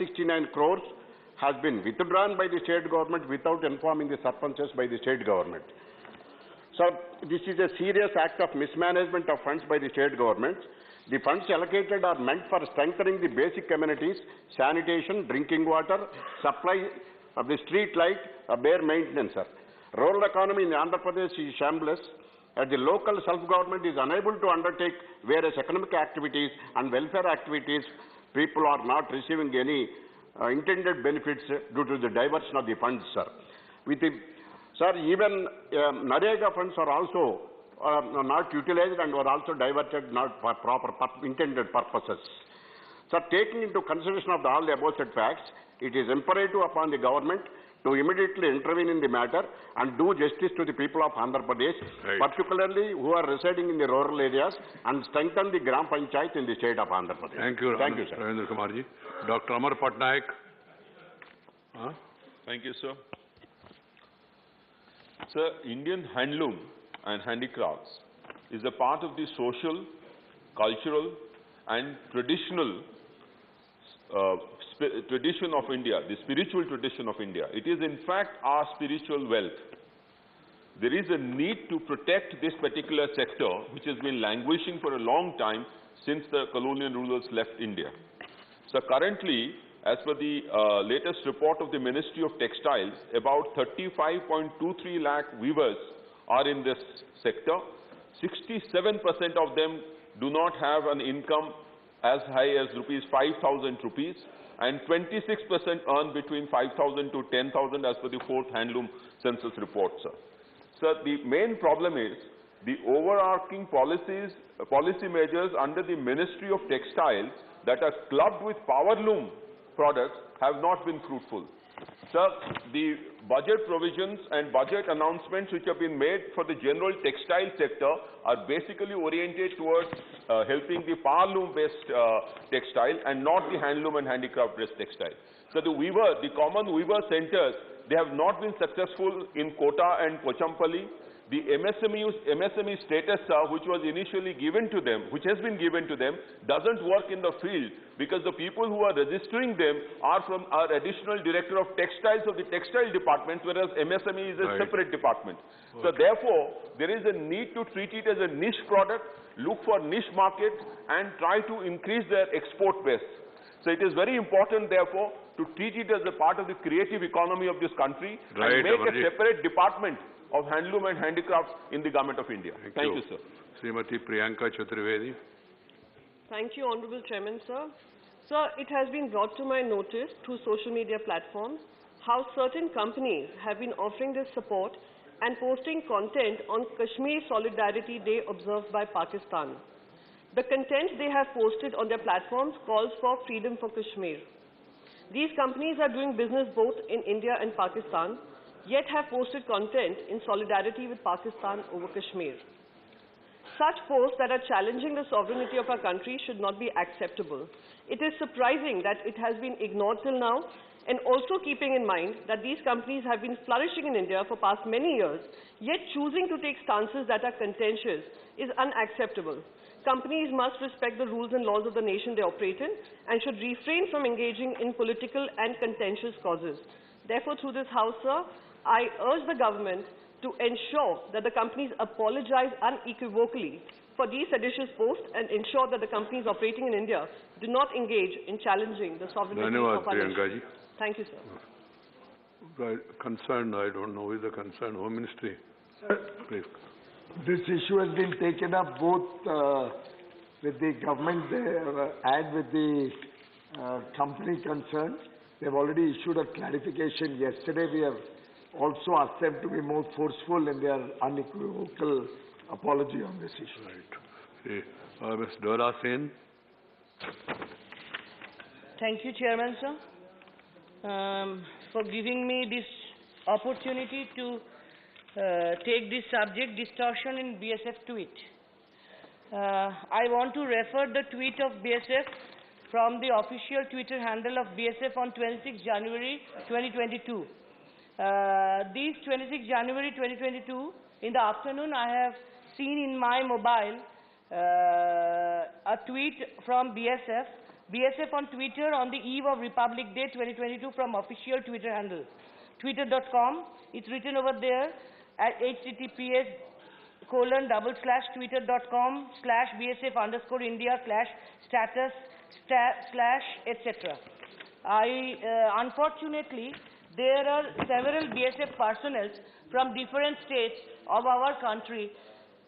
969 crores has been withdrawn by the state government without informing the sarpanches by the state government. So this is a serious act of mismanagement of funds by the state government. The funds allocated are meant for strengthening the basic amenities, sanitation, drinking water, supply of the street light, bare maintenance. Sir. Rural economy in Andhra Pradesh is shambles. The local self-government is unable to undertake various economic activities and welfare activities. People are not receiving any intended benefits due to the diversion of the funds, sir. Sir, even Narega funds are also not utilized and were also diverted not for proper intended purposes. Sir, taking into consideration of all the above said facts, it is imperative upon the government to immediately intervene in the matter and do justice to the people of Andhra Pradesh, particularly who are residing in the rural areas, and strengthen the Gram Panchayat in the state of Andhra Pradesh. Thank you, sir. Ravindra Kumarji. Dr. Amar Patnaik. Thank you, sir. Sir, Indian handloom and handicrafts is a part of the social, cultural and traditional tradition of India, the spiritual tradition of India. It is in fact our spiritual wealth. There is a need to protect this particular sector which has been languishing for a long time since the colonial rulers left India. So currently, as per the latest report of the Ministry of Textiles, about 35.23 lakh weavers are in this sector. 67% of them do not have an income as high as ₹5,000 rupees, and 26% earn between 5,000 to 10,000 as per the 4th handloom census report, sir. Sir, the main problem is the overarching policy measures under the Ministry of Textiles that are clubbed with powerloom products have not been fruitful. Sir, the budget provisions and budget announcements which have been made for the general textile sector are basically oriented towards helping the powerloom-based textile and not the handloom and handicraft-based textile. So the common weaver centers, they have not been successful in Kota and Pochampally. The MSME status, which was initially given to them, which has been given to them, doesn't work in the field because the people who are registering them are from our additional director of textiles of the textile department, whereas MSME is a separate department. Okay. So therefore, there is a need to treat it as a niche product, look for niche markets, and try to increase their export base. So it is very important, therefore, to treat it as a part of the creative economy of this country and make a separate department of handloom and handicrafts in the Government of India. Thank you, sir. Srimati Priyanka Chaturvedi. Thank you, Honorable Chairman, sir. Sir, it has been brought to my notice through social media platforms how certain companies have been offering this support and posting content on Kashmir Solidarity Day observed by Pakistan. The content they have posted on their platforms calls for freedom for Kashmir. These companies are doing business both in India and Pakistan, yet have posted content in solidarity with Pakistan over Kashmir. Such posts that are challenging the sovereignty of our country should not be acceptable. It is surprising that it has been ignored till now, and also keeping in mind that these companies have been flourishing in India for past many years, yet choosing to take stances that are contentious is unacceptable. Companies must respect the rules and laws of the nation they operate in and should refrain from engaging in political and contentious causes. Therefore, through this House, sir, I urge the government to ensure that the companies apologize unequivocally for these seditious posts and ensure that the companies operating in India do not engage in challenging the sovereignty of our nation. Thank you, sir. Concerned, I don't know, with the concerned Home Ministry. Please. This issue has been taken up both with the government there and with the company concerned. They have already issued a clarification yesterday. We have also asked them to be more forceful in their unequivocal apology on this issue. Right. Ms. Dora Sen. Thank you, Chairman, sir, for giving me this opportunity to take this subject, distortion in BSF tweet. I want to refer the tweet of BSF from the official Twitter handle of BSF on 26 January 2022. This 26 January 2022, in the afternoon, I have seen in my mobile a tweet from BSF BSF on Twitter on the eve of Republic Day 2022 from official Twitter handle, twitter.com. It's written over there at https://twitter.com/BSF_India/status/etc. Unfortunately, there are several BSF personnel from different states of our country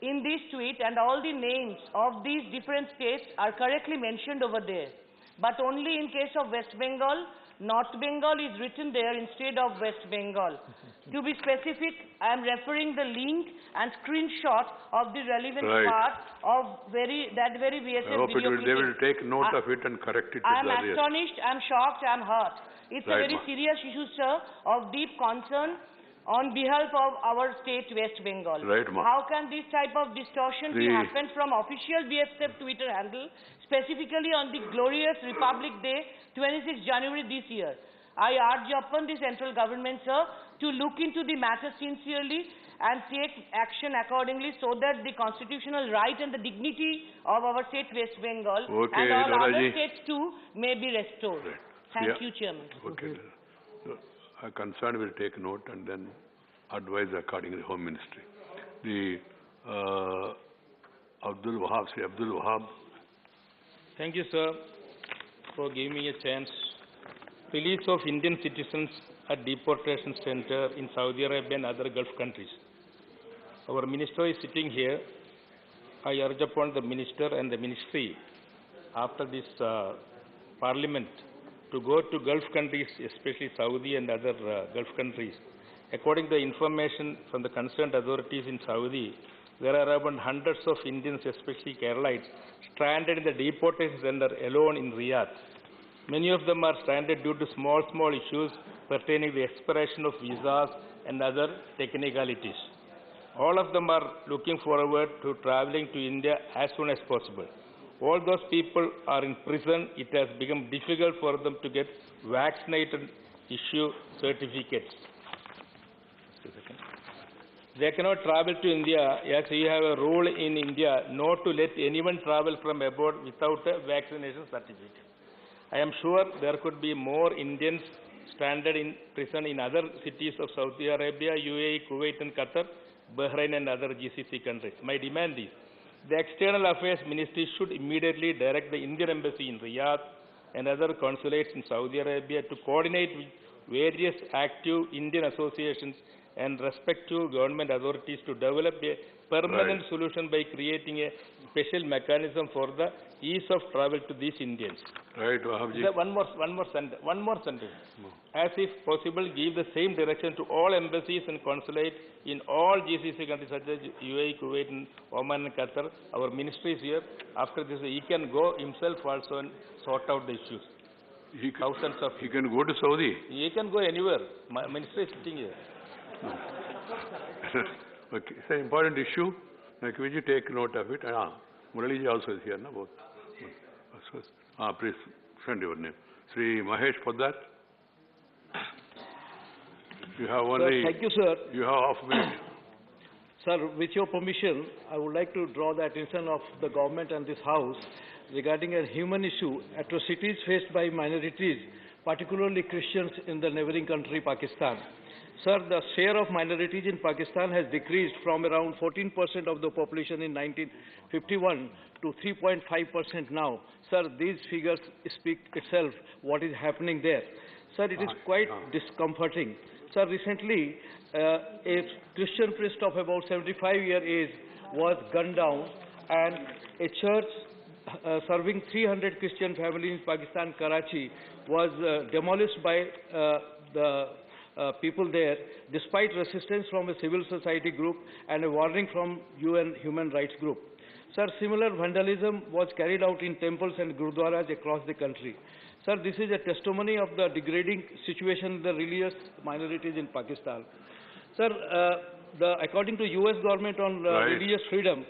in this tweet, and all the names of these different states are correctly mentioned over there. But only in case of West Bengal, North Bengal is written there instead of West Bengal. To be specific, I am referring the link and screenshot of the relevant part of that very BSF video they will take note of it and correct it. I am astonished, I am shocked, I am hurt. It's a very serious issue, sir, of deep concern on behalf of our state, West Bengal. How can this type of distortion be happened from official BSF Twitter handle, specifically on the glorious Republic Day, 26 January this year? I urge upon the central government, sir, to look into the matter sincerely and take action accordingly so that the constitutional right and the dignity of our state, West Bengal, and all other states too, may be restored. Thank you, Chairman. Okay. A concern will take note and then advise accordingly Home Ministry. The Sri Abdul Wahab. Thank you, sir, for giving me a chance. Release of Indian citizens at deportation center in Saudi Arabia and other Gulf countries. Our minister is sitting here. I urge upon the minister and the ministry after this parliament to go to Gulf countries, especially Saudi and other Gulf countries. According to the information from the concerned authorities in Saudi, there are around hundreds of Indians, especially Keralites, stranded in the deportation center alone in Riyadh. Many of them are stranded due to small issues pertaining to the expiration of visas and other technicalities. All of them are looking forward to traveling to India as soon as possible. All those people are in prison. It has become difficult for them to get vaccinated issue certificates. They cannot travel to India as we have a rule in India not to let anyone travel from abroad without a vaccination certificate. I am sure there could be more Indians stranded in prison in other cities of Saudi Arabia, UAE, Kuwait and Qatar, Bahrain and other GCC countries. My demand is, the External Affairs Ministry should immediately direct the Indian Embassy in Riyadh and other consulates in Saudi Arabia to coordinate with various active Indian associations and respective government authorities to develop a permanent solution by creating a special mechanism for the ease of travel to these Indians. Right, Wahabji. One more sentence. As if possible, give the same direction to all embassies and consulates in all GCC countries such as UAE, Kuwait, and Oman and Qatar. Our ministry is here. After this, he can go himself also and sort out the issues. He can go to Saudi? He can go anywhere. My ministry is sitting here. Okay, it's an important issue. Like, will you take note of it? Muraliji also is here, no? Both. Please send your name. Sri Mahesh Poddar. You have only. Sir, thank you, sir. You have half a minute. Sir, with your permission, I would like to draw the attention of the government and this House regarding a human issue, atrocities faced by minorities, particularly Christians in the neighboring country, Pakistan. Sir, the share of minorities in Pakistan has decreased from around 14% of the population in 1951 to 3.5% now. Sir, these figures speak itself what is happening there. Sir, it is quite discomforting. Sir, recently, a Christian priest of about 75 years age was gunned down, and a church serving 300 Christian families in Pakistan, Karachi, was demolished by the people there, despite resistance from a civil society group and a warning from UN Human Rights Group. Sir, similar vandalism was carried out in temples and gurudwaras across the country. Sir, this is a testimony of the degrading situation of the religious minorities in Pakistan. Sir, according to US government on religious freedom,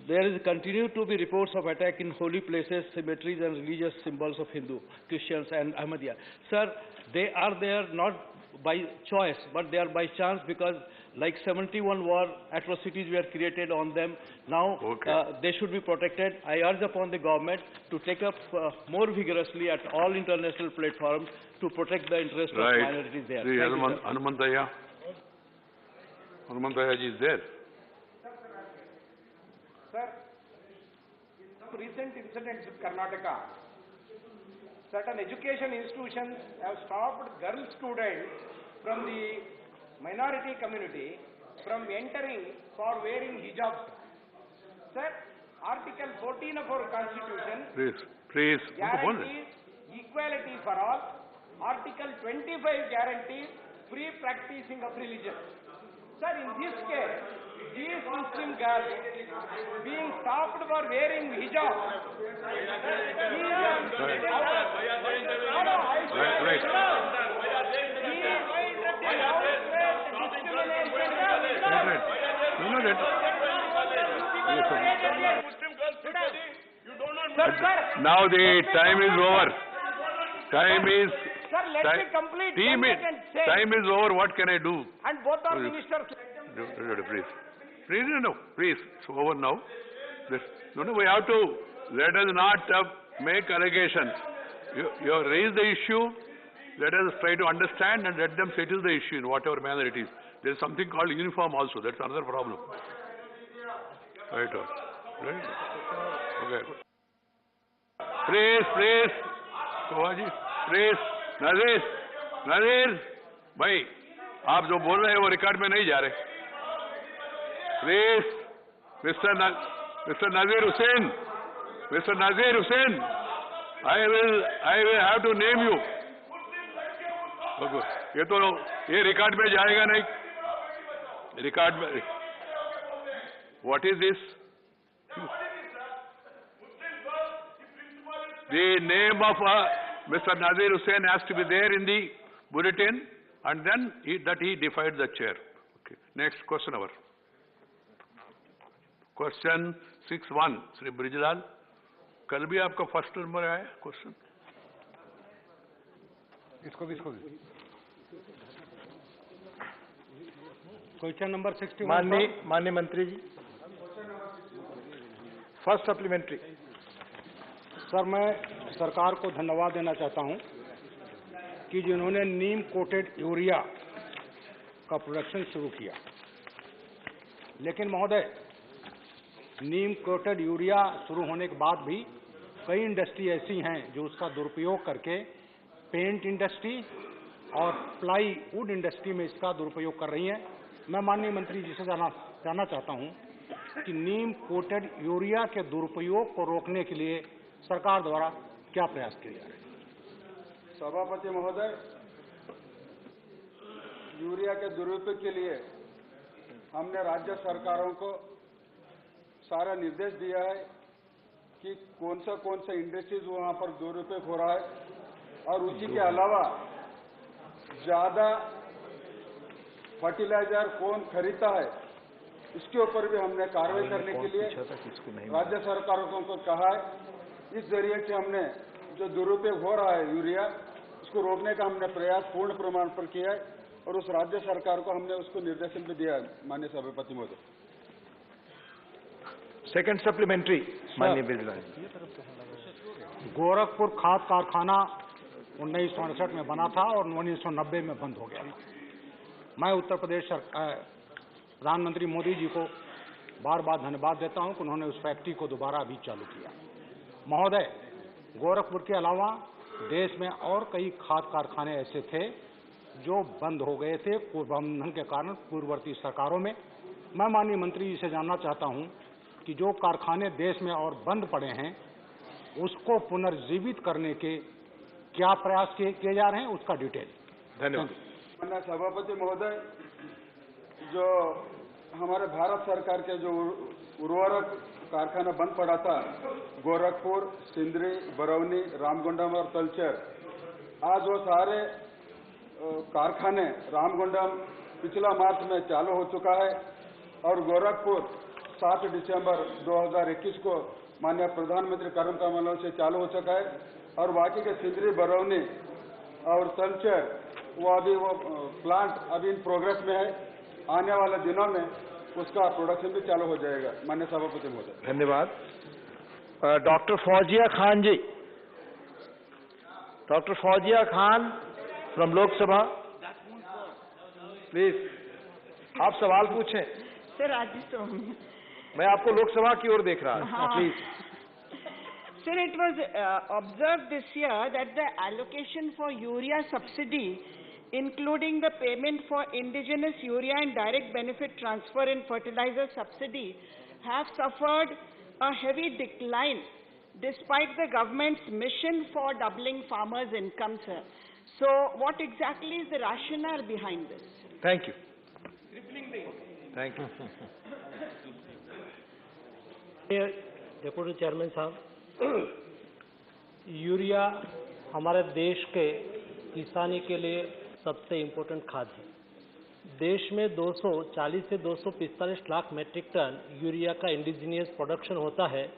there is continued to be reports of attack in holy places, cemeteries and religious symbols of Hindu, Christians and Ahmadiyya. Sir, they are there not by choice, but they are by chance because like 71 war atrocities were created on them. Now they should be protected. I urge upon the government to take up more vigorously at all international platforms to protect the interests of minorities there. Sri Hanumantaya ji is there. Sir, in some recent incidents in Karnataka, certain education institutions have stopped girl students from the minority community from entering for wearing hijabs. Sir, Article 14 of our Constitution Please. guarantees equality for all. Article 25 guarantees free practicing of religion. Sir, in this case, these Muslim girls being stopped for wearing hijab. Now the time is over. Time is... Sir, let me complete. Time is over. What can I do? And both are ministers. Please, no, please. It's over now. No, we have to... Let us not make allegations. You have raised the issue. Let us try to understand and let them settle the issue in whatever manner it is. There is something called uniform also. That's another problem. Right. Okay. Please. Please. Nazir, भाई, आप जो बोल रहे हैं वो record में नहीं जा रहे. Please, Mr. Nazir Hussain, I will have to name you. ये रिकॉर्ड में जाएगा नहीं. रिकॉर्ड में. What is this? The name of Mr. Nazir Hussain has to be there in the bulletin, and then he defied the chair. Okay. Next question over. Question 61, Sri Brijlal. कल भी आपका first number आया question. इसको भी. Question number 61. माननीय मंत्री जी, first supplementary. Sir, मैं सरकार को धन्यवाद देना चाहता हूं कि जिन्होंने नीम कोटेड यूरिया का प्रोडक्शन शुरू किया. लेकिन महोदय, नीम कोटेड यूरिया शुरू होने के बाद भी कई इंडस्ट्री ऐसी हैं जो उसका दुरुपयोग करके पेंट इंडस्ट्री और प्लाईवुड इंडस्ट्री में इसका दुरुपयोग कर रही हैं. मैं माननीय मंत्री जी से जानना चाहता हूं कि नीम कोटेड यूरिया के दुरुपयोग को रोकने के लिए सरकार द्वारा क्या प्रयास किए जा रहे हैं? सभापति महोदय, यूरिया के दुरुपयोग के लिए हमने राज्य सरकारों को सारा निर्देश दिया है कि कौन सा इंडस्ट्रीज वहां पर दुरुपयोग हो रहा है, और उसी के अलावा ज्यादा फर्टिलाइजर कौन खरीदता है इसके ऊपर भी हमने कार्रवाई करने के लिए राज्य सरकारों को कहा है. इस जरिए से हमने जो दुरुपयोग हो रहा है यूरिया, उसको रोकने का हमने प्रयास पूर्ण प्रमाण पर किया है, और उस राज्य सरकार को हमने उसको निर्देशन भी दिया है. माननीय सभापति महोदय. Second supplementary. माननीय बिरला. गोरखपुर खाद कारखाना 1968 में बना था और 1990 में बंद हो गया. मैं उत्तर प्रदेश प्रधानमंत्री मोदी जी को बार बार धन्यवाद देता हूं कि उन्होंने उस फैक्ट्री को दोबारा अभी चालू किया. महोदय, गोरखपुर के अलावा देश में और कई खाद कारखाने ऐसे थे जो बंद हो गए थे कुप्रबंधन के कारण पूर्ववर्ती सरकारों में. मैं माननीय मंत्री जी से जानना चाहता हूं कि जो कारखाने देश में और बंद पड़े हैं उसको पुनर्जीवित करने के क्या प्रयास किए जा रहे हैं, उसका डिटेल. धन्यवाद. माननीय सभापति महोदय, जो हमारे भारत सरकार के जो उर्वरक कारखाना बंद पड़ा था, गोरखपुर, सिंदरी, बरौनी, रामगुंडम और तलचर, आज वो सारे कारखाने रामगुंडम पिछला मार्च में चालू हो चुका है, और गोरखपुर 7 दिसंबर 2021 को माननीय प्रधानमंत्री कर्म कमलों से चालू हो चुका है, और बाकी के सिंदरी, बरौनी और तलचर वो प्लांट अभी इन प्रोग्रेस में है. आने वाले दिनों में उसका प्रोडक्शन भी चालू हो जाएगा। माननीय सभापति महोदय। धन्यवाद। Doctor Fauzia Khan ji, doctor Fauzia Khan from Lok Sabha, please आप सवाल पूछें। सर राज्यसभा में मैं आपको लोकसभा की ओर देख रहा हूं, please. Sir, it was observed this year that the allocation for urea subsidy, including the payment for indigenous urea and direct benefit transfer in fertilizer subsidy, have suffered a heavy decline despite the government's mission for doubling farmers' income, sir. So, what exactly is the rationale behind this? Thank you. Thank you. Deputy chairman साहब, urea हमारे देश के किसानी के लिए सबसे important खाद है। देश में 240 से 245 लाख मैट्रिक टन यूरिया का इंडिजीनियस प्रोडक्शन होता है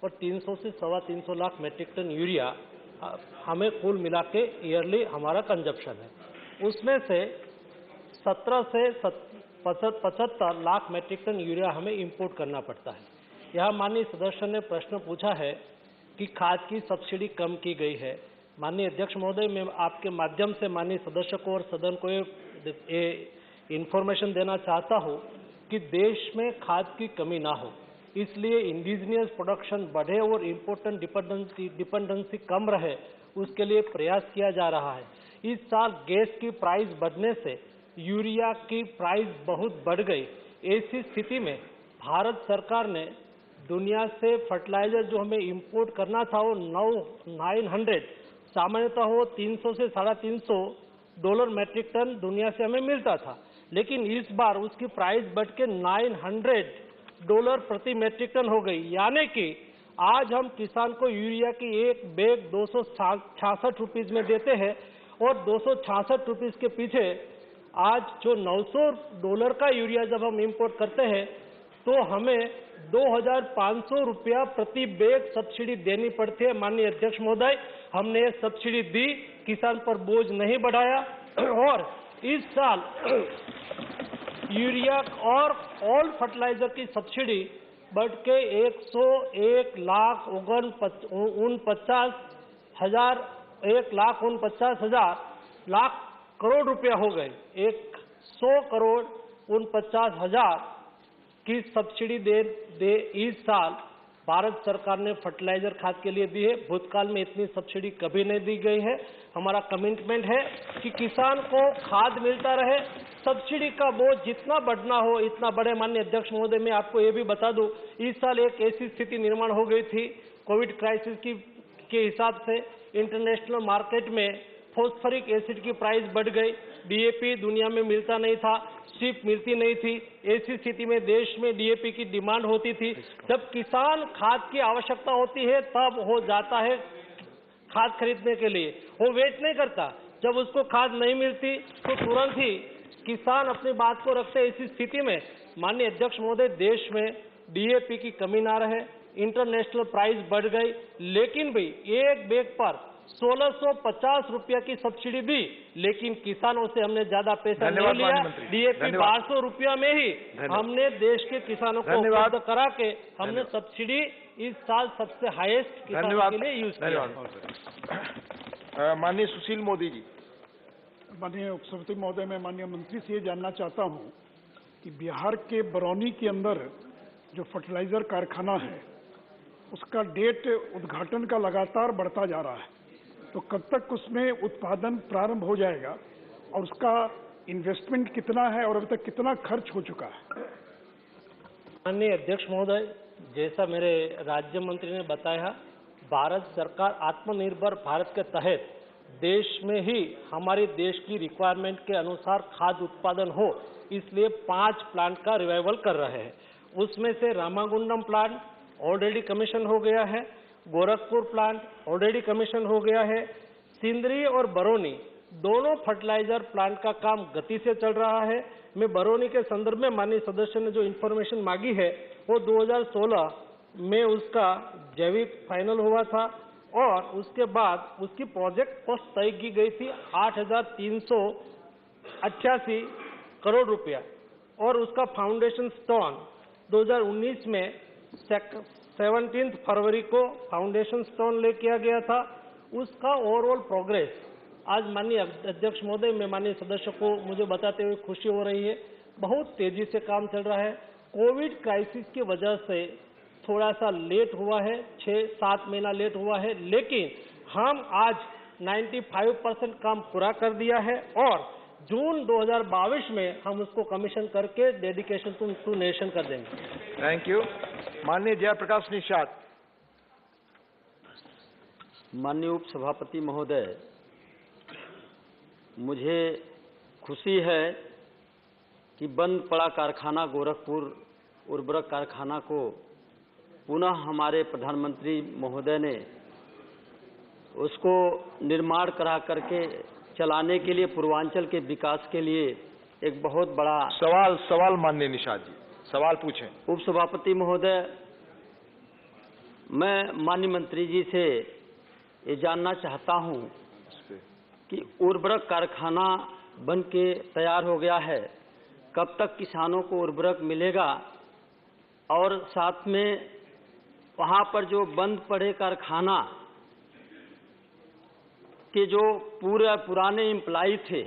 और 300 से 325 लाख मैट्रिक टन यूरिया हमें कुल मिला के ईयरली हमारा कंजप्शन है। उसमें से 17 से 75 लाख मैट्रिक टन यूरिया हमें इंपोर्ट करना पड़ता है। यहाँ माननीय सदस्य ने प्रश्न पूछा है कि खाद की सब्सिडी कम की गई है। माननीय अध्यक्ष महोदय, मैं आपके माध्यम से माननीय सदस्य को और सदन को ये इंफॉर्मेशन देना चाहता हूँ कि देश में खाद की कमी ना हो, इसलिए इंडिजीनियस प्रोडक्शन बढ़े और इम्पोर्टेंट डिपेंडेंसी कम रहे, उसके लिए प्रयास किया जा रहा है। इस साल गैस की प्राइस बढ़ने से यूरिया की प्राइस बहुत बढ़ गई। ऐसी स्थिति में भारत सरकार ने दुनिया से फर्टिलाइजर जो हमें इंपोर्ट करना था वो 900 सामान्यतः वो 300 से $350 मैट्रिक टन दुनिया से हमें मिलता था, लेकिन इस बार उसकी प्राइस बढ़ के $900 प्रति मैट्रिक टन हो गई। यानी कि आज हम किसान को यूरिया की एक बैग 266 रुपीज में देते हैं और 266 रुपीज के पीछे आज जो $900 का यूरिया जब हम इंपोर्ट करते हैं तो हमें 2,500 रुपया प्रति बैग सब्सिडी देनी पड़ती है। माननीय अध्यक्ष महोदय, हमने ये सब्सिडी दी, किसान पर बोझ नहीं बढ़ाया और इस साल यूरिया और ऑल फर्टिलाइजर की सब्सिडी बढ़ के 1,49,000 करोड़ रुपया हो गए। 100,49,000 की सब्सिडी दे इस साल भारत सरकार ने फर्टिलाइजर खाद के लिए दी है। भूतकाल में इतनी सब्सिडी कभी नहीं दी गई है। हमारा कमिटमेंट है कि किसान को खाद मिलता रहे, सब्सिडी का बोझ जितना बढ़ना हो इतना बढ़े। माननीय अध्यक्ष महोदय, मैं आपको ये भी बता दूं, इस साल एक ऐसी स्थिति निर्माण हो गई थी कोविड क्राइसिस के हिसाब से इंटरनेशनल मार्केट में फॉस्फोरिक एसिड की प्राइस बढ़ गई, डीएपी दुनिया में मिलता नहीं था, स्ट्रिप मिलती नहीं थी। ऐसी स्थिति में देश में डीएपी की डिमांड होती थी। जब किसान खाद की आवश्यकता होती है तब हो जाता है खाद खरीदने के लिए, वो वेट नहीं करता। जब उसको खाद नहीं मिलती तो तुरंत ही किसान अपनी बात को रखते। इसी स्थिति में माननीय अध्यक्ष महोदय, देश में डीएपी की कमी ना रहे, इंटरनेशनल प्राइस बढ़ गई, लेकिन भी एक बैग पर 1,650 रुपया की सब्सिडी दी, लेकिन किसानों से हमने ज्यादा पैसा नहीं लिया। डीएपी 1200 रुपया में ही हमने देश के किसानों को उपलब्ध करा के हमने सब्सिडी इस साल सबसे हाईएस्ट किसानों के लिए यूज किया। माननीय सुशील मोदी जी। माननीय उपसभापति महोदय, मैं माननीय मंत्री से ये जानना चाहता हूँ कि बिहार के बरौनी के अंदर जो फर्टिलाइजर कारखाना है उसका डेट उद्घाटन का लगातार बढ़ता जा रहा है, तो कब तक उसमें उत्पादन प्रारंभ हो जाएगा और उसका इन्वेस्टमेंट कितना है और अभी तक कितना खर्च हो चुका है? माननीय अध्यक्ष महोदय, जैसा मेरे राज्य मंत्री ने बताया, भारत सरकार आत्मनिर्भर भारत के तहत देश में ही हमारी देश की रिक्वायरमेंट के अनुसार खाद्य उत्पादन हो, इसलिए 5 प्लांट का रिवाइवल कर रहे हैं। उसमें से रामागुंडम प्लांट ऑलरेडी कमीशन हो गया है, गोरखपुर प्लांट ऑलरेडी कमीशन हो गया है, सिंदरी और बरौनी दोनों फर्टिलाइजर प्लांट का काम गति से चल रहा है। मैं बरौनी के संदर्भ में माननीय सदस्य ने जो इन्फॉर्मेशन मांगी है वो 2016 में उसका जैविक फाइनल हुआ था और उसके बाद उसकी प्रोजेक्ट कॉस्ट तय की गई थी 8,388 करोड़ रुपया। और उसका फाउंडेशन स्टोन 2019 में 17 फरवरी को फाउंडेशन स्टोन ले किया गया था। उसका ओवरऑल प्रोग्रेस आज माननीय अध्यक्ष महोदय, मैं माननीय सदस्य को मुझे बताते हुए खुशी हो रही है, बहुत तेजी से काम चल रहा है। कोविड क्राइसिस की वजह से थोड़ा सा लेट हुआ है, 6-7 महीना लेट हुआ है, लेकिन हम आज 95% काम पूरा कर दिया है और जून 2022 में हम उसको कमीशन करके डेडिकेशन टू नेशन कर देंगे। Thank you. माननीय जयप्रकाश निषाद। माननीय उप सभापति महोदय, मुझे खुशी है कि बंद पड़ा कारखाना गोरखपुर उर्वरक कारखाना को पुनः हमारे प्रधानमंत्री महोदय ने उसको निर्माण करा करके चलाने के लिए, पूर्वांचल के विकास के लिए एक बहुत बड़ा सवाल माननीय निषाद जी, सवाल पूछें। उप सभापति महोदय, मैं माननीय मंत्री जी से ये जानना चाहता हूं कि उर्वरक कारखाना बन के तैयार हो गया है, कब तक किसानों को उर्वरक मिलेगा और साथ में वहां पर जो बंद पड़े कारखाना के जो पुराने एम्प्लॉय थे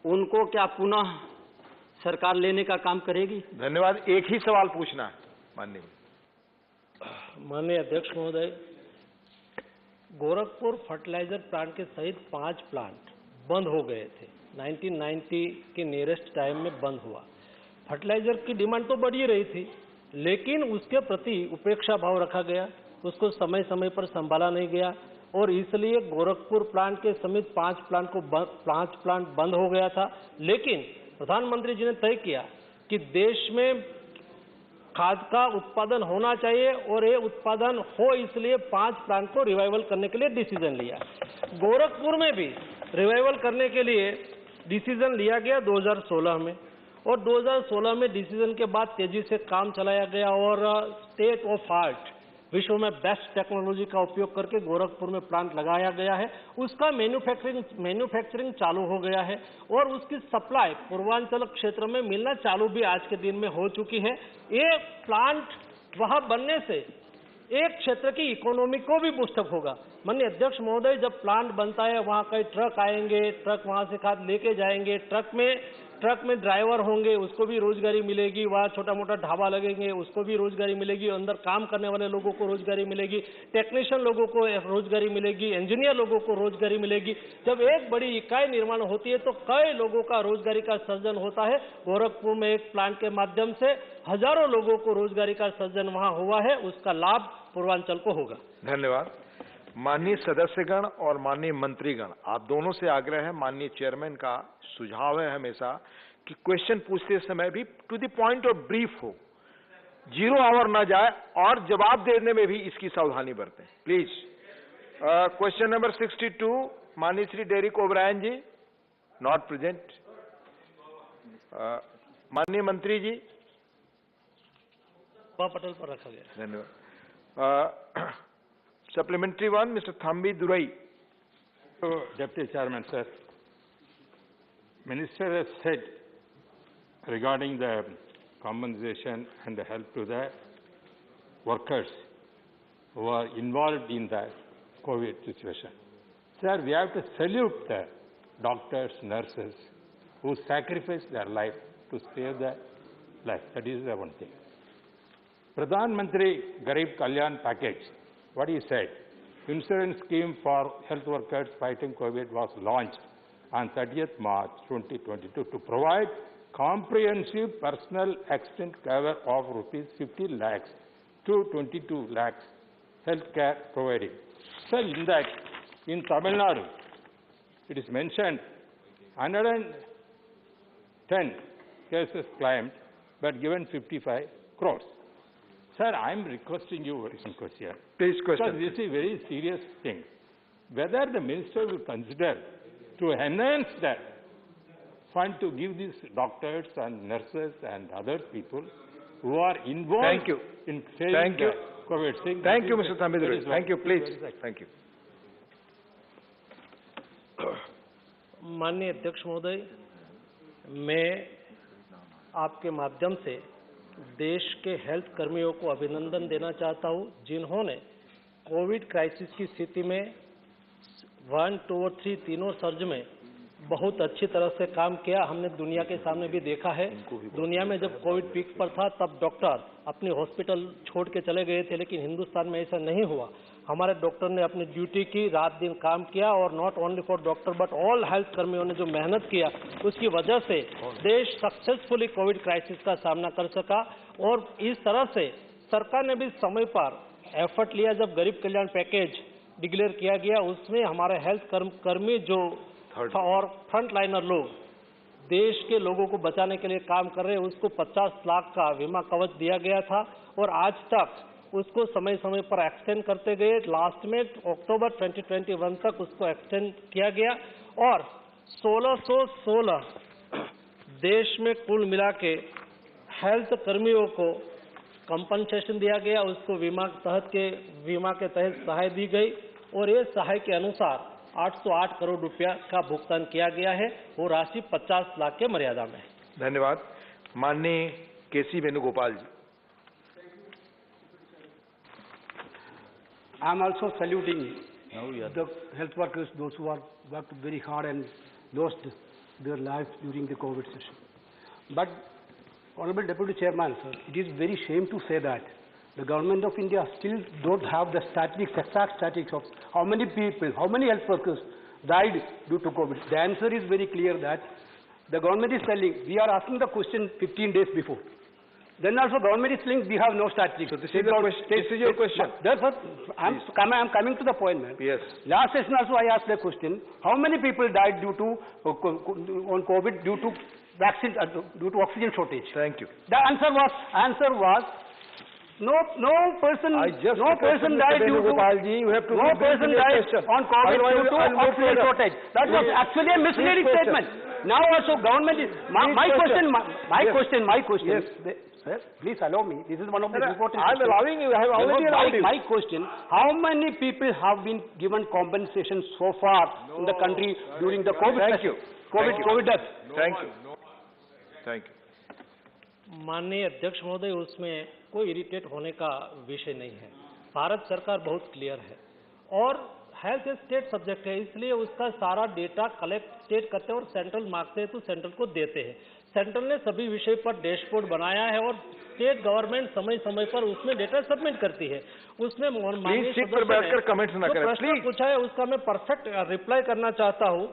उनको क्या पुनः सरकार लेने का काम करेगी? धन्यवाद। एक ही सवाल पूछना है माननीय अध्यक्ष महोदय, गोरखपुर फर्टिलाइजर प्लांट के सहित 5 प्लांट बंद हो गए थे। 1990 के नियरेस्ट टाइम में बंद हुआ। फर्टिलाइजर की डिमांड तो बढ़ ही रही थी, लेकिन उसके प्रति उपेक्षा भाव रखा गया, उसको समय समय पर संभाला नहीं गया और इसलिए गोरखपुर प्लांट के समेत 5 प्लांट बंद हो गया था। लेकिन प्रधानमंत्री जी ने तय किया कि देश में खाद का उत्पादन होना चाहिए और ये उत्पादन हो, इसलिए 5 प्लांट को रिवाइवल करने के लिए डिसीजन लिया। गोरखपुर में भी रिवाइवल करने के लिए डिसीजन लिया गया 2016 में और 2016 में डिसीजन के बाद तेजी से काम चलाया गया और स्टेट ऑफ आर्ट, विश्व में बेस्ट टेक्नोलॉजी का उपयोग करके गोरखपुर में प्लांट लगाया गया है। उसका मैन्युफैक्चरिंग चालू हो गया है और उसकी सप्लाई पूर्वांचल क्षेत्र में मिलना चालू भी आज के दिन में हो चुकी है। ये प्लांट वहां बनने से एक क्षेत्र की इकोनॉमी को भी बूस्टअप होगा। माननीय अध्यक्ष महोदय, जब प्लांट बनता है वहां कई ट्रक आएंगे, ट्रक वहां से खाद लेके जाएंगे, ट्रक में ड्राइवर होंगे, उसको भी रोजगारी मिलेगी, वहाँ छोटा मोटा ढाबा लगेंगे, उसको भी रोजगारी मिलेगी, अंदर काम करने वाले लोगों को रोजगारी मिलेगी, टेक्नीशियन लोगों को रोजगारी मिलेगी, इंजीनियर लोगों को रोजगारी मिलेगी। जब एक बड़ी इकाई निर्माण होती है तो कई लोगों का रोजगारी का सर्जन होता है। गोरखपुर में एक प्लांट के माध्यम से हजारों लोगों को रोजगारी का सर्जन वहाँ हुआ है, उसका लाभ पूर्वांचल को होगा। धन्यवाद। माननीय सदस्यगण और माननीय मंत्रीगण, आप दोनों से आग्रह है, माननीय चेयरमैन का सुझाव है हमेशा कि क्वेश्चन पूछते समय भी टू द पॉइंट और ब्रीफ हो, 0 आवर ना जाए और जवाब देने में भी इसकी सावधानी बरतें प्लीज। क्वेश्चन नंबर 62, माननीय श्री डेरिक ओब्रायन जी, नॉट प्रेजेंट। माननीय मंत्री जी, पटेल पर रखा गया। धन्यवाद। Supplementary one, Mr. Thambi Durai. Deputy Chairman, sir. Minister has said regarding the compensation and the help to the workers who are involved in the COVID situation. Sir, we have to salute the doctors, nurses who sacrifice their life to save the life. That is the one thing. Pradhan Mantri Garib Kalyan Package, what he said, insurance scheme for health workers fighting COVID was launched on 30th March 2022 to provide comprehensive personal accident cover of rupees 50 lakhs to 22 lakhs health care providing. Sir, in that, in Tamil Nadu, it is mentioned 110 cases claimed but given 55 crores. Sir, I am requesting you one question. Please question. Because this is a very serious thing. Whether the minister will consider to enhance that fund to give these doctors and nurses and other people who are involved in saving the COVID thing. Thank you, Mr. Thambiduri. Thank you, please. Thank you. माननीय अध्यक्ष महोदय, मैं आपके माध्यम से देश के health कर्मियों को अभिनंदन देना चाहता हूं, जिन्होंने कोविड क्राइसिस की स्थिति में 1, 2 और 3 तीनों सर्ज में बहुत अच्छी तरह से काम किया। हमने दुनिया के सामने भी देखा है, दुनिया में जब कोविड पीक पर था तब डॉक्टर अपनी हॉस्पिटल छोड़ के चले गए थे, लेकिन हिंदुस्तान में ऐसा नहीं हुआ। हमारे डॉक्टर ने अपनी ड्यूटी की, रात दिन काम किया, और not only for doctor but all health कर्मियों ने जो मेहनत किया, उसकी वजह से देश सक्सेसफुली कोविड क्राइसिस का सामना कर सका। और इस तरह से सरकार ने भी समय पर एफर्ट लिया। जब गरीब कल्याण पैकेज डिक्लेयर किया गया, उसमें हमारे हेल्थ कर्मी जो और फ्रंट लाइनर लोग देश के लोगों को बचाने के लिए काम कर रहे हैं, उसको 50 लाख का बीमा कवच दिया गया था, और आज तक उसको समय समय पर एक्सटेंड करते गए। लास्ट में अक्टूबर 2021 तक उसको एक्सटेंड किया गया, और 1616 देश में कुल मिला के हेल्थ कर्मियों को कंपनसेशन दिया गया, उसको बीमा के तहत सहायता दी गई, और ये सहायता के अनुसार 808 करोड़ रुपया का भुगतान किया गया है, वो राशि 50 लाख के मर्यादा में है। धन्यवाद। माननीय केसी वेणुगोपाल जी। I am also saluting the health workers, those who are worked very hard and lost their lives during the COVID session. But, Honorable Deputy Chairman, sir, it is very shame to say that the government of India still don't have the statistics, exact statistics of how many people, how many health workers died due to COVID. The answer is very clear that the government is telling, we are asking the question 15 days before. Then also government is saying we have no statistics. So this is your question. Therefore, I am coming to the point, man. Yes. Last session also I asked the question, how many people died due to on COVID due to vaccine, due to oxygen shortage? Thank you. The answer was no person died due to no person died on COVID due to oxygen shortage. That was actually a misleading statement. Now also government is my question. Yes. Sir, please allow me. This is one of the important. I am allowing you. I have already allowed you. My question: how many people have been given compensation so far in the country during the COVID? Thank you. COVID death. Thank you. Thank you. माननीय अध्यक्ष महोदय, उसमें कोई irritate होने का विषय नहीं है। भारत सरकार बहुत क्लियर है, और हेल्थ स्टेट सब्जेक्ट है, इसलिए उसका सारा डेटा कलेक्ट स्टेट करते हैं और सेंट्रल मांगते हैं तो सेंट्रल को देते हैं। सेंट्रल ने सभी विषय पर डैशबोर्ड बनाया है, और स्टेट गवर्नमेंट समय समय पर उसमें डेटा सबमिट करती है। उसमें माननीय प्रश्न पूछा है, उसका मैं परफेक्ट रिप्लाई करना चाहता हूँ।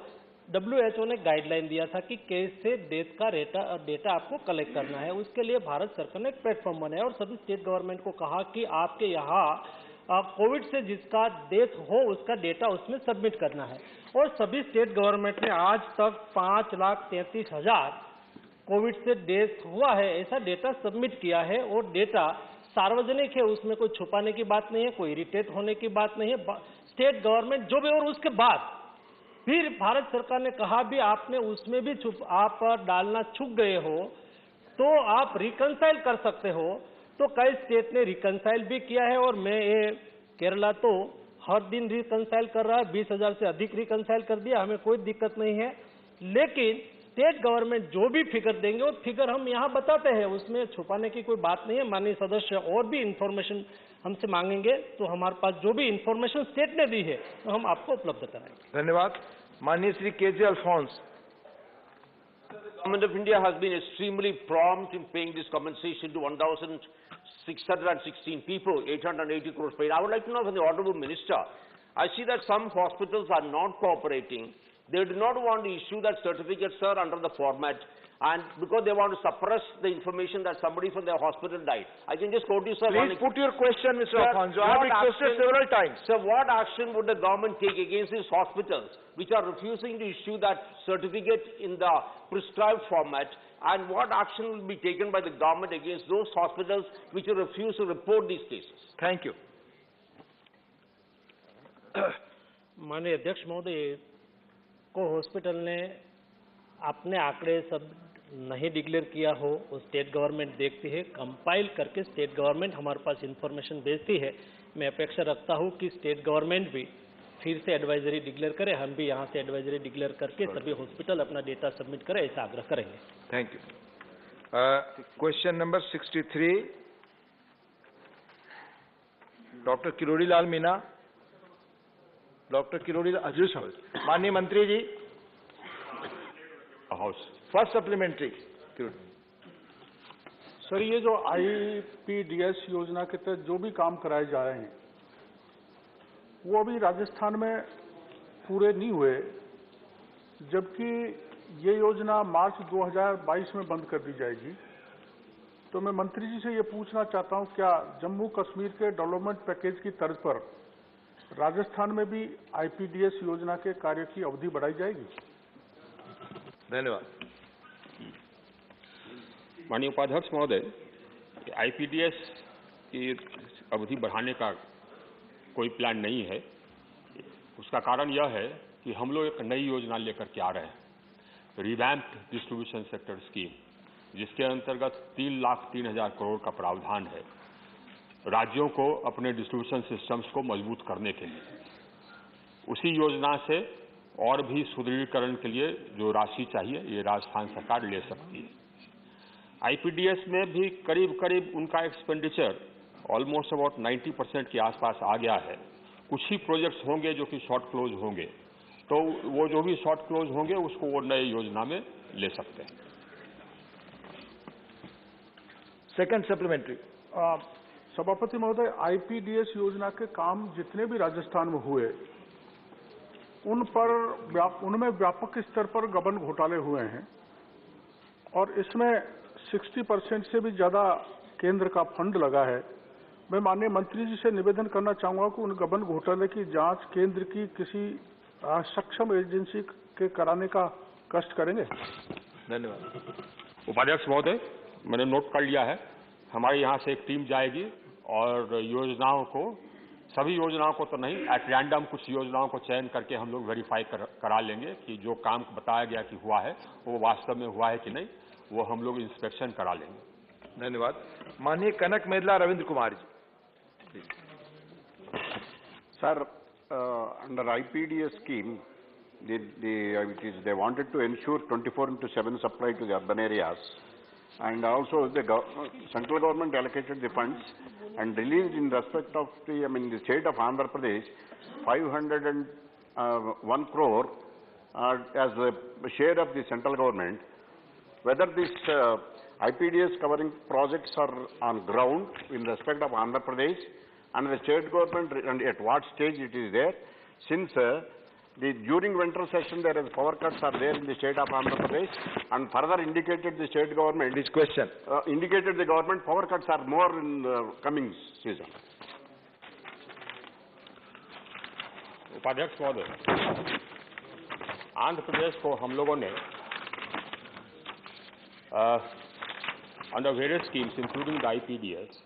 WHO ने गाइडलाइन दिया था कि कैसे डेथ का डेटा आपको कलेक्ट करना है। उसके लिए भारत सरकार ने एक प्लेटफॉर्म बनाया और सभी स्टेट गवर्नमेंट को कहा कि आपके यहाँ कोविड से जिसका डेथ हो उसका डेटा उसमें सबमिट करना है। और सभी स्टेट गवर्नमेंट ने आज तक 5,33,000 कोविड से डेथ हुआ है ऐसा डेटा सबमिट किया है, और डेटा सार्वजनिक है, उसमें कोई छुपाने की बात नहीं है, कोई इरिटेट होने की बात नहीं है। स्टेट गवर्नमेंट जो भी, और उसके बाद फिर भारत सरकार ने कहा भी आपने उसमें भी आप डालना चूक गए हो तो आप रिकंसाइल कर सकते हो। तो कई स्टेट ने रिकंसाइल भी किया है, और मैं ये केरला तो हर दिन रिकंसाइल कर रहा है, 20,000 से अधिक रिकंसाइल कर दिया, हमें कोई दिक्कत नहीं है। लेकिन स्टेट गवर्नमेंट जो भी फिगर देंगे वो फिगर हम यहाँ बताते हैं, उसमें छुपाने की कोई बात नहीं है। माननीय सदस्य और भी इंफॉर्मेशन हमसे मांगेंगे तो हमारे पास जो भी इंफॉर्मेशन स्टेट ने दी है तो हम आपको उपलब्ध कराएंगे। धन्यवाद। माननीय Shri K J Alphons. Government of India has been extremely prompt in paying this compensation to 1,616 people, 880 crores paid. I would like to know from the Honorable Minister, I see that some hospitals are not cooperating. They do not want to issue that certificate, sir, under the format, and because they want to suppress the information that somebody from their hospital died. I can just quote you, sir. Please put your question, Mr. Alfonso. I have requested several times. Sir, what action would the government take against these hospitals which are refusing to issue that certificate in the prescribed format, and what action will be taken by the government against those hospitals which refuse to report these cases? Thank you. माननीय अध्यक्ष महोदय, को hospital ने अपने आंकड़े सब नहीं declare किया हो, वो स्टेट गवर्नमेंट देखती है, कंपाइल करके स्टेट गवर्नमेंट हमारे पास इंफॉर्मेशन भेजती है। मैं अपेक्षा रखता हूँ कि स्टेट गवर्नमेंट भी फिर से एडवाइजरी डिक्लेयर करे, हम भी यहाँ से एडवाइजरी डिक्लेयर करके सभी हॉस्पिटल अपना डेटा सबमिट करें, ऐसा आग्रह करेंगे। Thank you. Question number 63. Dr. Kirori Lal Meena. Dr. Kirori Lal, माननीय मंत्री जी. House. First supplementary. सर, ये जो IPDS योजना के तहत जो भी काम कराए जा रहे हैं, वो अभी राजस्थान में पूरे नहीं हुए, जबकि ये योजना मार्च 2022 में बंद कर दी जाएगी। तो मैं मंत्री जी से ये पूछना चाहता हूँ, क्या जम्मू कश्मीर के डेवलपमेंट पैकेज की तर्ज पर राजस्थान में भी IPDS योजना के कार्य की अवधि बढ़ाई जाएगी? धन्यवाद। माननीय उपाध्यक्ष महोदय, IPDS की अवधि बढ़ाने का कोई प्लान नहीं है। उसका कारण यह है कि हम लोग एक नई योजना लेकर के आ रहे हैं, रिवैम्प्ड डिस्ट्रीब्यूशन सेक्टर स्कीम, जिसके अंतर्गत 3,03,000 करोड़ का प्रावधान है राज्यों को अपने डिस्ट्रीब्यूशन सिस्टम्स को मजबूत करने के लिए। उसी योजना से और भी सुदृढ़ीकरण के लिए जो राशि चाहिए, ये राजस्थान सरकार ले सकती है। IPDS में भी करीब उनका एक्सपेंडिचर ऑलमोस्ट अबाउट 90% के आसपास आ गया है। कुछ ही प्रोजेक्ट्स होंगे जो कि शॉर्ट क्लोज होंगे, तो वो जो भी शॉर्ट क्लोज होंगे उसको वो नए योजना में ले सकते हैं। Second supplementary. सभापति महोदय, IPDS योजना के काम जितने भी राजस्थान में हुए, उनमें व्यापक स्तर पर गबन घोटाले हुए हैं और इसमें 60% से भी ज्यादा केंद्र का फंड लगा है। मैं माननीय मंत्री जी से निवेदन करना चाहूंगा कि उन गबन घोटाले की जांच केंद्र की किसी सक्षम एजेंसी के कराने का कष्ट करेंगे। धन्यवाद। उपाध्यक्ष महोदय, मैंने नोट कर लिया है। हमारे यहाँ से एक टीम जाएगी और योजनाओं को, सभी योजनाओं को तो नहीं, एट रैंडम कुछ योजनाओं को चयन करके हम लोग वेरीफाई करा लेंगे कि जो काम बताया गया कि हुआ है वो वास्तव में हुआ है कि नहीं, वो हम लोग इंस्पेक्शन करा लेंगे। धन्यवाद। माननीय कनक मेदला Ravindra Kumar ji. Sir, under IPDS scheme, they wanted to ensure 24/7 supply to the urban areas, and also the central government allocated the funds and released in respect of the state of Andhra Pradesh 501 crore as a share of the central government. Whether this IPDS covering projects are on ground in respect of Andhra Pradesh and the state government, and at what stage it is there, since during winter session there is power cuts are there in the state of Andhra Pradesh, and further indicated the state government, this question indicated the government power cuts are more in the coming season. उपाध्यक्ष महोदय, आंध्र प्रदेश को हम लोगों ने under various schemes, including the IPDS,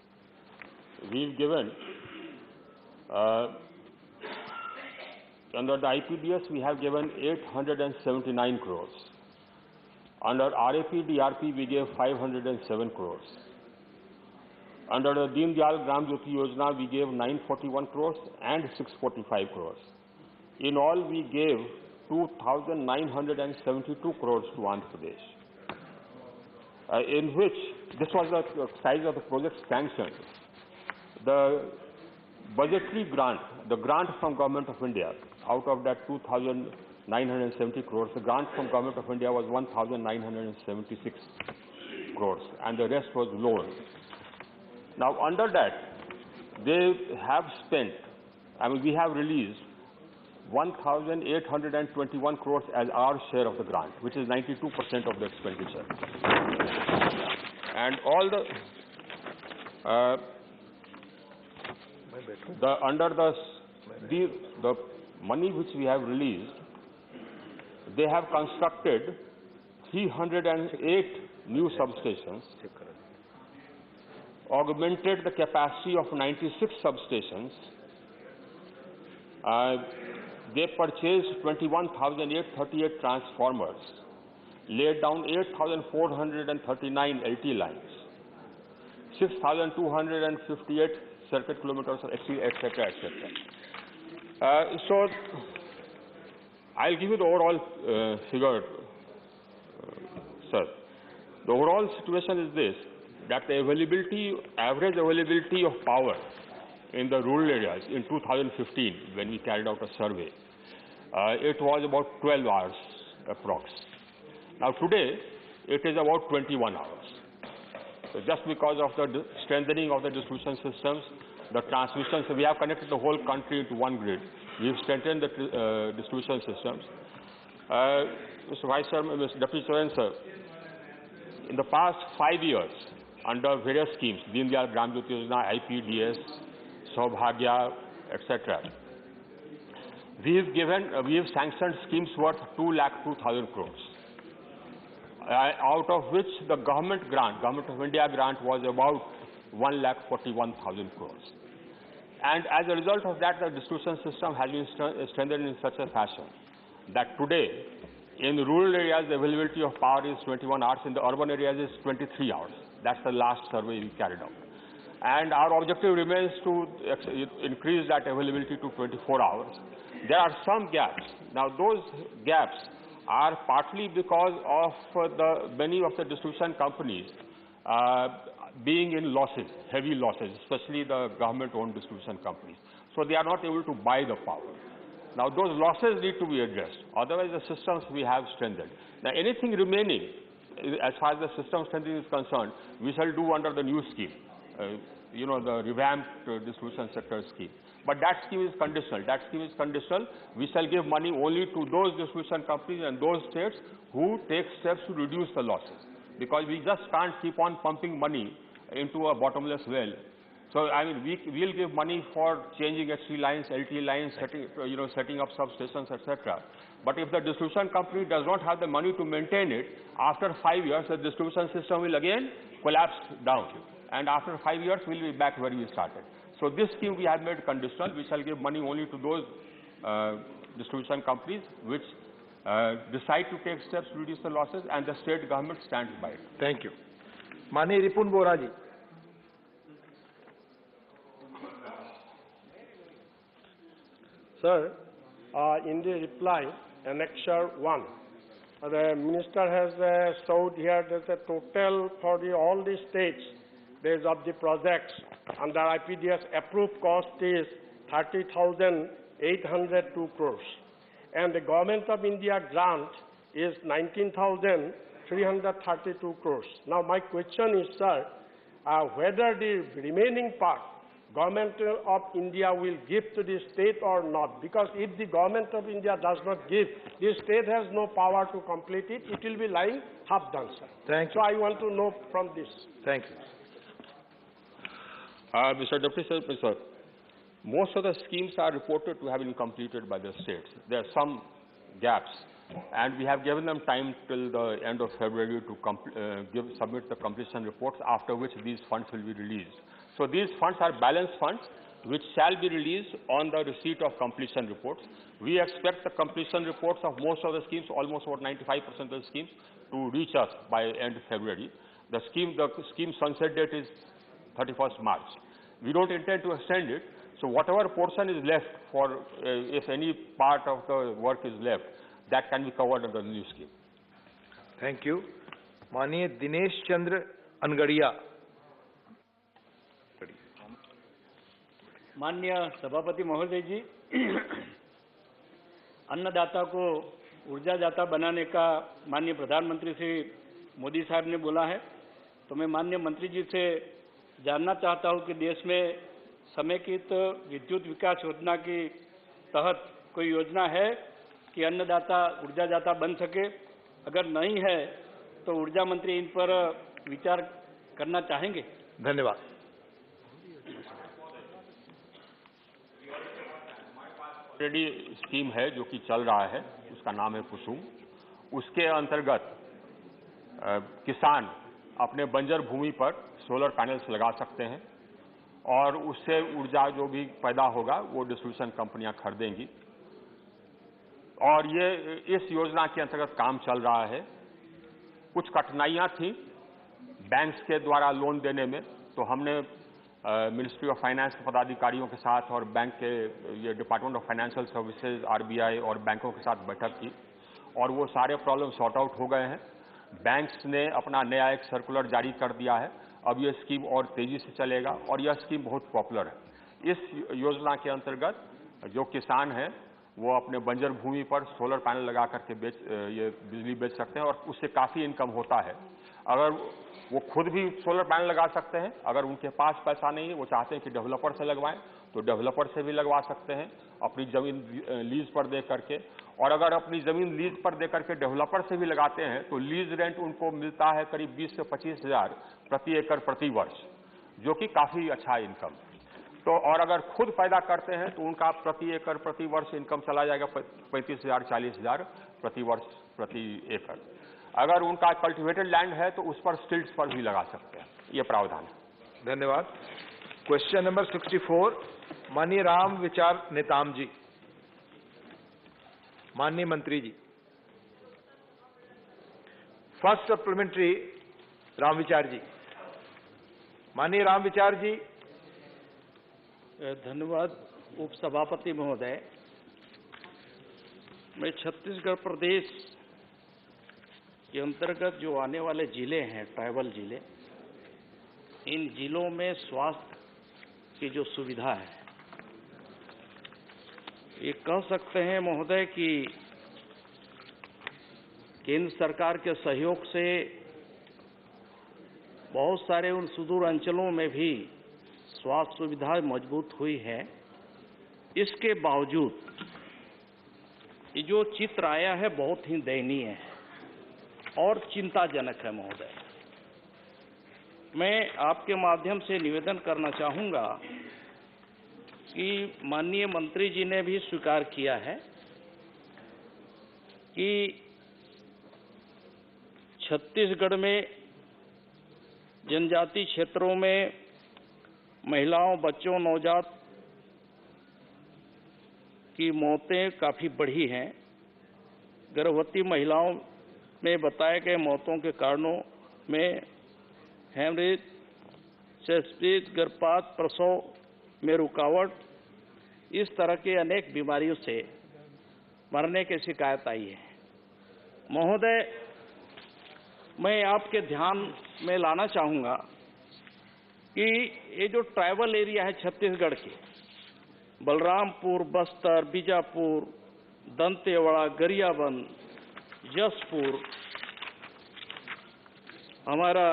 we've given, under the IPDS we have given 879 crores. Under RAP-DRP we gave 507 crores. Under the Deen Dayal Gram Jyoti Yojana we gave 941 crores and 645 crores. In all we gave 2,972 crores to Andhra Pradesh. In which, this was the size of the project sanctioned. The budgetary grant, the grant from Government of India, out of that 2,970 crores, the grant from Government of India was 1,976 crores, and the rest was loan. Now, under that, they have spent, we have released 1,821 crores as our share of the grant, which is 92% of the expenditure. And all the money which we have released, they have constructed 308 new substations, augmented the capacity of 96 substations. They purchased 21,838 transformers, laid down 8,439 LT lines, 6,258 circuit kilometers, etc., etc. So, I'll give you the overall figure, sir. The The overall situation is this, that the average availability of power in the rural areas in 2015, when we carried out a survey, it was about 12 hours approx. Now today, it is about 21 hours. So just because of the strengthening of the distribution systems, the transmission, so we have connected the whole country into one grid. We've strengthened the distribution systems. Mr. Vice Chairman, Mr. Deputy Chairman, sir, in the past 5 years, under various schemes, Deen Dayal Gram Jyoti Yojana, IPDS, Saubhagya, etc., we've sanctioned schemes worth 2,02,000 crores, out of which the Government of India grant was about 1,41,000 crores. And as a result of that, the distribution system has been strengthened in such a fashion that today, in rural areas, the availability of power is 21 hours. In the urban areas, is 23 hours. That's the last survey we carried out. And our objective remains to increase that availability to 24 hours. There are some gaps. Now, those gaps are partly because of many of the distribution companies being in losses, heavy losses, especially the government-owned distribution companies. So they are not able to buy the power. Now, those losses need to be addressed. Otherwise, the systems we have strengthened. Now, anything remaining, as far as the system strengthening is concerned, we shall do under the new scheme, the revamped distribution sector scheme. But that scheme is conditional. That scheme is conditional. We shall give money only to those distribution companies and those states who take steps to reduce the losses. Because we just can't keep on pumping money into a bottomless well. So, I mean, we'll give money for changing HT lines, LT lines, setting up substations, etc. But if the distribution company does not have the money to maintain it, after 5 years, the distribution system will again collapse down. And after 5 years, we'll be back where we started. So this scheme we have made conditional. We shall give money only to those distribution companies which decide to take steps to reduce the losses, and the state government stands by it. Thank you. Mani Ripun Boraji. Sir, in the reply, Annexure 1, the Minister has showed here that the total for all the states based of the projects under IPDS approved cost is 30,802 crores. And the Government of India grant is 19,332 crores. Now my question is, sir, whether the remaining part Government of India will give to the state or not, because if the Government of India does not give, the state has no power to complete it. It will be lying half done, sir. Thank you. So I want to know from this. Thank you. Mr. Deputy Sir, most of the schemes are reported to have been completed by the states. There are some gaps, and we have given them time till the end of February to submit the completion reports, after which these funds will be released. So these funds are balance funds which shall be released on the receipt of completion reports. We expect the completion reports of most of the schemes, almost about 95% of the schemes, to reach us by end of February. The scheme sunset date is 31st March. We don't intend to extend it. So whatever portion is left for, if any part of the work is left, that can be covered under the new scheme. Thank you. Mani Dinesh Chandra Angadiya. माननीय सभापति महोदय जी, अन्नदाता को ऊर्जादाता बनाने का माननीय प्रधानमंत्री श्री मोदी साहब ने बोला है, तो मैं माननीय मंत्री जी से जानना चाहता हूं कि देश में समेकित विद्युत विकास योजना के तहत कोई योजना है कि अन्नदाता ऊर्जादाता बन सके। अगर नहीं है तो ऊर्जा मंत्री इन पर विचार करना चाहेंगे। धन्यवाद। ऑलरेडी स्कीम है जो कि चल रहा है, उसका नाम है कुसुम। उसके अंतर्गत किसान अपने बंजर भूमि पर सोलर पैनल्स लगा सकते हैं और उससे ऊर्जा जो भी पैदा होगा वो डिस्ट्रीब्यूशन कंपनियां खरीदेंगी। और ये इस योजना के अंतर्गत काम चल रहा है। कुछ कठिनाइयां थी बैंक्स के द्वारा लोन देने में, तो हमने मिनिस्ट्री ऑफ फाइनेंस के पदाधिकारियों के साथ और बैंक के ये department of financial services, RBI और बैंकों के साथ बैठक की और वो सारे प्रॉब्लम सॉर्ट आउट हो गए हैं। बैंक्स ने अपना नया एक सर्कुलर जारी कर दिया है। अब ये स्कीम और तेजी से चलेगा और यह स्कीम बहुत पॉपुलर है। इस योजना के अंतर्गत जो किसान हैं वो अपने बंजर भूमि पर सोलर पैनल लगा करके ये बिजली बेच सकते हैं और उससे काफ़ी इनकम होता है। अगर वो खुद भी सोलर पैनल लगा सकते हैं, अगर उनके पास पैसा नहीं है, वो चाहते हैं कि डेवलपर से लगवाएं तो डेवलपर से भी लगवा सकते हैं अपनी ज़मीन लीज पर दे करके। और अगर अपनी ज़मीन लीज पर दे करके डेवलपर से भी लगाते हैं तो लीज रेंट उनको मिलता है करीब 20 से 25 हज़ार प्रति एकड़ प्रति वर्ष, जो कि काफ़ी अच्छा इनकम। तो और अगर खुद पैदा करते हैं तो उनका प्रति एकड़ प्रति वर्ष इनकम चला जाएगा 35,000 40,000 प्रति वर्ष प्रति एकड़। अगर उनका कल्टिवेटेड लैंड है तो उस पर स्टिल्ट्स पर भी लगा सकते हैं। ये प्रावधान है। धन्यवाद। क्वेश्चन नंबर 64, माननीय राम विचार नेताम जी। माननीय मंत्री जी, फर्स्ट सप्लीमेंट्री राम विचार जी। माननीय राम विचार जी। धन्यवाद उप सभापति महोदय। मैं छत्तीसगढ़ प्रदेश के अंतर्गत जो आने वाले जिले हैं, ट्राइबल जिले, इन जिलों में स्वास्थ्य की जो सुविधा है, ये कह सकते हैं महोदय कि केंद्र सरकार के सहयोग से बहुत सारे उन सुदूर अंचलों में भी स्वास्थ्य सुविधा मजबूत हुई है। इसके बावजूद ये जो चित्र आया है बहुत ही दयनीय है और चिंताजनक है महोदय। मैं आपके माध्यम से निवेदन करना चाहूंगा कि माननीय मंत्री जी ने भी स्वीकार किया है कि छत्तीसगढ़ में जनजाति क्षेत्रों में महिलाओं, बच्चों, नवजात की मौतें काफ़ी बढ़ी हैं। गर्भवती महिलाओं में बताए गए मौतों के कारणों में हेमरेज, सेप्सिस, गर्भपात, प्रसव में रुकावट, इस तरह के अनेक बीमारियों से मरने की शिकायत आई है। महोदय, मैं आपके ध्यान में लाना चाहूँगा कि ये जो ट्राइबल एरिया है छत्तीसगढ़ के, बलरामपुर, बस्तर, बीजापुर, दंतेवाड़ा, गरियाबंद, जसपुर, हमारा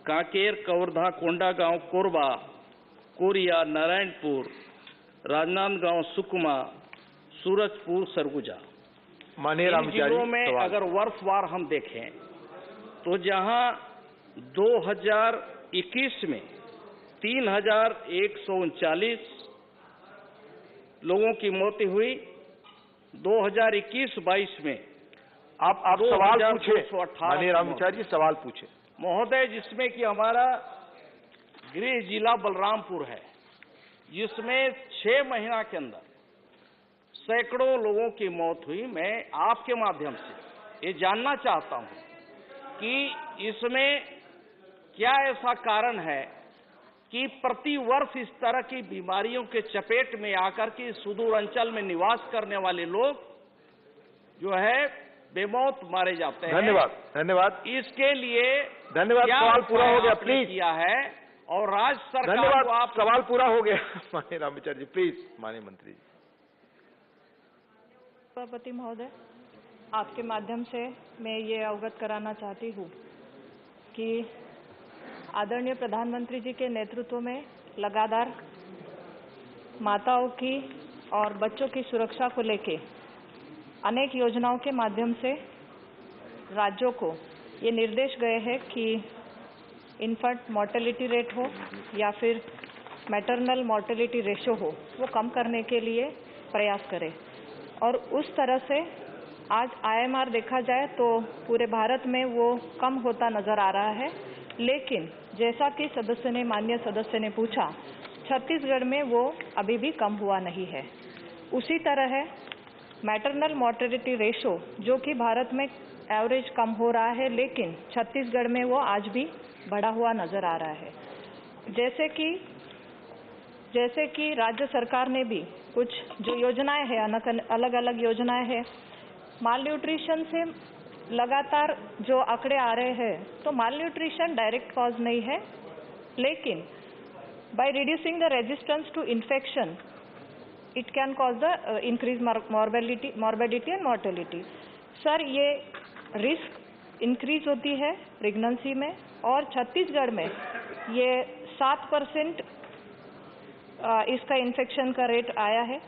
कांकेर, कवर्धा, कोंडागांव, कोरबा, कोरिया, नारायणपुर, राजनांदगांव, सुकमा, सूरजपुर, सरगुजा, माननीय इन जिलों में अगर वर्षवार हम देखें तो जहां 2021 में 3,139 लोगों की मौत हुई, 2021-22 में आप सवाल पूछे। माननीय राम विचार जी सवाल पूछे। महोदय, जिसमें कि हमारा गृह जिला बलरामपुर है, जिसमें 6 महीना के अंदर सैकड़ों लोगों की मौत हुई। मैं आपके माध्यम से ये जानना चाहता हूं कि इसमें क्या ऐसा कारण है कि प्रति वर्ष इस तरह की बीमारियों के चपेट में आकर के सुदूर अंचल में निवास करने वाले लोग जो है बेमौत मारे जाते हैं। धन्यवाद। धन्यवाद। इसके लिए धन्यवाद। सवाल पूरा हो गया, प्लीज। किया है और राज्य सरकार धन्यवाद। को आप सवाल पूरा हो गया। माननीय राम विचार जी, प्लीज। माननीय मंत्री जी। सभापति महोदय, आपके माध्यम से मैं ये अवगत कराना चाहती हूँ कि आदरणीय प्रधानमंत्री जी के नेतृत्व में लगातार माताओं की और बच्चों की सुरक्षा को लेके अनेक योजनाओं के माध्यम से राज्यों को ये निर्देश गए हैं कि इन्फेंट मोर्टेलिटी रेट हो या फिर मैटरनल मोर्टेलिटी रेशो हो, वो कम करने के लिए प्रयास करें। और उस तरह से आज IMR देखा जाए तो पूरे भारत में वो कम होता नजर आ रहा है, लेकिन जैसा कि माननीय सदस्य ने पूछा, छत्तीसगढ़ में वो अभी भी कम हुआ नहीं है। उसी तरह है मैटरनल मोर्टेलिटी रेशो, जो कि भारत में एवरेज कम हो रहा है, लेकिन छत्तीसगढ़ में वो आज भी बढ़ा हुआ नजर आ रहा है। जैसे कि राज्य सरकार ने भी कुछ जो योजनाएं हैं, अलग अलग योजनाएं हैं, माल न्यूट्रिशन से लगातार जो आंकड़े आ रहे हैं, तो माल न्यूट्रिशन डायरेक्ट कॉज नहीं है, लेकिन by reducing the resistance to infection, it can cause the increased morbidity and mortality. Sir, ये रिस्क इंक्रीज होती है प्रेगनेंसी में, और छत्तीसगढ़ में ये 7% इसका इन्फेक्शन का रेट आया है।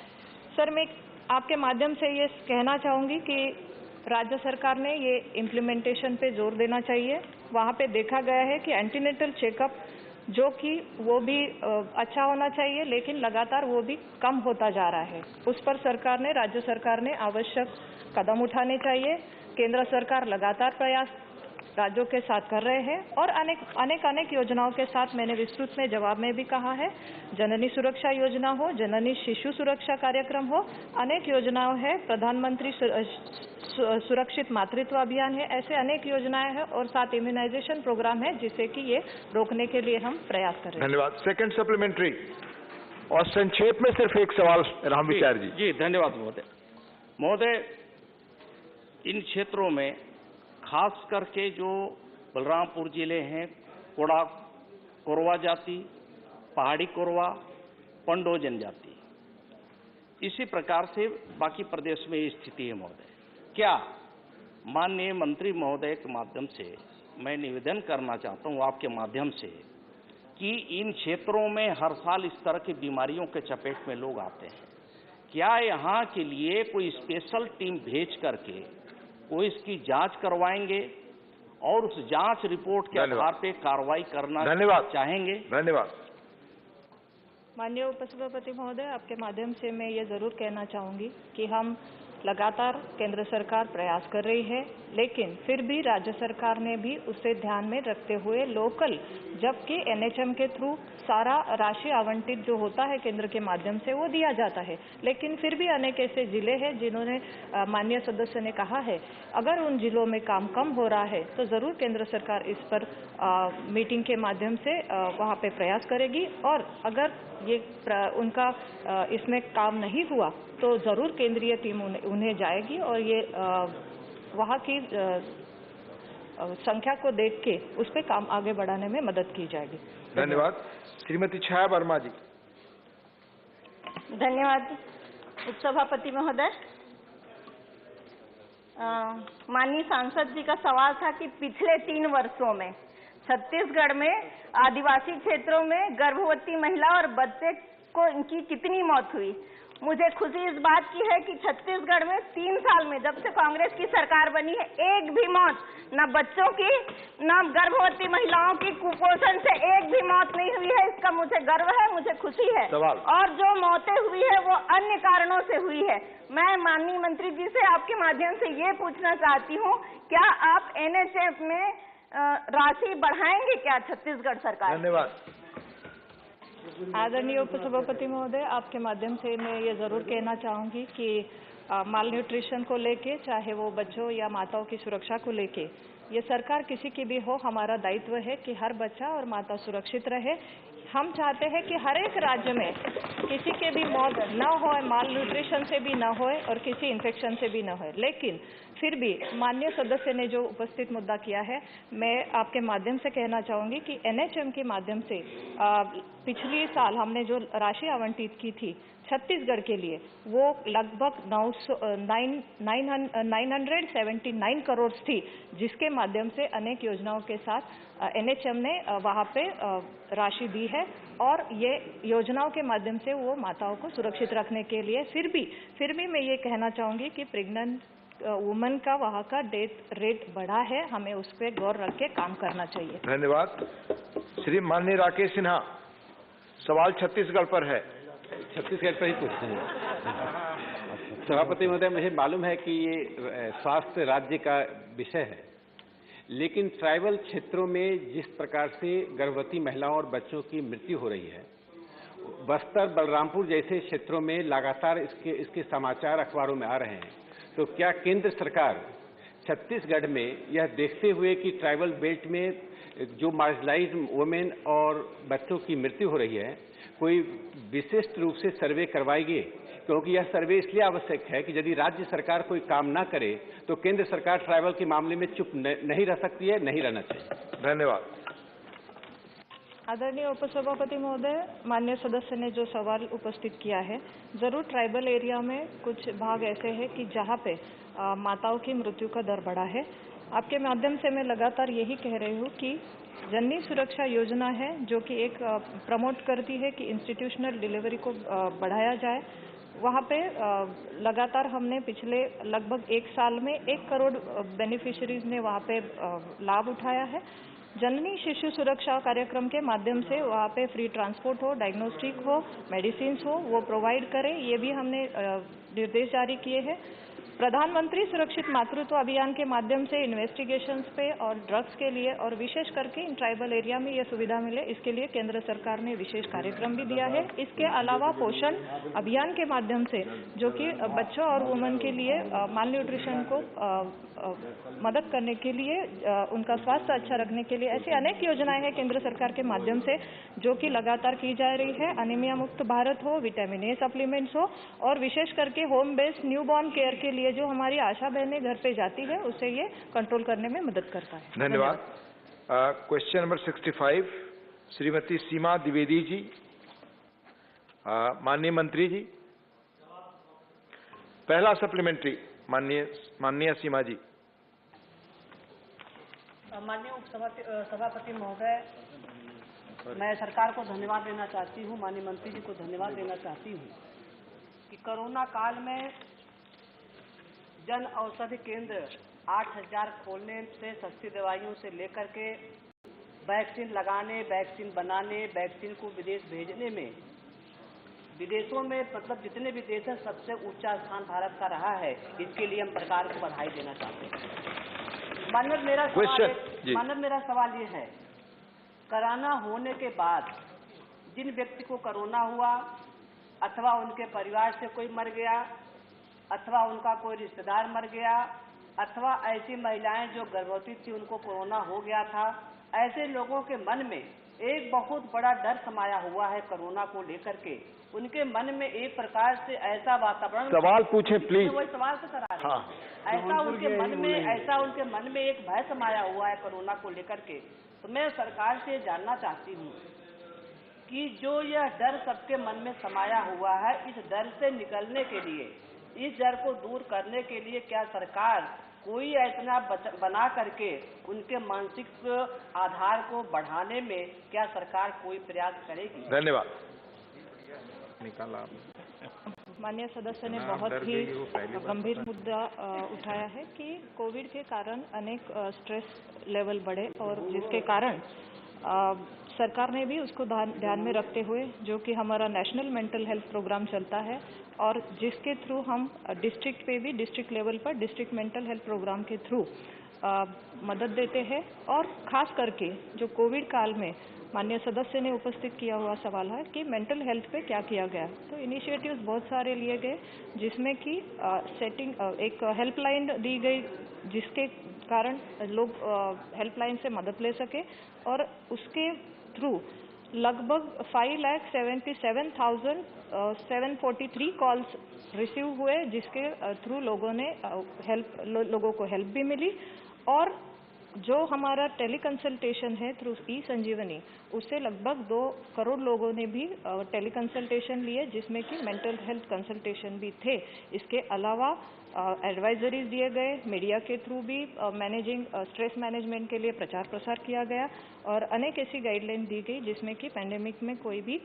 सर, मैं आपके माध्यम से ये कहना चाहूँगी कि राज्य सरकार ने ये इम्प्लीमेंटेशन पे जोर देना चाहिए। वहाँ पे देखा गया है कि एंटीनेटल चेकअप जो कि वो भी अच्छा होना चाहिए, लेकिन लगातार वो भी कम होता जा रहा है। उस पर राज्य सरकार ने आवश्यक कदम उठाने चाहिए। केंद्र सरकार लगातार प्रयास राज्यों के साथ कर रहे हैं, और अनेक योजनाओं के साथ मैंने विस्तृत में जवाब में भी कहा है। जननी सुरक्षा योजना हो, जननी शिशु सुरक्षा कार्यक्रम हो, अनेक योजनाएं हैं, प्रधानमंत्री सुरक्षित मातृत्व अभियान है, ऐसे अनेक योजनाएं हैं, और साथ इम्यूनाइजेशन प्रोग्राम है, जिससे कि ये रोकने के लिए हम प्रयास कर रहे हैं। धन्यवाद। सेकंड सप्लीमेंट्री, और संक्षेप में सिर्फ एक सवाल राम विचार जी। जी, धन्यवाद महोदय। इन क्षेत्रों में खास करके जो बलरामपुर जिले हैं, कोरवा जाति, पहाड़ी कोरवा, पंडो जनजाति, इसी प्रकार से बाकी प्रदेश में ये स्थिति है महोदय। क्या माननीय मंत्री महोदय के माध्यम से मैं निवेदन करना चाहता हूँ आपके माध्यम से कि इन क्षेत्रों में हर साल इस तरह की बीमारियों के चपेट में लोग आते हैं, क्या यहाँ के लिए कोई स्पेशल टीम भेज करके वो इसकी जांच करवाएंगे और उस जांच रिपोर्ट के आधार पे कार्रवाई करना चाहेंगे? धन्यवाद। माननीय उपसभापति महोदय, आपके माध्यम से मैं ये जरूर कहना चाहूँगी कि हम लगातार केंद्र सरकार प्रयास कर रही है, लेकिन फिर भी राज्य सरकार ने भी उसे ध्यान में रखते हुए लोकल, जबकि एनएचएम के थ्रू सारा राशि आवंटित जो होता है केंद्र के माध्यम से वो दिया जाता है, लेकिन फिर भी अनेक ऐसे जिले हैं जिन्होंने माननीय सदस्य ने कहा है अगर उन जिलों में काम कम हो रहा है तो जरूर केंद्र सरकार इस पर मीटिंग के माध्यम से वहाँ पे प्रयास करेगी, और अगर ये उनका इसमें काम नहीं हुआ तो जरूर केंद्रीय टीम उन्हें जाएगी, और ये वहाँ की संख्या को देख के उस पर काम आगे बढ़ाने में मदद की जाएगी। धन्यवाद। श्रीमती छाया वर्मा जी। धन्यवाद उपसभापति महोदय। माननीय सांसद जी का सवाल था कि पिछले 3 वर्षों में छत्तीसगढ़ में आदिवासी क्षेत्रों में गर्भवती महिला और बच्चे को इनकी कितनी मौत हुई। मुझे खुशी इस बात की है कि छत्तीसगढ़ में 3 साल में जब से कांग्रेस की सरकार बनी है एक भी मौत, न बच्चों की न गर्भवती महिलाओं की कुपोषण से एक भी मौत नहीं हुई है। इसका मुझे गर्व है, मुझे खुशी है। और जो मौतें हुई है वो अन्य कारणों से हुई है। मैं माननीय मंत्री जी से आपके माध्यम से ये पूछना चाहती हूँ, क्या आप एनएचएम में राशि बढ़ाएंगे क्या छत्तीसगढ़ सरकार? धन्यवाद। आदरणीय उपसभापति महोदय, आपके माध्यम से मैं ये जरूर कहना चाहूँगी कि माल न्यूट्रिशन को लेके, चाहे वो बच्चों या माताओं की सुरक्षा को लेके, ये सरकार किसी की भी हो, हमारा दायित्व है कि हर बच्चा और माता सुरक्षित रहे। हम चाहते हैं कि हर एक राज्य में किसी के भी मौत न हो, माल न्यूट्रिशन से भी न हो और किसी इन्फेक्शन से भी न हो, लेकिन फिर भी माननीय सदस्य ने जो उपस्थित मुद्दा किया है, मैं आपके माध्यम से कहना चाहूँगी कि एनएचएम के माध्यम से पिछली साल हमने जो राशि आवंटित की थी छत्तीसगढ़ के लिए, वो लगभग 979 करोड़ थी, जिसके माध्यम से अनेक योजनाओं के साथ एनएचएम ने वहाँ पे राशि दी है, और ये योजनाओं के माध्यम से वो माताओं को सुरक्षित रखने के लिए फिर भी मैं ये कहना चाहूँगी कि प्रेग्नेंट वुमन का वहाँ का डेथ रेट बढ़ा है, हमें उस पर गौर रख के काम करना चाहिए। धन्यवाद। श्री माननीय राकेश सिन्हा, सवाल छत्तीसगढ़ पर है। छत्तीसगढ़ पर ही पूछते हैं। सभापति महोदय, मुझे मालूम है कि ये स्वास्थ्य राज्य का विषय है, लेकिन ट्राइबल क्षेत्रों में जिस प्रकार से गर्भवती महिलाओं और बच्चों की मृत्यु हो रही है, बस्तर, बलरामपुर जैसे क्षेत्रों में लगातार इसके समाचार अखबारों में आ रहे हैं, तो क्या केंद्र सरकार छत्तीसगढ़ में यह देखते हुए कि ट्राइबल बेल्ट में जो मार्जिनलाइज्ड वुमेन और बच्चों की मृत्यु हो रही है, कोई विशिष्ट रूप से सर्वे करवाएगी क्योंकि यह सर्वे इसलिए आवश्यक है कि यदि राज्य सरकार कोई काम ना करे तो केंद्र सरकार ट्राइबल के मामले में चुप नहीं रह सकती है, नहीं रहना चाहिए। धन्यवाद। आदरणीय उपसभापति महोदय, माननीय सदस्य ने जो सवाल उपस्थित किया है, जरूर ट्राइबल एरिया में कुछ भाग ऐसे हैं कि जहाँ पे माताओं की मृत्यु का दर बढ़ा है। आपके माध्यम से मैं लगातार यही कह रही हूँ कि जननी सुरक्षा योजना है जो कि एक प्रमोट करती है कि इंस्टीट्यूशनल डिलीवरी को बढ़ाया जाए। वहाँ पे लगातार हमने पिछले लगभग 1 साल में 1 करोड़ बेनिफिशरीज ने वहाँ पे लाभ उठाया है। जननी शिशु सुरक्षा कार्यक्रम के माध्यम से वहाँ पे फ्री ट्रांसपोर्ट हो, डायग्नोस्टिक हो, मेडिसिन हो, वो प्रोवाइड करें, ये भी हमने निर्देश जारी किए हैं। प्रधानमंत्री सुरक्षित मातृत्व अभियान के माध्यम से इन्वेस्टिगेशंस पे और ड्रग्स के लिए और विशेष करके इन ट्राइबल एरिया में ये सुविधा मिले, इसके लिए केंद्र सरकार ने विशेष कार्यक्रम भी दिया है। इसके अलावा पोषण अभियान के माध्यम से जो कि बच्चों और वुमेन के लिए माल न्यूट्रिशन को मदद करने के लिए, उनका स्वास्थ्य अच्छा रखने के लिए ऐसी अनेक योजनाएं हैं केंद्र सरकार के माध्यम से जो कि लगातार की जा रही है। अनीमिया मुक्त भारत हो, विटामिन ए सप्लीमेंट्स हो और विशेष करके होम बेस्ड न्यूबॉर्न केयर के लिए जो हमारी आशा बहनें घर पे जाती है उससे ये कंट्रोल करने में मदद करता है। धन्यवाद। क्वेश्चन नंबर 65 श्रीमती सीमा द्विवेदी जी। माननीय मंत्री जी, पहला सप्लीमेंट्री माननीय सीमा जी। माननीय सभापति महोदय, मैं सरकार को धन्यवाद देना चाहती हूँ, माननीय मंत्री जी को धन्यवाद देना चाहती हूँ कि कोरोना काल में जन औषधि केंद्र 8000 खोलने से सस्ती दवाइयों से लेकर के वैक्सीन लगाने, वैक्सीन बनाने, वैक्सीन को विदेश भेजने में, विदेशों में मतलब जितने भी देश हैं सबसे ऊंचा स्थान भारत का रहा है। इसके लिए हम सरकार को बधाई देना चाहते हैं। मानव मेरा सवाल ये है, कोरोना होने के बाद जिन व्यक्ति को कोरोना हुआ अथवा उनके परिवार से कोई मर गया अथवा उनका कोई रिश्तेदार मर गया अथवा ऐसी महिलाएं जो गर्भवती थी उनको कोरोना हो गया था, ऐसे लोगों के मन में एक बहुत बड़ा डर समाया हुआ है कोरोना को लेकर के। उनके मन में एक प्रकार से ऐसा वातावरण, सवाल पूछे प्लीज। वही सवाल से करा रहे हैं। ऐसा उनके मन में एक भय समाया हुआ है कोरोना को लेकर के। तो मैं सरकार से जानना चाहती हूँ कि जो यह डर सबके मन में समाया हुआ है, इस डर से निकलने के लिए, इस डर को दूर करने के लिए क्या सरकार कोई ऐसा बना करके उनके मानसिक आधार को बढ़ाने में क्या सरकार कोई प्रयास करेगी? धन्यवाद। माननीय सदस्य ने बहुत ही गंभीर मुद्दा उठाया है कि कोविड के कारण अनेक स्ट्रेस लेवल बढ़े और जिसके कारण सरकार ने भी उसको ध्यान में रखते हुए जो कि हमारा नेशनल मेंटल हेल्थ प्रोग्राम चलता है और जिसके थ्रू हम डिस्ट्रिक्ट पे भी, डिस्ट्रिक्ट लेवल पर डिस्ट्रिक्ट मेंटल हेल्थ प्रोग्राम के थ्रू मदद देते हैं। और खास करके जो कोविड काल में माननीय सदस्य ने उपस्थित किया हुआ सवाल है कि मेंटल हेल्थ पे क्या किया गया, तो इनिशिएटिव्स बहुत सारे लिए गए जिसमें कि एक हेल्पलाइन दी गई जिसके कारण लोग हेल्पलाइन से मदद ले सके और उसके थ्रू लगभग 5,77,743 कॉल्स रिसीव हुए जिसके थ्रू लोगों को हेल्प भी मिली। और जो हमारा टेली कंसल्टेशन है थ्रू ई संजीवनी, उससे लगभग 2 करोड़ लोगों ने भी टेली कंसल्टेशन लिए जिसमें कि मेंटल हेल्थ कंसल्टेशन भी थे। इसके अलावा एडवाइजरीज दिए गए, मीडिया के थ्रू भी स्ट्रेस मैनेजमेंट के लिए प्रचार प्रसार किया गया और अनेक ऐसी गाइडलाइन दी गई जिसमें कि पैंडेमिक में कोई भी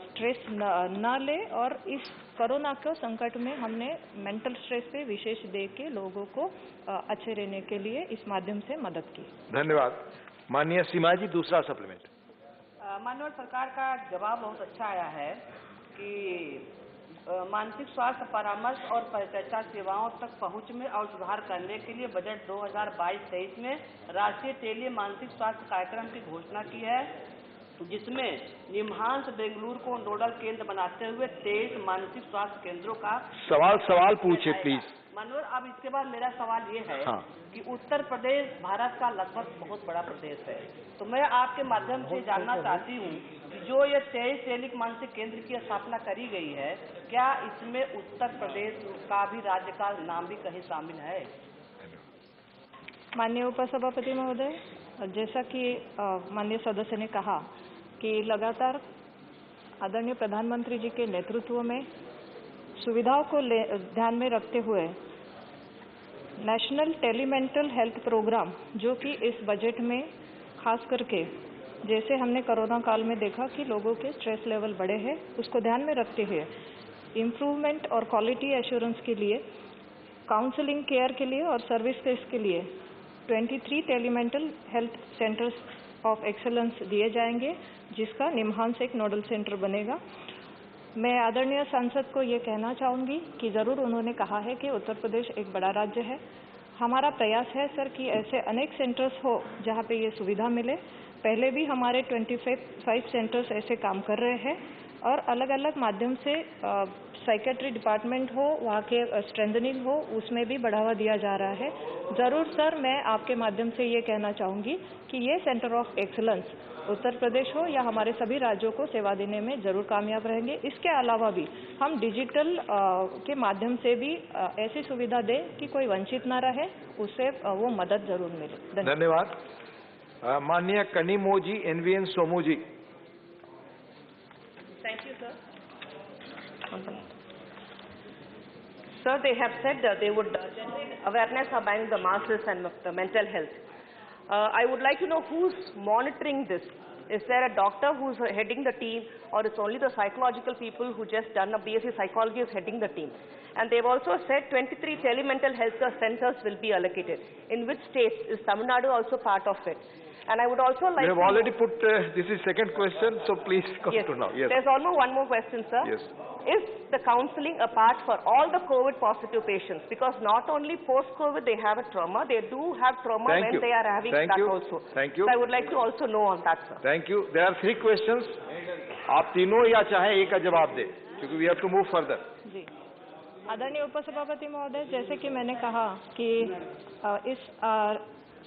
स्ट्रेस न ले और इस कोरोना के संकट में हमने मेंटल स्ट्रेस पे विशेष दे के लोगों को अच्छे रहने के लिए इस माध्यम से मदद की। धन्यवाद। माननीय सीमा जी, दूसरा सप्लीमेंट। माननीय सरकार का जवाब बहुत अच्छा आया है कि मानसिक स्वास्थ्य परामर्श और परिचर्चा सेवाओं तक पहुंच में और सुधार करने के लिए बजट 2022-23 में राष्ट्रीय टेली मानसिक स्वास्थ्य कार्यक्रम की घोषणा की है, जिसमें निमहांस बेंगलुरु को नोडल केंद्र बनाते हुए 23 मानसिक स्वास्थ्य केंद्रों का सवाल पूछे प्लीज। मनोहर, अब इसके बाद मेरा सवाल ये है कि उत्तर प्रदेश भारत का लगभग बहुत बड़ा प्रदेश है, तो मैं आपके माध्यम से जानना चाहती हूँ जो ये 23 टेलिक मानसिक केंद्र की स्थापना करी गई है, क्या इसमें उत्तर प्रदेश का भी राज्य का नाम भी कहीं शामिल है? माननीय उपसभापति महोदय, जैसा कि माननीय सदस्य ने कहा कि लगातार आदरणीय प्रधानमंत्री जी के नेतृत्व में सुविधाओं को ध्यान में रखते हुए नेशनल टेलीमेंटल हेल्थ प्रोग्राम, जो कि इस बजट में खास करके जैसे हमने कोरोना काल में देखा कि लोगों के स्ट्रेस लेवल बढ़े हैं, उसको ध्यान में रखते हुए इम्प्रूवमेंट और क्वालिटी एश्योरेंस के लिए, काउंसलिंग केयर के लिए और सर्विस टेस्ट के लिए 23 टेलीमेंटल हेल्थ सेंटर्स ऑफ एक्सेलेंस दिए जाएंगे, जिसका निम्हांस एक नोडल सेंटर बनेगा। मैं आदरणीय सांसद को ये कहना चाहूँगी कि ज़रूर उन्होंने कहा है कि उत्तर प्रदेश एक बड़ा राज्य है। हमारा प्रयास है सर कि ऐसे अनेक सेंटर्स हो जहाँ पे ये सुविधा मिले। पहले भी हमारे 25 सेंटर्स ऐसे काम कर रहे हैं और अलग अलग माध्यम से साइकेट्री डिपार्टमेंट हो, वहाँ के स्ट्रेंथनिंग हो, उसमें भी बढ़ावा दिया जा रहा है। ज़रूर सर, मैं आपके माध्यम से ये कहना चाहूँगी कि ये centre of excellence Uttar Pradesh हो या हमारे सभी राज्यों को सेवा देने में ज़रूर कामयाब रहेंगे। इसके अलावा भी हम डिजिटल के माध्यम से भी ऐसी सुविधा दें कि कोई वंचित ना रहे, उससे वो मदद ज़रूर मिले। धन्यवाद। माननीय Kanimozhi NVN Somu ji. Thank you, sir. Sir, they have said that they would generate awareness about the masses and the mental health. I would like to know who's monitoring this. Is there a doctor who's heading the team, or it's only the psychological people who just done a BSc psychology is heading the team? And they've also said 23 telemental health centers will be allocated. In which states is Tamil Nadu also part of it? And I would also like to... You have already put, this is second question, so please come to now. Yes. There's almost one more question, sir. Yes. Is the counseling a part for all the COVID positive patients? Because not only post-COVID they have a trauma, they do have trauma when they are having that also. Thank you. So I would like to also know on that, sir. Thank you. There are 3 questions. आप तीनों या चाहे एक का जवाब दे, क्योंकि we have to move further. जी, आदरणीय उपसभापति महोदय, जैसे कि मैंने कहा कि इस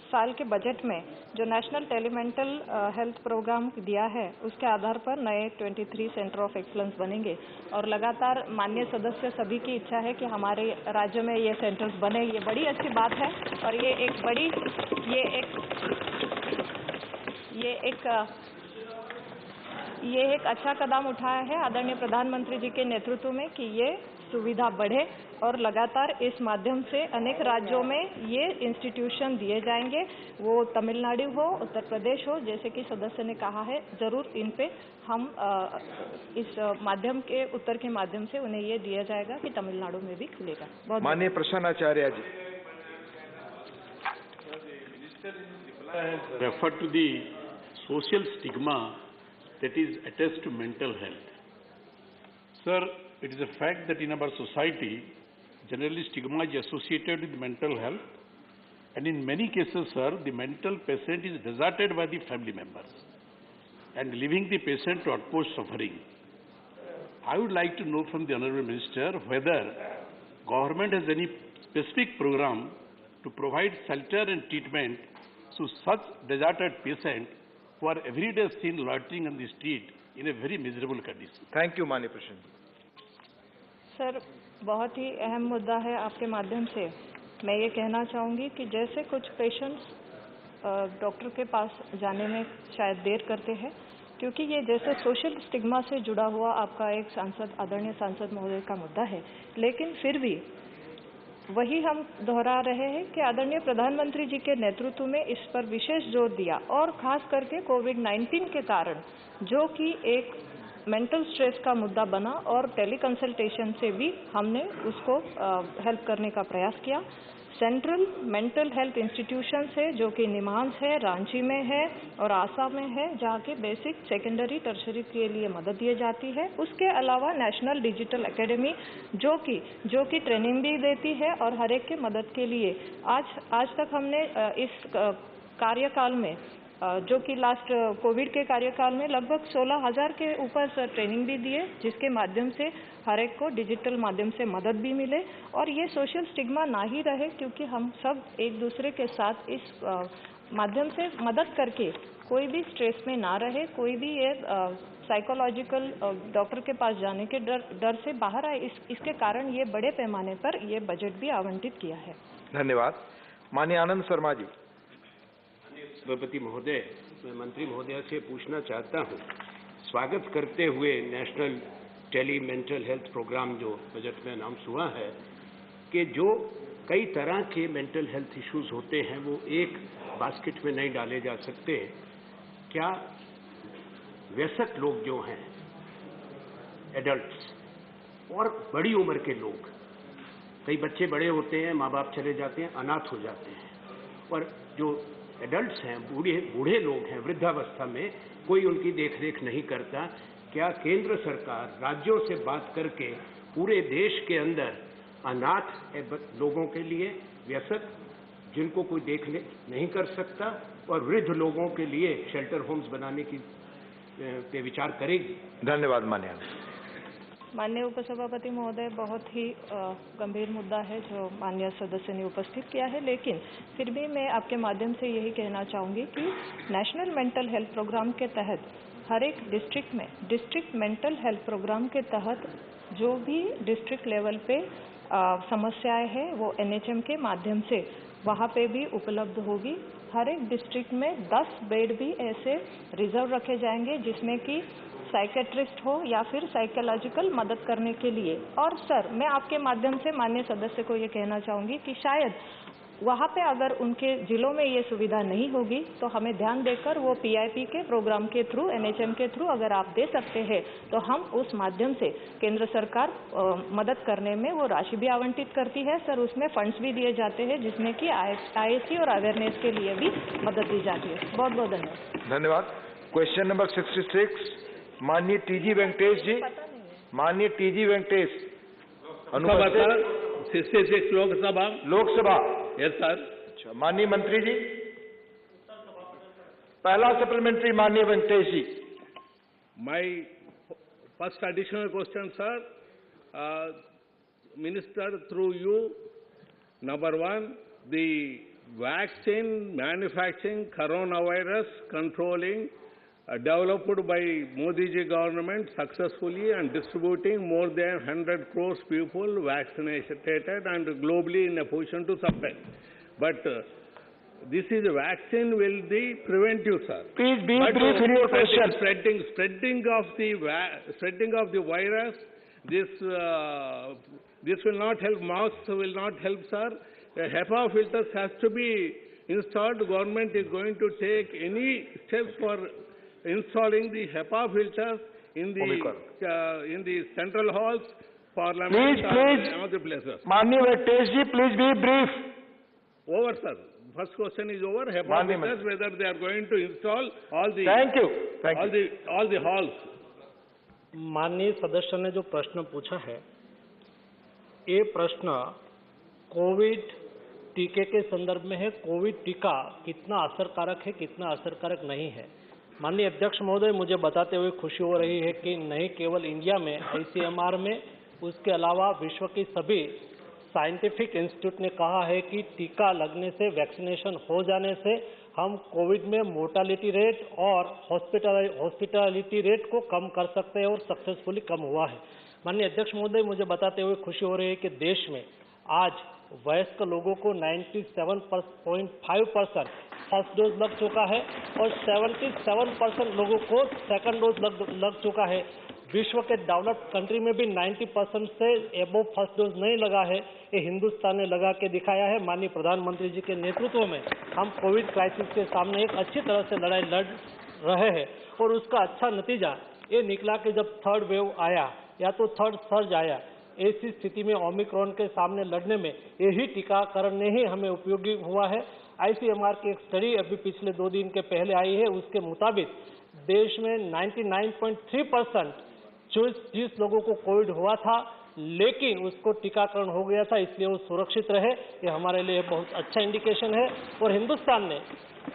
साल के बजट में जो नेशनल टेलीमेंटल हेल्थ प्रोग्राम दिया है, उसके आधार पर नए 23 सेंटर ऑफ एक्सीलेंस बनेंगे और लगातार माननीय सदस्य सभी की इच्छा है कि हमारे राज्य में ये सेंटर्स बने। ये बड़ी अच्छी बात है और ये एक अच्छा कदम उठाया है आदरणीय प्रधानमंत्री जी के नेतृत्व में कि ये सुविधा बढ़े और लगातार इस माध्यम से अनेक राज्यों में ये इंस्टीट्यूशन दिए जाएंगे। वो तमिलनाडु हो, उत्तर प्रदेश हो, जैसे कि सदस्य ने कहा है, ज़रूर इन पे हम इस माध्यम के उत्तर के माध्यम से उन्हें ये दिया जाएगा कि तमिलनाडु में भी खुलेगा। माननीय प्रसन्नाचार्य जी। Refer to the social stigma that is attached to mental health. Sir, it is a fact that in our society, generally stigma is associated with mental health, and in many cases, sir, the mental patient is deserted by the family members and leaving the patient to utmost suffering. I would like to know from the Honorable Minister whether government has any specific program to provide shelter and treatment to such deserted patients who are every day seen loitering on the street in a very miserable condition. Thank you, माननीय प्रश्न। Sir, बहुत ही अहम मुद्दा है। आपके माध्यम से मैं ये कहना चाहूँगी कि जैसे कुछ पेशेंट्स डॉक्टर के पास जाने में शायद देर करते हैं, क्योंकि ये जैसे सोशल स्टिग्मा से जुड़ा हुआ आपका एक सांसद, आदरणीय सांसद महोदय का मुद्दा है, लेकिन फिर भी वही हम दोहरा रहे हैं कि आदरणीय प्रधानमंत्री जी के नेतृत्व में इस पर विशेष जोर दिया और खास करके कोविड-19 के कारण जो कि एक मेंटल स्ट्रेस का मुद्दा बना और टेली कंसल्टेशन से भी हमने उसको हेल्प करने का प्रयास किया। सेंट्रल मेंटल हेल्थ इंस्टीट्यूशन है जो कि निमांस है, रांची में है और आसाम में है, जहाँ के बेसिक, सेकेंडरी, टर्शरी के लिए मदद दी जाती है। उसके अलावा नेशनल डिजिटल एकेडमी जो कि ट्रेनिंग भी देती है और हर एक के मदद के लिए आज तक हमने इस कार्यकाल में जो कि लास्ट कोविड के कार्यकाल में लगभग 16,000 के ऊपर सर ट्रेनिंग भी दिए, जिसके माध्यम से हर एक को डिजिटल माध्यम से मदद भी मिले और ये सोशल स्टिग्मा ना ही रहे, क्योंकि हम सब एक दूसरे के साथ इस माध्यम से मदद करके कोई भी स्ट्रेस में ना रहे, कोई भी ये साइकोलॉजिकल डॉक्टर के पास जाने के डर से बाहर आए, इसके कारण ये बड़े पैमाने पर ये बजट भी आवंटित किया है। धन्यवाद। माननीय आनंद शर्मा जी। सभापति महोदय, मैं मंत्री महोदय से पूछना चाहता हूं, स्वागत करते हुए national tele mental health programme जो बजट में अनाउंस हुआ है कि जो कई तरह के मेंटल हेल्थ इश्यूज होते हैं वो एक बास्केट में नहीं डाले जा सकते। क्या वयस्क लोग जो हैं, एडल्ट्स और बड़ी उम्र के लोग, कई बच्चे बड़े होते हैं, माँ बाप चले जाते हैं, अनाथ हो जाते हैं, और जो एडल्ट्स हैं, बूढ़े लोग हैं, वृद्धावस्था में कोई उनकी देखरेख नहीं करता, क्या केंद्र सरकार राज्यों से बात करके पूरे देश के अंदर अनाथ लोगों के लिए, वयस्क जिनको कोई देख नहीं कर सकता, और वृद्ध लोगों के लिए शेल्टर होम्स बनाने की पे विचार करेगी? धन्यवाद। माननीय उपसभापति महोदय, बहुत ही गंभीर मुद्दा है जो माननीय सदस्य ने उपस्थित किया है, लेकिन फिर भी मैं आपके माध्यम से यही कहना चाहूँगी कि नेशनल मेंटल हेल्थ प्रोग्राम के तहत हर एक डिस्ट्रिक्ट में डिस्ट्रिक्ट मेंटल हेल्थ प्रोग्राम के तहत जो भी डिस्ट्रिक्ट लेवल पे समस्याएं हैं वो NHM के माध्यम से वहाँ पे भी उपलब्ध होगी। हर एक डिस्ट्रिक्ट में 10 बेड भी ऐसे रिजर्व रखे जाएंगे जिसमें कि साइकेट्रिस्ट हो या फिर साइकोलॉजिकल मदद करने के लिए। और सर, मैं आपके माध्यम से माननीय सदस्य को ये कहना चाहूँगी कि शायद वहाँ पे अगर उनके जिलों में ये सुविधा नहीं होगी तो हमें ध्यान देकर वो PIP के प्रोग्राम के थ्रू, NHM के थ्रू अगर आप दे सकते हैं तो हम उस माध्यम से केंद्र सरकार मदद करने में वो राशि भी आवंटित करती है। सर, उसमें फंड्स भी दिए जाते हैं जिसमें कि IAC और अवेयरनेस के लिए भी मदद दी जाती है। बहुत बहुत धन्यवाद। धन्यवाद। क्वेश्चन नंबर 66, माननीय TG वेंकटेश जी। माननीय TG Venkatesh. 66 Lok Sabha. Yes sir. अच्छा, माननीय मंत्री जी। पहला सप्लीमेंट्री माननीय वेंकटेश जी। My first additional question, sir. Minister, through you, number one, the vaccine manufacturing, coronavirus controlling, developed by Modi ji government successfully and distributing more than 100 crores people vaccinated and globally in a position to supply. But this is a vaccine will be preventive, sir. Please be brief in your question. Spreading of the virus, this will not help. Masks will not help, sir. HEPA filters has to be installed. Government is going to take any steps for installing the HEPA filters in the central halls, parliament, and other places. माननीय वेंकटेश जी, please be brief. Over, sir. First question is over. HEPA filters, whether they are going to install all the all the halls. माननीय सदस्य ने जो प्रश्न पूछा है, ये प्रश्न कोविड टीके के संदर्भ में है। कोविड टीका कितना असरकारक है, कितना असरकारक नहीं है। माननीय अध्यक्ष महोदय, मुझे बताते हुए खुशी हो रही है कि नहीं केवल इंडिया में, ICMR में, उसके अलावा विश्व की सभी साइंटिफिक इंस्टीट्यूट ने कहा है कि टीका लगने से, वैक्सीनेशन हो जाने से हम कोविड में मोर्टालिटी रेट और हॉस्पिटलिटी रेट को कम कर सकते हैं और सक्सेसफुली कम हुआ है। माननीय अध्यक्ष महोदय, मुझे बताते हुए खुशी हो रही है कि देश में आज वयस्क लोगों को 97.5% फर्स्ट डोज लग चुका है और 77% लोगों को सेकंड डोज लग चुका है। विश्व के डेवलप्ड कंट्री में भी 90% से एबो फर्स्ट डोज नहीं लगा है। ये हिंदुस्तान ने लगा के दिखाया है। माननीय प्रधानमंत्री जी के नेतृत्व में हम कोविड क्राइसिस के सामने एक अच्छी तरह से लड़ाई लड़ रहे हैं और उसका अच्छा नतीजा ये निकला कि जब थर्ड वेव आया या तो थर्ड सर्ज आया, ऐसी स्थिति में ओमिक्रॉन के सामने लड़ने में यही टीकाकरण ने ही हमें उपयोगी हुआ है। ICMR की एक स्टडी अभी पिछले 2 दिन के पहले आई है, उसके मुताबिक देश में 99.3% जिस लोगों को कोविड हुआ था लेकिन उसको टीकाकरण हो गया था, इसलिए वो सुरक्षित रहे। ये हमारे लिए बहुत अच्छा इंडिकेशन है और हिंदुस्तान ने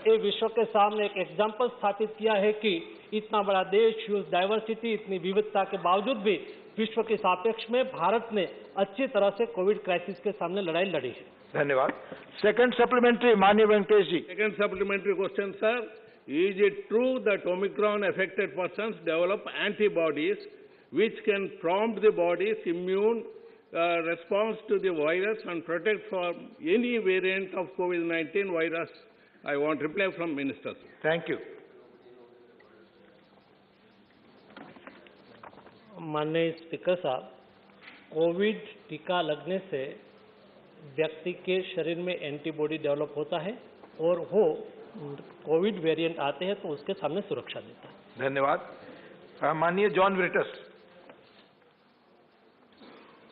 ये विश्व के सामने एक एग्जाम्पल स्थापित किया है कि इतना बड़ा देश, ह्यूज डाइवर्सिटी, इतनी विविधता के बावजूद भी विश्व के सापेक्ष में भारत ने अच्छी तरह से कोविड क्राइसिस के सामने लड़ाई लड़ी है। धन्यवाद। सेकंड सप्लीमेंट्री, माननीय वेंकटेश जी। Second supplementary question, sir. Is it true that Omicron affected persons develop antibodies which can prompt the body's immune response to the virus and protect from any variant of COVID-19 virus? I want reply from ministers. Thank you. माननीय speaker साहब, Covid टीका लगने से व्यक्ति के शरीर में antibody develop होता है और वो कोविड वेरिएंट आते हैं तो उसके सामने सुरक्षा देता है। धन्यवाद। माननीय John ब्रिटस।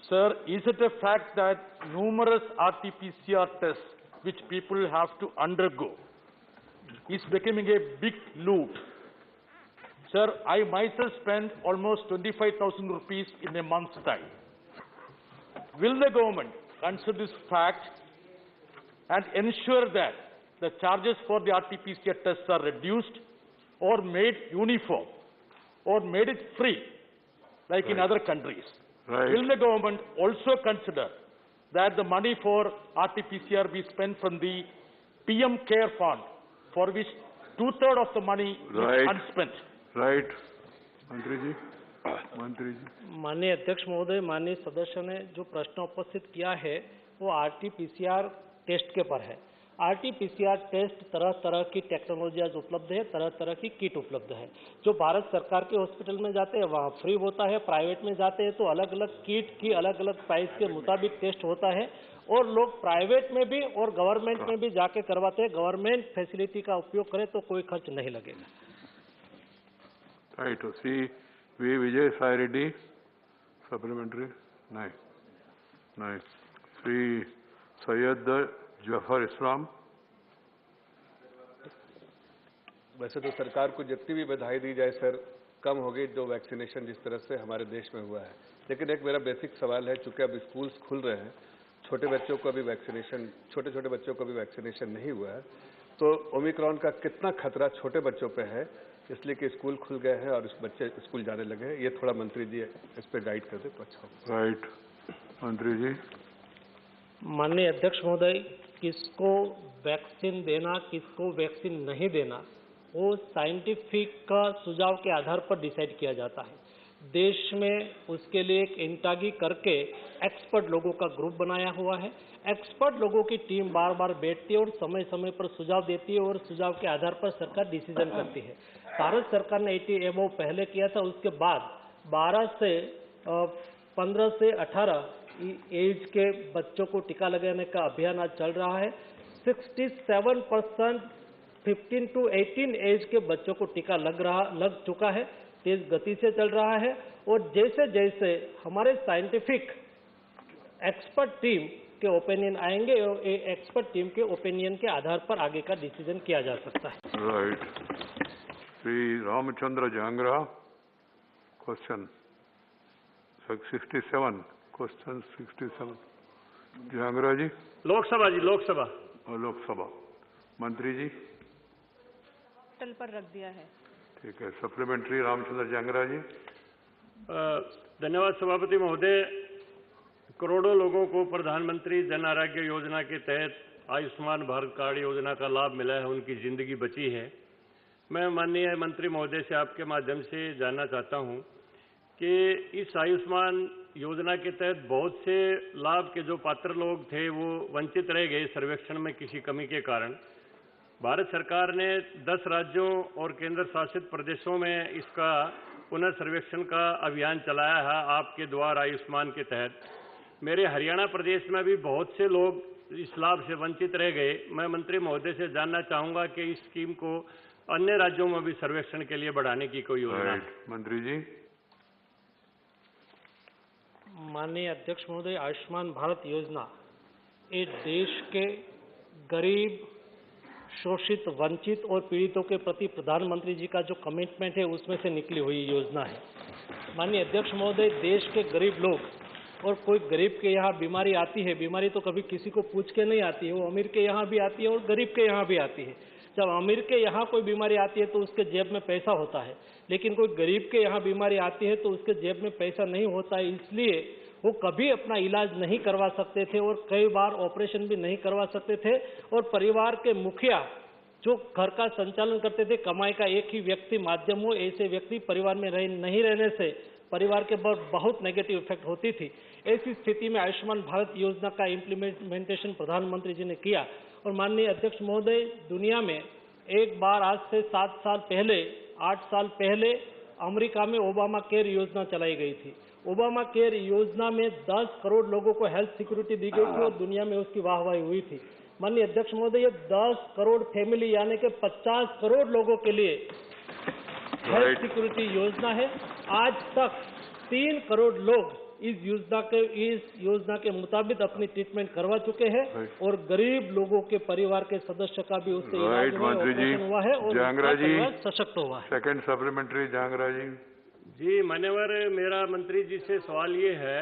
Sir, is it a fact that numerous RT-PCR tests which people have to undergo is becoming a big loot? Sir, I myself spend almost 25,000 rupees in a month's time. Will the government consider this fact and ensure that the charges for the RT-PCR tests are reduced or made uniform or made it free like in other countries? Right. Will the government also consider that the money for RT-PCR be spent from the PM Care Fund, for which 2/3 of the money Right. is unspent? Right. मंत्री जी, मंत्री जी। माननीय अध्यक्ष महोदय, माननीय सदस्य ने जो प्रश्न उपस्थित किया है वो RT-PCR टेस्ट के पर है। RT-PCR टेस्ट तरह तरह की टेक्नोलॉजी आज उपलब्ध है, तरह तरह की किट उपलब्ध है। जो भारत सरकार के हॉस्पिटल में जाते हैं वहाँ फ्री होता है, प्राइवेट में जाते हैं तो अलग अलग किट की अलग अलग प्राइस के मुताबिक टेस्ट होता है और लोग प्राइवेट में भी और गवर्नमेंट में भी जाके करवाते हैं। गवर्नमेंट फैसिलिटी का उपयोग करें तो कोई खर्च नहीं लगेगा। Right. See, Vijay Sai Reddy, supplementary. नहीं, नहीं. Sri Syed Jafar Islam. वैसे तो सरकार को जितनी भी बधाई दी जाए सर, कम होगी जो वैक्सीनेशन जिस तरह से हमारे देश में हुआ है। लेकिन एक मेरा बेसिक सवाल है, चूंकि अब स्कूल्स खुल रहे हैं, छोटे बच्चों को अभी वैक्सीनेशन, छोटे बच्चों को भी वैक्सीनेशन नहीं हुआ है, तो ओमिक्रॉन का कितना खतरा छोटे बच्चों पे है, इसलिए कि स्कूल खुल गए हैं और बच्चे स्कूल जाने लगे हैं। ये थोड़ा मंत्री जी इस पे गाइड कर दे तो अच्छा होगा। राइट। मंत्री जी। माननीय अध्यक्ष महोदय, किसको वैक्सीन देना, किसको वैक्सीन नहीं देना, वो साइंटिफिक का सुझाव के आधार पर डिसाइड किया जाता है। देश में उसके लिए एक इंटागी करके एक्सपर्ट लोगों का ग्रुप बनाया हुआ है। एक्सपर्ट लोगों की टीम बार बार बैठती है और समय समय पर सुझाव देती है और सुझाव के आधार पर सरकार डिसीजन करती है। भारत सरकार ने 80 एबोव पहले किया था, उसके बाद 15 से 18 एज के बच्चों को टीका लगाने का अभियान आज चल रहा है। 67% 15 to 18 एज के बच्चों को टीका लग चुका है, तेज गति से चल रहा है और जैसे जैसे हमारे साइंटिफिक एक्सपर्ट टीम के ओपिनियन आएंगे, एक्सपर्ट टीम के ओपिनियन के आधार पर आगे का डिसीजन किया जा सकता है। Right. Shri Ramchandra Jangra, question 67, question 67। Jangra ji. Lok Sabha ji, Lok Sabha. और लोकसभा। मंत्री जी। तल पर रख दिया है। ठीक है। सप्लीमेंट्री रामचंद्र जांगरा जी। धन्यवाद सभापति महोदय। करोड़ों लोगों को प्रधानमंत्री जन आरोग्य योजना के तहत आयुष्मान भारत कार्ड योजना का लाभ मिला है, उनकी जिंदगी बची है। मैं माननीय मंत्री महोदय से आपके माध्यम से जानना चाहता हूं कि इस आयुष्मान योजना के तहत बहुत से लाभ के जो पात्र लोग थे वो वंचित रह गए सर्वेक्षण में किसी कमी के कारण। भारत सरकार ने 10 राज्यों और केंद्र शासित प्रदेशों में इसका पुनर्सर्वेक्षण का अभियान चलाया है आपके द्वारा आयुष्मान के तहत। मेरे हरियाणा प्रदेश में भी बहुत से लोग इस लाभ से वंचित रह गए। मैं मंत्री महोदय से जानना चाहूंगा कि इस स्कीम को अन्य राज्यों में भी सर्वेक्षण के लिए बढ़ाने की कोई योजना है? मंत्री जी। माननीय अध्यक्ष महोदय, आयुष्मान भारत योजना ये देश के गरीब, शोषित, वंचित और पीड़ितों के प्रति प्रधानमंत्री जी का जो कमिटमेंट है उसमें से निकली हुई योजना है। माननीय अध्यक्ष महोदय, देश के गरीब लोग, और कोई गरीब के यहाँ बीमारी आती है, बीमारी तो कभी किसी को पूछ के नहीं आती है, वो अमीर के यहाँ भी आती है और गरीब के यहाँ भी आती है। जब अमीर के यहाँ कोई बीमारी आती है तो उसके जेब में पैसा होता है, लेकिन कोई गरीब के यहाँ बीमारी आती है तो उसके जेब में पैसा नहीं होता है। इसलिए वो कभी अपना इलाज नहीं करवा सकते थे और कई बार ऑपरेशन भी नहीं करवा सकते थे। और परिवार के मुखिया जो घर का संचालन करते थे, कमाई का एक ही व्यक्ति माध्यम हो, ऐसे व्यक्ति परिवार में नहीं रहने से परिवार के बहुत नेगेटिव इफेक्ट होती थी। ऐसी स्थिति में आयुष्मान भारत योजना का इम्प्लीमेंटेशन प्रधानमंत्री जी ने किया। और माननीय अध्यक्ष महोदय, दुनिया में एक बार आज से 8 साल पहले अमेरिका में ओबामा केयर योजना चलाई गई थी। ओबामा केयर योजना में 10 करोड़ लोगों को हेल्थ सिक्योरिटी दी गई थी और दुनिया में उसकी वाहवाही हुई थी। माननीय अध्यक्ष महोदय, ये 10 करोड़ फैमिली यानी कि 50 करोड़ लोगों के लिए हेल्थ सिक्योरिटी योजना है। आज तक 3 करोड़ लोग इस योजना के मुताबिक अपनी ट्रीटमेंट करवा चुके हैं और गरीब लोगों के परिवार के सदस्य का भी उससे इलाज हुआ, ऑपरेशन हुआ है और उसका परिवार सशक्त हुआ है। सेकंड सप्लीमेंट्री जांगरा जी मान्यवर, मेरा मंत्री जी से सवाल ये है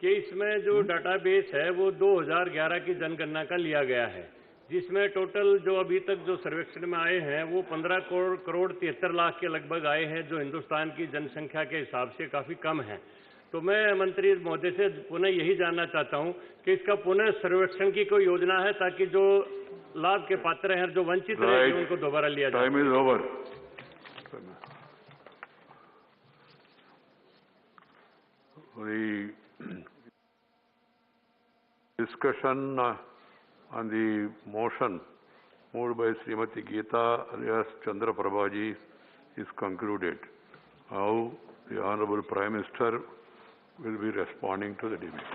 कि इसमें जो डाटाबेस है वो 2011 की जनगणना का लिया गया है, जिसमें टोटल जो अभी तक जो सर्वेक्षण में आए हैं वो 15 करोड़ 73 लाख के लगभग आए हैं, जो हिंदुस्तान की जनसंख्या के हिसाब से काफी कम है। तो मैं मंत्री महोदय से पुनः यही जानना चाहता हूं कि इसका पुनः सर्वेक्षण की कोई योजना है ताकि जो लाभ के पात्र हैं, जो वंचित रहे, उनको दोबारा लिया जाए। Time is over. The discussion on the motion moved by Srimati Geeta alias Chandra Prabhaji is concluded. Now the Honorable Prime Minister will be responding to the debate.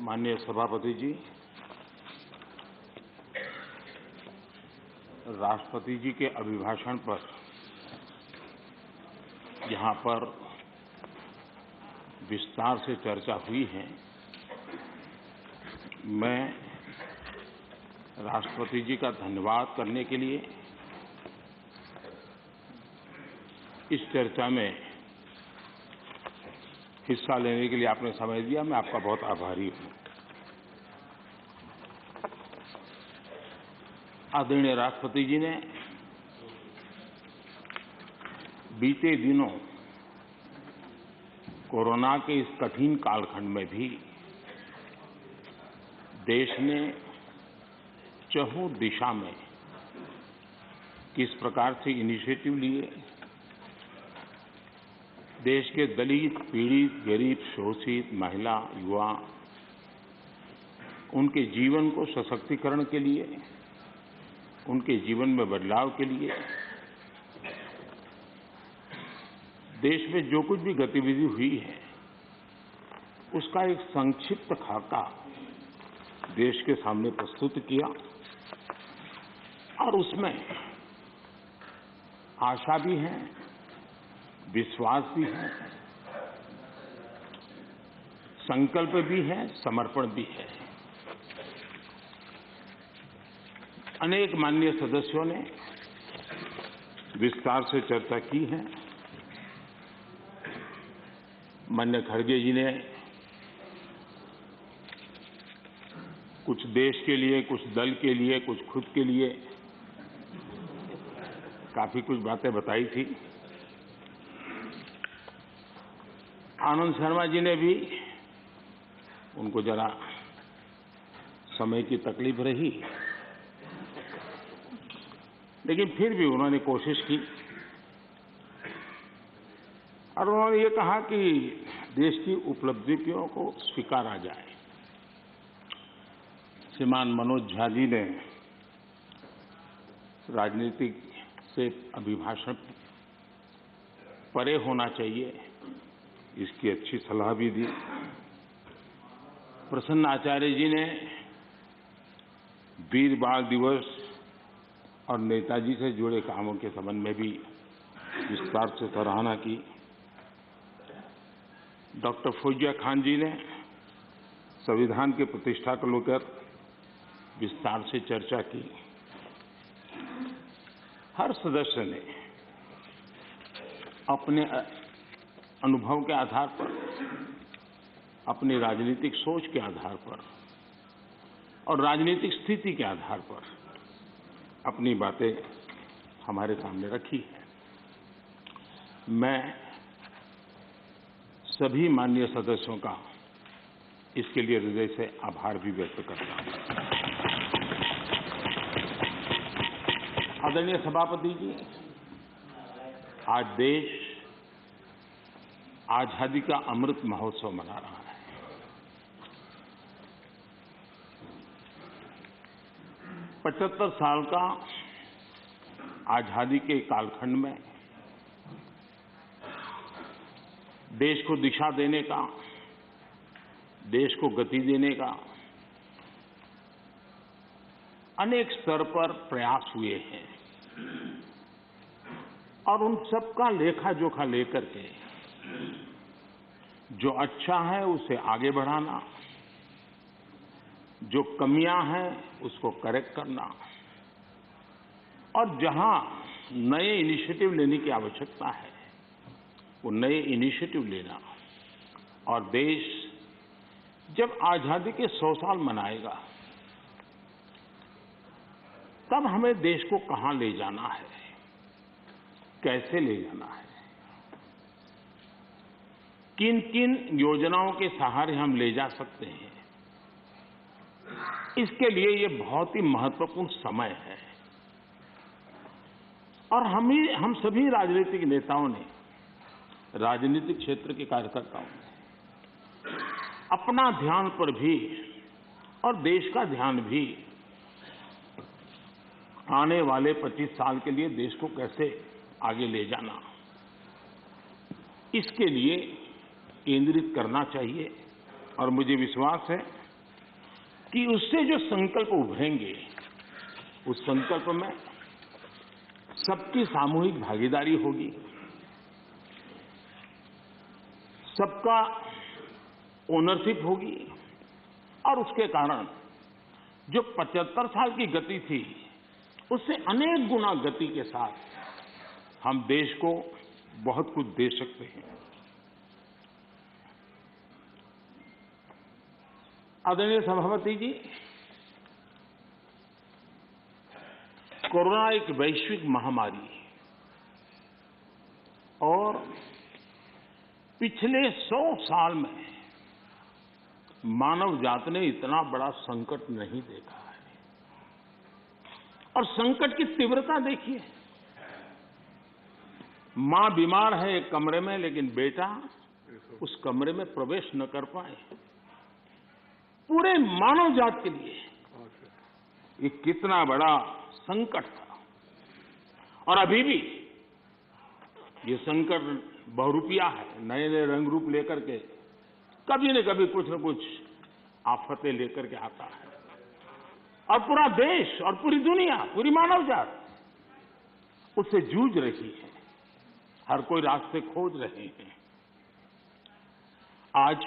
माननीय सभापति जी, राष्ट्रपति जी के अभिभाषण पर यहाँ पर विस्तार से चर्चा हुई है। मैं राष्ट्रपति जी का धन्यवाद करने के लिए इस चर्चा में हिस्सा लेने के लिए आपने समय दिया, मैं आपका बहुत आभारी हूं। आदरणीय राष्ट्रपति जी ने बीते दिनों कोरोना के इस कठिन कालखंड में भी देश ने चहुं दिशा में किस प्रकार से इनिशिएटिव लिए, देश के दलित, पीड़ित, गरीब, शोषित, महिला, युवा, उनके जीवन को सशक्तिकरण के लिए, उनके जीवन में बदलाव के लिए देश में जो कुछ भी गतिविधि हुई है उसका एक संक्षिप्त खाका देश के सामने प्रस्तुत किया और उसमें आशा भी है, विश्वास भी है, संकल्प भी है, समर्पण भी है। अनेक माननीय सदस्यों ने विस्तार से चर्चा की है। माननीय खड़गे जी ने कुछ देश के लिए, कुछ दल के लिए, कुछ खुद के लिए काफी कुछ बातें बताई थी। आनंद शर्मा जी ने भी, उनको जरा समय की तकलीफ रही, लेकिन फिर भी उन्होंने कोशिश की और उन्होंने ये कहा कि देश की उपलब्धियों को स्वीकारा जाए। श्रीमान मनोज झा जी ने राजनीति से अभिभाषण परे होना चाहिए, इसकी अच्छी सलाह भी दी। प्रसन्न आचार्य जी ने वीर बाल दिवस और नेताजी से जुड़े कामों के संबंध में भी विस्तार से सराहना की। डॉक्टर फौजिया खान जी ने संविधान की प्रतिष्ठा को लेकर विस्तार से चर्चा की। हर सदस्य ने अपने अनुभव के आधार पर अपनी राजनीतिक सोच के आधार पर और राजनीतिक स्थिति के आधार पर अपनी बातें हमारे सामने रखी है। मैं सभी माननीय सदस्यों का इसके लिए हृदय से आभार भी व्यक्त करता हूं। आदरणीय सभापति जी, आज देश आजादी का अमृत महोत्सव मना रहा है। पचहत्तर साल का आजादी के कालखंड में देश को दिशा देने का, देश को गति देने का अनेक स्तर पर प्रयास हुए हैं और उन सबका लेखा जोखा लेकर के जो अच्छा है उसे आगे बढ़ाना, जो कमियां हैं उसको करेक्ट करना और जहां नए इनिशिएटिव लेने की आवश्यकता है वो नए इनिशिएटिव लेना। और देश जब आजादी के 100 साल मनाएगा तब हमें देश को कहां ले जाना है, कैसे ले जाना है, किन किन योजनाओं के सहारे हम ले जा सकते हैं, इसके लिए ये बहुत ही महत्वपूर्ण समय है। और हम सभी राजनीतिक नेताओं ने, राजनीतिक क्षेत्र के कार्यकर्ताओं ने अपना ध्यान पर भी और देश का ध्यान भी आने वाले 25 साल के लिए देश को कैसे आगे ले जाना, इसके लिए केंद्रित करना चाहिए। और मुझे विश्वास है कि उससे जो संकल्प उभरेंगे उस संकल्प में सबकी सामूहिक भागीदारी होगी, सबका ओनरशिप होगी और उसके कारण जो 75 साल की गति थी उससे अनेक गुना गति के साथ हम देश को बहुत कुछ दे सकते हैं। आदरणीय सभापति जी, कोरोना एक वैश्विक महामारी और पिछले 100 साल में मानव जात ने इतना बड़ा संकट नहीं देखा है। और संकट की तीव्रता देखिए, मां बीमार है एक कमरे में लेकिन बेटा उस कमरे में प्रवेश न कर पाए। पूरे मानव जात के लिए ये कितना बड़ा संकट था। और अभी भी ये संकट बहुरूपिया है, नए नए रंग रूप लेकर के कभी न कभी कुछ न कुछ आफतें लेकर के आता है। और पूरा देश और पूरी दुनिया, पूरी मानव जात उससे जूझ रही है। हर कोई रास्ते खोज रहे हैं। आज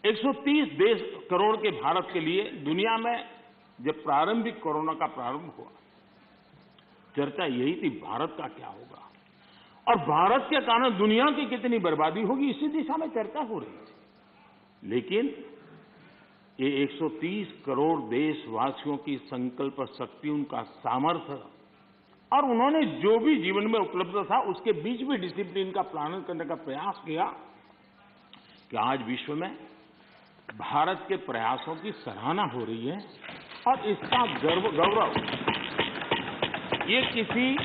130 करोड़ के भारत के लिए दुनिया में जब प्रारंभिक कोरोना का प्रारंभ हुआ, चर्चा यही थी भारत का क्या होगा और भारत के कारण दुनिया की कितनी बर्बादी होगी, इसी दिशा में चर्चा हो रही थी। लेकिन ये 130 करोड़ देशवासियों की संकल्प शक्ति, उनका सामर्थ्य और उन्होंने जो भी जीवन में उपलब्ध था उसके बीच भी डिसिप्लिन का पालन करने का प्रयास किया कि आज विश्व में भारत के प्रयासों की सराहना हो रही है। और इसका गौरव ये किसी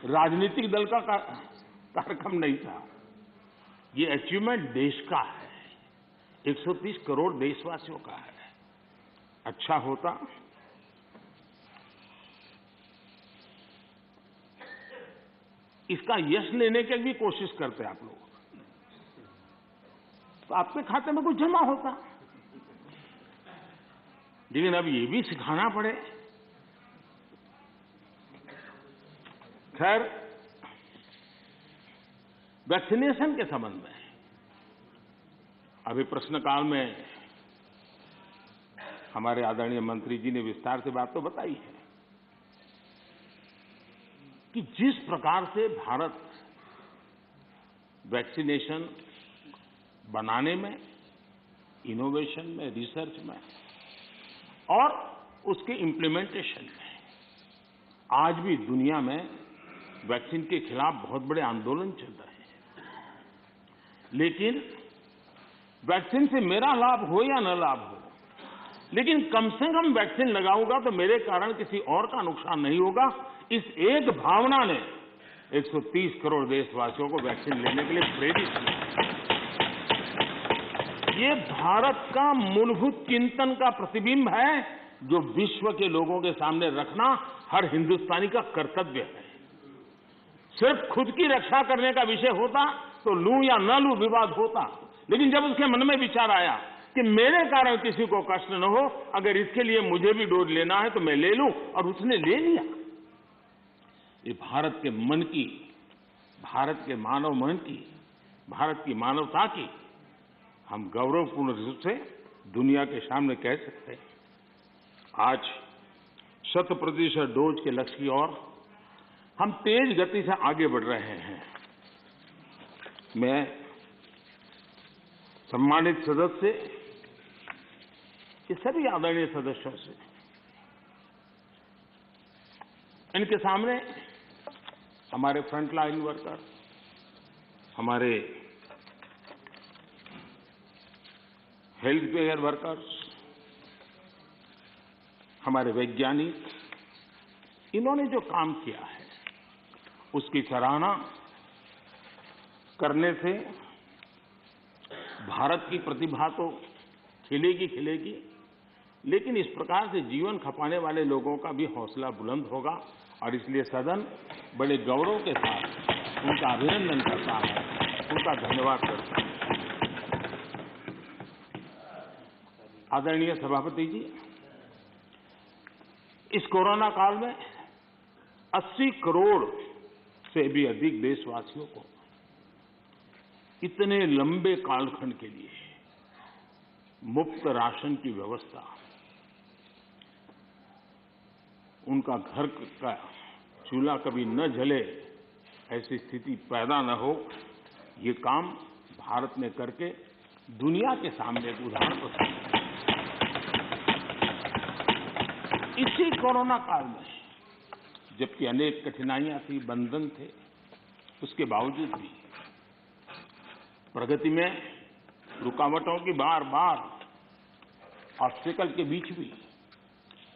राजनीतिक दल का कार्यक्रम नहीं था, ये अचीवमेंट देश का है, 130 करोड़ देशवासियों का है। अच्छा होता इसका यश लेने की भी कोशिश करते आप लोग तो आपके खाते में कुछ जमा होता, लेकिन अब ये भी सिखाना पड़े। खैर, वैक्सीनेशन के संबंध में अभी प्रश्नकाल में हमारे आदरणीय मंत्री जी ने विस्तार से बात तो बताई है कि जिस प्रकार से भारत वैक्सीनेशन बनाने में, इनोवेशन में, रिसर्च में और उसके इम्प्लीमेंटेशन में। आज भी दुनिया में वैक्सीन के खिलाफ बहुत बड़े आंदोलन चल रहे हैं, लेकिन वैक्सीन से मेरा लाभ हो या न लाभ हो, लेकिन कम से कम वैक्सीन लगाऊंगा तो मेरे कारण किसी और का नुकसान नहीं होगा। इस एक भावना ने 130 करोड़ देशवासियों को वैक्सीन लेने के लिए प्रेरित किया। ये भारत का मूलभूत चिंतन का प्रतिबिंब है जो विश्व के लोगों के सामने रखना हर हिंदुस्तानी का कर्तव्य है। सिर्फ खुद की रक्षा करने का विषय होता तो लूं या न लूं विवाद होता, लेकिन जब उसके मन में विचार आया कि मेरे कारण किसी को कष्ट न हो, अगर इसके लिए मुझे भी डोज लेना है तो मैं ले लूं, और उसने ले लिया। ये भारत के मन की, भारत के मानव मन की, भारत की मानवता की हम गौरवपूर्ण रूप से दुनिया के सामने कह सकते हैं। आज 100% डोज के लक्ष्य की ओर हम तेज गति से आगे बढ़ रहे हैं। मैं सम्मानित सदस्य, ये सभी आदरणीय सदस्यों से, इनके सामने हमारे फ्रंटलाइन वर्कर, हमारे हेल्थ केयर वर्कर्स, हमारे वैज्ञानिक, इन्होंने जो काम किया है उसकी सराहना करने से भारत की प्रतिभा तो खिलेगी, लेकिन इस प्रकार से जीवन खपाने वाले लोगों का भी हौसला बुलंद होगा, और इसलिए सदन बड़े गौरव के साथ उनका अभिनंदन करता है, उनका धन्यवाद करता है। आदरणीय सभापति जी, इस कोरोना काल में 80 करोड़ से भी अधिक देशवासियों को इतने लंबे कालखंड के लिए मुफ्त राशन की व्यवस्था, उनका घर का चूल्हा कभी न जले, ऐसी स्थिति पैदा न हो, ये काम भारत ने करके दुनिया के सामने एक उदाहरण प्रस्तुत किया। इसी कोरोना काल में जबकि अनेक कठिनाइयां थी, बंधन थे, उसके बावजूद भी प्रगति में रुकावटों की बार ऑब्स्टेकल के बीच भी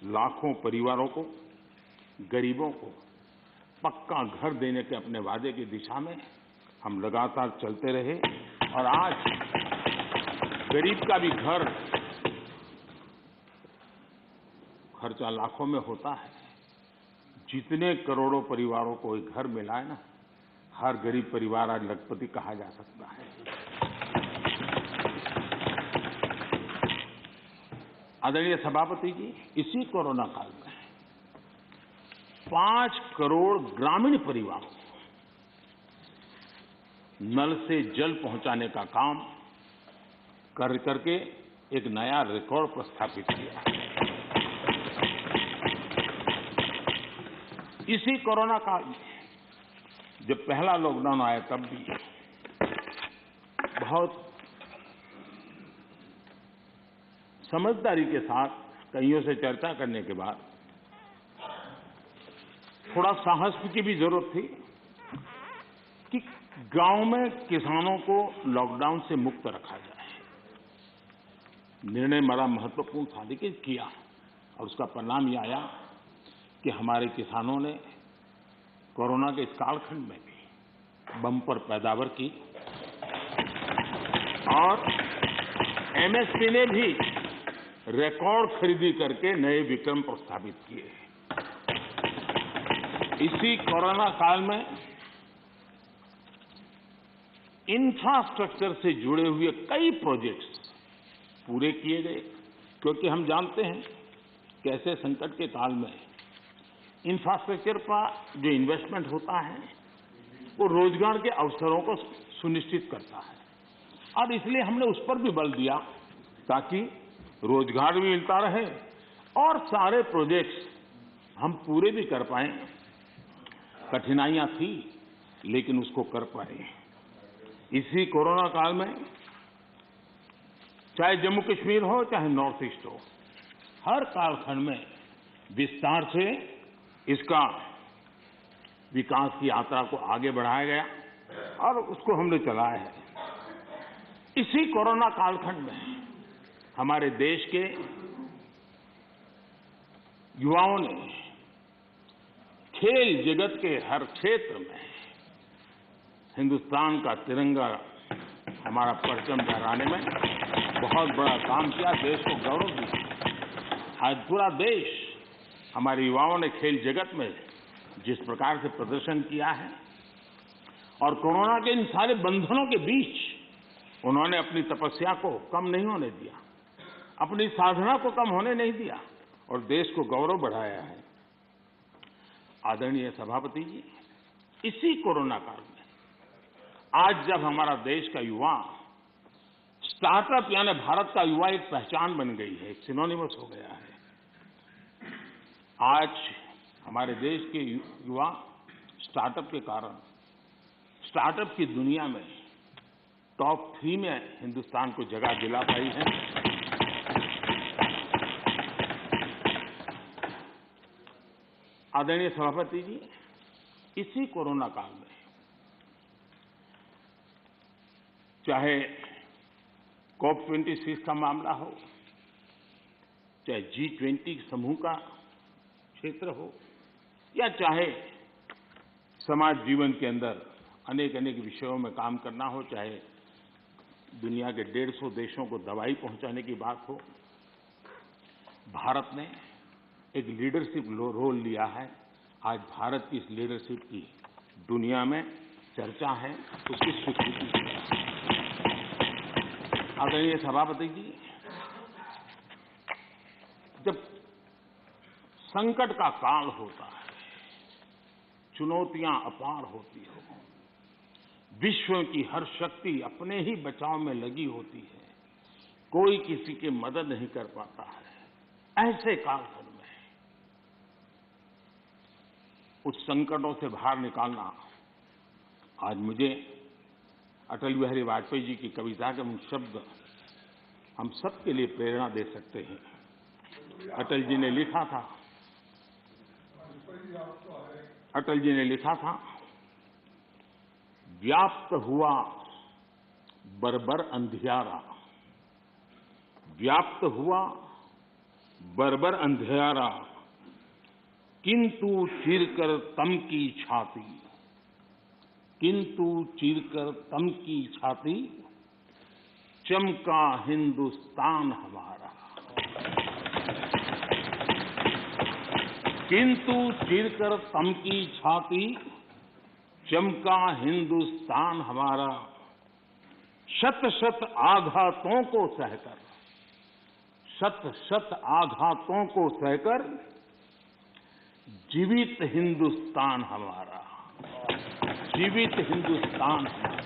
लाखों परिवारों को, गरीबों को पक्का घर देने के अपने वादे की दिशा में हम लगातार चलते रहे, और आज गरीब का भी घर खर्चा लाखों में होता है। जितने करोड़ों परिवारों को एक घर मिला है ना, हर गरीब परिवार आज लखपति कहा जा सकता है। आदरणीय सभापति जी, इसी कोरोना काल में 5 करोड़ ग्रामीण परिवारों को नल से जल पहुंचाने का काम करके एक नया रिकॉर्ड प्रस्थापित किया। इसी कोरोना काल में जब पहला लॉकडाउन आया तब भी बहुत समझदारी के साथ कईयों से चर्चा करने के बाद थोड़ा साहस की भी जरूरत थी कि गांव में किसानों को लॉकडाउन से मुक्त रखा जाए। निर्णय बड़ा महत्वपूर्ण था, लेकिन किया, और उसका परिणाम ये आया कि हमारे किसानों ने कोरोना के इस कालखंड में भी बम्पर पैदावार की, और एमएसपी ने भी रिकॉर्ड खरीदी करके नए विक्रम प्रस्थापित किए। इसी कोरोना काल में इंफ्रास्ट्रक्चर से जुड़े हुए कई प्रोजेक्ट्स पूरे किए गए, क्योंकि हम जानते हैं कि ऐसे संकट के काल में इंफ्रास्ट्रक्चर का जो इन्वेस्टमेंट होता है वो रोजगार के अवसरों को सुनिश्चित करता है, और इसलिए हमने उस पर भी बल दिया ताकि रोजगार भी मिलता रहे और सारे प्रोजेक्ट्स हम पूरे भी कर पाए। कठिनाइयां थी, लेकिन उसको कर पाए। इसी कोरोना काल में चाहे जम्मू कश्मीर हो चाहे नॉर्थ ईस्ट हो, हर कालखंड में विस्तार से इसका विकास की यात्रा को आगे बढ़ाया गया और उसको हमने चलाया है। इसी कोरोना कालखंड में हमारे देश के युवाओं ने खेल जगत के हर क्षेत्र में हिंदुस्तान का तिरंगा, हमारा परचम लहराने में बहुत बड़ा काम किया, देश को गौरव दिया। आज पूरा देश हमारे युवाओं ने खेल जगत में जिस प्रकार से प्रदर्शन किया है और कोरोना के इन सारे बंधनों के बीच उन्होंने अपनी तपस्या को कम नहीं होने दिया, अपनी साधना को कम होने नहीं दिया और देश को गौरव बढ़ाया है। आदरणीय सभापति जी, इसी कोरोना काल में आज जब हमारा देश का युवा स्टार्टअप यानी भारत का युवा एक पहचान बन गई है, एक सिनोनिमस हो गया है। आज हमारे देश के युवा स्टार्टअप के कारण स्टार्टअप की दुनिया में टॉप 3 में हिंदुस्तान को जगह दिला पाई है। आदरणीय सभापति जी, इसी कोरोना काल में चाहे COP26 का मामला हो, चाहे G20 समूह का क्षेत्र हो या चाहे समाज जीवन के अंदर अनेक अनेक विषयों में काम करना हो, चाहे दुनिया के 150 देशों को दवाई पहुंचाने की बात हो, भारत ने एक लीडरशिप रोल लिया है। आज भारत की इस लीडरशिप की दुनिया में चर्चा है, उसकी स्वीकृति है। आदरणीय सभापति जी, जब संकट का काल होता है, चुनौतियां अपार होती हो, विश्व की हर शक्ति अपने ही बचाव में लगी होती है, कोई किसी की मदद नहीं कर पाता है, ऐसे कालखंड में उस संकटों से बाहर निकालना, आज मुझे अटल बिहारी वाजपेयी जी की कविता के उन शब्द हम सबके लिए प्रेरणा दे सकते हैं। अटल जी ने लिखा था, व्याप्त हुआ बर्बर अंधियारा, व्याप्त हुआ बर्बर अंधियारा, किंतु चीरकर तम की छाती, किंतु चीरकर तम की छाती, चमका हिंदुस्तान हमारा। किंतु चीरकर तम की छाती, चमका हिंदुस्तान हमारा, शत शत आघातों को सहकर, शत शत आघातों को सहकर, जीवित हिंदुस्तान हमारा, जीवित हिंदुस्तान हमारा।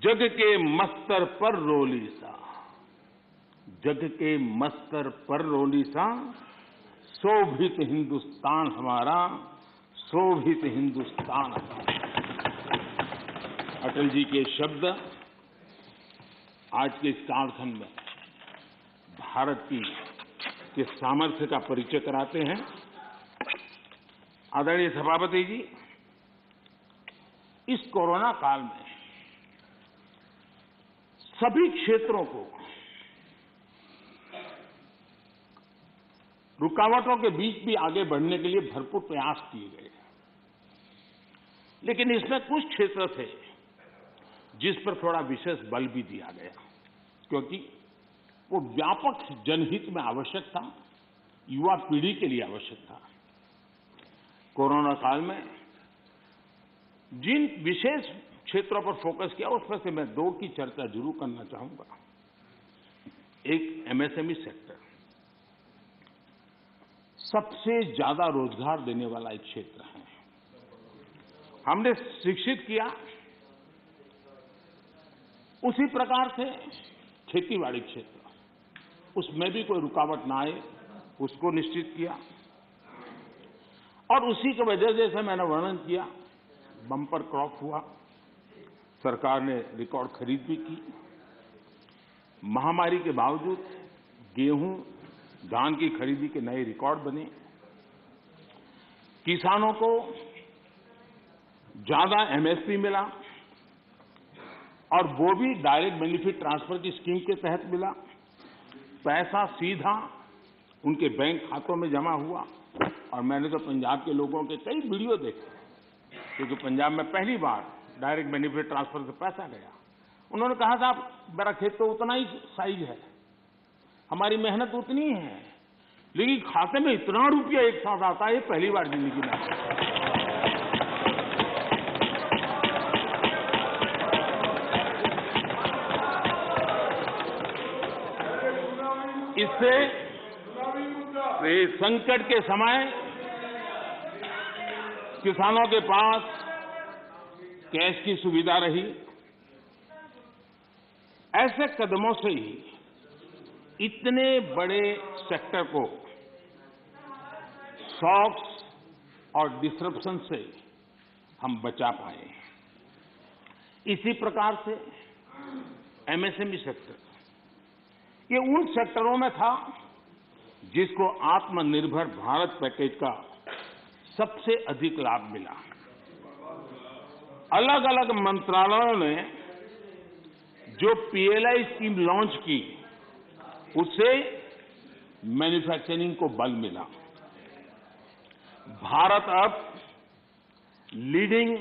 जग के मस्तर पर रोली सा, जग के मस्तर पर रोली सा, शोभित हिंदुस्तान हमारा, शोभित हिंदुस्तान हमारा। अटल जी के शब्द आज के इस कालखंड में भारत के सामर्थ्य का परिचय कराते हैं। आदरणीय सभापति जी, इस कोरोना काल में सभी क्षेत्रों को रुकावटों के बीच भी आगे बढ़ने के लिए भरपूर प्रयास किए गए, लेकिन इसमें कुछ क्षेत्र थे जिस पर थोड़ा विशेष बल भी दिया गया, क्योंकि वो व्यापक जनहित में आवश्यक था, युवा पीढ़ी के लिए आवश्यक था। कोरोना काल में जिन विशेष क्षेत्रों पर फोकस किया, उसमें से मैं 2 की चर्चा जरूर करना चाहूंगा। एक MSME सेक्टर, सबसे ज्यादा रोजगार देने वाला एक क्षेत्र है। हमने शिक्षित किया, उसी प्रकार से खेतीबाड़ी क्षेत्र, उसमें भी कोई रुकावट ना आए, उसको निश्चित किया और उसी की वजह से, जैसे मैंने वर्णन किया, बम्पर क्रॉप हुआ, सरकार ने रिकॉर्ड खरीद भी की। महामारी के बावजूद गेहूं, धान की खरीदी के नए रिकॉर्ड बने। किसानों को ज्यादा एमएसपी मिला और वो भी डायरेक्ट बेनिफिट ट्रांसफर की स्कीम के तहत मिला। पैसा सीधा उनके बैंक खातों में जमा हुआ। और मैंने तो पंजाब के लोगों के कई वीडियो देखे, क्योंकि पंजाब में पहली बार डायरेक्ट बेनिफिट ट्रांसफर से पैसा गया। उन्होंने कहा साहब मेरा खेत तो उतना ही साइज है, हमारी मेहनत उतनी ही है, लेकिन खाते में इतना रुपया एक साथ आता है, ये पहली बार जिंदगी में। इससे संकट के समय किसानों के पास कैश की सुविधा रही। ऐसे कदमों से ही इतने बड़े सेक्टर को शॉक्स और डिसरप्शन से हम बचा पाए। इसी प्रकार से एमएसएमई सेक्टर ये उन सेक्टरों में था जिसको आत्मनिर्भर भारत पैकेज का सबसे अधिक लाभ मिला। अलग अलग मंत्रालयों ने जो पीएलआई स्कीम लॉन्च की, उससे मैन्युफैक्चरिंग को बल मिला। भारत अब लीडिंग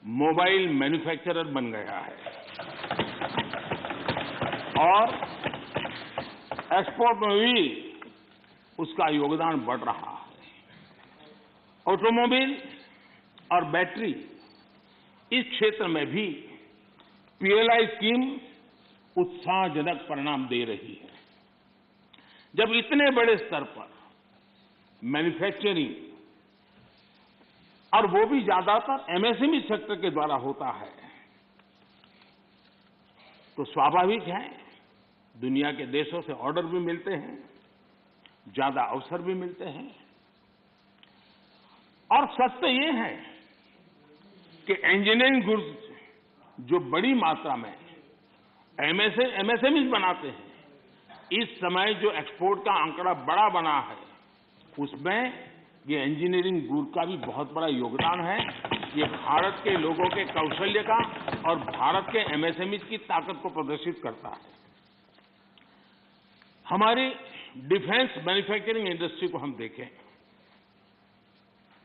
मोबाइल मैन्युफैक्चरर बन गया है और एक्सपोर्ट में भी उसका योगदान बढ़ रहा है। ऑटोमोबाइल और बैटरी इस क्षेत्र में भी पीएलआई स्कीम उत्साहजनक परिणाम दे रही है। जब इतने बड़े स्तर पर मैन्युफैक्चरिंग और वो भी ज्यादातर एमएसएमई सेक्टर के द्वारा होता है, तो स्वाभाविक है दुनिया के देशों से ऑर्डर भी मिलते हैं, ज्यादा अवसर भी मिलते हैं। और सच तो ये है कि इंजीनियरिंग गुड्स जो बड़ी मात्रा में एमएसएमई बनाते हैं, इस समय जो एक्सपोर्ट का आंकड़ा बड़ा बना है, उसमें ये इंजीनियरिंग गुड का भी बहुत बड़ा योगदान है। ये भारत के लोगों के कौशल्य का और भारत के एमएसएमई की ताकत को प्रदर्शित करता है। हमारी डिफेंस मैन्युफैक्चरिंग इंडस्ट्री को हम देखें,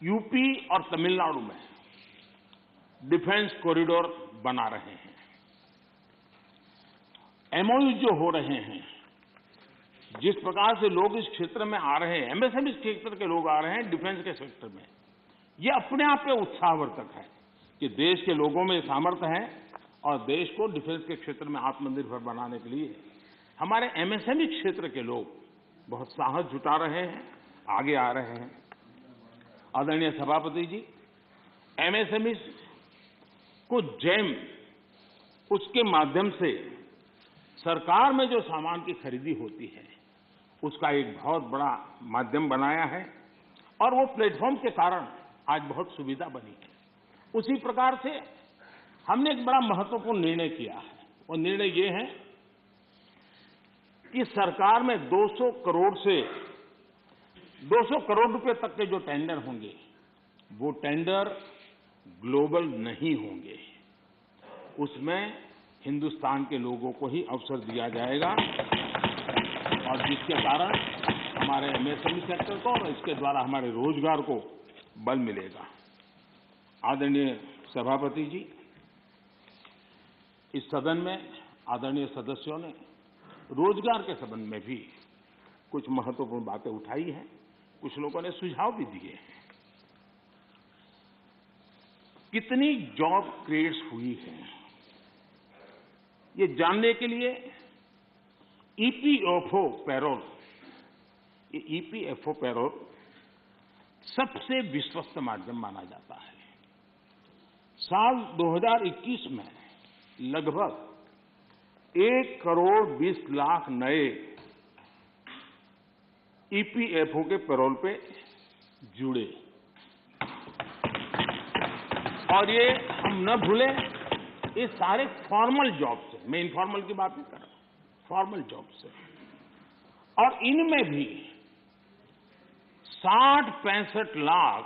यूपी और तमिलनाडु में डिफेंस कॉरिडोर बना रहे हैं। एमओयू जो हो रहे हैं, जिस प्रकार से लोग इस क्षेत्र में आ रहे हैं, एमएसएमई क्षेत्र के लोग आ रहे हैं डिफेंस के सेक्टर में, ये अपने आप में उत्साहवर्धक है कि देश के लोगों में सामर्थ्य है और देश को डिफेंस के क्षेत्र में आत्मनिर्भर बनाने के लिए हमारे एमएसएमई क्षेत्र के लोग बहुत साहस जुटा रहे हैं, आगे आ रहे हैं। आदरणीय सभापति जी, एमएसएमई को जेम उसके माध्यम से सरकार में जो सामान की खरीदी होती है, उसका एक बहुत बड़ा माध्यम बनाया है और वो प्लेटफॉर्म के कारण आज बहुत सुविधा बनी है। उसी प्रकार से हमने एक बड़ा महत्वपूर्ण निर्णय किया है। वो निर्णय ये है कि सरकार में 200 करोड़ रुपए तक के जो टेंडर होंगे, वो टेंडर ग्लोबल नहीं होंगे। उसमें हिंदुस्तान के लोगों को ही अवसर दिया जाएगा और जिसके कारण हमारे एमएसएमई सेक्टर को और इसके द्वारा हमारे रोजगार को बल मिलेगा। आदरणीय सभापति जी, इस सदन में आदरणीय सदस्यों ने रोजगार के संबंध में भी कुछ महत्वपूर्ण बातें उठाई हैं, कुछ लोगों ने सुझाव भी दिए हैं। कितनी जॉब क्रिएट्स हुई है, ये जानने के लिए ईपीएफओ पैरोल, ये ईपीएफओ पैरोल सबसे विश्वस्त माध्यम माना जाता है। साल 2021 में लगभग 1 करोड़ 20 लाख नए ईपीएफओ के पैरोल पे जुड़े। और ये हम न भूलें ये सारे फॉर्मल जॉब्स हैं, मैं इनफॉर्मल की बात नहीं कर रहा, फॉर्मल जॉब्स हैं। और इनमें भी 60-65 लाख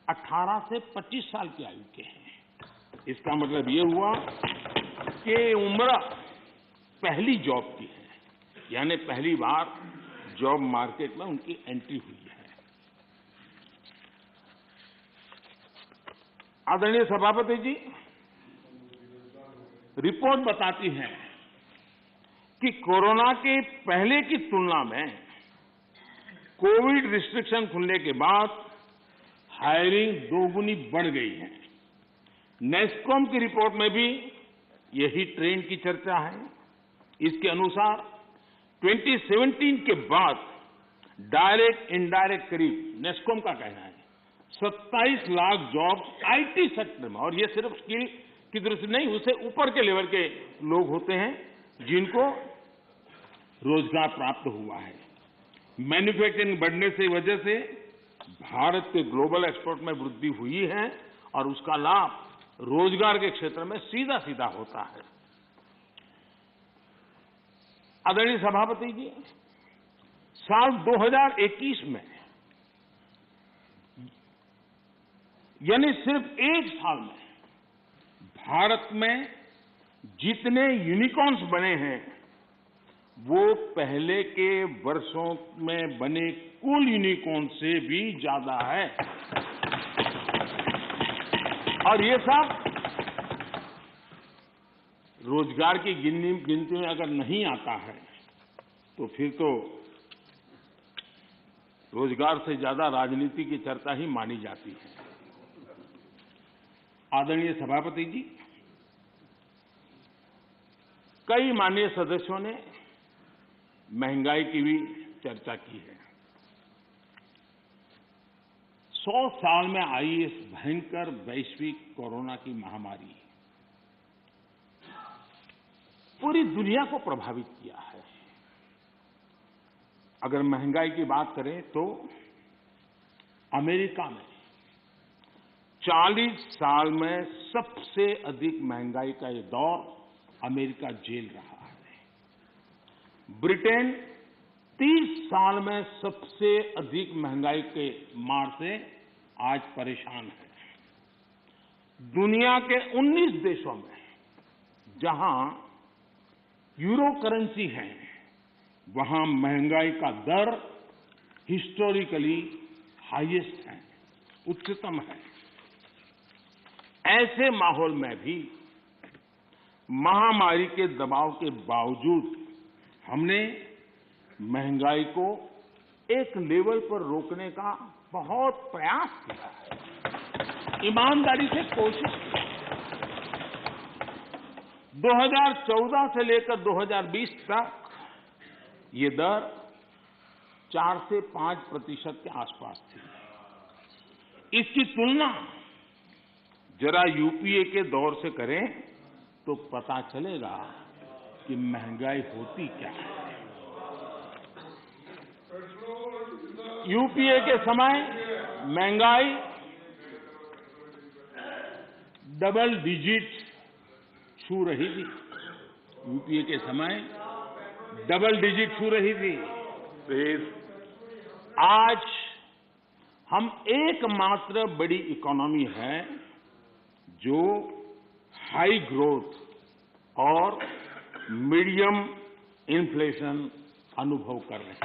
18 से 25 साल की आयु के हैं। इसका मतलब ये हुआ कि उम्र पहली जॉब की है, यानी पहली बार जॉब मार्केट में उनकी एंट्री हुई है। आदरणीय सभापति जी, रिपोर्ट बताती है कि कोरोना के पहले की तुलना में कोविड रिस्ट्रिक्शन खुलने के बाद हायरिंग दोगुनी बढ़ गई है। नेस्कॉम की रिपोर्ट में भी यही ट्रेंड की चर्चा है। इसके अनुसार 2017 के बाद डायरेक्ट इनडायरेक्ट करीब, नेस्कॉम का कहना है, 27 लाख जॉब आईटी सेक्टर में, और ये सिर्फ स्किल की दृष्टि नहीं, उससे ऊपर के लेवल के लोग होते हैं जिनको रोजगार प्राप्त हुआ है। मैन्युफैक्चरिंग बढ़ने की वजह से भारत के ग्लोबल एक्सपोर्ट में वृद्धि हुई है और उसका लाभ रोजगार के क्षेत्र में सीधा सीधा होता है। आदरणीय सभापति जी, साल 2021 में, यानी सिर्फ एक साल में भारत में जितने यूनिकॉर्न्स बने हैं वो पहले के वर्षों में बने कुल यूनिकॉर्न से भी ज्यादा है। और ये सब रोजगार की गिनती में अगर नहीं आता है तो फिर तो रोजगार से ज्यादा राजनीति की चर्चा ही मानी जाती है। आदरणीय सभापति जी, कई माननीय सदस्यों ने महंगाई की भी चर्चा की है। 100 साल में आई इस भयंकर वैश्विक कोरोना की महामारी पूरी दुनिया को प्रभावित किया है। अगर महंगाई की बात करें तो अमेरिका में 40 साल में सबसे अधिक महंगाई का ये दौर अमेरिका झेल रहा है। ब्रिटेन 30 साल में सबसे अधिक महंगाई के मार से आज परेशान है। दुनिया के 19 देशों में जहां यूरो करेंसी है, वहां महंगाई का दर हिस्टोरिकली हाईएस्ट है, उच्चतम है। ऐसे माहौल में भी महामारी के दबाव के बावजूद हमने महंगाई को एक लेवल पर रोकने का बहुत प्रयास किया है, ईमानदारी से कोशिश की। 2014 से लेकर 2020 तक ये दर 4 से 5% के आसपास थी। इसकी तुलना जरा यूपीए के दौर से करें तो पता चलेगा कि महंगाई होती क्या है। यूपीए के समय महंगाई डबल डिजिट छू रही थी। यूपीए के समय डबल डिजिट छू रही थी। आज हम एकमात्र बड़ी इकोनॉमी है जो हाई ग्रोथ और मीडियम इन्फ्लेशन अनुभव कर रहे हैं।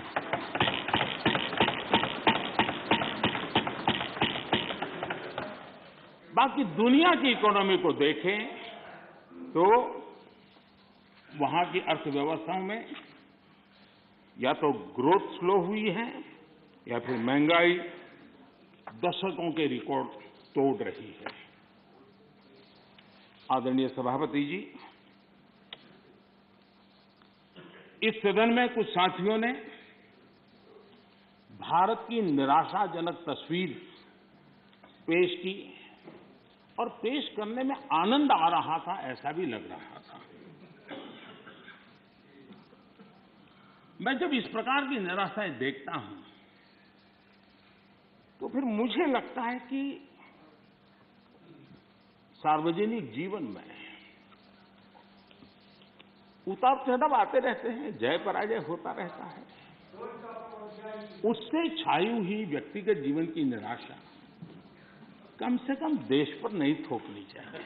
बाकी दुनिया की इकोनॉमी को देखें तो वहां की अर्थव्यवस्थाओं में या तो ग्रोथ स्लो हुई है या फिर महंगाई दशकों के रिकॉर्ड तोड़ रही है। आदरणीय सभापति जी, इस सदन में कुछ साथियों ने भारत की निराशाजनक तस्वीर पेश की और पेश करने में आनंद आ रहा था, ऐसा भी लग रहा था। मैं जब इस प्रकार की निराशाएं देखता हूं तो फिर मुझे लगता है कि सार्वजनिक जीवन में उतार चढ़ाव आते रहते हैं, जय पराजय होता रहता है। उससे छाई हुई व्यक्तिगत जीवन की निराशा कम से कम देश पर नहीं थोपनी चाहिए।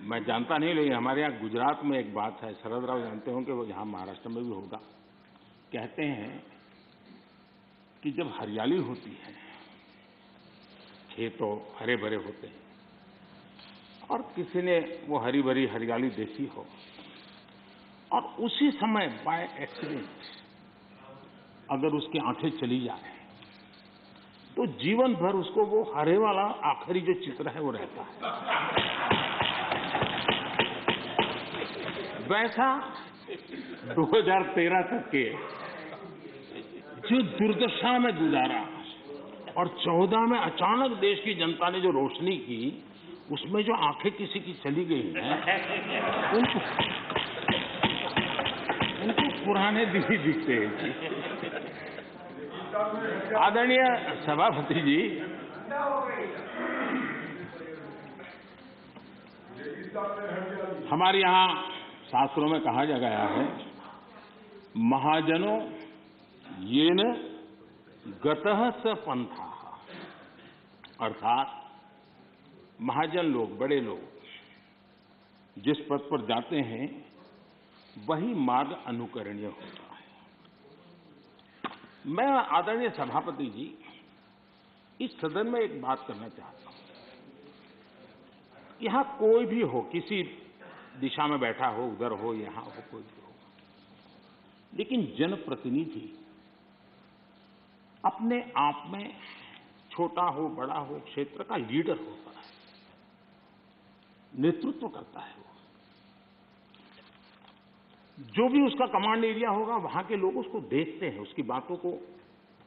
मैं जानता नहीं, लेकिन हमारे यहाँ गुजरात में एक बात है, शरद राव जानते होंगे, वो यहाँ महाराष्ट्र में भी होगा। कहते हैं कि जब हरियाली होती है, खेतों हरे भरे होते हैं, और किसी ने वो हरी भरी हरियाली देखी हो और उसी समय बाय एक्सीडेंट अगर उसकी आंखें चली जाए तो जीवन भर उसको वो हरे वाला आखिरी जो चित्र है वो रहता है। वैसा 2013 तक के जो दुर्दशा में गुजारा और 14 में अचानक देश की जनता ने जो रोशनी की, उसमें जो आंखें किसी की चली गई हैं, उनको पुराने दिन ही दिखते हैं। आदरणीय सभापति जी, हमारे यहाँ शास्त्रों में कहा गया है, महाजनों येन गतः स पंथा, अर्थात महाजन लोग, बड़े लोग जिस पथ पर जाते हैं वही मार्ग अनुकरणीय होता है। मैं आदरणीय सभापति जी इस सदन में एक बात करना चाहता हूं। यहां कोई भी हो, किसी दिशा में बैठा हो, उधर हो, यहां हो, कोई भी हो, लेकिन जनप्रतिनिधि अपने आप में छोटा हो बड़ा हो क्षेत्र का लीडर होता है, नेतृत्व करता है। जो भी उसका कमांड एरिया होगा वहां के लोग उसको देखते हैं, उसकी बातों को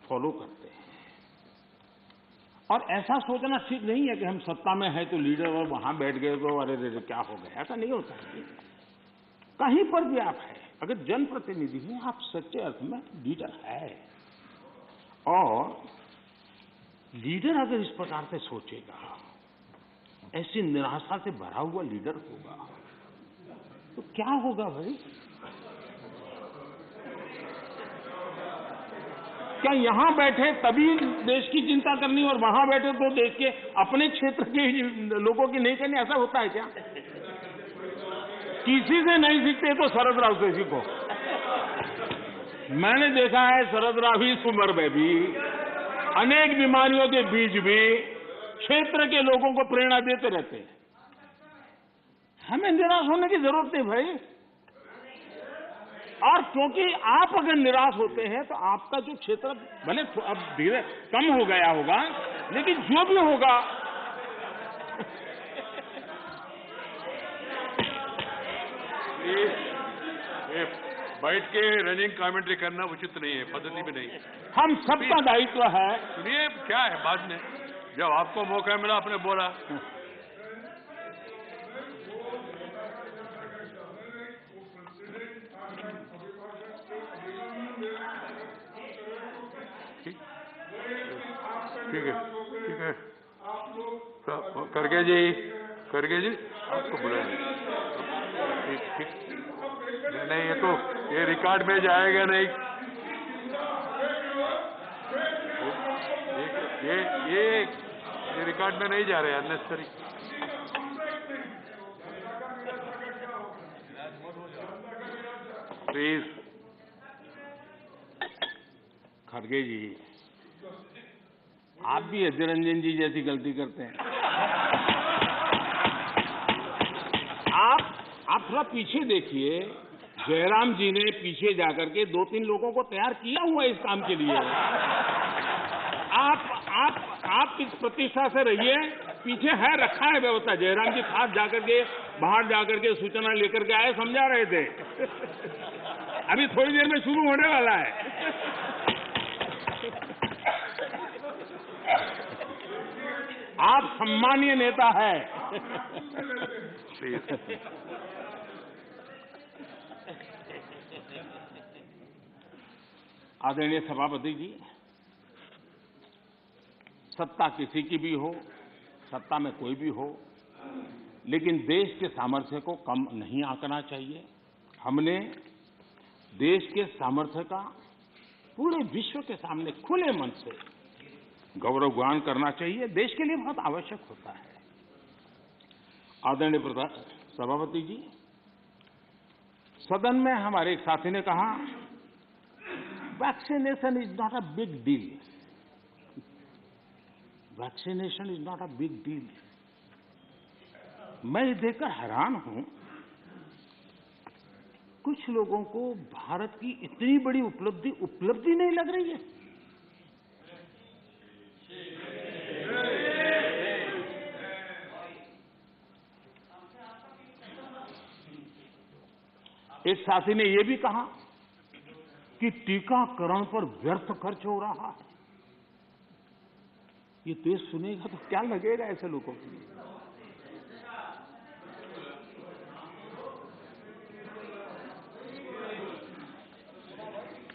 फॉलो करते हैं। और ऐसा सोचना ठीक नहीं है कि हम सत्ता में है तो लीडर, और वहां बैठ गए तो अरे रे क्या हो गया, ऐसा नहीं होता है। कहीं पर भी आप है, अगर जनप्रतिनिधि हैं, आप सच्चे अर्थ में लीडर है। और लीडर अगर इस प्रकार से सोचेगा, ऐसी निराशा से भरा हुआ लीडर होगा, तो क्या होगा भाई? क्या यहां बैठे तभी देश की चिंता करनी और वहां बैठे तो देश के अपने क्षेत्र के लोगों की नहीं करनी, ऐसा होता है क्या? किसी से नहीं सीखते तो शरद राव से सीखो। मैंने देखा है शरद राव इस उम्र में भी अनेक बीमारियों के बीच भी क्षेत्र के लोगों को प्रेरणा देते रहते हैं। हमें निराश होने की जरूरत नहीं भाई। और क्योंकि आप अगर निराश होते हैं तो आपका जो क्षेत्र भले अब धीरे कम हो गया होगा, लेकिन जो भी होगा ये बैठ के रनिंग कमेंट्री करना उचित नहीं है, पद्धति में नहीं है। हम सबका दायित्व है। सुनिए क्या है, बाद में जब आपको मौका मिला आपने बोला। ठीक है, ठीक है। करके जी आपको बुलाएंगे। ठीक। नहीं, ये तो ये रिकॉर्ड में जाएगा नहीं। ये रिकॉर्ड में नहीं जा रहे, अननेसेसरी। प्लीज। खड़गे जी, आप भी अधीर रंजन जी जैसी गलती करते हैं। आप थोड़ा पीछे देखिए, जयराम जी ने पीछे जाकर के 2-3 लोगों को तैयार किया हुआ है इस काम के लिए। आप इस प्रतिष्ठा से रहिए, पीछे है, रखा है व्यवस्था। जयराम जी साथ जाकर के बाहर जाकर के सूचना लेकर के आए, समझा रहे थे। अभी थोड़ी देर में शुरू होने वाला है। आप सम्मानीय नेता है। आदरणीय सभापति जी, सत्ता किसी की भी हो, सत्ता में कोई भी हो, लेकिन देश के सामर्थ्य को कम नहीं आंकना चाहिए। हमने देश के सामर्थ्य का पूरे विश्व के सामने खुले मन से गौरवगान करना चाहिए, देश के लिए बहुत आवश्यक होता है। आदरणीय सभापति जी, सदन में हमारे एक साथी ने कहा, vaccination is not a big deal. Vaccination is not a big deal. मैं ये देखकर हैरान हूं, कुछ लोगों को भारत की इतनी बड़ी उपलब्धि नहीं लग रही है। एक साथी ने यह भी कहा कि टीकाकरण पर व्यर्थ खर्च हो रहा है। ये देश सुनेगा तो क्या लगेगा ऐसे लोगों को?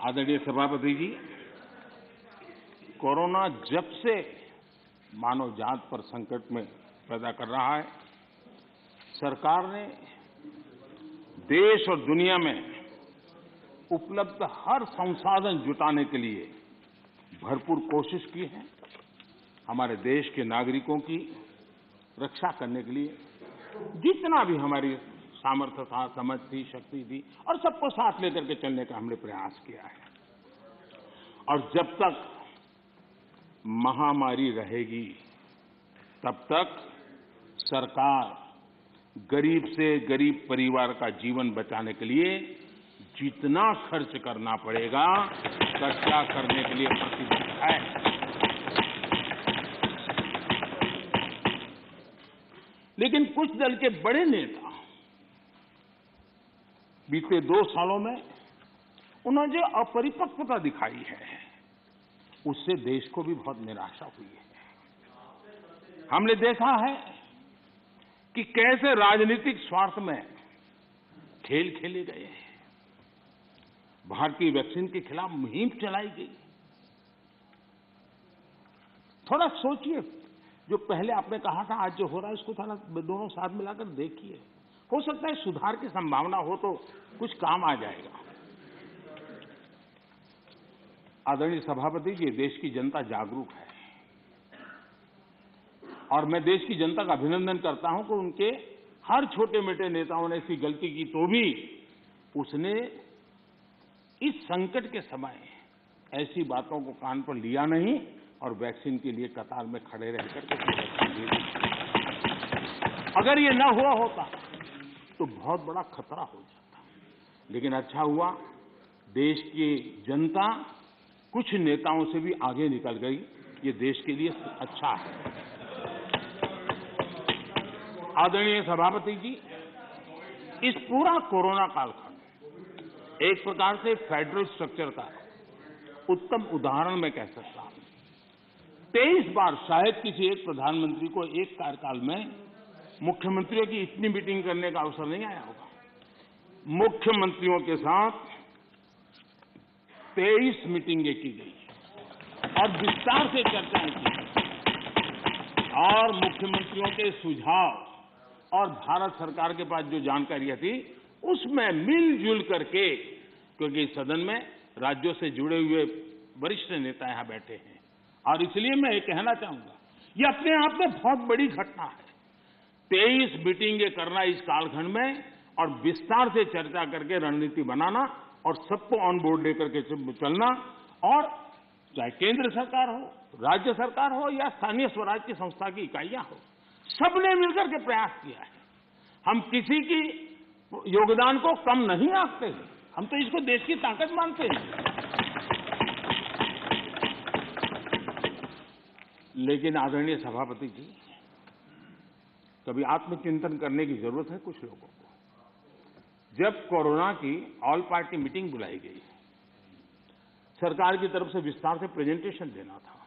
आदरणीय सभापति जी, कोरोना जब से मानव जात पर संकट में पैदा कर रहा है, सरकार ने देश और दुनिया में उपलब्ध हर संसाधन जुटाने के लिए भरपूर कोशिश की है। हमारे देश के नागरिकों की रक्षा करने के लिए जितना भी हमारी सामर्थ्य था, समझ थी, शक्ति थी, और सबको साथ लेकर के चलने का हमने प्रयास किया है। और जब तक महामारी रहेगी, तब तक सरकार गरीब से गरीब परिवार का जीवन बचाने के लिए जितना खर्च करना पड़ेगा, खर्चा करने के लिए प्रतिबद्ध है। लेकिन कुछ दल के बड़े नेता बीते 2 सालों में उन्होंने जो अपरिपक्वता दिखाई है, उससे देश को भी बहुत निराशा हुई है। हमने देखा है कि कैसे राजनीतिक स्वार्थ में खेल खेले गए हैं। भारतीय वैक्सीन के खिलाफ मुहिम चलाई गई। थोड़ा सोचिए, जो पहले आपने कहा था, आज जो हो रहा है, उसको थोड़ा दोनों साथ मिलाकर देखिए। हो सकता है सुधार की संभावना हो तो कुछ काम आ जाएगा। आदरणीय सभापति जी, देश की जनता जागरूक है और मैं देश की जनता का अभिनंदन करता हूं कि उनके हर छोटे मोटे नेताओं ने ऐसी गलती की तो भी उसने इस संकट के समय ऐसी बातों को कान पर लिया नहीं और वैक्सीन के लिए कतार में खड़े रहकर के अगर ये न हुआ होता तो बहुत बड़ा खतरा हो जाता। लेकिन अच्छा हुआ, देश की जनता कुछ नेताओं से भी आगे निकल गई। ये देश के लिए अच्छा है। आदरणीय सभापति जी, इस पूरा कोरोना कालखंड एक प्रकार से फेडरल स्ट्रक्चर का उत्तम उदाहरण मैं कह सकता हूं। 23 बार शायद किसी एक प्रधानमंत्री को एक कार्यकाल में मुख्यमंत्रियों की इतनी मीटिंग करने का अवसर नहीं आया होगा। मुख्यमंत्रियों के साथ 23 मीटिंगें की गई और विस्तार से चर्चाएं की और मुख्यमंत्रियों के सुझाव और भारत सरकार के पास जो जानकारियां थी उसमें मिलजुल करके, क्योंकि सदन में राज्यों से जुड़े हुए वरिष्ठ नेता यहां बैठे हैं और इसलिए मैं ये कहना चाहूंगा, ये अपने आप में बहुत बड़ी घटना है। 23 मीटिंगें करना इस कालखंड में और विस्तार से चर्चा करके रणनीति बनाना और सबको ऑन बोर्ड लेकर के चलना, और चाहे केंद्र सरकार हो, राज्य सरकार हो या स्थानीय स्वराज की संस्था की इकाइयां हो, सबने मिलकर के प्रयास किया है। हम किसी की योगदान को कम नहीं आंकते, हम तो इसको देश की ताकत मानते हैं। लेकिन आदरणीय सभापति जी, कभी आत्मचिंतन करने की जरूरत है कुछ लोगों को। जब कोरोना की ऑल पार्टी मीटिंग बुलाई गई, सरकार की तरफ से विस्तार से प्रेजेंटेशन देना था,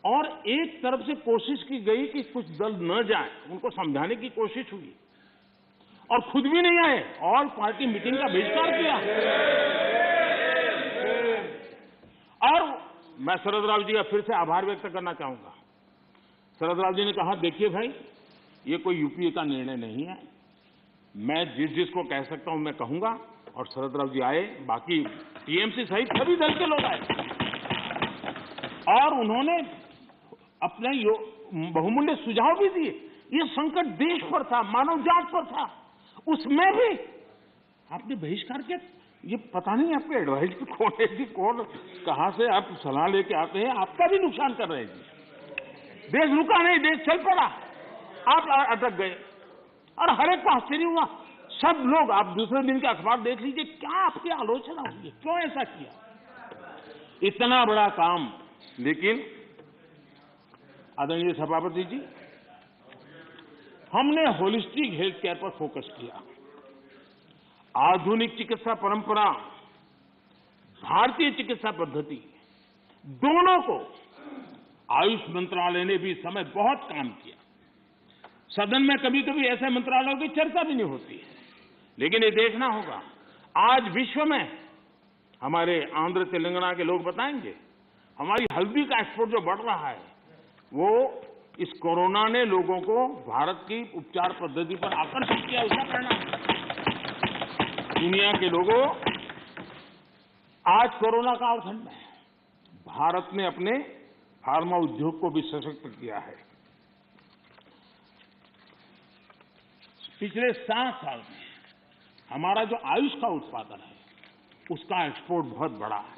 और एक तरफ से कोशिश की गई कि कुछ दल न जाए, उनको समझाने की कोशिश हुई और खुद भी नहीं आए, ऑल पार्टी मीटिंग का बहिष्कार किया। और मैं शरद राव जी का फिर से आभार व्यक्त करना चाहूंगा। शरद राव जी ने कहा, देखिए भाई, ये कोई यूपीए का निर्णय नहीं है, मैं जिसको कह सकता हूं मैं कहूंगा। और शरद राव जी आए, बाकी टीएमसी सहित सभी दल के लोग आए और उन्होंने अपने बहुमूल्य सुझाव भी दिए। ये संकट देश पर था, मानव जात पर था, उसमें भी आपने बहिष्कार किया। ये पता नहीं आपके एडवाइस कौन है जी, कौन कहां से आप सलाह लेके आते हैं, आपका भी नुकसान कर रहे हैं जी। देश रुका नहीं, देश चल पड़ा, आप अटक गए और हर एक को आश्चर्य हुआ। सब लोग, आप दूसरे दिन के अखबार देख लीजिए, क्या आपकी आलोचना हुई है, क्यों ऐसा किया, इतना बड़ा काम। लेकिन आदरणीय सभापति जी, हमने होलिस्टिक हेल्थ केयर पर फोकस किया। आधुनिक चिकित्सा परंपरा, भारतीय चिकित्सा पद्धति, दोनों को आयुष मंत्रालय ने भी इस समय बहुत काम किया। सदन में कभी कभी ऐसे मंत्रालयों की चर्चा भी नहीं होती है, लेकिन ये देखना होगा, आज विश्व में हमारे आंध्र तेलंगाना के लोग बताएंगे, हमारी हल्दी का एक्सपोर्ट जो बढ़ रहा है, वो इस कोरोना ने लोगों को भारत की उपचार पद्धति पर आकर्षित किया, उसका परिणाम है। दुनिया के लोगों, आज कोरोना कालखंड में भारत ने अपने फार्मा उद्योग को भी सशक्त किया है। पिछले 7 साल में हमारा जो आयुष का उत्पादन है, उसका एक्सपोर्ट बहुत बड़ा है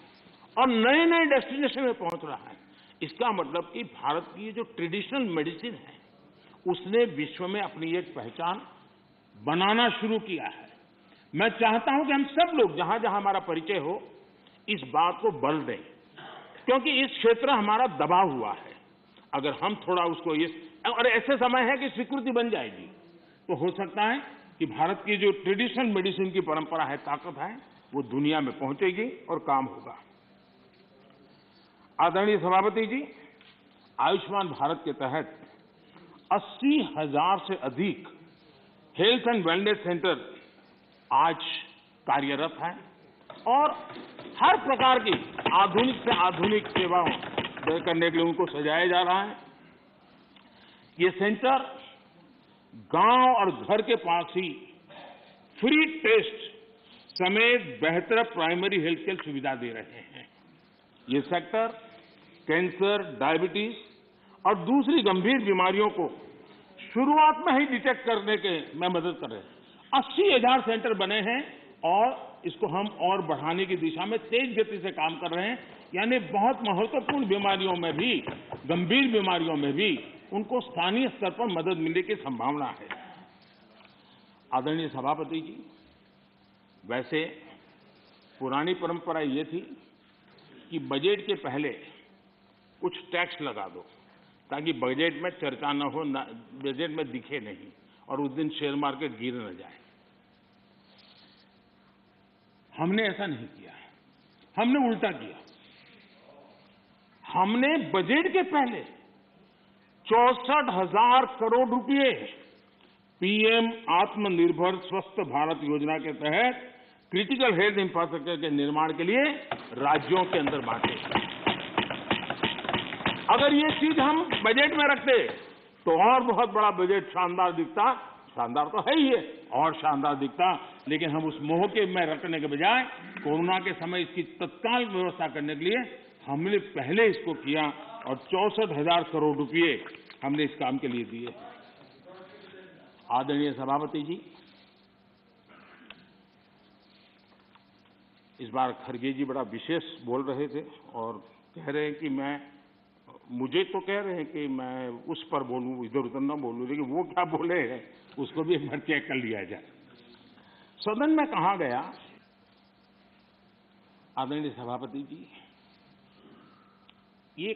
और नए नए डेस्टिनेशन में पहुंच रहा है। इसका मतलब कि भारत की जो ट्रेडिशनल मेडिसिन है, उसने विश्व में अपनी एक पहचान बनाना शुरू किया है। मैं चाहता हूं कि हम सब लोग जहां जहां हमारा परिचय हो, इस बात को बल दें, क्योंकि इस क्षेत्र हमारा दबा हुआ है। अगर हम थोड़ा उसको और ऐसे समय है कि स्वीकृति बन जाएगी, तो हो सकता है कि भारत की जो ट्रेडिशनल मेडिसिन की परंपरा है, ताकत है, वो दुनिया में पहुंचेगी और काम होगा। आदरणीय सभापति जी, आयुष्मान भारत के तहत 80,000 से अधिक हेल्थ एंड वेलनेस सेंटर आज कार्यरत है और हर प्रकार की आधुनिक से आधुनिक सेवाओं करने के लिए उनको सजाया जा रहा है। ये सेंटर गांव और घर के पास ही फ्री टेस्ट समेत बेहतर प्राइमरी हेल्थ केयर सुविधा दे रहे हैं। ये सेक्टर कैंसर, डायबिटीज और दूसरी गंभीर बीमारियों को शुरुआत में ही डिटेक्ट करने के में मदद कर रहे हैं। 80,000 सेंटर बने हैं और इसको हम और बढ़ाने की दिशा में तेज गति से काम कर रहे हैं। यानी बहुत महत्वपूर्ण बीमारियों में भी, गंभीर बीमारियों में भी उनको स्थानीय स्तर पर मदद मिलने की संभावना है। आदरणीय सभापति जी, वैसे पुरानी परंपरा ये थी कि बजट के पहले कुछ टैक्स लगा दो ताकि बजट में चर्चा न हो, बजट में दिखे नहीं और उस दिन शेयर मार्केट गिर न जाए। हमने ऐसा नहीं किया, हमने उल्टा किया। हमने बजट के पहले 64,000 करोड़ रुपए पीएम आत्मनिर्भर स्वस्थ भारत योजना के तहत क्रिटिकल हेल्थ इंफ्रास्ट्रक्चर के निर्माण के लिए राज्यों के अंदर बांटे। अगर ये चीज हम बजट में रखते तो और बहुत बड़ा बजट शानदार दिखता, शानदार तो है ही है, और शानदार दिखता। लेकिन हम उस मोह के में रखने के बजाय कोरोना के समय इसकी तत्काल व्यवस्था करने के लिए हमने पहले इसको किया और 64,000 करोड़ रुपए हमने इस काम के लिए दिए। आदरणीय सभापति जी, इस बार खड़गे जी बड़ा विशेष बोल रहे थे और कह रहे हैं कि मुझे तो कह रहे हैं कि मैं उस पर बोलूं, इधर उधर ना बोलूं, लेकिन वो क्या बोले हैं उसको भी एक बार चेक कर लिया जाए। सदन में कहा गया, आदरणीय सभापति जी, ये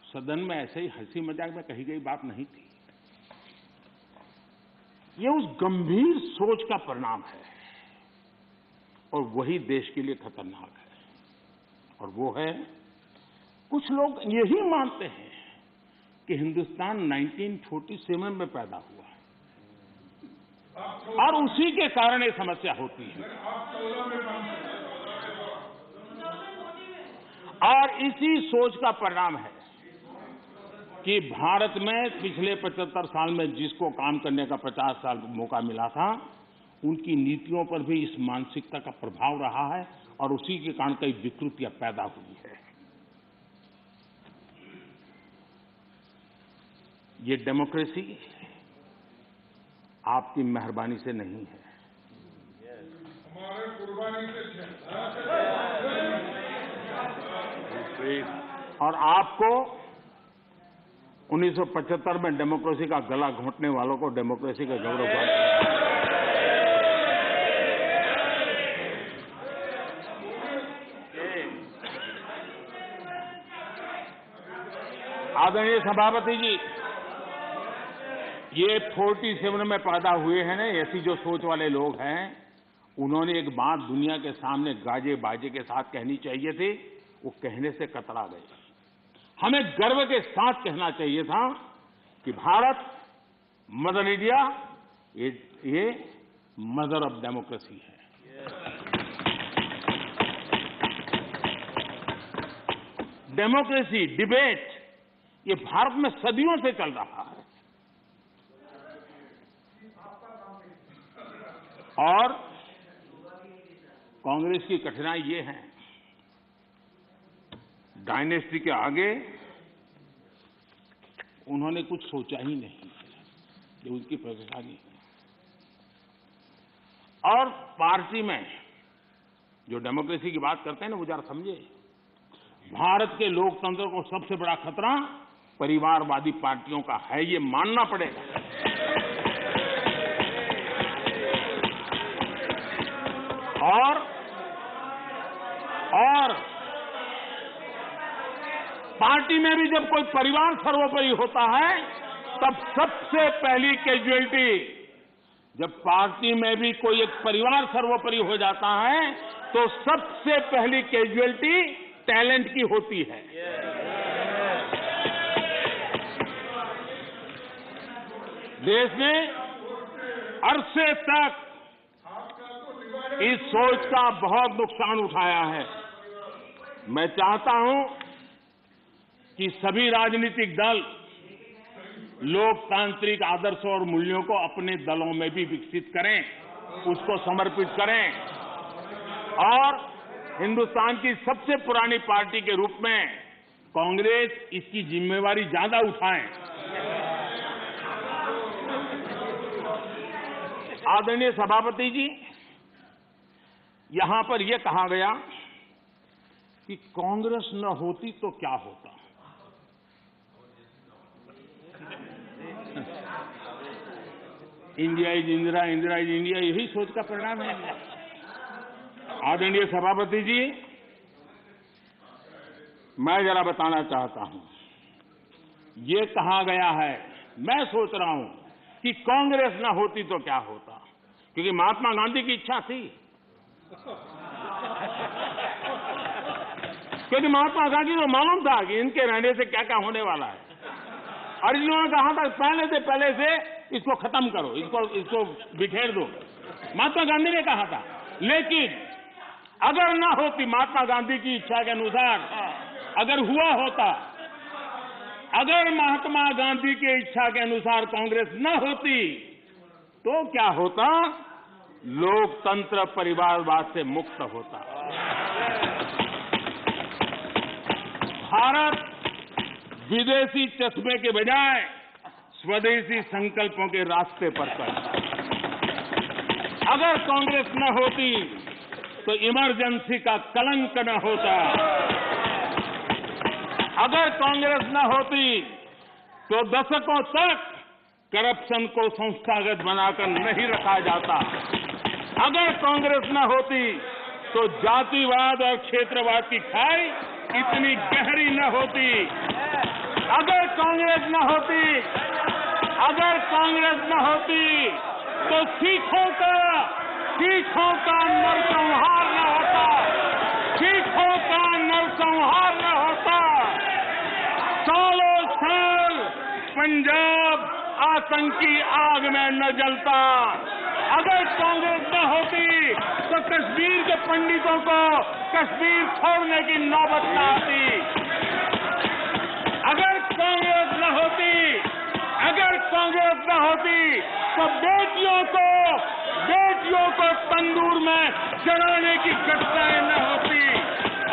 सदन में ऐसे ही हंसी मजाक में कही गई बात नहीं थी, ये उस गंभीर सोच का परिणाम है और वही देश के लिए खतरनाक है। और वो है कुछ लोग यही मानते हैं कि हिंदुस्तान 1947 में पैदा हुआ और उसी के कारण ये समस्या होती है। और इसी सोच का परिणाम है कि भारत में पिछले 75 साल में जिसको काम करने का 50 साल मौका मिला था, उनकी नीतियों पर भी इस मानसिकता का प्रभाव रहा है और उसी के कारण कई विकृतियां पैदा हुई है। ये डेमोक्रेसी आपकी मेहरबानी से नहीं है, हमारे कुर्बानी से। और आपको 1975 में डेमोक्रेसी का गला घोंटने वालों को डेमोक्रेसी का गौरव आदरणीय सभापति जी, ये 47 में पैदा हुए हैं ना, ऐसी जो सोच वाले लोग हैं, उन्होंने एक बात दुनिया के सामने गाजे बाजे के साथ कहनी चाहिए थी, वो कहने से कतरा गए। हमें गर्व के साथ कहना चाहिए था कि भारत मदर इंडिया ये मदर ऑफ डेमोक्रेसी है। डेमोक्रेसी डिबेट ये भारत में सदियों से चल रहा है और कांग्रेस की कठिनाई ये है, डायनेस्टी के आगे उन्होंने कुछ सोचा ही नहीं, ये उनकी परेशानी है। और पार्टी में जो डेमोक्रेसी की बात करते हैं ना, वो जरा समझे, भारत के लोकतंत्र को सबसे बड़ा खतरा परिवारवादी पार्टियों का है, ये मानना पड़ेगा। और पार्टी में भी जब कोई परिवार सर्वोपरि होता है, तब सबसे पहली कैजुअलिटी, जब पार्टी में भी कोई एक परिवार सर्वोपरि हो जाता है, तो सबसे पहली कैजुअलिटी टैलेंट की होती है। देश ने अरसे तक इस सोच का बहुत नुकसान उठाया है। मैं चाहता हूं कि सभी राजनीतिक दल लोकतांत्रिक आदर्शों और मूल्यों को अपने दलों में भी विकसित करें, उसको समर्पित करें और हिंदुस्तान की सबसे पुरानी पार्टी के रूप में कांग्रेस इसकी जिम्मेवारी ज्यादा उठाएं। आदरणीय सभापति जी, यहां पर यह कहा गया कि कांग्रेस न होती तो क्या होता। India is Indira, Indira is India, यही सोच का परिणाम है। आदरणीय सभापति जी, मैं जरा बताना चाहता हूं, ये कहा गया है, मैं सोच रहा हूं कि कांग्रेस न होती तो क्या होता, क्योंकि महात्मा गांधी की इच्छा थी। क्योंकि महात्मा गांधी को मालूम था कि इनके रहने से क्या क्या होने वाला है, और इन्होंने कहा था पहले से इसको खत्म करो, इसको बिखेर दो, महात्मा गांधी ने कहा था। लेकिन अगर ना होती महात्मा गांधी की इच्छा के अनुसार, अगर हुआ होता, अगर महात्मा गांधी की इच्छा के अनुसार कांग्रेस न होती तो क्या होता? लोकतंत्र परिवारवाद से मुक्त होता। भारत विदेशी चश्मे के बजाय स्वदेशी संकल्पों के रास्ते पर चलता। अगर कांग्रेस न होती तो इमरजेंसी का कलंक न होता। अगर कांग्रेस न होती तो दशकों तक करप्शन को संस्थागत बनाकर नहीं रखा जाता। अगर कांग्रेस न होती तो जातिवाद और क्षेत्रवाद की खाई इतनी गहरी न होती। अगर कांग्रेस न होती तो सिखों का नरसंहार न होता। पंजाब आतंक की आग में न जलता। अगर कांग्रेस न होती तो कश्मीर के पंडितों को कश्मीर छोड़ने की नौबत न आती। अगर कांग्रेस न होती तो बेटियों को तंदूर में जलाने की घटनाएं न होती।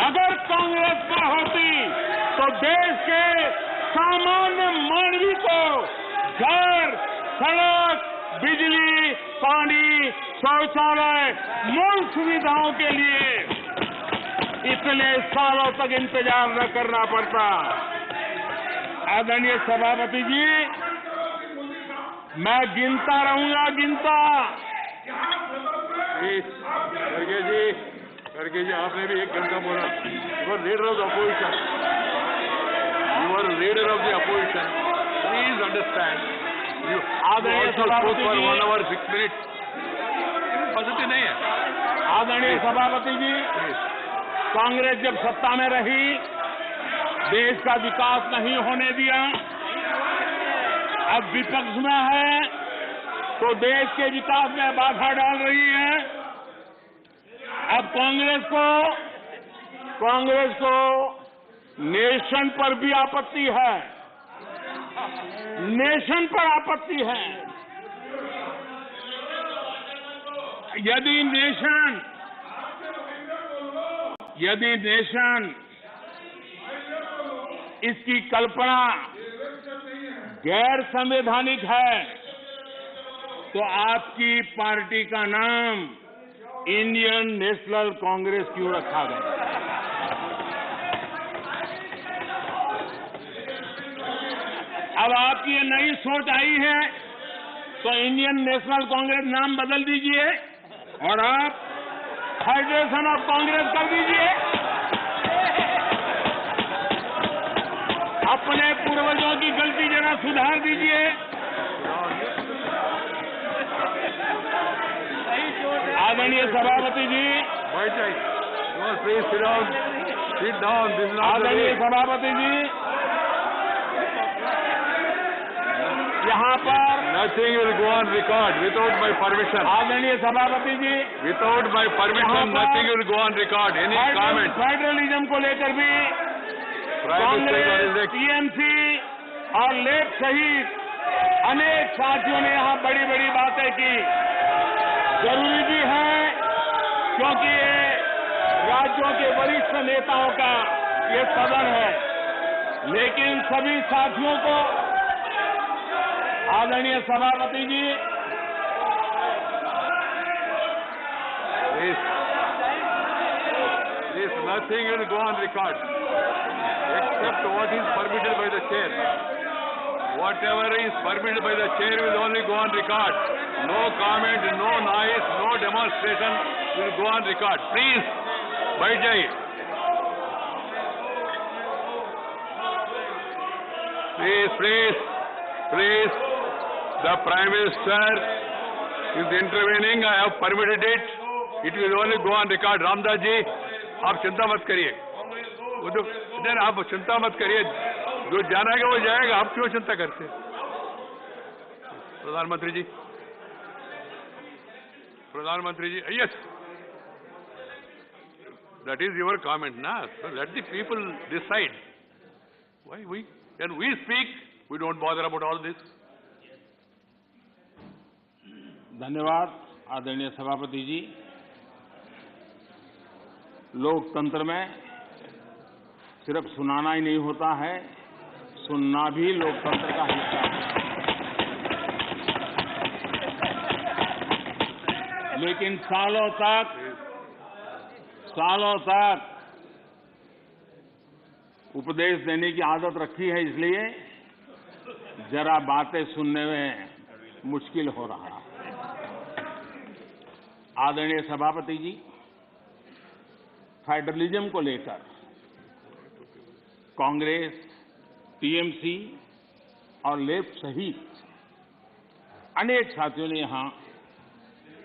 अगर कांग्रेस न होती तो देश के सामान्य मानवी को घर, सड़क, बिजली, पानी, शौचालय, मूल सुविधाओं के लिए इतने सालों तक इंतजार न करना पड़ता। आदरणीय सभापति जी, मैं गिनता रहूंगा। खड़गे जी, आपने भी 1 घंटा बोला। You are leader of the opposition. Please understand. आदरणीय सभापति जी, 1 hour 6 minutes पॉजिटिव नहीं है। आदरणीय सभापति जी, कांग्रेस जब सत्ता में रही, देश का विकास नहीं होने दिया। अब विपक्ष में है तो देश के विकास में बाधा डाल रही है। अब कांग्रेस को नेशन पर भी आपत्ति है। नेशन पर आपत्ति है। यदि नेशन इसकी कल्पना गैर संवैधानिक है तो आपकी पार्टी का नाम इंडियन नेशनल कांग्रेस क्यों रखा गया? अब आपकी ये नई सोच आई है तो इंडियन नेशनल कांग्रेस नाम बदल दीजिए और आप फेडरेशन ऑफ कांग्रेस कर दीजिए। अपने पूर्वजों की गलती जरा सुधार दीजिए। आदरणीय सभापति जी, आदरणीय सभापति जी, यहाँ पर Nothing will go on record without my permission. आदरणीय सभापति जी, Without my permission, nothing will go on record. Any comment? Federalism को लेकर भी कांग्रेस, टीएमसी और लेफ्ट सहित अनेक साथियों ने यहाँ बड़ी बड़ी बातें की। जरूरी भी है क्योंकि ये राज्यों के वरिष्ठ नेताओं का ये सदन है। लेकिन सभी साथियों को आदरणीय सभापति जी, This nothing will go on record except what is permitted by the chair. Whatever is permitted by the chair will only go on record. No comment, no noise, no demonstration will go on record. Please, बैठ जाइए। Please, the Prime Minister is intervening. I have permitted it. It will only go on record. Ramdas ji, आप चिंता मत करिए। आप चिंता मत करिए। जो जाना है वो जाएगा। आप क्यों चिंता करते हैं? प्रधानमंत्री जी, yes. That is your comment, na? So let the people decide. When we speak, we don't bother about all this. धन्यवाद आदरणीय सभापति जी। लोकतंत्र में सिर्फ सुनाना ही नहीं होता है, सुनना भी लोकतंत्र का हिस्सा है। लेकिन सालों तक उपदेश देने की आदत रखी है, इसलिए जरा बातें सुनने में मुश्किल हो रहा है। आदरणीय सभापति जी, फेडरलिज्म को लेकर कांग्रेस, टीएमसी और लेफ्ट सहित अनेक साथियों ने यहां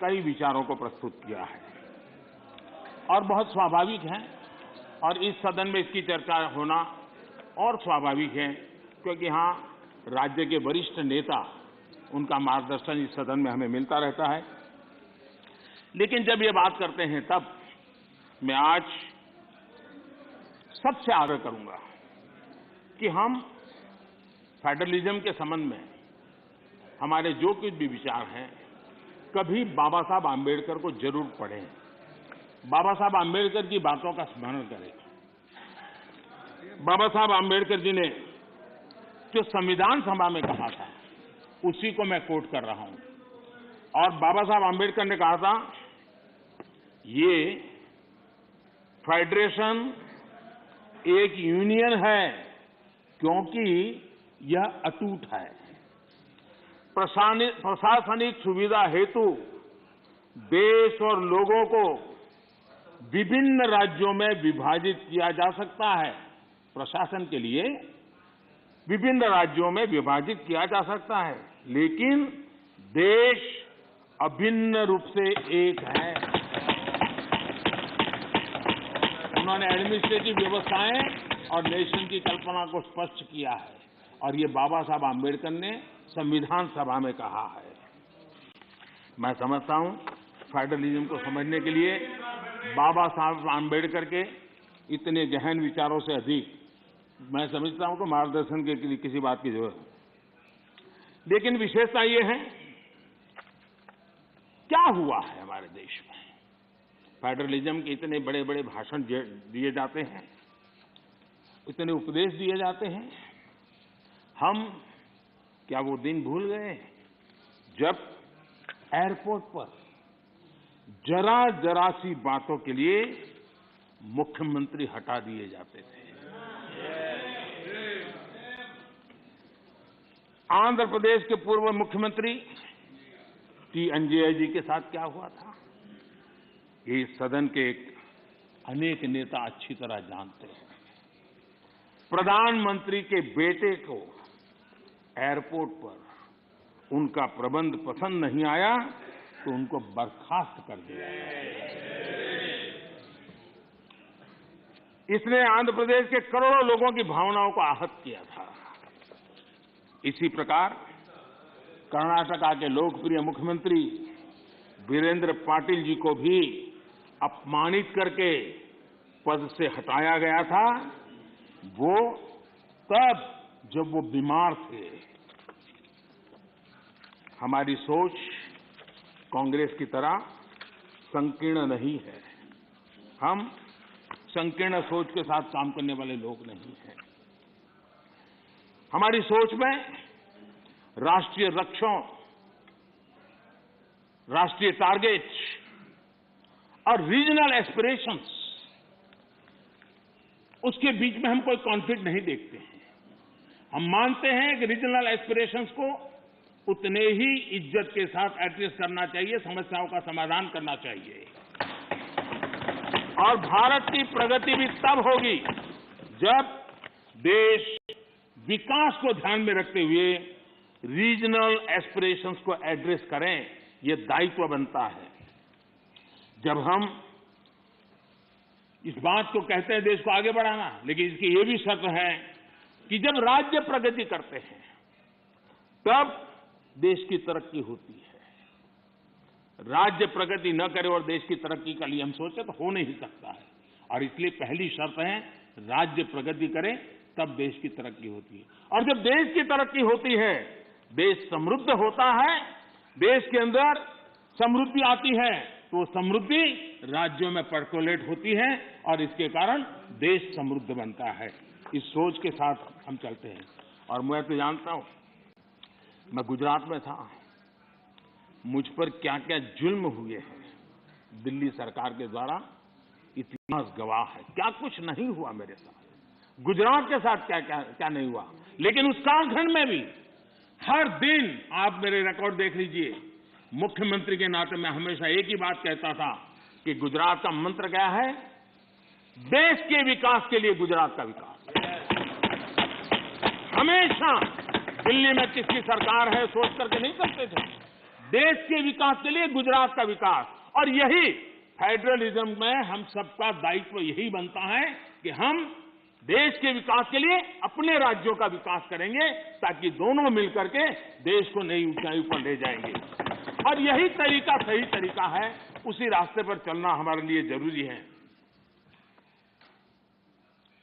कई विचारों को प्रस्तुत किया है और बहुत स्वाभाविक है, और इस सदन में इसकी चर्चा होना और स्वाभाविक है क्योंकि यहां राज्य के वरिष्ठ नेता, उनका मार्गदर्शन इस सदन में हमें मिलता रहता है। लेकिन जब ये बात करते हैं तब मैं आज सबसे आग्रह करूंगा कि हम फेडरलिज्म के संबंध में हमारे जो कुछ भी विचार हैं, कभी बाबा साहब आम्बेडकर को जरूर पढ़ें, बाबा साहब आम्बेडकर की बातों का स्मरण करें। बाबा साहब आम्बेडकर जी ने जो संविधान सभा में कहा था, उसी को मैं कोट कर रहा हूं। और बाबा साहब आम्बेडकर ने कहा था, ये फेडरेशन एक यूनियन है क्योंकि यह अटूट है। प्रशासनिक सुविधा हेतु देश और लोगों को विभिन्न राज्यों में विभाजित किया जा सकता है। प्रशासन के लिए विभिन्न राज्यों में विभाजित किया जा सकता है, लेकिन देश अभिन्न रूप से एक है। उन्होंने एडमिनिस्ट्रेटिव व्यवस्थाएं और नेशन की कल्पना को स्पष्ट किया है, और ये बाबा साहब आम्बेडकर ने संविधान सभा में कहा है। मैं समझता हूं फेडरलिज्म को समझने के लिए बाबा साहब आम्बेडकर के इतने गहन विचारों से अधिक मैं समझता हूं कि मार्गदर्शन के लिए किसी बात की जरूरत है। लेकिन विशेषता ये है, क्या हुआ है हमारे देश में? फेडरलिज्म के इतने बड़े बड़े भाषण दिए जाते हैं, इतने उपदेश दिए जाते हैं, हम क्या वो दिन भूल गए जब एयरपोर्ट पर जरा जरा सी बातों के लिए मुख्यमंत्री हटा दिए जाते थे? आंध्र प्रदेश के पूर्व मुख्यमंत्री टी अंजय जी के साथ क्या हुआ था, ये सदन के अनेक नेता अच्छी तरह जानते हैं। प्रधानमंत्री के बेटे को एयरपोर्ट पर उनका प्रबंध पसंद नहीं आया तो उनको बर्खास्त कर दिया। इसने आंध्र प्रदेश के करोड़ों लोगों की भावनाओं को आहत किया था। इसी प्रकार कर्नाटका के लोकप्रिय मुख्यमंत्री वीरेंद्र पाटिल जी को भी अपमानित करके पद से हटाया गया था, वो तब जब वो बीमार थे। हमारी सोच कांग्रेस की तरह संकीर्ण नहीं है। हम संकीर्ण सोच के साथ काम करने वाले लोग नहीं हैं। हमारी सोच में राष्ट्रीय लक्ष्यों, राष्ट्रीय टारगेट्स और रीजनल एस्पिरेशंस, उसके बीच में हम कोई कॉन्फ्लिक्ट नहीं देखते हैं। हम मानते हैं कि रीजनल एस्पिरेशंस को उतने ही इज्जत के साथ एड्रेस करना चाहिए, समस्याओं का समाधान करना चाहिए। और भारत की प्रगति भी तब होगी जब देश विकास को ध्यान में रखते हुए रीजनल एस्पिरेशंस को एड्रेस करें। ये दायित्व बनता है। जब हम इस बात को कहते हैं देश को आगे बढ़ाना, लेकिन इसकी ये भी शर्त है कि जब राज्य प्रगति करते हैं तब देश की तरक्की होती है। राज्य प्रगति न करे और देश की तरक्की के लिए हम सोचे तो हो नहीं सकता है। और इसलिए पहली शर्त है राज्य प्रगति करे तब देश की तरक्की होती है। और जब देश की तरक्की होती है, देश समृद्ध होता है, देश के अंदर समृद्धि आती है, तो समृद्धि राज्यों में पर्कोलेट होती है और इसके कारण देश समृद्ध बनता है। इस सोच के साथ हम चलते हैं। और मैं तो जानता हूं, मैं गुजरात में था, मुझ पर क्या क्या जुल्म हुए हैं दिल्ली सरकार के द्वारा, इतिहास गवाह है। क्या कुछ नहीं हुआ मेरे साथ, गुजरात के साथ क्या क्या क्या नहीं हुआ। लेकिन उस कालखंड में भी हर दिन, आप मेरे रिकॉर्ड देख लीजिए, मुख्यमंत्री के नाते मैं हमेशा एक ही बात कहता था कि गुजरात का मंत्र क्या है, देश के विकास के लिए गुजरात का विकास। हमेशा दिल्ली में किसकी सरकार है सोच करके नहीं करते थे, देश के विकास के लिए गुजरात का विकास। और यही फेडरलिज्म में हम सबका दायित्व यही बनता है कि हम देश के विकास के लिए अपने राज्यों का विकास करेंगे, ताकि दोनों मिलकर के देश को नई ऊंचाई पर ले जाएंगे। और यही तरीका सही तरीका है, उसी रास्ते पर चलना हमारे लिए जरूरी है।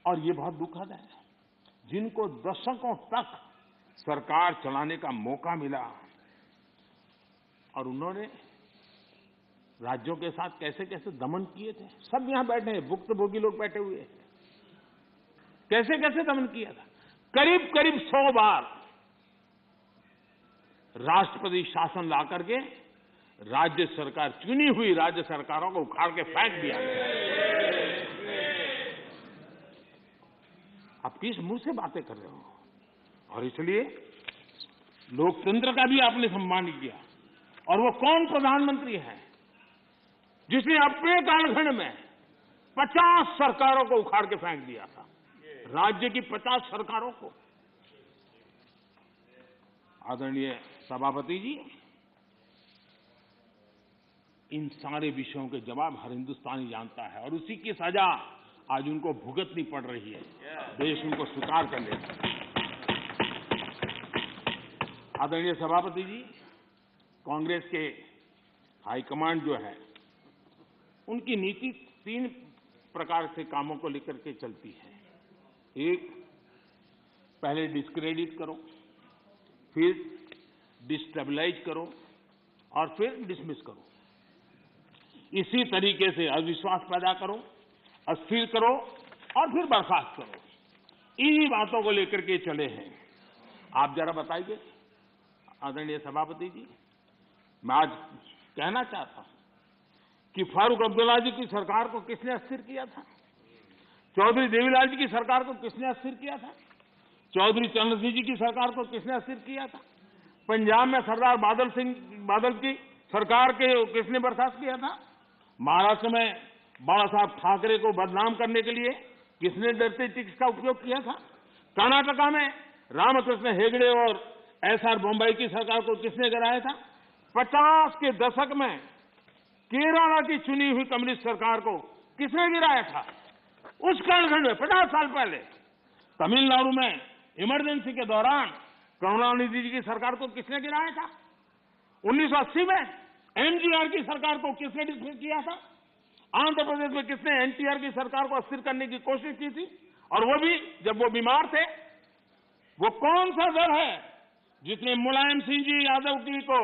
और ये बहुत दुखद है, जिनको दशकों तक सरकार चलाने का मौका मिला और उन्होंने राज्यों के साथ कैसे कैसे दमन किए थे। सब यहां बैठे हैं, भुक्तभोगी लोग बैठे हुए हैं। कैसे कैसे दमन किया था। करीब करीब 100 बार राष्ट्रपति शासन ला करके राज्य सरकार, चुनी हुई राज्य सरकारों को उखाड़ के फेंक दिया गया। आप किस मुंह से बातें कर रहे हो? और इसलिए लोकतंत्र का भी आपने सम्मान किया। और वो कौन प्रधानमंत्री है जिसने अपने कालखंड में 50 सरकारों को उखाड़ के फेंक दिया था, राज्य की 50 सरकारों को। आदरणीय सभापति जी, इन सारे विषयों के जवाब हर हिंदुस्तानी जानता है और उसी की सजा आज उनको भुगतनी पड़ रही है। देश उनको स्वीकार कर लेता है। आदरणीय सभापति जी, कांग्रेस के हाईकमांड जो है, उनकी नीति 3 प्रकार से कामों को लेकर के चलती है। एक, पहले डिस्क्रेडिट करो, फिर डिस्टेबलाइज करो और फिर डिसमिस करो। इसी तरीके से अविश्वास पैदा करो, अस्थिर करो और फिर बर्खास्त करो। इन्हीं बातों को लेकर के चले हैं। आप जरा बताइए आदरणीय सभापति जी, मैं आज कहना चाहता हूं कि फारूक अब्दुल्ला जी की सरकार को किसने अस्थिर किया था? चौधरी देवीलाल जी की सरकार को किसने अस्थिर किया था? चौधरी चरण सिंह जी की सरकार को किसने अस्थिर किया था? पंजाब में सरदार बादल की सरकार के किसने बर्खास्त किया था? महाराष्ट्र में बाला साहब ठाकरे को बदनाम करने के लिए किसने डरते टिक्स का उपयोग किया था? कर्नाटका में रामकृष्ण हेगड़े और एसआर बम्बई की सरकार को किसने गिराया था? 50 के दशक में केरला की चुनी हुई कम्युनिस्ट सरकार को किसने गिराया था? उस कालखंड में 50 साल पहले तमिलनाडु में इमरजेंसी के दौरान करुणानिधि जी की सरकार को किसने गिराया था? 1980 में एमजीआर की सरकार को किसने डिसमिस किया था? आंध्र प्रदेश में किसने एनटीआर की सरकार को अस्थिर करने की कोशिश की थी, और वो भी जब वो बीमार थे? वो कौन सा दल है जिसने मुलायम सिंह जी यादव जी को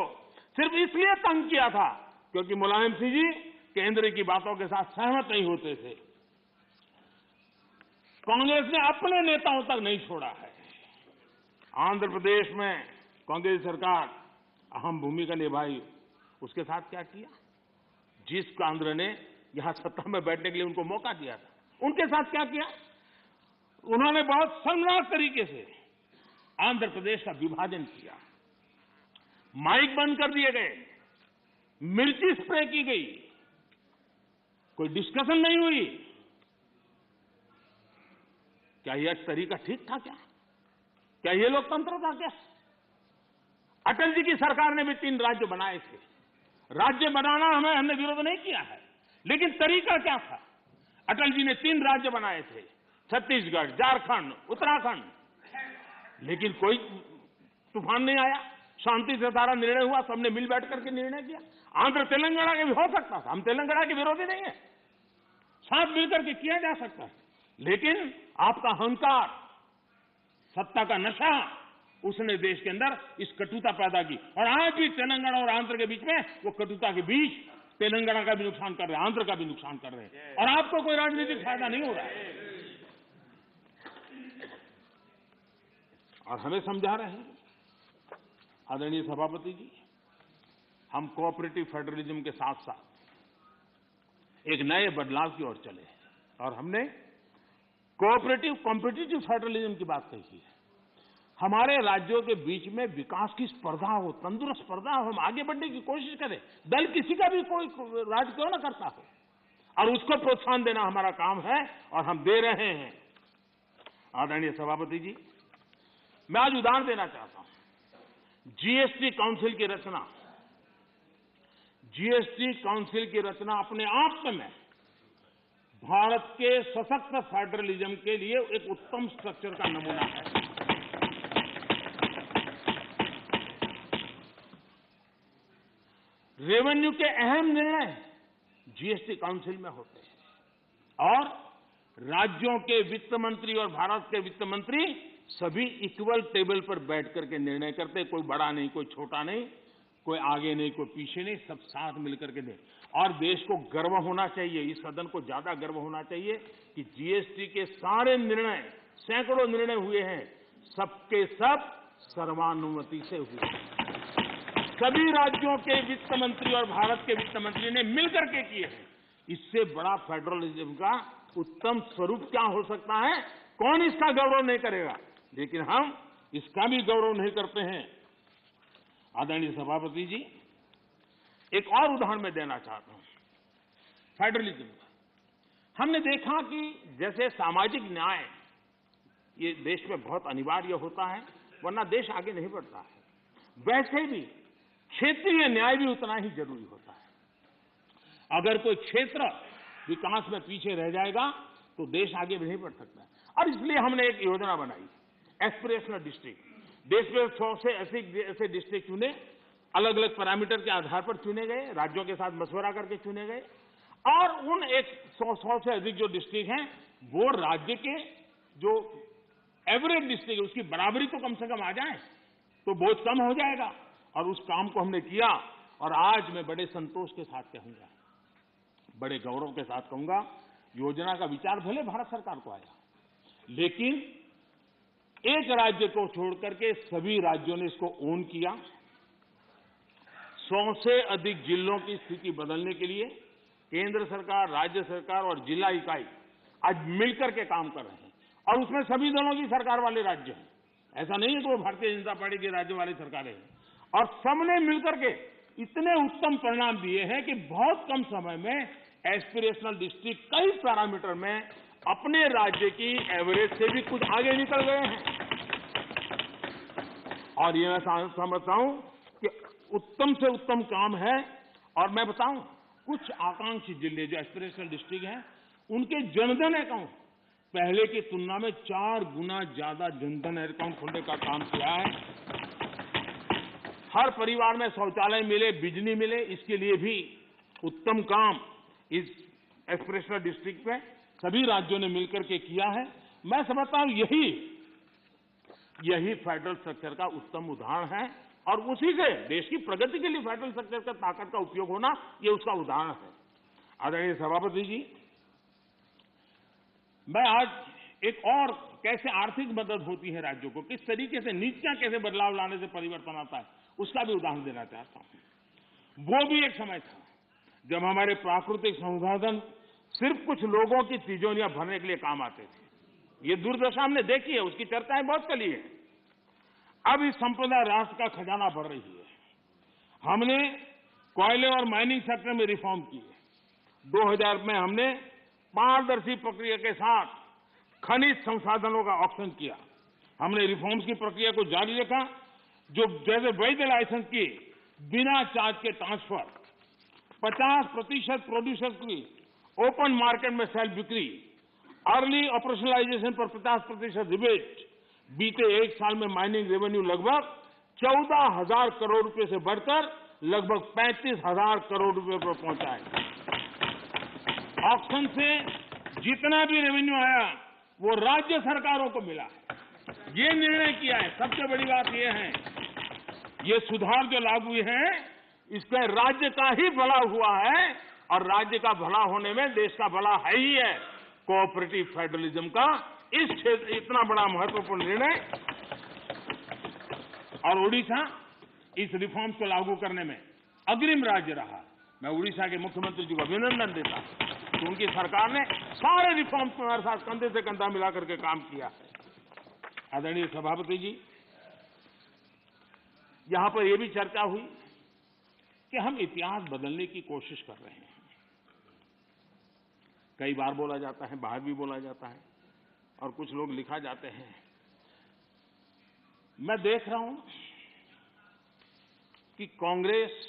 सिर्फ इसलिए तंग किया था क्योंकि मुलायम सिंह जी केंद्र की बातों के साथ सहमत नहीं होते थे? कांग्रेस ने अपने नेताओं तक नहीं छोड़ा है। आंध्र प्रदेश में कांग्रेस सरकार अहम भूमिका निभाई, उसके साथ क्या किया? जिस केंद्र ने यहां सत्ता में बैठने के लिए उनको मौका दिया था, उनके साथ क्या किया? उन्होंने बहुत शर्मनाक तरीके से आंध्र प्रदेश का विभाजन किया। माइक बंद कर दिए गए, मिर्ची स्प्रे की गई, कोई डिस्कशन नहीं हुई। क्या यह तरीका ठीक था? क्या यह लोकतंत्र था? क्या अटल जी की सरकार ने भी 3 राज्य बनाए थे। राज्य बनाना हमने विरोध नहीं किया है, लेकिन तरीका क्या था? अटल जी ने 3 राज्य बनाए थे, छत्तीसगढ़, झारखंड, उत्तराखंड, लेकिन कोई तूफान नहीं आया। शांति से सारा निर्णय हुआ, सबने मिल बैठ करके निर्णय किया। आंध्र तेलंगाना के भी हो सकता था, हम तेलंगाना के विरोधी नहीं है, साथ मिलकर के किया जा सकता है, लेकिन आपका अहंकार, सत्ता का नशा, उसने देश के अंदर इस कटुता पैदा की। और आज भी तेलंगाना और आंध्र के बीच में वो कटुता के बीच तेलंगाना का भी नुकसान कर रहे हैं, आंध्र का भी नुकसान कर रहे हैं, और आपको कोई राजनीतिक फायदा नहीं हो रहा है। और हमें समझा रहे हैं आदरणीय सभापति जी, हम कोऑपरेटिव फेडरलिज्म के साथ साथ एक नए बदलाव की ओर चले और हमने कोऑपरेटिव कॉम्पिटिटिव फेडरलिज्म की बात कही है। हमारे राज्यों के बीच में विकास की स्पर्धा हो, तंदुरुस्त स्पर्धा हो, हम आगे बढ़ने की कोशिश करें। दल किसी का भी कोई राज क्यों ना करता हो, और उसको प्रोत्साहन देना हमारा काम है और हम दे रहे हैं। आदरणीय सभापति जी, मैं आज उदाहरण देना चाहता हूं। जीएसटी काउंसिल की रचना, जीएसटी काउंसिल की रचना अपने आप में भारत के सशक्त फेडरलिज्म के लिए एक उत्तम स्ट्रक्चर का नमूना है। रेवेन्यू के अहम निर्णय जीएसटी काउंसिल में होते हैं और राज्यों के वित्त मंत्री और भारत के वित्त मंत्री सभी इक्वल टेबल पर बैठ करके निर्णय करते, कोई बड़ा नहीं, कोई छोटा नहीं, कोई आगे नहीं, कोई पीछे नहीं, सब साथ मिलकर के दे। और देश को गर्व होना चाहिए, इस सदन को ज्यादा गर्व होना चाहिए कि जीएसटी के सारे निर्णय, सैकड़ों निर्णय हुए हैं, सबके सब सर्वानुमति से हुए। सभी राज्यों के वित्त मंत्री और भारत के वित्त मंत्री ने मिलकर के किए हैं। इससे बड़ा फेडरलिज्म का उत्तम स्वरूप क्या हो सकता है? कौन इसका गौरव नहीं करेगा? लेकिन हम इसका भी गौरव नहीं करते हैं। आदरणीय सभापति जी, एक और उदाहरण मैं देना चाहता हूं फेडरलिज्म का। हमने देखा कि जैसे सामाजिक न्याय ये देश में बहुत अनिवार्य होता है, वरना देश आगे नहीं बढ़ता है, वैसे भी क्षेत्रीय न्याय भी उतना ही जरूरी होता है। अगर कोई क्षेत्र विकास में पीछे रह जाएगा तो देश आगे नहीं बढ़ सकता। और इसलिए हमने एक योजना बनाई, एस्पिरेशनल डिस्ट्रिक्ट। देश में 100 से ऐसे डिस्ट्रिक्ट चुने, अलग अलग पैरामीटर के आधार पर चुने गए, राज्यों के साथ मशवरा करके चुने गए। और उन 100 से अधिक जो डिस्ट्रिक्ट हैं वो राज्य के जो एवरेज डिस्ट्रिक्ट है उसकी बराबरी तो कम से कम आ जाए तो बोझ कम हो जाएगा। और उस काम को हमने किया और आज मैं बड़े संतोष के साथ कहूंगा, बड़े गौरव के साथ कहूंगा, योजना का विचार भले भारत सरकार को आया, लेकिन एक राज्य को छोड़कर के सभी राज्यों ने इसको ओन किया। 100 से अधिक जिलों की स्थिति बदलने के लिए केंद्र सरकार, राज्य सरकार और जिला इकाई आज मिलकर के काम कर रहे हैं। और उसमें सभी दलों की सरकार वाले राज्य हैं, ऐसा नहीं है कि वो भारतीय जनता पार्टी के राज्य वाली सरकारें हैं। और सबने मिलकर के इतने उत्तम परिणाम दिए हैं कि बहुत कम समय में एस्पिरेशनल डिस्ट्रिक्ट कई पैरामीटर में अपने राज्य की एवरेज से भी कुछ आगे निकल गए हैं। और ये मैं समझता हूं कि उत्तम से उत्तम काम है। और मैं बताऊं, कुछ आकांक्षी जिले जो एस्पिरेशनल डिस्ट्रिक्ट हैं उनके जनधन अकाउंट पहले की तुलना में 4 गुना ज्यादा जनधन अकाउंट खोलने का काम किया है। हर परिवार में शौचालय मिले, बिजली मिले, इसके लिए भी उत्तम काम इस एस्पिरेशनल डिस्ट्रिक्ट में सभी राज्यों ने मिलकर के किया है। मैं समझता हूं यही फेडरल स्ट्रक्चर का उत्तम उदाहरण है और उसी से देश की प्रगति के लिए फेडरल स्ट्रक्चर का ताकत का उपयोग होना ये उसका उदाहरण है। आदरणीय सभापति जी, मैं आज एक और कैसे आर्थिक मदद होती है राज्यों को, किस तरीके से नीतियां कैसे बदलाव लाने से परिवर्तन आता है, उसका भी उदाहरण देना चाहता हूं। वो भी एक समय था जब हमारे प्राकृतिक संसाधन सिर्फ कुछ लोगों की तिजोरियां भरने के लिए काम आते थे। ये दुर्दशा हमने देखी है, उसकी चर्चाएं बहुत चली है। अब इस संपदा राष्ट्र का खजाना बढ़ रही है। हमने कोयले और माइनिंग सेक्टर में रिफॉर्म किए। 2000 में हमने पारदर्शी प्रक्रिया के साथ खनिज संसाधनों का ऑक्शन किया। हमने रिफॉर्म्स की प्रक्रिया को जारी रखा, जो जैसे वैध लाइसेंस की बिना चार्ज के ट्रांसफर, 50% प्रोड्यूसर्स की ओपन मार्केट में सेल बिक्री, अर्ली ऑपरेशनलाइजेशन पर 50% रिबेट। बीते 1 साल में माइनिंग रेवेन्यू लगभग 14,000 करोड़ रुपए से बढ़कर लगभग 35,000 करोड़ रुपए पर पहुंचा है। ऑक्शन से जितना भी रेवेन्यू आया वो राज्य सरकारों को मिला है। ये निर्णय किया है। सबसे बड़ी बात ये है, ये सुधार जो लागू हुए हैं इससे राज्य का ही भला हुआ है और राज्य का भला होने में देश का भला है ही है। कोऑपरेटिव फेडरलिज्म का इस क्षेत्र इतना बड़ा महत्वपूर्ण निर्णय। और उड़ीसा इस रिफॉर्म्स को लागू करने में अग्रिम राज्य रहा। मैं उड़ीसा के मुख्यमंत्री जी को अभिनंदन देता हूं कि उनकी सरकार ने सारे रिफॉर्म्स को हमारे साथ कंधे से कंधा मिलाकर के काम किया है। आदरणीय सभापति जी, यहां पर यह भी चर्चा हुई कि हम इतिहास बदलने की कोशिश कर रहे हैं। कई बार बोला जाता है, बाहर भी बोला जाता है और कुछ लोग लिखा जाते हैं। मैं देख रहा हूं कि कांग्रेस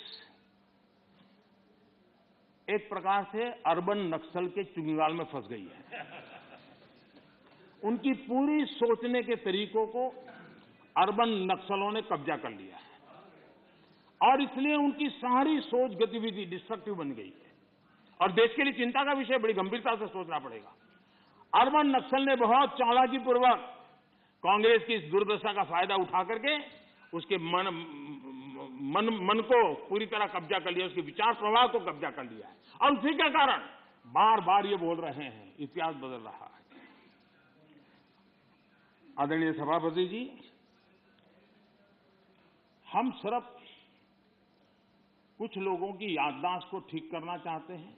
एक प्रकार से अर्बन नक्सल के चुंगाल में फंस गई है। उनकी पूरी सोचने के तरीकों को अर्बन नक्सलों ने कब्जा कर लिया है और इसलिए उनकी सारी सोच गतिविधि डिस्ट्रक्टिव बन गई है और देश के लिए चिंता का विषय, बड़ी गंभीरता से सोचना पड़ेगा। अर्बन नक्सल ने बहुत चालाकीपूर्वक कांग्रेस की इस दुर्दशा का फायदा उठा करके उसके मन को पूरी तरह कब्जा कर लिया, उसके विचार प्रवाह को कब्जा कर लिया है और उसी के कारण बार बार ये बोल रहे हैं इतिहास बदल रहा है। आदरणीय सभापति जी, हम सिर्फ कुछ लोगों की याददाश्त को ठीक करना चाहते हैं,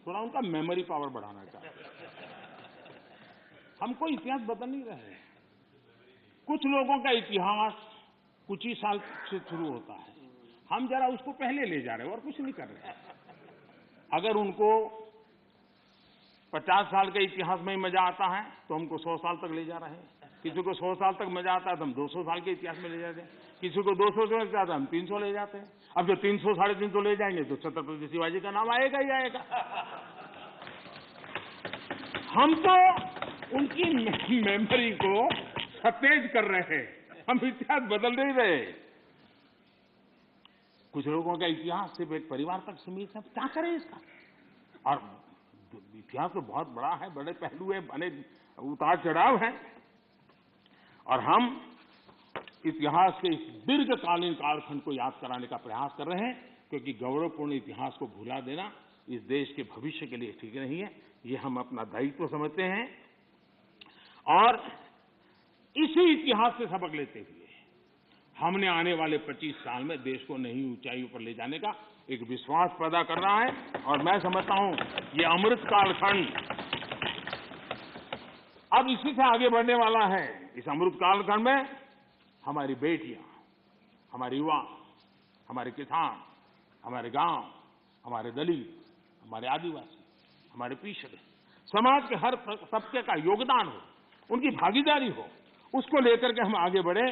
थोड़ा उनका मेमोरी पावर बढ़ाना चाहते हैं। हम कोई इतिहास बदल नहीं रहे हैं। कुछ लोगों का इतिहास कुछ ही साल से शुरू होता है, हम जरा उसको पहले ले जा रहे हैं और कुछ नहीं कर रहे हैं। अगर उनको 50 साल के इतिहास में ही मजा आता है तो हमको 100 साल तक ले जा रहे हैं, किसी को 100 साल तक मजा आता है तो हम 200 साल के इतिहास में ले जाते हैं, किसी को 200 से जाता है हम 300 ले जाते हैं। अब जो 300 साढ़े 300 ले जाएंगे तो छत्रपति शिवाजी का नाम आएगा ही आएगा। हम तो उनकी मेमोरी को सतेज कर रहे हैं, हम इतिहास बदल नहीं रहे। कुछ लोगों का इतिहास सिर्फ एक परिवार तक सीमित है, क्या करें इसका? और इतिहास तो बहुत बड़ा है, बड़े पहलू है, बड़े उतार चढ़ाव है और हम इतिहास के इस दीर्घकालीन कालखंड को याद कराने का प्रयास कर रहे हैं, क्योंकि गौरवपूर्ण इतिहास को भुला देना इस देश के भविष्य के लिए ठीक नहीं है। ये हम अपना दायित्व समझते हैं और इसी इतिहास से सबक लेते हुए हमने आने वाले 25 साल में देश को नई ऊंचाइयों पर ले जाने का एक विश्वास पैदा कर रहा है और मैं समझता हूं ये अमृत कालखंड अब इसी से आगे बढ़ने वाला है। इस अमृत कालखंड में हमारी बेटियां, हमारे युवा, हमारे किसान, हमारे गांव, हमारे दलित, हमारे आदिवासी, हमारे पिछड़े, समाज के हर तबके का योगदान हो, उनकी भागीदारी हो, उसको लेकर के हम आगे बढ़े।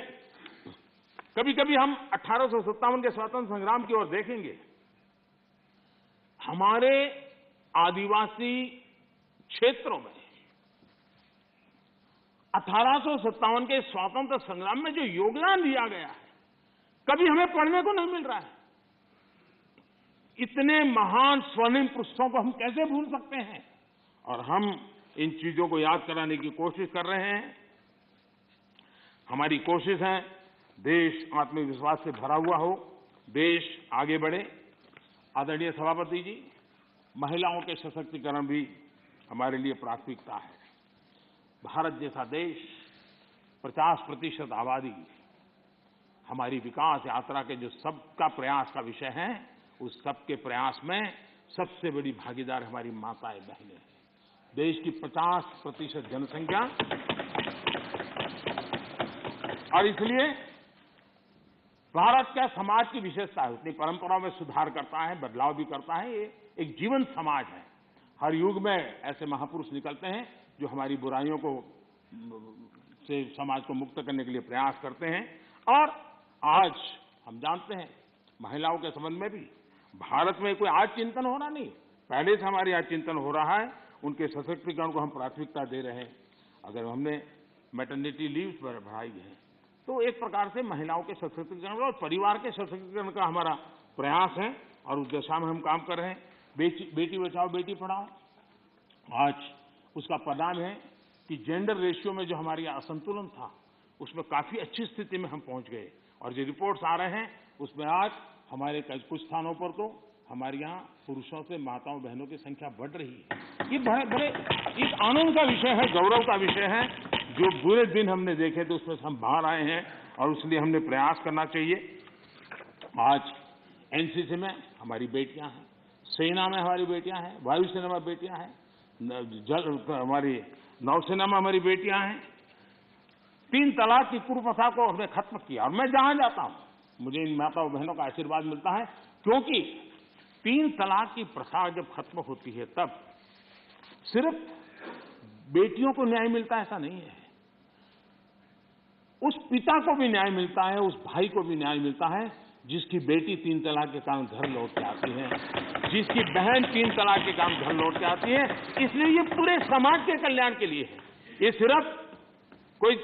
कभी कभी हम 1857 के स्वतंत्र संग्राम की ओर देखेंगे, हमारे आदिवासी क्षेत्रों में 1857 के स्वतंत्र संग्राम में जो योगदान दिया गया है कभी हमें पढ़ने को नहीं मिल रहा है। इतने महान स्वर्णिम पुरुषों को हम कैसे भूल सकते हैं? और हम इन चीजों को याद कराने की कोशिश कर रहे हैं। हमारी कोशिश है देश आत्मविश्वास से भरा हुआ हो, देश आगे बढ़े। आदरणीय सभापति जी, महिलाओं के सशक्तिकरण भी हमारे लिए प्राथमिकता है। भारत जैसा देश 50% आबादी हमारी विकास यात्रा के जो सबका प्रयास का विषय है, उस सबके प्रयास में सबसे बड़ी भागीदार हमारी माताएं बहनें हैं। देश की 50% जनसंख्या और इसलिए भारत का समाज की विशेषता है, अपनी परंपराओं में सुधार करता है, बदलाव भी करता है। ये एक जीवंत समाज है। हर युग में ऐसे महापुरुष निकलते हैं जो हमारी बुराइयों को से समाज को मुक्त करने के लिए प्रयास करते हैं। और आज हम जानते हैं महिलाओं के संबंध में भी भारत में कोई आज चिंतन हो रहा नहीं, पहले से हमारे आज चिंतन हो रहा है। उनके सशक्तिकरण को हम प्राथमिकता दे रहे हैं। अगर हमने मैटरनिटी लीव्स बढ़ाई है तो एक प्रकार से महिलाओं के सशक्तिकरण और परिवार के सशक्तिकरण का हमारा प्रयास है और उस दिशा में हम काम कर रहे हैं। बेटी बचाओ बेटी पढ़ाओ, आज उसका परिणाम है कि जेंडर रेशियो में जो हमारी असंतुलन था उसमें काफी अच्छी स्थिति में हम पहुंच गए और जो रिपोर्ट्स आ रहे हैं उसमें आज हमारे कुछ स्थानों पर तो हमारे यहाँ पुरुषों से माताओं बहनों की संख्या बढ़ रही है। ये बड़े एक आनंद का विषय है, गौरव का विषय है। जो बुरे दिन हमने देखे तो उसमें से हम बाहर आए हैं और इसलिए हमने प्रयास करना चाहिए। आज एनसीसी में हमारी बेटियां हैं, सेना में हमारी बेटियां हैं, वायुसेना में बेटियां हैं, हमारी नौसेना में हमारी बेटियां हैं। 3 तलाक की कुप्रथा को हमने खत्म किया और मैं जहां जाता हूं मुझे इन माताओं बहनों का आशीर्वाद मिलता है, क्योंकि 3 तलाक की प्रथा जब खत्म होती है तब सिर्फ बेटियों को न्याय मिलता है ऐसा नहीं है, उस पिता को भी न्याय मिलता है, उस भाई को भी न्याय मिलता है जिसकी बेटी 3 तलाक के कारण घर लौट के आती है, जिसकी बहन 3 तलाक के कारण घर लौट के आती है। इसलिए ये पूरे समाज के कल्याण के लिए है, ये सिर्फ कोई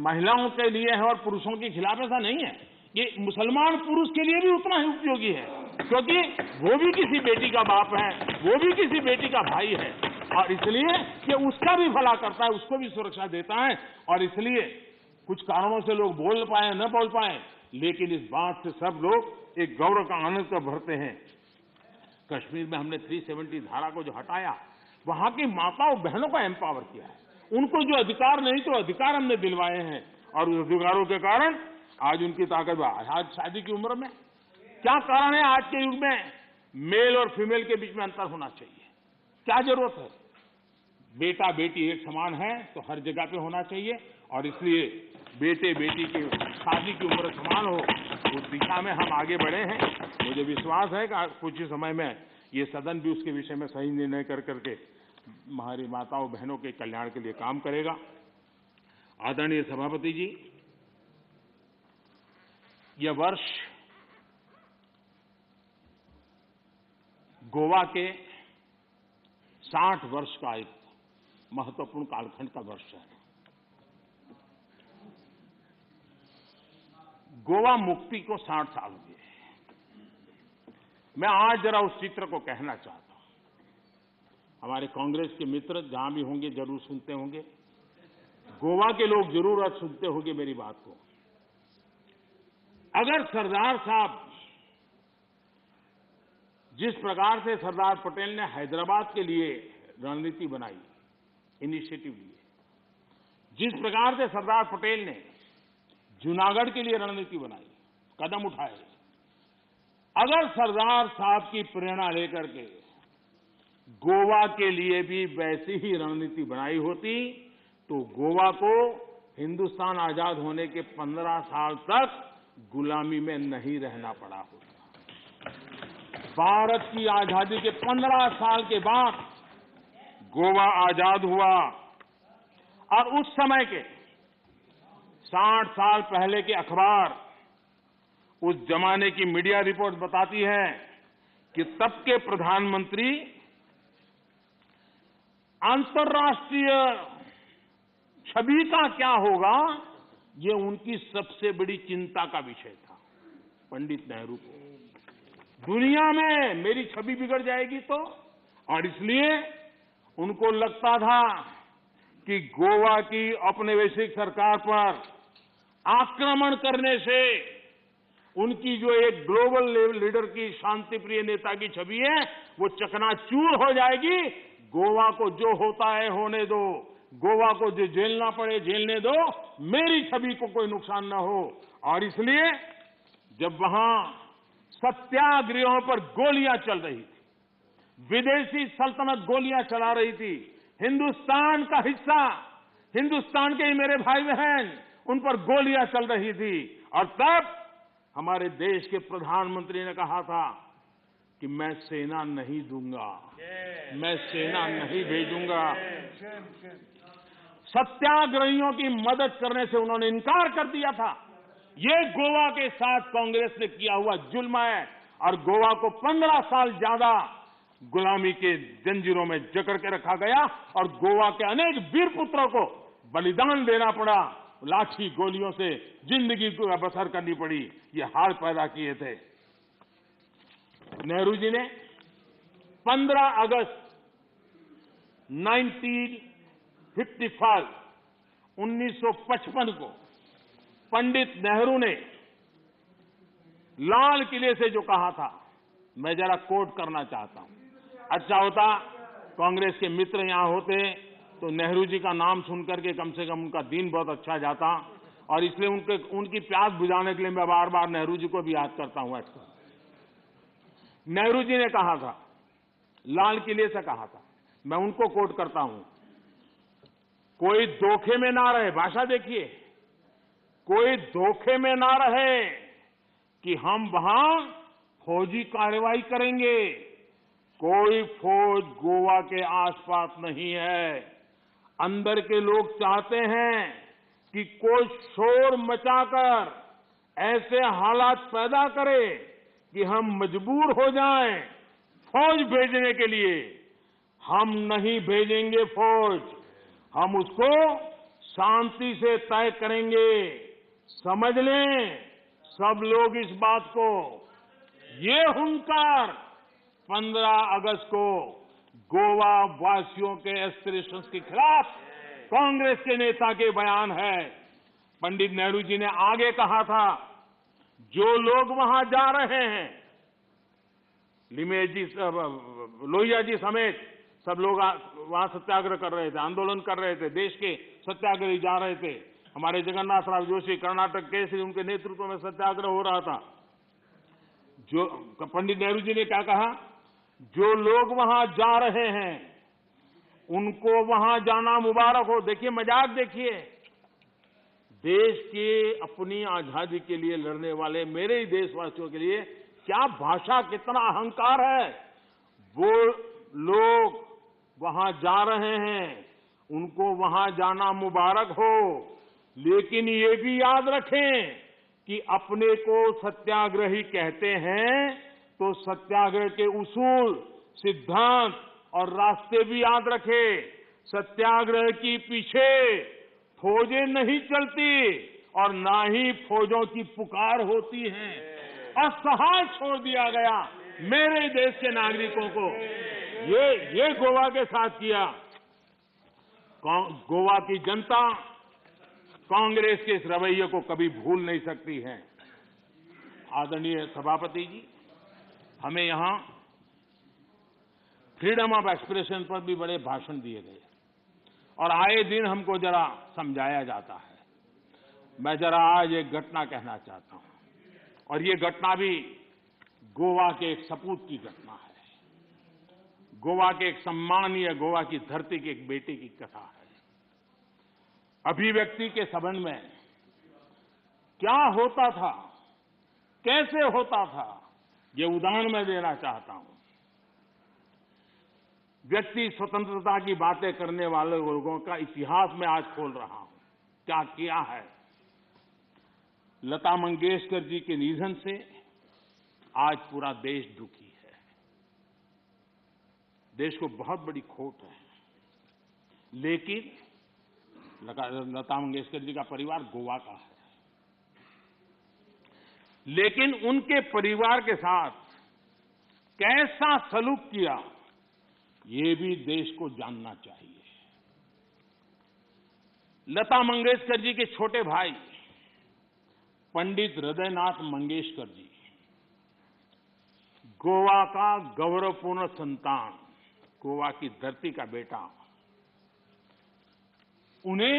महिलाओं के लिए है और पुरुषों के खिलाफ ऐसा नहीं है। ये मुसलमान पुरुष के लिए भी उतना ही उपयोगी है, क्योंकि वो भी किसी बेटी का बाप है, वो भी किसी बेटी का भाई है, और इसलिए कि उसका भी भला करता है, उसको भी सुरक्षा देता है। और इसलिए कुछ कारणों से लोग बोल पाए न बोल पाए, लेकिन इस बात से सब लोग एक गौरव का आनंद तो भरते हैं। कश्मीर में हमने 370 धारा को जो हटाया, वहां की माताओं बहनों को एम्पावर किया है, उनको जो अधिकार नहीं तो अधिकार हमने दिलवाए हैं, और उस अधिकारों के कारण आज उनकी ताकत। आज शादी की उम्र में क्या कारण है आज के युग में मेल और फीमेल के बीच में अंतर होना चाहिए? क्या जरूरत है? बेटा बेटी एक समान है तो हर जगह पे होना चाहिए, और इसलिए बेटे बेटी की शादी की उम्र समान हो, उस दिशा में हम आगे बढ़े हैं। मुझे विश्वास है कि कुछ ही समय में ये सदन भी उसके विषय में सही निर्णय कर करके हमारी माताओं बहनों के कल्याण के लिए काम करेगा। आदरणीय सभापति जी, यह वर्ष गोवा के 60 वर्ष का एक महत्वपूर्ण कालखंड का वर्ष है। गोवा मुक्ति को 60 साल हुए। मैं आज जरा उस चित्र को कहना चाहता हूं। हमारे कांग्रेस के मित्र जहां भी होंगे जरूर सुनते होंगे, गोवा के लोग जरूर आज सुनते होंगे मेरी बात को। अगर सरदार साहब जिस प्रकार से सरदार पटेल ने हैदराबाद के लिए रणनीति बनाई, इनिशिएटिव लिए, जिस प्रकार से सरदार पटेल ने जूनागढ़ के लिए रणनीति बनाई, कदम उठाए, अगर सरदार साहब की प्रेरणा लेकर के गोवा के लिए भी वैसी ही रणनीति बनाई होती तो गोवा को हिंदुस्तान आजाद होने के 15 साल तक गुलामी में नहीं रहना पड़ा होता। भारत की आजादी के 15 साल के बाद गोवा आजाद हुआ, और उस समय के 60 साल पहले के अखबार, उस जमाने की मीडिया रिपोर्ट बताती है कि तब के प्रधानमंत्री अंतर्राष्ट्रीय छवि का क्या होगा, ये उनकी सबसे बड़ी चिंता का विषय था। पंडित नेहरू को दुनिया में मेरी छवि बिगड़ जाएगी तो, और इसलिए उनको लगता था कि गोवा की औपनिवेशिक सरकार पर आक्रमण करने से उनकी जो एक ग्लोबल लीडर की शांतिप्रिय नेता की छवि है वो चकनाचूर हो जाएगी। गोवा को जो होता है होने दो, गोवा को जो झेलना पड़े झेलने दो, मेरी छवि को कोई नुकसान न हो। और इसलिए जब वहां सत्याग्रहों पर गोलियां चल रही थी, विदेशी सल्तनत गोलियां चला रही थी, हिंदुस्तान का हिस्सा, हिंदुस्तान के ही मेरे भाई बहन, उन पर गोलियां चल रही थी, और तब हमारे देश के प्रधानमंत्री ने कहा था कि मैं सेना नहीं दूंगा, मैं सेना नहीं भेजूंगा। सत्याग्रहियों की मदद करने से उन्होंने इनकार कर दिया था। ये गोवा के साथ कांग्रेस ने किया हुआ जुल्म है, और गोवा को 15 साल ज्यादा गुलामी के जंजीरों में जकड़ के रखा गया, और गोवा के अनेक वीर पुत्रों को बलिदान देना पड़ा, लाठी गोलियों से जिंदगी को बसर करनी पड़ी। ये हाल पैदा किए थे। नेहरू जी ने 15 अगस्त 1955 को पंडित नेहरू ने लाल किले से जो कहा था, मैं जरा कोट करना चाहता हूं। अच्छा होता कांग्रेस के मित्र यहां होते तो नेहरू जी का नाम सुनकर के कम से कम उनका दिन बहुत अच्छा जाता, और इसलिए उनकी प्यास बुझाने के लिए मैं बार बार नेहरू जी को भी याद करता हूं। अक्सर नेहरू जी ने कहा था, लाल किले से कहा था, मैं उनको कोट करता हूं, कोई धोखे में ना रहे, भाषा देखिए, कोई धोखे में ना रहे कि हम वहां फौजी कार्रवाई करेंगे। कोई फौज गोवा के आसपास नहीं है। अंदर के लोग चाहते हैं कि कोई शोर मचाकर ऐसे हालात पैदा करे कि हम मजबूर हो जाएं फौज भेजने के लिए। हम नहीं भेजेंगे फौज, हम उसको शांति से तय करेंगे। समझ लें सब लोग इस बात को। ये हुंकार 15 अगस्त को गोवा वासियों के एस्पिरेशंस के खिलाफ कांग्रेस के नेता के बयान है। पंडित नेहरू जी ने आगे कहा था, जो लोग वहां जा रहे हैं, लिमेज जी, लोहिया जी समेत सब लोग वहां सत्याग्रह कर रहे थे, आंदोलन कर रहे थे, देश के सत्याग्रही जा रहे थे। हमारे जगन्नाथ राव जोशी कर्नाटक केसरी, उनके नेतृत्व में सत्याग्रह हो रहा था। जो पंडित नेहरू जी ने क्या कहा, जो लोग वहां जा रहे हैं उनको वहां जाना मुबारक हो। देखिए मजाक, देखिए देश के अपनी आजादी के लिए लड़ने वाले मेरे ही देशवासियों के लिए क्या भाषा, कितना अहंकार है। वो लोग वहां जा रहे हैं, उनको वहां जाना मुबारक हो, लेकिन ये भी याद रखें कि अपने को सत्याग्रही कहते हैं तो सत्याग्रह के उसूल, सिद्धांत और रास्ते भी याद रखें। सत्याग्रह की पीछे फौजें नहीं चलती और ना ही फौजों की पुकार होती है। असहाय छोड़ दिया गया मेरे देश के नागरिकों को। ये गोवा के साथ किया। गोवा की जनता कांग्रेस के इस रवैये को कभी भूल नहीं सकती है। आदरणीय सभापति जी, हमें यहां फ्रीडम ऑफ एक्सप्रेशन पर भी बड़े भाषण दिए गए और आए दिन हमको जरा समझाया जाता है। मैं जरा आज एक घटना कहना चाहता हूं, और ये घटना भी गोवा के एक सपूत की घटना है। गोवा के एक सम्मानीय गोवा की धरती की एक बेटी की कथा है। अभिव्यक्ति के संबंध में क्या होता था, कैसे होता था, ये उदाहरण मैं देना चाहता हूं। व्यक्ति स्वतंत्रता की बातें करने वाले लोगों का इतिहास मैं आज खोल रहा हूं। क्या किया है। लता मंगेशकर जी के निधन से आज पूरा देश दुखी है। देश को बहुत बड़ी खोट है। लेकिन लता मंगेशकर जी का परिवार गोवा का है, लेकिन उनके परिवार के साथ कैसा सलूक किया ये भी देश को जानना चाहिए। लता मंगेशकर जी के छोटे भाई पंडित हृदयनाथ मंगेशकर जी, गोवा का गौरवपूर्ण संतान, गोवा की धरती का बेटा, उन्हें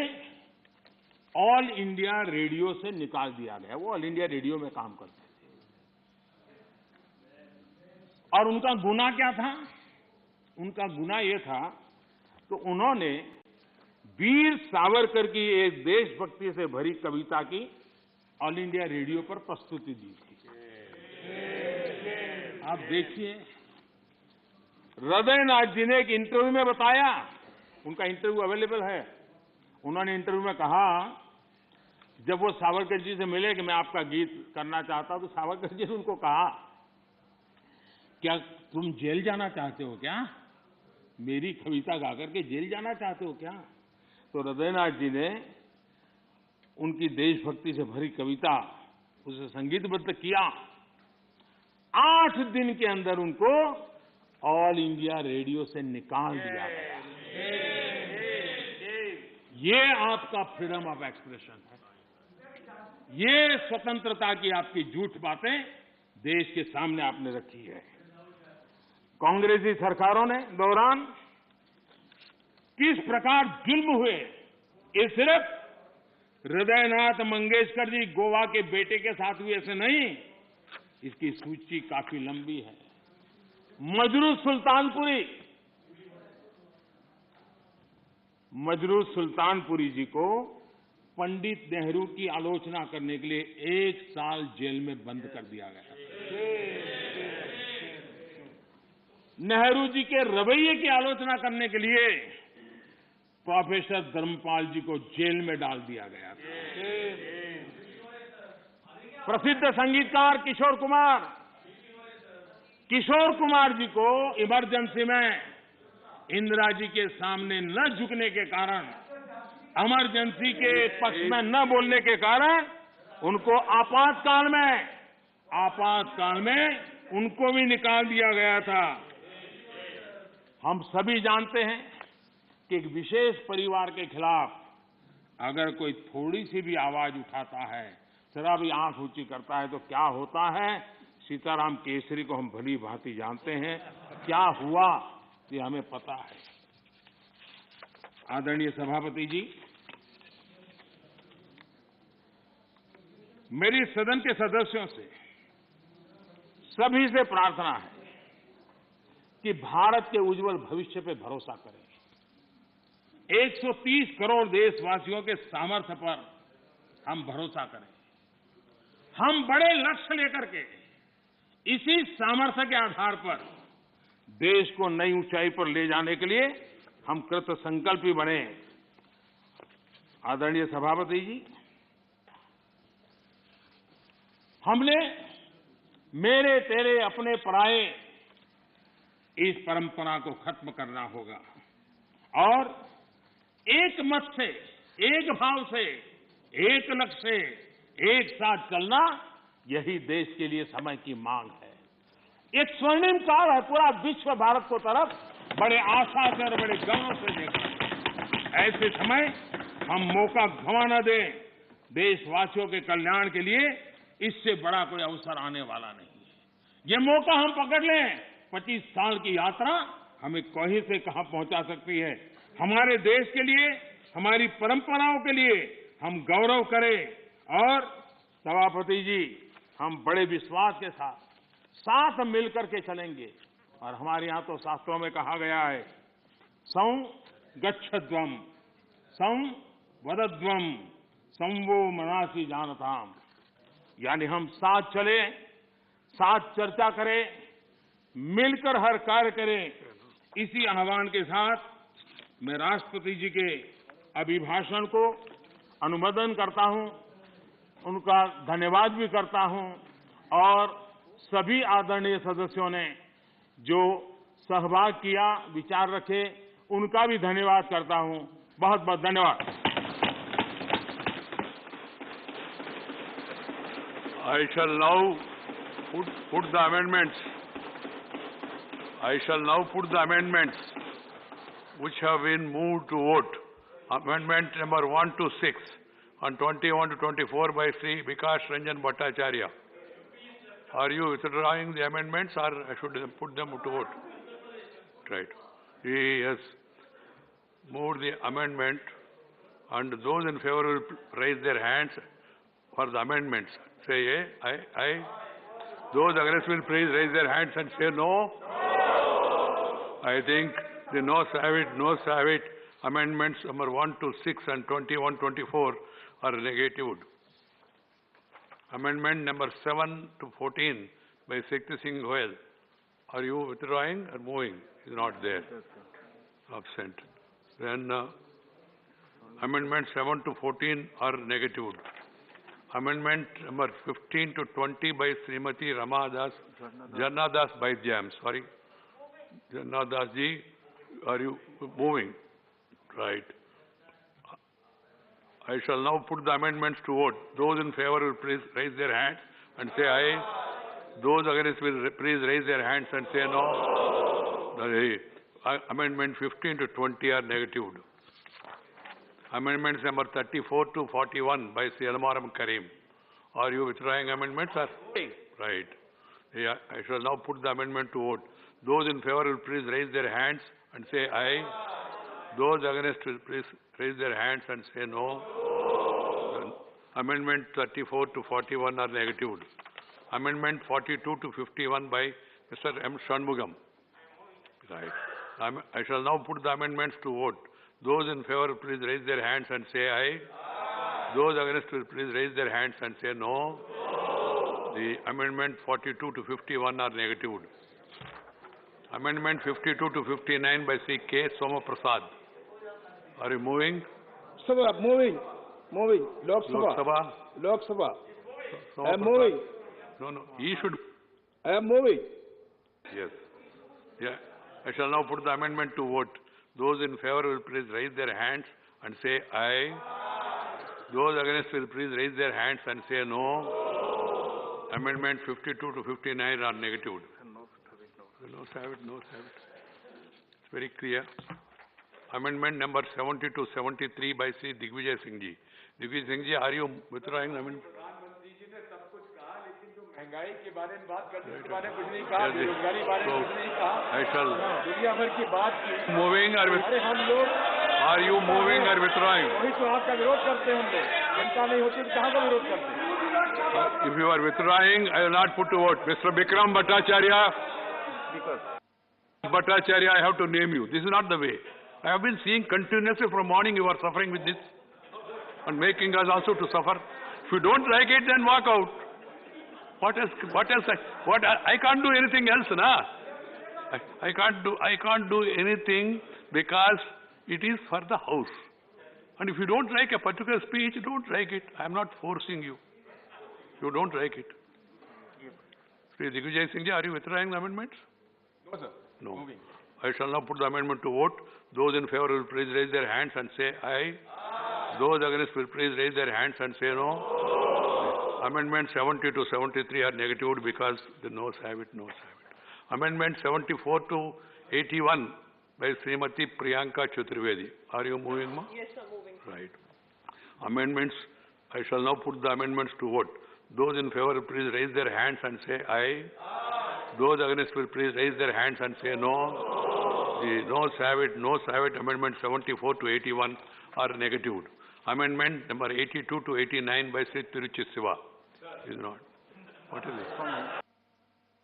ऑल इंडिया रेडियो से निकाल दिया गया। वो ऑल इंडिया रेडियो में काम करते थे और उनका गुनाह क्या था। उनका गुनाह यह था कि उन्होंने वीर सावरकर की एक देशभक्ति से भरी कविता की ऑल इंडिया रेडियो पर प्रस्तुति दी थी। आप देखिए, हृदयनाथ जी ने एक इंटरव्यू में बताया, उनका इंटरव्यू अवेलेबल है। उन्होंने इंटरव्यू में कहा, जब वो सावरकर जी से मिले कि मैं आपका गीत करना चाहता हूं, तो सावरकर जी ने उनको कहा, क्या तुम जेल जाना चाहते हो क्या? मेरी कविता गाकर के जेल जाना चाहते हो क्या? तो हृदयनाथ जी ने उनकी देशभक्ति से भरी कविता उसे संगीतबद्ध किया। 8 दिन के अंदर उनको ऑल इंडिया रेडियो से निकाल दिया गया। ये आपका फ्रीडम ऑफ एक्सप्रेशन है। ये स्वतंत्रता की आपकी झूठ बातें देश के सामने आपने रखी है। कांग्रेसी सरकारों ने दौरान किस प्रकार जुल्म हुए, ये सिर्फ हृदयनाथ मंगेशकर जी गोवा के बेटे के साथ हुए ऐसे नहीं, इसकी सूची काफी लंबी है। मजरू सुल्तानपुरी जी को पंडित नेहरू की आलोचना करने के लिए 1 साल जेल में बंद कर दिया गया। नेहरू जी के रवैये की आलोचना करने के लिए प्रोफेसर धर्मपाल जी को जेल में डाल दिया गया था। प्रसिद्ध संगीतकार किशोर कुमार जी को इमरजेंसी में इंदिरा जी के सामने न झुकने के कारण, इमरजेंसी के पक्ष में न बोलने के कारण उनको आपातकाल में उनको भी निकाल दिया गया था। हम सभी जानते हैं कि एक विशेष परिवार के खिलाफ अगर कोई थोड़ी सी भी आवाज उठाता है, जरा भी आंख ऊंची करता है, तो क्या होता है। सीताराम केसरी को हम भली भांति जानते हैं, क्या हुआ ये हमें पता है। आदरणीय सभापति जी, मेरी सदन के सदस्यों से, सभी से प्रार्थना है कि भारत के उज्जवल भविष्य पे भरोसा करें। 130 करोड़ देशवासियों के सामर्थ्य पर हम भरोसा करें। हम बड़े लक्ष्य लेकर के इसी सामर्थ्य के आधार पर देश को नई ऊंचाई पर ले जाने के लिए हम कृत संकल्पी बने। आदरणीय सभापति जी, हमने मेरे तेरे अपने पराये इस परंपरा को खत्म करना होगा और एक मत से, एक भाव से, एक लक्ष्य से एक साथ चलना, यही देश के लिए समय की मांग है। एक स्वर्णिम काल है, पूरा विश्व भारत को तरफ बड़े आशा से और बड़े गर्व से देखा। ऐसे समय हम मौका गंवा न दें। देशवासियों के कल्याण के लिए इससे बड़ा कोई अवसर आने वाला नहीं है। ये मौका हम पकड़ लें। 25 साल की यात्रा हमें कहीं से कहां पहुंचा सकती है। हमारे देश के लिए, हमारी परंपराओं के लिए हम गौरव करें। और सभापति जी, हम बड़े विश्वास के साथ मिलकर के चलेंगे। और हमारे यहां तो शास्त्रों में कहा गया है, सं गच्छध्वम, सं वदध्वम, संवो मनासी जानताम। यानी हम साथ चले, साथ चर्चा करें, मिलकर हर कार्य करें। इसी आह्वान के साथ मैं राष्ट्रपति जी के अभिभाषण को अनुमोदन करता हूं, उनका धन्यवाद भी करता हूं और सभी आदरणीय सदस्यों ने जो सहभाग किया, विचार रखे, उनका भी धन्यवाद करता हूं। बहुत बहुत धन्यवाद। I shall now put the amendments. I shall now put the amendments which have been moved to vote. Amendment number 1 to 6 and 21 to 24 by Sri Vikas Ranjan Bhattacharya. Are you withdrawing the amendments or I should put them to vote? Right. He has moved the amendment and those in favor will raise their hands for the amendments. Say aye. Aye. Those against will please raise their hands and say no. I think the noes have it, noes have it. Amendments number 1 to 6 and 21, 24 are negatived. Amendment number 7 to 14 by Shakti Singh Goyal. Are you withdrawing or moving? Is not there. Absent. Then amendments 7 to 14 are negatived. Amendment number 15 to 20 by Srimati Ramadas, Jannadas Baidyam. Sorry. Jannadas ji, are you moving? Right. I shall now put the amendments to vote. Those in favor will please raise their hands and say aye. Those against will please raise their hands and say no. Amendment 15 to 20 are negatived. Amendments number 34 to 41 by Sri Almaram Karim. Are you withdrawing amendments? Or? Right. Yeah, I shall now put the amendment to vote. Those in favor will please raise their hands and say aye. Those against will please raise their hands and say no. Amendment 34 to 41 are negatived. Amendment 42 to 51 by Mr. M. Shanmugam. Right. I shall now put the amendments to vote. Those in favor please raise their hands and say aye. Those against will please raise their hands and say no. The amendment 42 to 51 are negatived. Amendment 52 to 59 by Sri K. Soma Prasad. Are you moving? Sabha, moving. Lok Sabha. Lok Sabha. Lok Sabha. I am moving. No, he should. I am moving. Yes. Yeah. I shall now put the amendment to vote. Those in favor will please raise their hands and say aye. Those against will please raise their hands and say no. Amendment 52 to 59 are negative. No, have it. It's very clear. Amendment number 70 to 73 by Sri Digvijay Singh ji. Digvijay Singh ji, are you withdrawing amendment? प्रधानमंत्री जी ने सब कुछ कहा, लेकिन जो महंगाई के बारे में बात करते हैं, बारे में कुछ नहीं कहा, बेरोजगारी के बारे में कुछ नहीं कहा, I shall. दुनिया भर की बात की। Moving or अरे हम लोग, are you moving or withdrawing? वही तो आपका विरोध करते हैं हम लोग। जनता नहीं होती तो कहाँ का विरोध करते हैं? If you are withdrawing, I will not put to vote. Mr. Bikram Bhattacharya. Bhattacharya, I have to name you. This is not the way. I have been seeing continuously from morning you are suffering with this and making us also to suffer. If you don't like it, then walk out. What else? I can't do anything else, na? I can't do anything because it is for the house. And if you don't like a particular speech, don't like it. I am not forcing you. You don't like it. Sri Digvijay Singh ji, are you withdrawing the amendments? No, sir. No. Moving. I shall now put the amendment to vote. Those in favor will please raise their hands and say aye. Those against will please raise their hands and say no. Amendment 70 to 73 are negative because the noes have it. Amendment 74 to 81 by Srimati Priyanka Chaturvedi. Are you moving, ma? Yes, sir, moving. Right. Amendments, I shall now put the amendments to vote. Those in favor will please raise their hands and say aye. Those against will please raise their hands and say no. The noes have it. Amendment 74 to 81 are negative. Amendment number 82 to 89 by Sri Tiruchi Siva is not. What is it?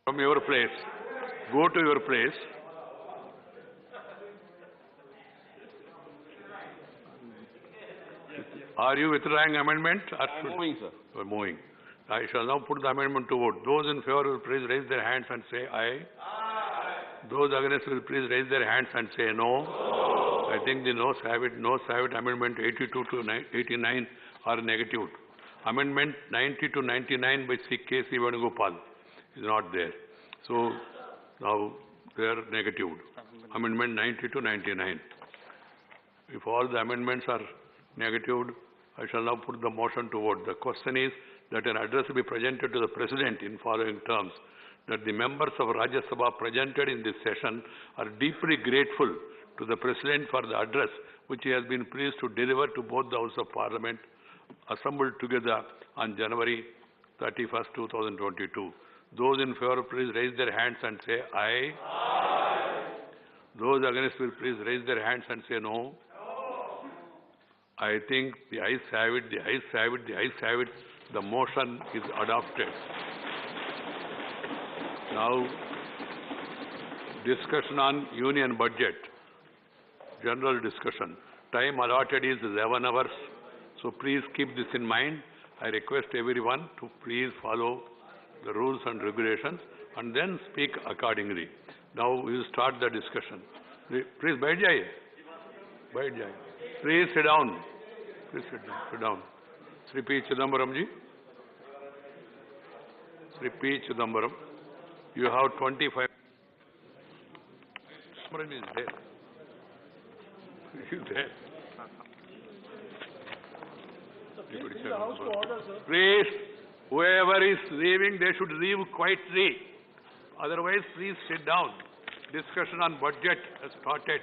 From your place. Go to your place. Are you withdrawing amendment? I'm moving, sir. You are moving. I shall now put the amendment to vote. Those in favor will please raise their hands and say aye. Those against will please raise their hands and say no. I think the noes have it. Amendment 82 to 89 are negative. Amendment 90 to 99 by Sri K.C. Venugopal is not there. So now they are negative. Amendment 90 to 99. If all the amendments are negative, I shall now put the motion to vote. The question is that an address be presented to the President in following terms, that the members of Rajya Sabha presented in this session are deeply grateful to the President for the address which he has been pleased to deliver to both the House of Parliament assembled together on January 31st, 2022. Those in favor please raise their hands and say aye. Those against will please raise their hands and say no. I think the ayes have it. The motion is adopted. Now, discussion on union budget. General discussion. Time allotted is 11 hours. So please keep this in mind. I request everyone to please follow the rules and regulations and then speak accordingly. Now we will start the discussion. Please, baith jaiye. Please sit down. Sit down. Sri P. Chidambaram ji. Sri P. Chidambaram. You have 25. Chidambaram is there. He is there. Please, whoever is leaving, they should leave quietly. Otherwise, please sit down. Discussion on budget has started.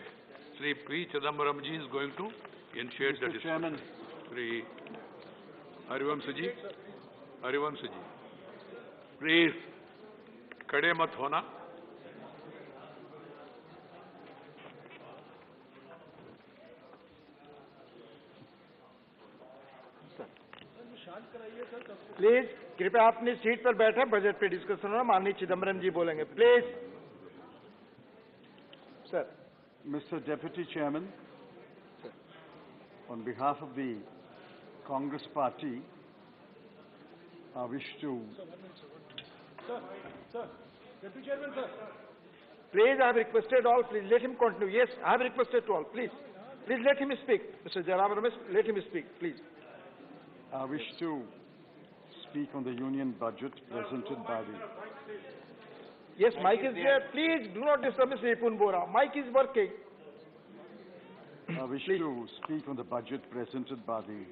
Sri P. Chidambaram ji is going to initiate the discussion. Sri Harivamsaji. Please, kade mat hona. Please कृपया अपनी seat पर बैठे, budget पे discussion हो रहा, माननीय चिदम्बरम जी बोलेंगे, please. Sir. Mr. Deputy Chairman, on behalf of the Congress Party, I wish to... Sir, Deputy Chairman, sir. Please, I have requested all, please let him continue. Yes, I have requested to all, please. Please let him speak. Mr. Jairam Ramesh, let him speak, please. I wish to speak on the union budget presented by the... Yes, mic is there. Please do not disturb Mr. Ipun Bora. Mic is working. I wish to speak on the budget presented by the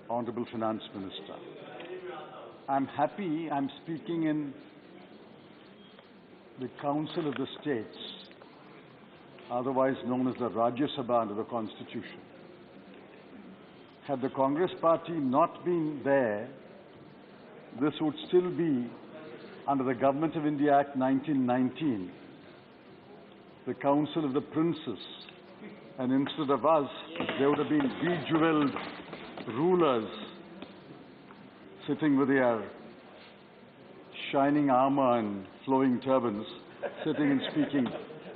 Honorable Finance Minister. I'm happy I'm speaking in the Council of the States, otherwise known as the Rajya Sabha under the Constitution. Had the Congress Party not been there, this would still be under the Government of India Act 1919, the Council of the Princes, and instead of us, there would have been bejeweled rulers sitting with their shining armor and flowing turbans, sitting and speaking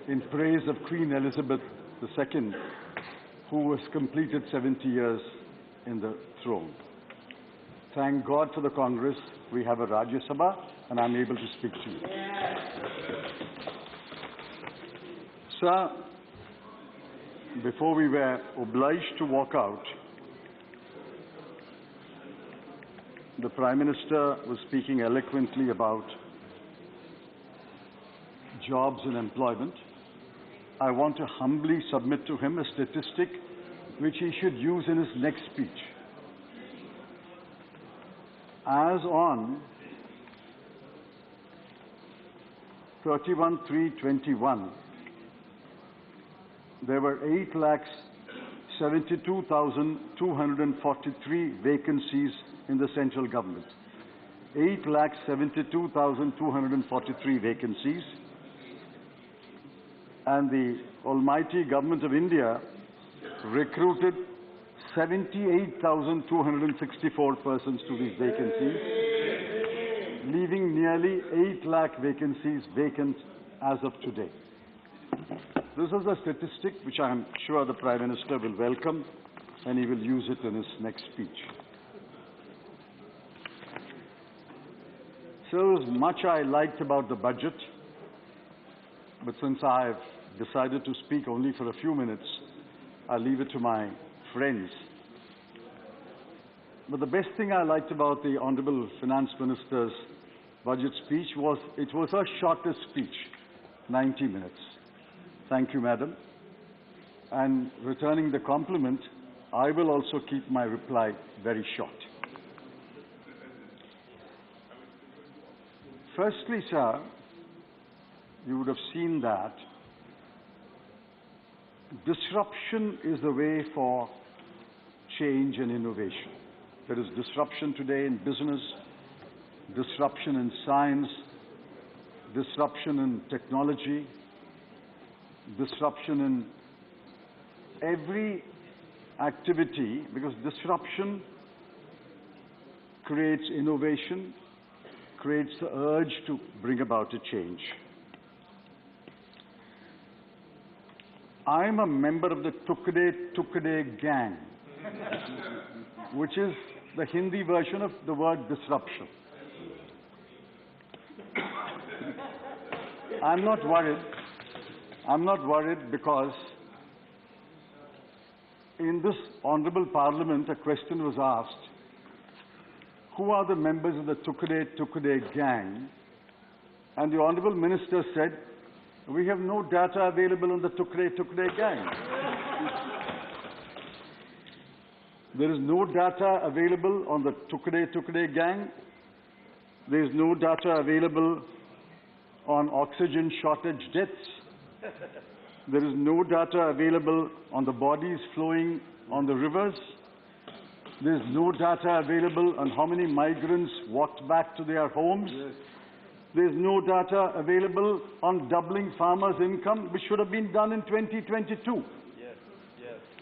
in praise of Queen Elizabeth II, who has completed 70 years in the throne. Thank God for the Congress. We have a Rajya Sabha, and I'm able to speak to you. Sir, before we were obliged to walk out, the Prime Minister was speaking eloquently about jobs and employment. I want to humbly submit to him a statistic which he should use in his next speech. As on 31/3/21, there were 8,72,243 vacancies in the central government. 8,72,243 vacancies. And the almighty Government of India recruited 78,264 persons to these vacancies, leaving nearly 8 lakh vacancies vacant as of today. This is a statistic which I am sure the Prime Minister will welcome, and he will use it in his next speech. So there was much I liked about the budget, but since I have decided to speak only for a few minutes, I'll leave it to my friends. But the best thing I liked about the Honorable Finance Minister's budget speech was it was her shortest speech, 90 minutes. Thank you, Madam. And returning the compliment, I will also keep my reply very short. Firstly, sir, you would have seen that disruption is the way for change and innovation. There is disruption today in business, disruption in science, disruption in technology, disruption in every activity, because disruption creates innovation, creates the urge to bring about a change. I am a member of the Tukde gang, which is the Hindi version of the word disruption. I'm not worried. I'm not worried because in this honorable parliament a question was asked, who are the members of the Tukde gang? And the honorable minister said, we have no data available on the Tukde gang. There is no data available on the Tukde gang. There is no data available on oxygen shortage deaths. There is no data available on the bodies flowing on the rivers. There is no data available on how many migrants walked back to their homes. There is no data available on doubling farmers' income, which should have been done in 2022.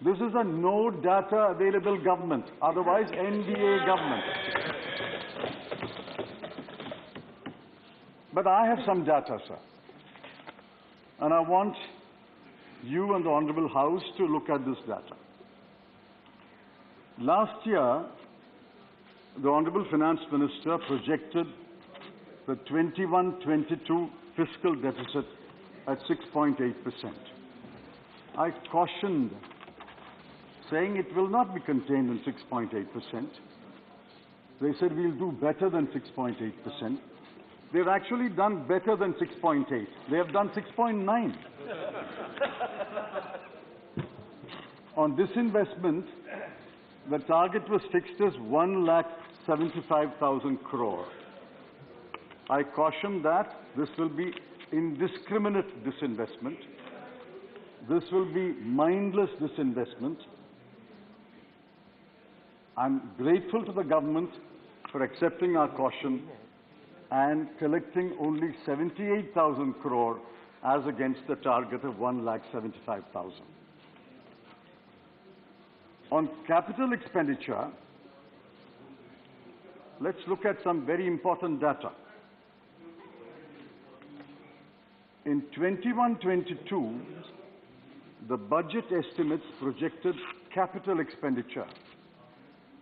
This is a no data available government, otherwise NDA government. But I have some data, sir. And I want you and the Honorable House to look at this data. Last year, the Honorable Finance Minister projected the 21-22 fiscal deficit at 6.8%. I cautioned, saying it will not be contained in 6.8%. They said we'll do better than 6.8%. They've actually done better than 6.8. They have done 6.9. On disinvestment, the target was fixed as 1,75,000 crore. I caution that this will be indiscriminate disinvestment. This will be mindless disinvestment. I'm grateful to the government for accepting our caution and collecting only 78,000 crore as against the target of 1,75,000. On capital expenditure, let's look at some very important data. In 21-22, the budget estimates projected capital expenditure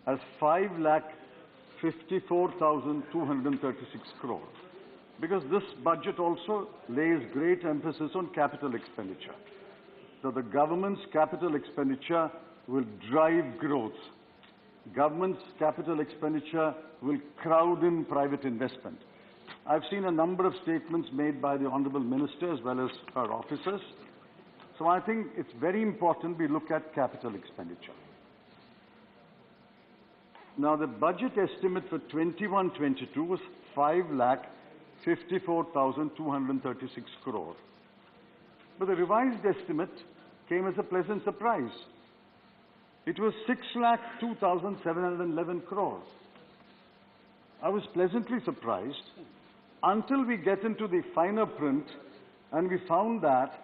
as 5,54,236 crore. Because this budget also lays great emphasis on capital expenditure. So the government's capital expenditure will drive growth. Government's capital expenditure will crowd in private investment. I've seen a number of statements made by the Honourable Minister as well as her officers. So I think it's very important we look at capital expenditure. Now the budget estimate for 21-22 was 5,54,236 crore. But the revised estimate came as a pleasant surprise. It was 6,02,711 crore. I was pleasantly surprised until we get into the finer print and we found that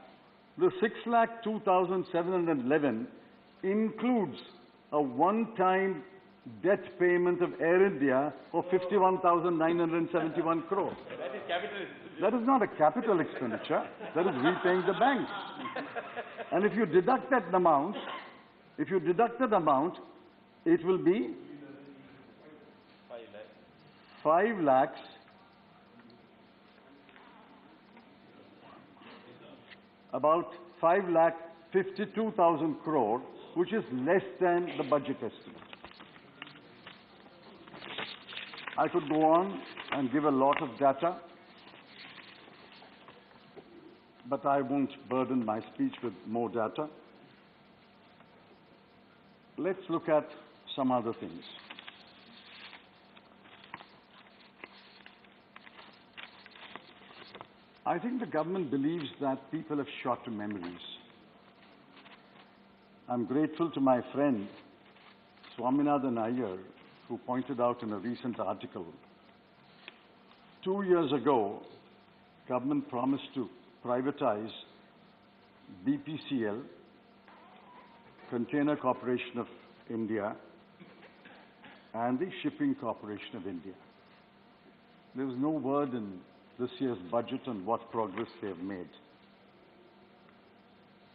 the 6,02,711 includes a one-time debt payment of Air India of 51,971 crore. That is capital. That is not a capital expenditure. That is repaying the banks. And if you deduct that amount, it will be 5 lakhs. About 5,52,000 crore, which is less than the budget estimate. I could go on and give a lot of data, but I won't burden my speech with more data. Let's look at some other things. I think the government believes that people have short memories. I'm grateful to my friend Swaminathan Iyer, who pointed out in a recent article, 2 years ago, government promised to privatize BPCL, Container Corporation of India, and the Shipping Corporation of India. There was no word in this year's budget on what progress they have made.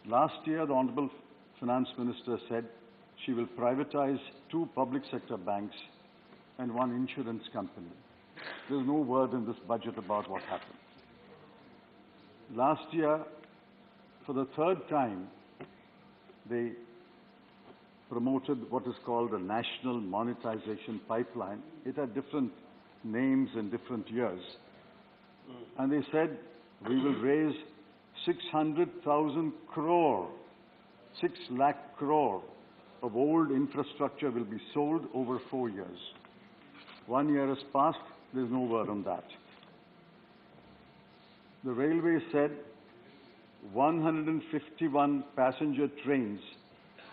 Last year, the Honourable Finance Minister said she will privatize 2 public sector banks and 1 insurance company. There's no word in this budget about what happened. Last year, for the 3rd time, they promoted what is called a national monetization pipeline. It had different names in different years. And they said, we will raise 600,000 crore, 6 lakh crore of old infrastructure will be sold over 4 years. 1 year has passed, there's no word on that. The railway said 151 passenger trains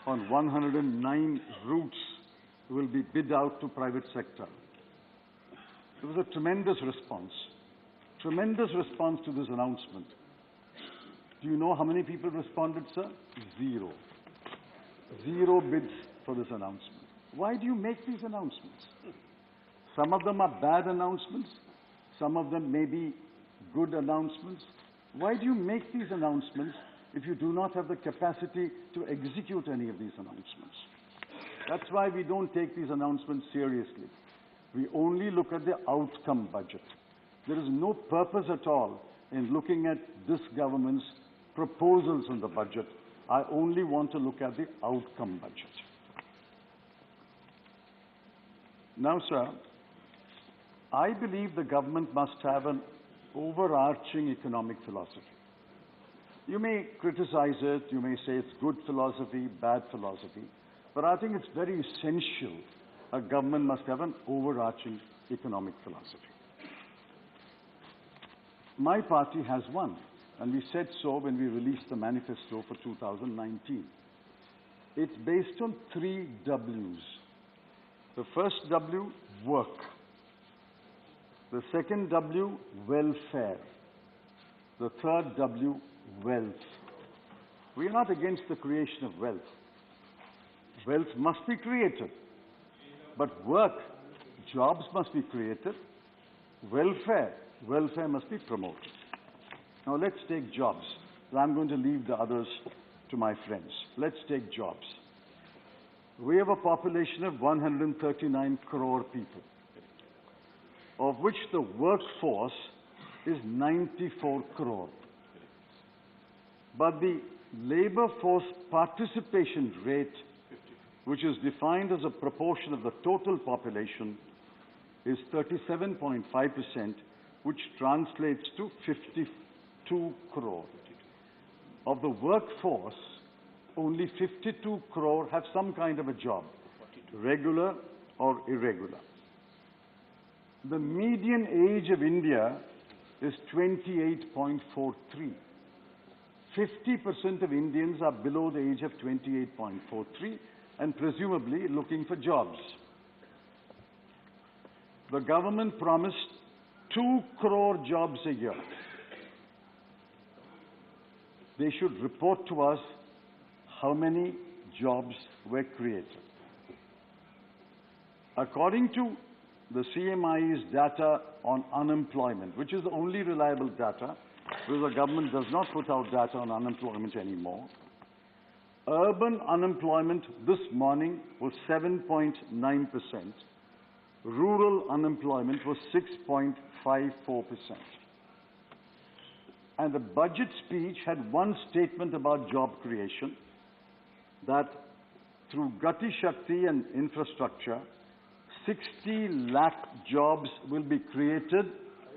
on 109 routes will be bid out to private sector. There was a tremendous response to this announcement. Do you know how many people responded, sir? 0. 0 bids for this announcement. Why do you make these announcements? Some of them are bad announcements. Some of them may be good announcements. Why do you make these announcements if you do not have the capacity to execute any of these announcements? That's why we don't take these announcements seriously. We only look at the outcome budget. There is no purpose at all in looking at this government's proposals in the budget. I only want to look at the outcome budget. Now, sir, I believe the government must have an overarching economic philosophy. You may criticize it, you may say it's good philosophy, bad philosophy, but I think it's very essential a government must have an overarching economic philosophy. My party has one, and we said so when we released the manifesto for 2019. It's based on 3 W's. The first W, work. The second W, welfare. The third W, wealth. We are not against the creation of wealth. Wealth must be created. But work, jobs must be created. Welfare must be promoted. Now let's take jobs. I'm going to leave the others to my friends. Let's take jobs. We have a population of 139 crore people, of which the workforce is 94 crore. But the labor force participation rate, which is defined as a proportion of the total population, is 37.5%, which translates to 52 crore. Of the workforce, only 52 crore have some kind of a job, regular or irregular. The median age of India is 28.43. 50% of Indians are below the age of 28.43 and presumably looking for jobs. The government promised 2 crore jobs a year. They should report to us how many jobs were created. According to the CMI's data on unemployment, which is the only reliable data, because the government does not put out data on unemployment anymore, urban unemployment this morning was 7.9%. Rural unemployment was 6.54%. And the budget speech had one statement about job creation, that through Gati Shakti and infrastructure, 60 lakh jobs will be created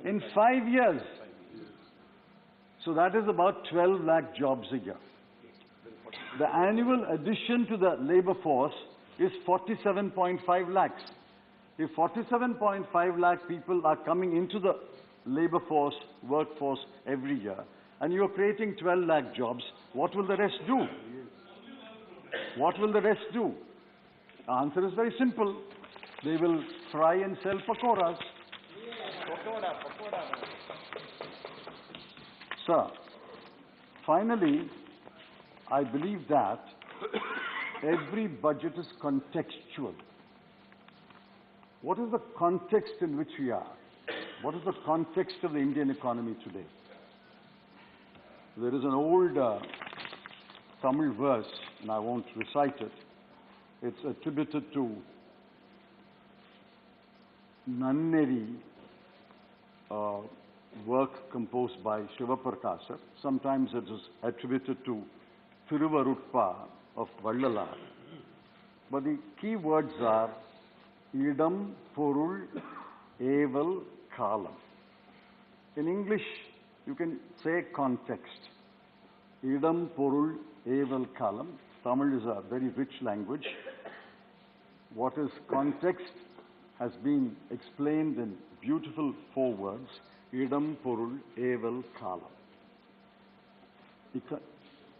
in 5 years. So that is about 12 lakh jobs a year. The annual addition to the labor force is 47.5 lakhs. If 47.5 lakh people are coming into the labor force, workforce every year, and you are creating 12 lakh jobs, what will the rest do? What will the rest do? The answer is very simple. They will fry and sell pakoras. Sir, finally, I believe that every budget is contextual. What is the context in which we are? What is the context of the Indian economy today? There is an old Tamil verse, and I won't recite it. It's attributed to Nanneri, work composed by Shivaprakash. Sometimes it is attributed to Thiruvarutpa of Vallalar. But the key words are Idam, Porul, Eval, Kalam. In English, you can say context. Idam, Porul, Eval, Kalam. Tamil is a very rich language. What is context has been explained in beautiful 4 words. Idam, Porul, Eval, Kalam.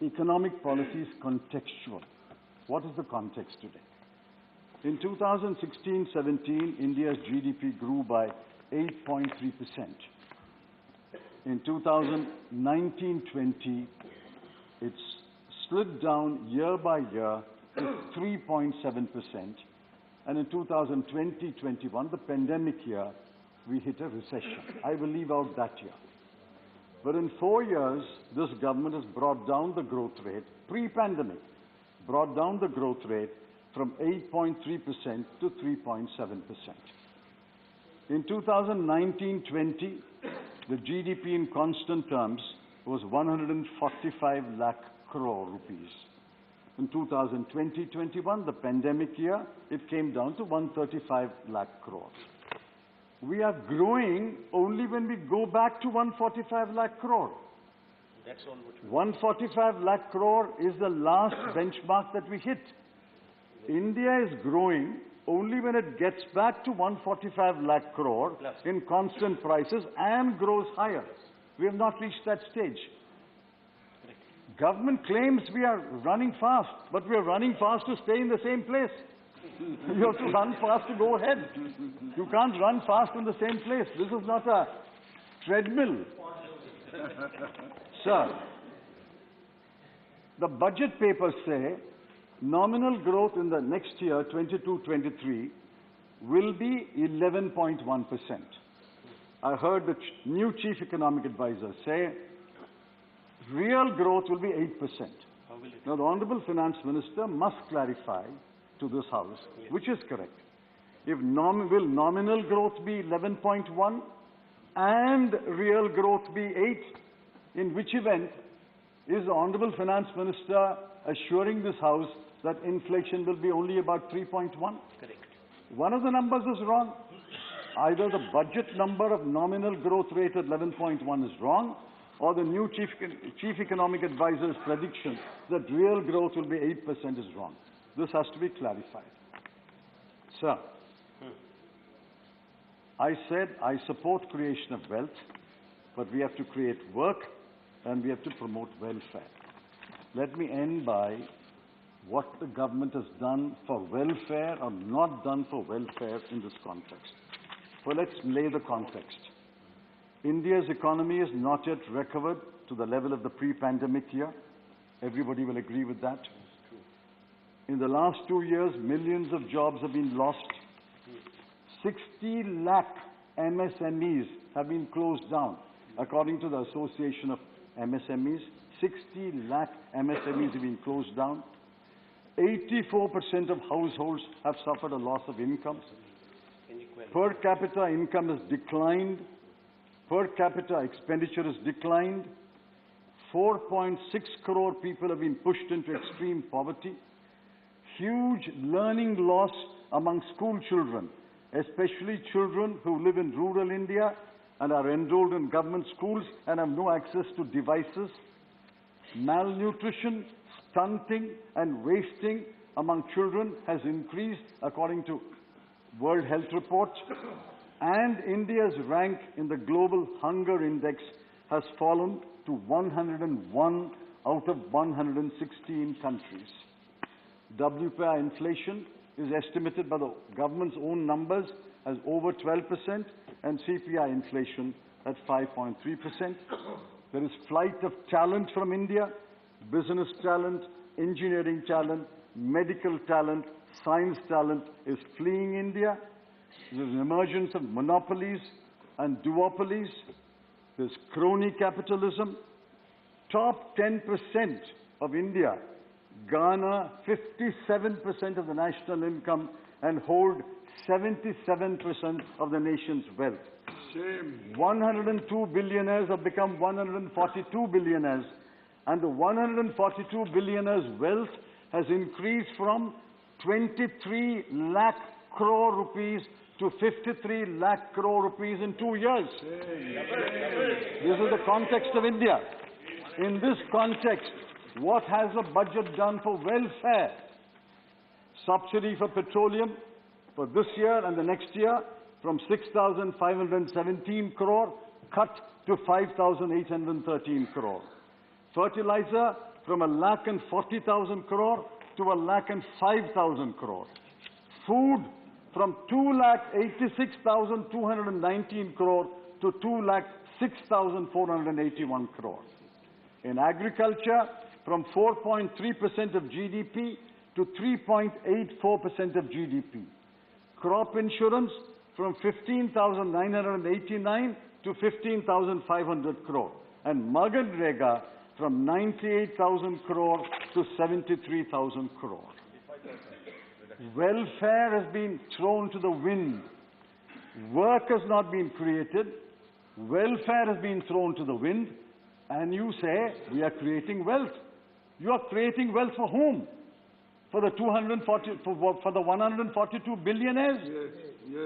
Economic policy is contextual. What is the context today? In 2016-17, India's GDP grew by 8.3%. In 2019-20, it's slid down year by year to 3.7%. And in 2020-21, the pandemic year, we hit a recession. I will leave out that year. But in 4 years, this government has brought down the growth rate, pre-pandemic, brought down the growth rate from 8.3% to 3.7%. In 2019-20, the GDP in constant terms was 145 lakh crore rupees. In 2020-21, the pandemic year, it came down to 135 lakh crores. we are growing only when we go back to 145 lakh crore. That's all what 145 lakh crore is the last benchmark that we hit. India is growing only when it gets back to 145 lakh crore in constant prices and grows higher. We have not reached that stage. Government claims we are running fast, but we are running fast to stay in the same place. You have to run fast to go ahead. You can't run fast in the same place. This is not a treadmill. Sir, the budget papers say nominal growth in the next year, 22-23, will be 11.1%. I heard the new chief economic advisor say real growth will be 8%. Now, the Honorable Finance Minister must clarify to this House, which is correct. If will nominal growth be 11.1 and real growth be 8, in which event is the Honorable Finance Minister assuring this House that inflation will be only about 3.1? Correct. One of the numbers is wrong. Either the budget number of nominal growth rate at 11.1 is wrong, or the new chief economic advisor's prediction that real growth will be 8% is wrong. This has to be clarified. Sir, I said I support creation of wealth, but we have to create work and we have to promote welfare. Let me end by what the government has done for welfare or not done for welfare in this context. Well, let's lay the context. India's economy is not yet recovered to the level of the pre-pandemic year. Everybody will agree with that. In the last 2 years, millions of jobs have been lost. 60 lakh MSMEs have been closed down, according to the Association of MSMEs. 60 lakh MSMEs have been closed down. 84% of households have suffered a loss of income. Per capita income has declined. Per capita expenditure has declined. 4.6 crore people have been pushed into extreme poverty. Huge learning loss among school children, especially children who live in rural India and are enrolled in government schools and have no access to devices. Malnutrition, stunting and wasting among children has increased according to World Health reports, and India's rank in the Global Hunger Index has fallen to 101 out of 116 countries. WPI inflation is estimated by the government's own numbers as over 12% and CPI inflation at 5.3%. There is flight of talent from India, business talent, engineering talent, medical talent, science talent is fleeing India. There is an emergence of monopolies and duopolies. There's crony capitalism. Top 10% of India garner 57% of the national income and hold 77% of the nation's wealth. 102 billionaires have become 142 billionaires, and the 142 billionaires' wealth has increased from 23 lakh crore rupees to 53 lakh crore rupees in 2 years. This is the context of India. In this context, what has the budget done for welfare? Subsidy for petroleum for this year and the next year from 6,517 crore cut to 5,813 crore. Fertilizer from 1,40,000 crore to 1,05,000 crore. Food from 2,86,219 crore to 2,06,481 crore. In agriculture, from 4.3% of GDP to 3.84% of GDP. Crop insurance from 15,989 to 15,500 crore. And Maganrega from 98,000 crore to 73,000 crore. Welfare has been thrown to the wind. Work has not been created. Welfare has been thrown to the wind. And you say, we are creating wealth. You are creating wealth for whom? For the 142 billionaires?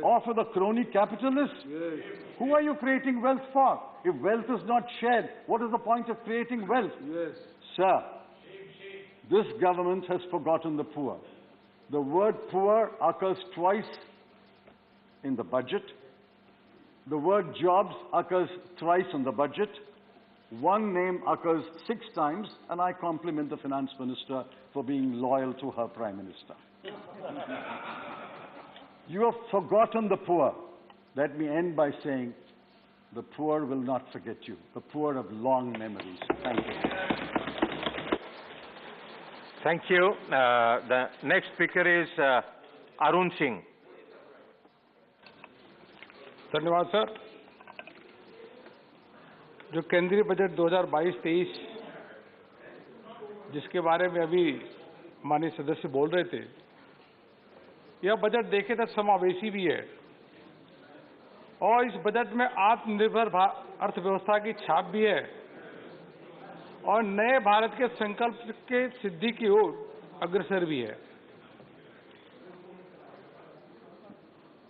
or for the crony capitalists? Who are you creating wealth for? If wealth is not shared, what is the point of creating wealth? Sir, this government has forgotten the poor. The word poor occurs twice in the budget. The word jobs occurs thrice in the budget. One name occurs 6 times, and I compliment the finance minister for being loyal to her prime minister. You have forgotten the poor. Let me end by saying, the poor will not forget you. The poor have long memories. Thank you. Thank you. The next speaker is Arun Singh. धन्यवाद sir. जो केंद्रीय budget 2022-23 जिसके बारे में अभी माननीय सदस्य बोल रहे थे, यह बजट देखे तो समावेशी भी है और इस बजट में आत्मनिर्भर अर्थव्यवस्था की छाप भी है और नए भारत के संकल्प के सिद्धि की ओर अग्रसर भी है।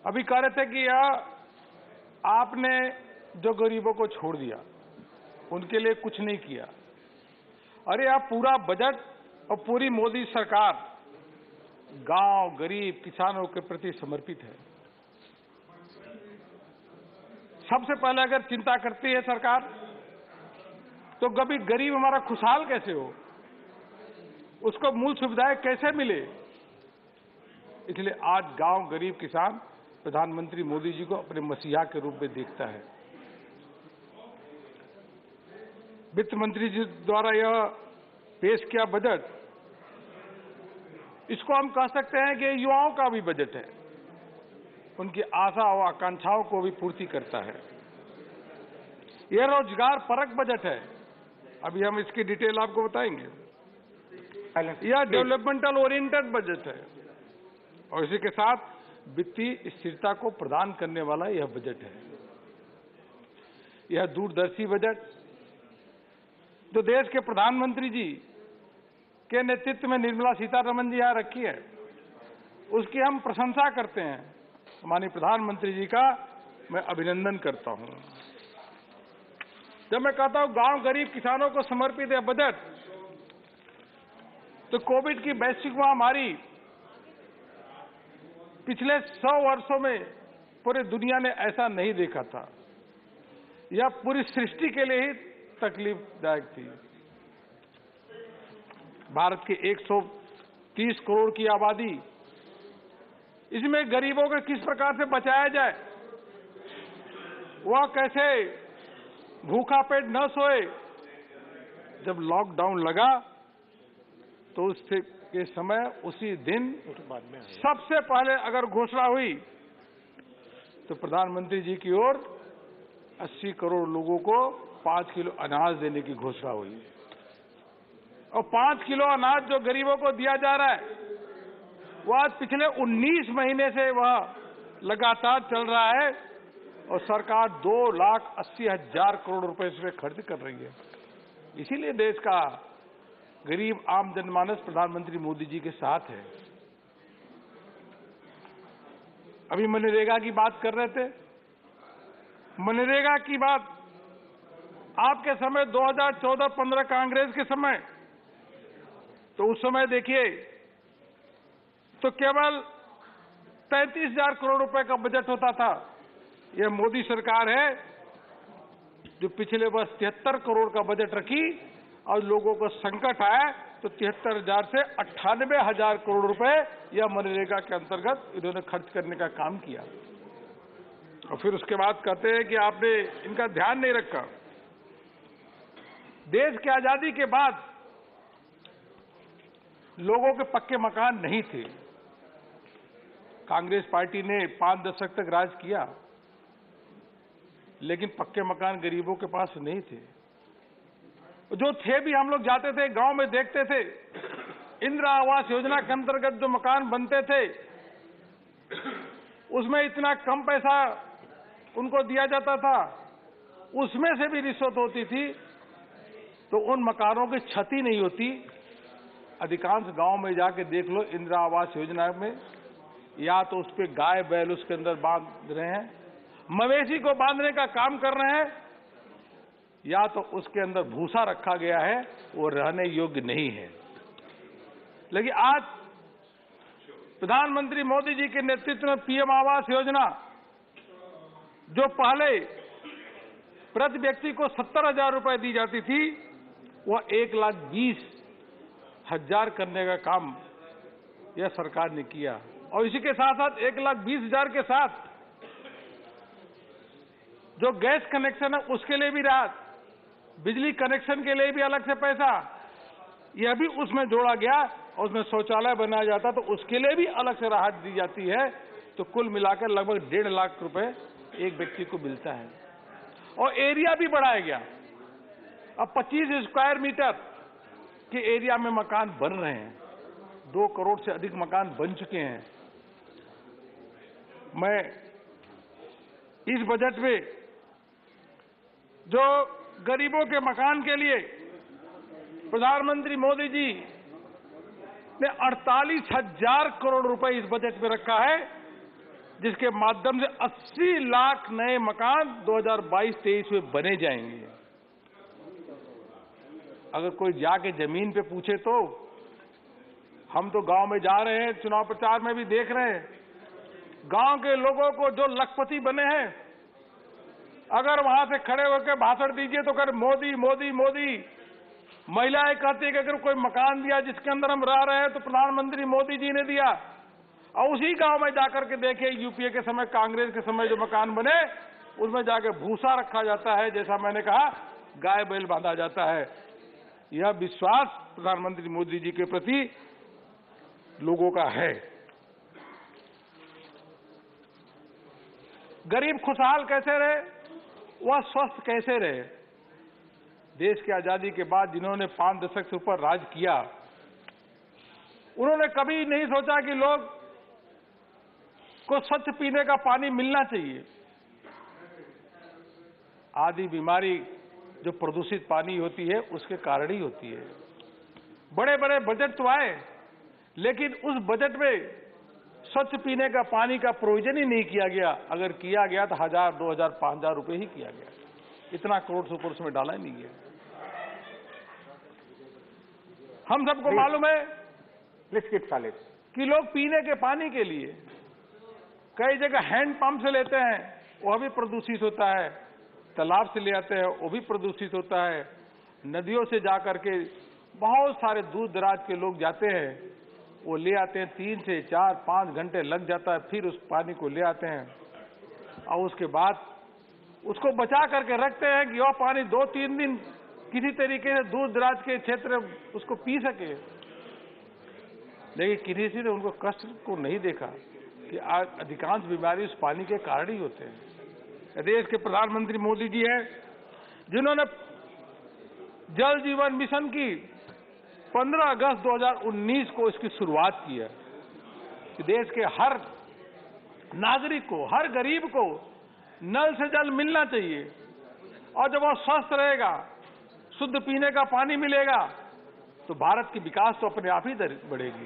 अभी कह रहे थे कि यह आपने जो गरीबों को छोड़ दिया, उनके लिए कुछ नहीं किया। अरे आप पूरा बजट और पूरी मोदी सरकार गांव, गरीब, किसानों के प्रति समर्पित है। सबसे पहले अगर चिंता करती है सरकार, तो कभी गरीब हमारा खुशहाल कैसे हो, उसको मूल सुविधाएं कैसे मिले। इसलिए आज गांव, गरीब, किसान प्रधानमंत्री मोदी जी को अपने मसीहा के रूप में देखता है। वित्त मंत्री जी द्वारा यह पेश किया बजट, इसको हम कह सकते हैं कि युवाओं का भी बजट है, उनकी आशा और आकांक्षाओं को भी पूर्ति करता है। यह रोजगार परक बजट है, अभी हम इसकी डिटेल आपको बताएंगे। यह डेवलपमेंटल ओरिएंटेड बजट है और इसी के साथ वित्तीय स्थिरता को प्रदान करने वाला यह बजट है। यह दूरदर्शी बजट जो देश के प्रधानमंत्री जी के नेतृत्व में निर्मला सीतारमण जी यहाँ रखी है, उसकी हम प्रशंसा करते हैं। माननीय प्रधानमंत्री जी का मैं अभिनंदन करता हूं। जब मैं कहता हूं गांव, गरीब, किसानों को समर्पित है बजट, तो कोविड की वैश्विक महामारी पिछले 100 वर्षों में पूरी दुनिया ने ऐसा नहीं देखा था। यह पूरी सृष्टि के लिए ही तकलीफदायक थी। भारत की 130 करोड़ की आबादी, इसमें गरीबों को किस प्रकार से बचाया जाए, वह कैसे भूखा पेट न सोए। जब लॉकडाउन लगा तो उससे के समय उसी दिन सबसे पहले अगर घोषणा हुई तो प्रधानमंत्री जी की ओर 80 करोड़ लोगों को 5 किलो अनाज देने की घोषणा हुई और 5 किलो अनाज जो गरीबों को दिया जा रहा है, वह आज पिछले 19 महीने से वह लगातार चल रहा है और सरकार 2,80,000 करोड़ रुपए इसमें खर्च कर रही है। इसीलिए देश का गरीब आम जनमानस प्रधानमंत्री मोदी जी के साथ है। अभी मनरेगा की बात कर रहे थे। मनरेगा की बात आपके समय 2014-15 कांग्रेस के समय, तो उस समय देखिए तो केवल 33,000 करोड़ रुपए का बजट होता था। यह मोदी सरकार है जो पिछले वर्ष 73 करोड़ का बजट रखी और लोगों को संकट आया तो 73,000 से 98,000 करोड़ रुपए यह मनरेगा के अंतर्गत इन्होंने खर्च करने का काम किया। और फिर उसके बाद कहते हैं कि आपने इनका ध्यान नहीं रखा। देश की आजादी के बाद लोगों के पक्के मकान नहीं थे। कांग्रेस पार्टी ने 5 दशक तक राज किया, लेकिन पक्के मकान गरीबों के पास नहीं थे। जो थे भी, हम लोग जाते थे गांव में देखते थे, इंदिरा आवास योजना के अंतर्गत जो मकान बनते थे उसमें इतना कम पैसा उनको दिया जाता था, उसमें से भी रिश्वत होती थी, तो उन मकानों की क्षति नहीं होती। अधिकांश गांव में जाके देख लो, इंदिरा आवास योजना में या तो उस पे गाय बैल उसके अंदर बांध रहे हैं, मवेशी को बांधने का काम कर रहे हैं, या तो उसके अंदर भूसा रखा गया है, वो रहने योग्य नहीं है। लेकिन आज प्रधानमंत्री मोदी जी के नेतृत्व में पीएम आवास योजना, जो पहले प्रति व्यक्ति को 70,000 रुपए दी जाती थी, वह 1,20,000 करने का काम यह सरकार ने किया। और इसी के साथ साथ 1,20,000 के साथ जो गैस कनेक्शन है उसके लिए भी राहत, बिजली कनेक्शन के लिए भी अलग से पैसा, यह भी उसमें जोड़ा गया। और उसमें शौचालय बनाया जाता तो उसके लिए भी अलग से राहत दी जाती है। तो कुल मिलाकर लगभग 1.5 लाख रुपए एक व्यक्ति को मिलता है। और एरिया भी बढ़ाया गया। अब 25 स्क्वायर मीटर के एरिया में मकान बन रहे हैं। 2 करोड़ से अधिक मकान बन चुके हैं। मैं इस बजट में जो गरीबों के मकान के लिए प्रधानमंत्री मोदी जी ने 48,000 करोड़ रुपए इस बजट में रखा है, जिसके माध्यम से 80 लाख नए मकान 2022-23 में बने जाएंगे। अगर कोई जाके जमीन पे पूछे तो हम तो गांव में जा रहे हैं, चुनाव प्रचार में भी देख रहे हैं, गांव के लोगों को जो लखपति बने हैं, अगर वहां से खड़े होकर भाषण दीजिए तो कर मोदी मोदी मोदी। महिलाएं कहती है कि अगर कोई मकान दिया जिसके अंदर हम रह रहे हैं तो प्रधानमंत्री मोदी जी ने दिया। और उसी गांव में जाकर के देखिए, यूपीए के समय, कांग्रेस के समय जो मकान बने उसमें जाके भूसा रखा जाता है, जैसा मैंने कहा गाय बैल बांधा जाता है। यह विश्वास प्रधानमंत्री मोदी जी के प्रति लोगों का है। गरीब खुशहाल कैसे रहे, वह स्वस्थ कैसे रहे। देश की आजादी के बाद जिन्होंने 5 दशक से ऊपर राज किया, उन्होंने कभी नहीं सोचा कि लोग को स्वच्छ पीने का पानी मिलना चाहिए। आधी बीमारी जो प्रदूषित पानी होती है उसके कारण ही होती है। बड़े बड़े बजट तो आए, लेकिन उस बजट में स्वच्छ पीने का पानी का प्रोविजन ही नहीं किया गया। अगर किया गया तो 1,000, 2,000, 5,000 रुपए ही किया गया। इतना करोड़ से ऊपर उसमें डाला ही नहीं गया। हम सबको मालूम है कि लोग पीने के पानी के लिए कई जगह हैंडपंप से लेते हैं, वह भी प्रदूषित होता है। तालाब से ले आते हैं, वो भी प्रदूषित होता है। नदियों से जाकर के बहुत सारे दूर दराज के लोग जाते हैं, वो ले आते हैं, 3 से 4, 5 घंटे लग जाता है, फिर उस पानी को ले आते हैं और उसके बाद उसको बचा करके रखते हैं कि वह पानी 2-3 दिन किसी तरीके से दूर दराज के क्षेत्र में उसको पी सके। लेकिन किसी ने उनको कष्ट को नहीं देखा कि आज अधिकांश बीमारी उस पानी के कारण ही होते हैं। देश के प्रधानमंत्री मोदी जी हैं जिन्होंने जल जीवन मिशन की 15 अगस्त 2019 को इसकी शुरुआत की है कि देश के हर नागरिक को, हर गरीब को नल से जल मिलना चाहिए। और जब वो स्वस्थ रहेगा, शुद्ध पीने का पानी मिलेगा, तो भारत की विकास तो अपने आप ही बढ़ेगी।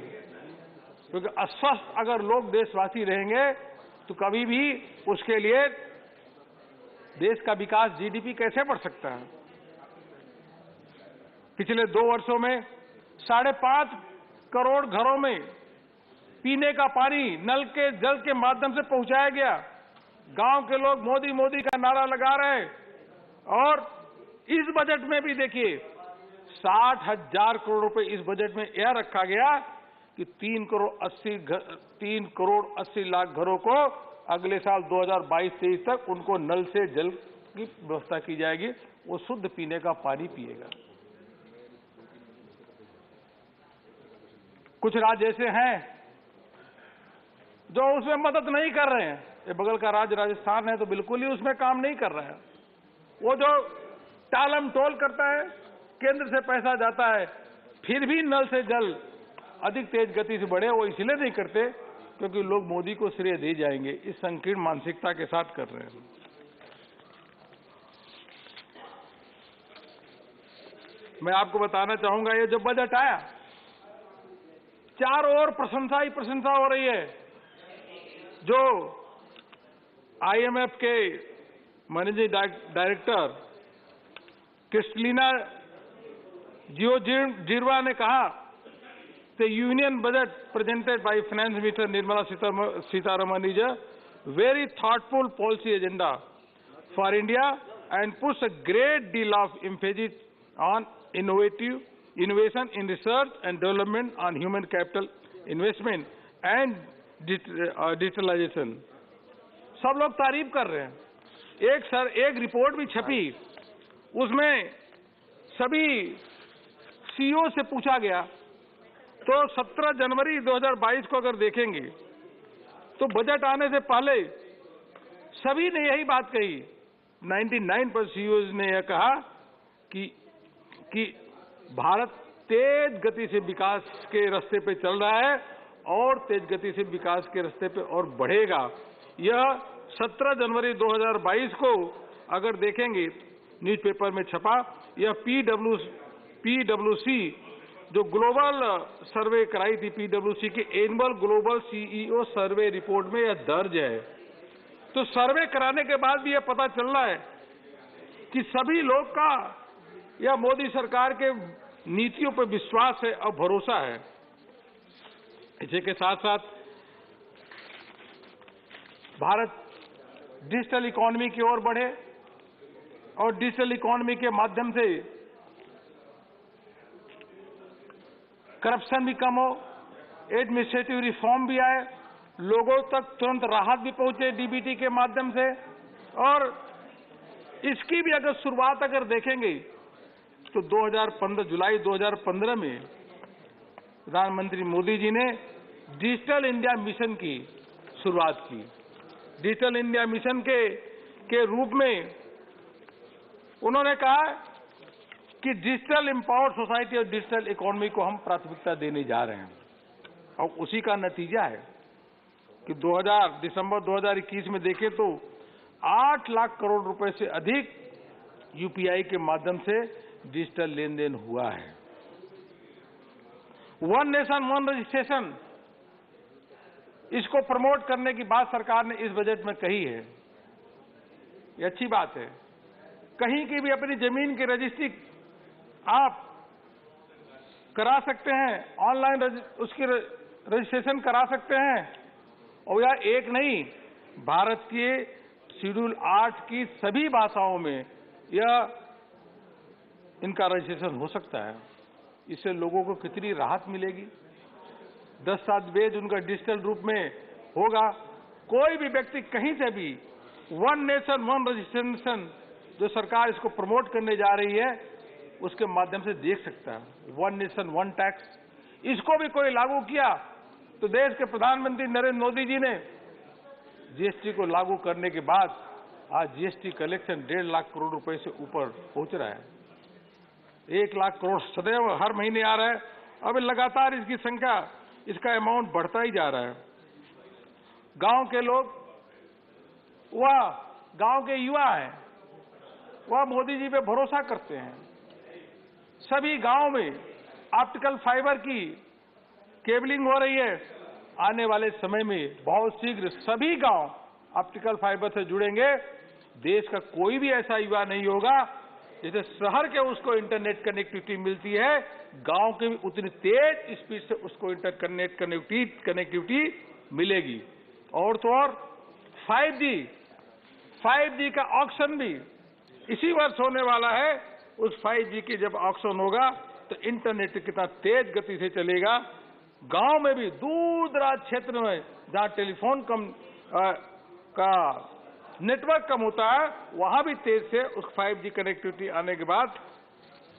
क्योंकि अस्वस्थ अगर लोग देशवासी रहेंगे तो कभी भी उसके लिए देश का विकास, जीडीपी कैसे बढ़ सकता है। पिछले 2 वर्षों में 5.5 करोड़ घरों में पीने का पानी नल के जल के माध्यम से पहुंचाया गया। गांव के लोग मोदी मोदी का नारा लगा रहे हैं। और इस बजट में भी देखिए 60,000 करोड़ रुपए इस बजट में यह रखा गया कि 3 करोड़ 80 लाख घरों को अगले साल 2022-23 तक उनको नल से जल की व्यवस्था की जाएगी, वो शुद्ध पीने का पानी पिएगा। कुछ राज्य ऐसे हैं जो उसमें मदद नहीं कर रहे हैं। ये बगल का राज्य राजस्थान है तो बिल्कुल ही उसमें काम नहीं कर रहा है। वो जो टालम टोल करता है, केंद्र से पैसा जाता है, फिर भी नल से जल अधिक तेज गति से बढ़े, वो इसलिए नहीं करते क्योंकि लोग मोदी को श्रेय दे जाएंगे। इस संकीर्ण मानसिकता के साथ कर रहे हैं। मैं आपको बताना चाहूंगा, ये जो बजट आया, चारों ओर प्रशंसा ही प्रशंसा हो रही है। जो IMF के मैनेजिंग डायरेक्टर क्रिस्टलिना जियोर्जिवा ने कहा, the union budget presented by Finance Minister Nirmala Sitharaman is a very thoughtful policy agenda for India and puts a great deal of emphasis on innovation in research and development, on human capital investment and digitalization. सब लोग तारीफ कर रहे हैं। एक report भी छपी, उसमें सभी CEO से पूछा गया, तो 17 जनवरी 2022 को अगर देखेंगे तो बजट आने से पहले सभी ने यही बात कही। 99% CEOs ने यह कहा कि भारत तेज गति से विकास के रास्ते पे चल रहा है और तेज गति से विकास के रास्ते पे और बढ़ेगा। यह 17 जनवरी 2022 को अगर देखेंगे न्यूज़पेपर में छपा, यह PwC जो ग्लोबल सर्वे कराई थी, PwC की annual global CEO survey report में यह दर्ज है। तो सर्वे कराने के बाद भी यह पता चल रहा है कि सभी लोग का यह मोदी सरकार के नीतियों पर विश्वास है और भरोसा है। इसी के साथ साथ भारत डिजिटल इकोनॉमी की ओर बढ़े और डिजिटल इकोनॉमी के माध्यम से करप्शन भी कम हो, एडमिनिस्ट्रेटिव रिफॉर्म भी आए, लोगों तक तुरंत राहत भी पहुंचे DBT के माध्यम से। और इसकी भी अगर शुरुआत अगर देखेंगे तो 2015 जुलाई 2015 में प्रधानमंत्री मोदी जी ने डिजिटल इंडिया मिशन की शुरुआत की। डिजिटल इंडिया मिशन के रूप में उन्होंने कहा कि डिजिटल एम्पावर्ड सोसाइटी और डिजिटल इकोनॉमी को हम प्राथमिकता देने जा रहे हैं। और उसी का नतीजा है कि दिसंबर 2021 में देखें तो 8 लाख करोड़ रुपए से अधिक UPI के माध्यम से डिजिटल लेन देन हुआ है। वन नेशन वन रजिस्ट्रेशन, इसको प्रमोट करने की बात सरकार ने इस बजट में कही है। ये अच्छी बात है। कहीं की भी अपनी जमीन की रजिस्ट्री आप करा सकते हैं, ऑनलाइन उसकी रजिस्ट्रेशन करा सकते हैं। और यह एक नहीं, भारत के शेड्यूल 8 की सभी भाषाओं में यह इनका रजिस्ट्रेशन हो सकता है। इससे लोगों को कितनी राहत मिलेगी। दस्तावेज उनका डिजिटल रूप में होगा। कोई भी व्यक्ति कहीं से भी वन नेशन वन रजिस्ट्रेशन जो सरकार इसको प्रमोट करने जा रही है उसके माध्यम से देख सकता है। वन नेशन वन टैक्स, इसको भी कोई लागू किया तो देश के प्रधानमंत्री नरेंद्र मोदी जी ने GST को लागू करने के बाद आज GST कलेक्शन 1.5 लाख करोड़ रुपए से ऊपर पहुंच रहा है। 1 लाख करोड़ सदैव हर महीने आ रहा है। अब लगातार इसकी संख्या, इसका अमाउंट बढ़ता ही जा रहा है। गांव के लोग, वह गांव के युवा हैं, वह मोदी जी पे भरोसा करते हैं। सभी गांव में ऑप्टिकल फाइबर की केबलिंग हो रही है। आने वाले समय में बहुत शीघ्र सभी गांव ऑप्टिकल फाइबर से जुड़ेंगे। देश का कोई भी ऐसा युवा नहीं होगा जैसे शहर के उसको इंटरनेट कनेक्टिविटी मिलती है, गांव के भी उतनी तेज स्पीड से उसको इंटरनेट कनेक्टिविटी मिलेगी। और तो और 5G का ऑक्शन भी इसी वर्ष होने वाला है। उस 5G की जब ऑक्शन होगा तो इंटरनेट कितना तेज गति से चलेगा। गांव में भी दूर दराज क्षेत्र में जहां टेलीफोन का नेटवर्क कम होता है, वहां भी तेज से उस 5G कनेक्टिविटी आने के बाद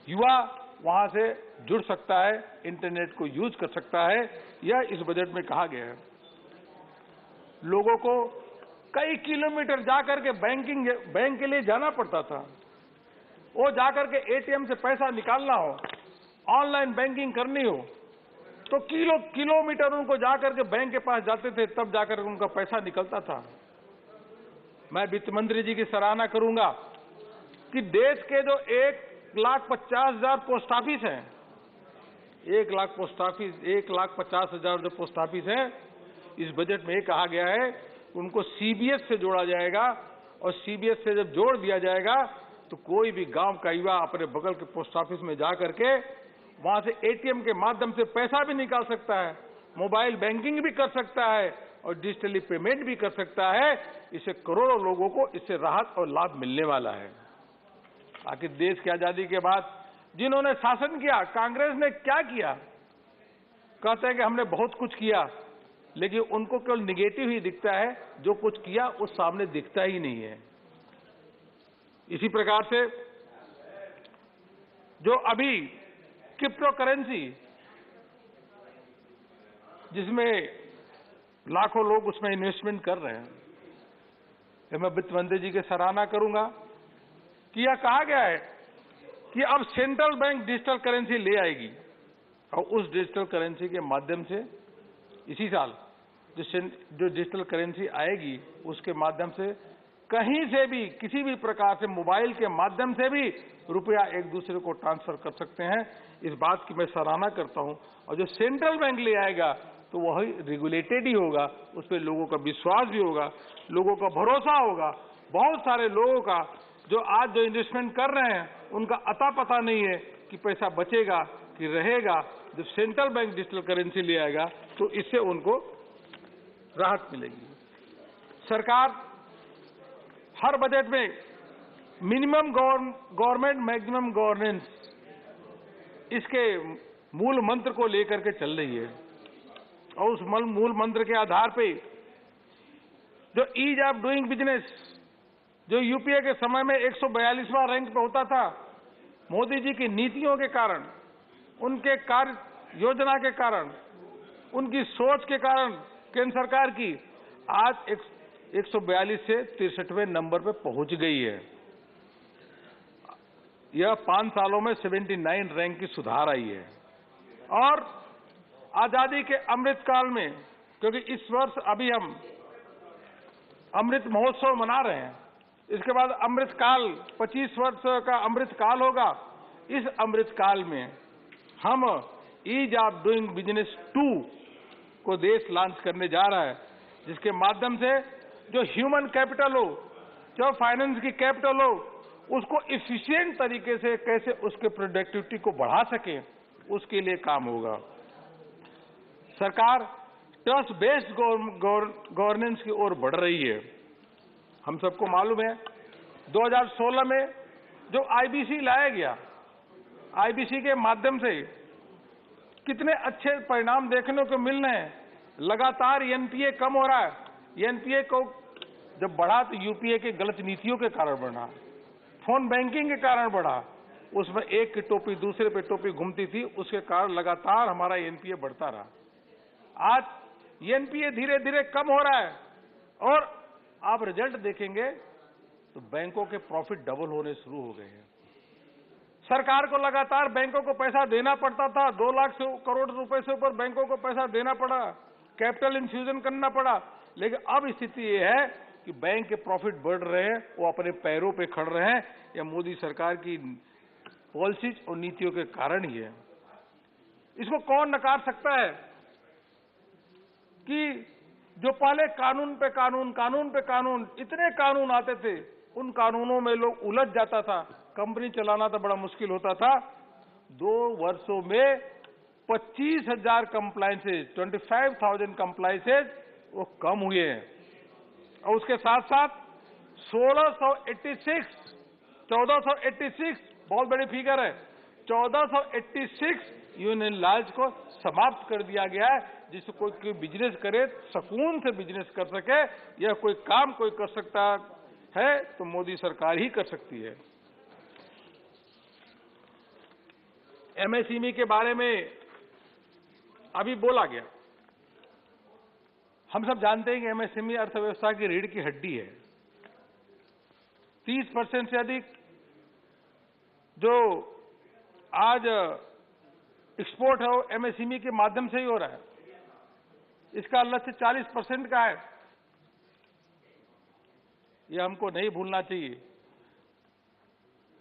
युवा वहां से जुड़ सकता है, इंटरनेट को यूज कर सकता है। यह इस बजट में कहा गया है। लोगों को कई किलोमीटर जाकर के बैंक के लिए जाना पड़ता था। वो जाकर के ATM से पैसा निकालना हो, ऑनलाइन बैंकिंग करनी हो, तो किलोमीटर उनको जाकर के बैंक के पास जाते थे, तब जाकर उनका पैसा निकलता था। मैं वित्त मंत्री जी की सराहना करूंगा कि देश के जो 1,50,000 पोस्ट ऑफिस हैं, 1,50,000 जो पोस्ट ऑफिस हैं, इस बजट में ये कहा गया है कि उनको सीबीएस से जोड़ा जाएगा, और सीबीएस से जब जोड़ दिया जाएगा तो कोई भी गांव का युवा अपने बगल के पोस्ट ऑफिस में जा करके वहां से एटीएम के माध्यम से पैसा भी निकाल सकता है, मोबाइल बैंकिंग भी कर सकता है और डिजिटली पेमेंट भी कर सकता है। इससे करोड़ों लोगों को इससे राहत और लाभ मिलने वाला है। आखिर देश की आजादी के बाद जिन्होंने शासन किया, कांग्रेस ने क्या किया? कहते हैं कि हमने बहुत कुछ किया, लेकिन उनको केवल निगेटिव ही दिखता है, जो कुछ किया वो सामने दिखता ही नहीं है। इसी प्रकार से जो अभी क्रिप्टो करेंसी, जिसमें लाखों लोग उसमें इन्वेस्टमेंट कर रहे हैं, मैं वित्त मंत्री जी की सराहना करूंगा कि यह कहा गया है कि अब सेंट्रल बैंक डिजिटल करेंसी ले आएगी और उस डिजिटल करेंसी के माध्यम से इसी साल जो डिजिटल करेंसी आएगी उसके माध्यम से कहीं से भी किसी भी प्रकार से मोबाइल के माध्यम से भी रुपया एक दूसरे को ट्रांसफर कर सकते हैं। इस बात की मैं सराहना करता हूं। और जो सेंट्रल बैंक ले आएगा तो वही रेगुलेटेड ही होगा, उस पर लोगों का विश्वास भी होगा, लोगों का भरोसा होगा। बहुत सारे लोगों का जो आज जो इन्वेस्टमेंट कर रहे हैं उनका अता पता नहीं है कि पैसा बचेगा कि रहेगा। जब सेंट्रल बैंक डिजिटल करेंसी ले आएगा तो इससे उनको राहत मिलेगी। सरकार हर बजट में मिनिमम गवर्नमेंट मैक्सिमम गवर्नेंस, इसके मूल मंत्र को लेकर के चल रही है और उस मूल मंत्र के आधार पे जो ईज ऑफ डूइंग बिजनेस, जो यूपीए के समय में 142वां रैंक पे होता था, मोदी जी की नीतियों के कारण, उनके कार्य योजना के कारण, उनकी सोच के कारण केंद्र सरकार की आज 142 से 63वें नंबर पे पहुंच गई है। यह 5 सालों में 79 रैंक की सुधार आई है। और आजादी के अमृत काल में, क्योंकि इस वर्ष अभी हम अमृत महोत्सव मना रहे हैं, इसके बाद अमृत काल 25 वर्ष का अमृत काल होगा। इस अमृत काल में हम ईज ऑफ डूइंग बिजनेस 2 को देश लॉन्च करने जा रहा है, जिसके माध्यम से जो ह्यूमन कैपिटल हो, जो फाइनेंस की कैपिटल हो, उसको इफिशिएंट तरीके से कैसे उसके प्रोडक्टिविटी को बढ़ा सके, उसके लिए काम होगा। सरकार ट्रस्ट बेस्ड गवर्नेंस की ओर बढ़ रही है। हम सबको मालूम है 2016 में जो आईबीसी लाया गया, आईबीसी के माध्यम से कितने अच्छे परिणाम देखने को मिल रहे हैं। लगातार एनपीए कम हो रहा है। एनपीए को जब बढ़ा तो यूपीए के गलत नीतियों के कारण बढ़ा, फोन बैंकिंग के कारण बढ़ा, उसमें एक की टोपी दूसरे पे टोपी घूमती थी, उसके कारण लगातार हमारा एनपीए बढ़ता रहा। आज एनपीए धीरे धीरे कम हो रहा है और आप रिजल्ट देखेंगे तो बैंकों के प्रॉफिट डबल होने शुरू हो गए हैं। सरकार को लगातार बैंकों को पैसा देना पड़ता था, 2 लाख करोड़ रुपए से ऊपर बैंकों को पैसा देना पड़ा, कैपिटल इन्फ्यूजन करना पड़ा। लेकिन अब स्थिति ये है कि बैंक के प्रॉफिट बढ़ रहे हैं, वो अपने पैरों पे खड़ रहे हैं। यह मोदी सरकार की पॉलिसीज और नीतियों के कारण ही है। इसको कौन नकार सकता है कि जो पहले कानून पे कानून इतने कानून आते थे, उन कानूनों में लोग उलझ जाता था, कंपनी चलाना तो बड़ा मुश्किल होता था। 2 वर्षों में 25,000 कंप्लायंसेज, 25,000 कंप्लायंसेज वो कम हुए हैं। और उसके साथ साथ 1486 बहुत बड़ी फिगर है, 1486 यूनियन लॉज को समाप्त कर दिया गया है, जिससे कोई बिजनेस करे सुकून से बिजनेस कर सके, या कोई काम कोई कर सकता है तो मोदी सरकार ही कर सकती है। एमएसएमई के बारे में अभी बोला गया। हम सब जानते हैं कि एमएसएमई अर्थव्यवस्था की रीढ़ की हड्डी है। 30% से अधिक जो आज एक्सपोर्ट है वो एमएसएमई के माध्यम से ही हो रहा है। इसका लक्ष्य 40% का है। ये हमको नहीं भूलना चाहिए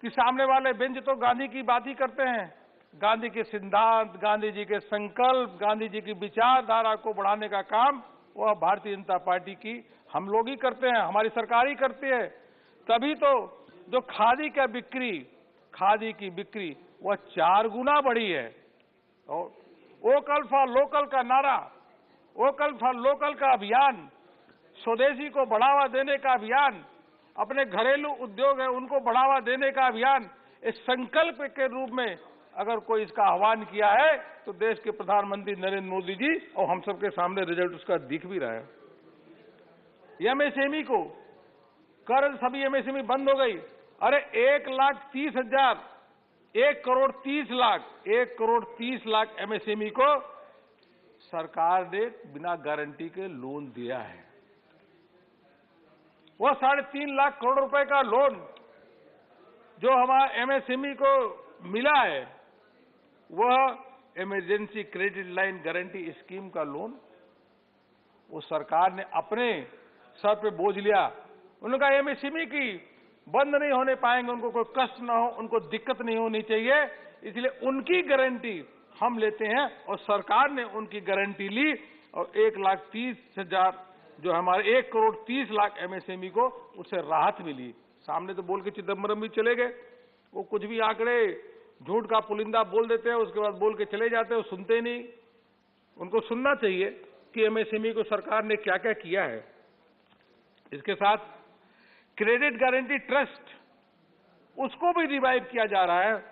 कि सामने वाले बेंच तो गांधी की बात ही करते हैं। गांधी के सिद्धांत, गांधी जी के संकल्प, गांधी जी की विचारधारा को बढ़ाने का काम वह भारतीय जनता पार्टी की हम लोग ही करते हैं, हमारी सरकार ही करती है। तभी तो जो खादी की बिक्री वह 4 गुना बढ़ी है। और वोकल फॉर लोकल का नारा, वोकल फॉर लोकल का अभियान, स्वदेशी को बढ़ावा देने का अभियान, अपने घरेलू उद्योग है उनको बढ़ावा देने का अभियान, इस संकल्प के रूप में अगर कोई इसका आह्वान किया है तो देश के प्रधानमंत्री नरेंद्र मोदी जी, और हम सबके सामने रिजल्ट उसका दिख भी रहा है। एमएसएमई को कर, सभी एमएसएमई बंद हो गई। अरे 1,30,000, 1,30,00,000 एमएसएमई को सरकार ने बिना गारंटी के लोन दिया है। वो 3.5 लाख करोड़ रुपए का लोन जो हमारा एमएसएमई को मिला है, वह emergency credit line guarantee scheme का लोन वो सरकार ने अपने सर पे बोझ लिया। उनका एमएसएमई की बंद नहीं होने पाएंगे, उनको कोई कष्ट ना हो, उनको दिक्कत नहीं होनी चाहिए, इसलिए उनकी गारंटी हम लेते हैं और सरकार ने उनकी गारंटी ली और 1,30,000 जो हमारे 1,30,00,000 एमएसएमई को उससे राहत मिली। सामने तो बोल के चिदम्बरम भी चले गए, वो कुछ भी आंकड़े झूठ का पुलिंदा बोल देते हैं, उसके बाद बोल के चले जाते हैं, वो सुनते नहीं। उनको सुनना चाहिए कि एमएसएमई को सरकार ने क्या क्या किया है। इसके साथ क्रेडिट गारंटी ट्रस्ट उसको भी रिवाइव किया जा रहा है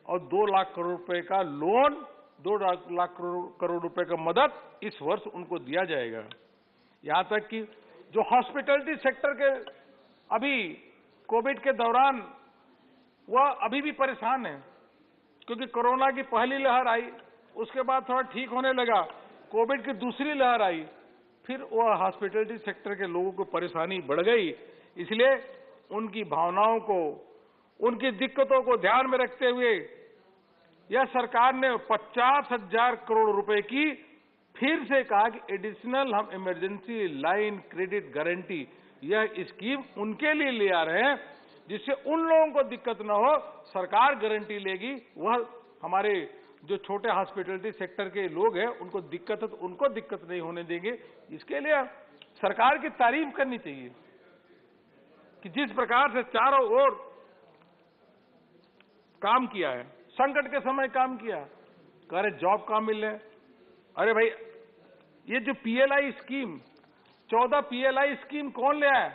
और 2 लाख करोड़ रुपए का लोन, 2 लाख करोड़ रुपए का मदद इस वर्ष उनको दिया जाएगा। यहां तक कि जो हॉस्पिटैलिटी सेक्टर के अभी कोविड के दौरान वह अभी भी परेशान है, क्योंकि कोरोना की पहली लहर आई, उसके बाद थोड़ा ठीक होने लगा, कोविड की दूसरी लहर आई, फिर वह हॉस्पिटैलिटी सेक्टर के लोगों को परेशानी बढ़ गई। इसलिए उनकी भावनाओं को, उनकी दिक्कतों को ध्यान में रखते हुए यह सरकार ने 50,000 करोड़ रुपए की फिर से कहा कि एडिशनल हम इमरजेंसी लाइन क्रेडिट गारंटी, यह स्कीम उनके लिए ले आ रहे हैं जिससे उन लोगों को दिक्कत न हो, सरकार गारंटी लेगी। वह हमारे जो छोटे हॉस्पिटैलिटी सेक्टर के लोग हैं उनको दिक्कत है तो उनको दिक्कत नहीं होने देंगे। इसके लिए सरकार की तारीफ करनी चाहिए कि जिस प्रकार से चारों ओर काम किया है, संकट के समय काम किया, कह रहे जॉब कहां मिल रहे। अरे भाई, ये जो पीएलआई स्कीम, 14 पीएलआई स्कीम कौन ले आया?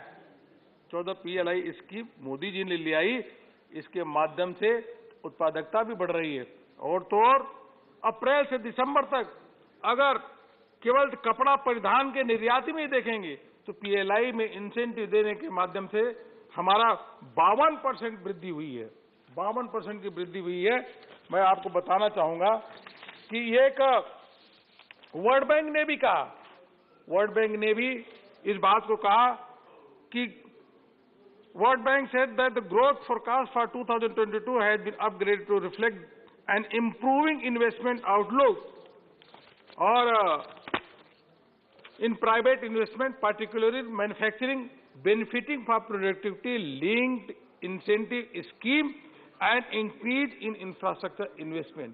14 पीएलआई स्कीम मोदी जी ने ले आई। इसके माध्यम से उत्पादकता भी बढ़ रही है। और तो और अप्रैल से दिसंबर तक अगर केवल कपड़ा परिधान के निर्यात में ही देखेंगे तो पीएलआई में इंसेंटिव देने के माध्यम से हमारा 52% वृद्धि हुई है, 52% की वृद्धि हुई है। मैं आपको बताना चाहूंगा कि ये एक वर्ल्ड बैंक ने भी कहा, वर्ल्ड बैंक ने भी इस बात को कहा कि World Bank said that the growth forecast for 2022 has been upgraded to reflect an improving investment outlook or in private investment, particularly manufacturing, benefiting from productivity-linked incentive scheme and increase in infrastructure investment.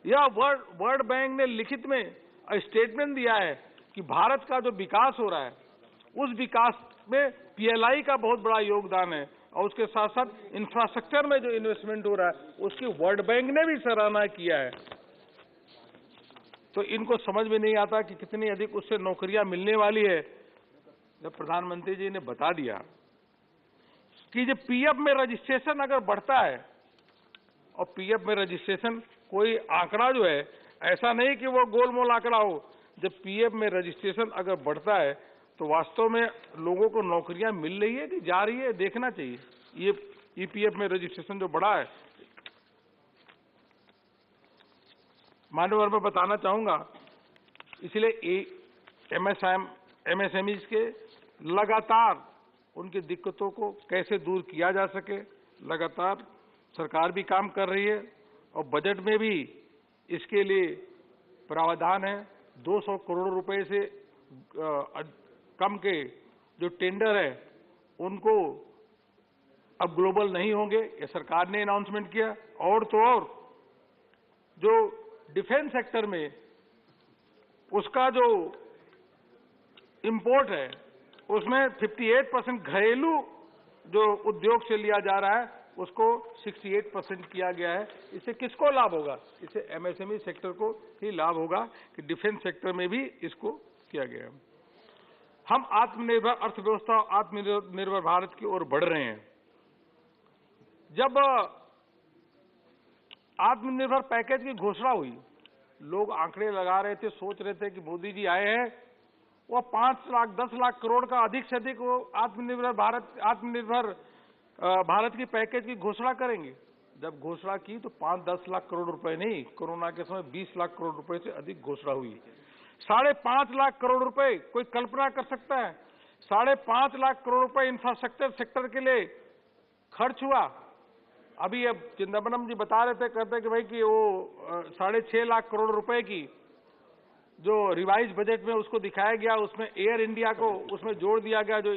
यह world bank ने लिखित में statement दिया है कि भारत का जो विकास हो रहा है उस विकास में पीएलआई का बहुत बड़ा योगदान है और उसके साथ साथ इंफ्रास्ट्रक्चर में जो इन्वेस्टमेंट हो रहा है उसकी वर्ल्ड बैंक ने भी सराहना किया है। तो इनको समझ में नहीं आता कि कितनी अधिक उससे नौकरियां मिलने वाली है। जब प्रधानमंत्री जी ने बता दिया कि जब पीएफ में रजिस्ट्रेशन अगर बढ़ता है, और पीएफ में रजिस्ट्रेशन कोई आंकड़ा जो है ऐसा नहीं कि वो गोलमोल आंकड़ा हो, जब पीएफ में रजिस्ट्रेशन अगर बढ़ता है तो वास्तव में लोगों को नौकरियां मिल रही है कि जा रही है, देखना चाहिए। ये ईपीएफ में रजिस्ट्रेशन जो बढ़ा है, मान्यवर मैं बताना चाहूंगा, इसलिए एमएसएमई के लगातार उनकी दिक्कतों को कैसे दूर किया जा सके, लगातार सरकार भी काम कर रही है और बजट में भी इसके लिए प्रावधान है। 200 करोड़ रुपए से कम के जो टेंडर है उनको अब ग्लोबल नहीं होंगे, ये सरकार ने अनाउंसमेंट किया। और तो और जो डिफेंस सेक्टर में उसका जो इंपोर्ट है उसमें 58% घरेलू जो उद्योग से लिया जा रहा है उसको 68% किया गया है। इससे किसको लाभ होगा? इससे एमएसएमई सेक्टर को ही लाभ होगा कि डिफेंस सेक्टर में भी इसको किया गया है। हम आत्मनिर्भर अर्थव्यवस्था और आत्मनिर्भर भारत की ओर बढ़ रहे हैं। जब आत्मनिर्भर पैकेज की घोषणा हुई, लोग आंकड़े लगा रहे थे, सोच रहे थे कि मोदी जी आए हैं, वो 5 लाख 10 लाख करोड़ का अधिक से अधिक वो आत्मनिर्भर भारत की पैकेज की घोषणा करेंगे। जब घोषणा की तो 5-10 लाख करोड़ रुपए नहीं, कोरोना के समय 20 लाख करोड़ रुपए से अधिक घोषणा हुई। 5.5 लाख करोड़ रुपए कोई कल्पना कर सकता है? 5.5 लाख करोड़ रुपए इंफ्रास्ट्रक्चर सेक्टर के लिए खर्च हुआ। अभी अब चिदम्बरम जी बता रहे थे, कहते कि भाई कि वो 6.5 लाख करोड़ रुपए की जो रिवाइज बजट में उसको दिखाया गया, उसमें एयर इंडिया को उसमें जोड़ दिया गया, जो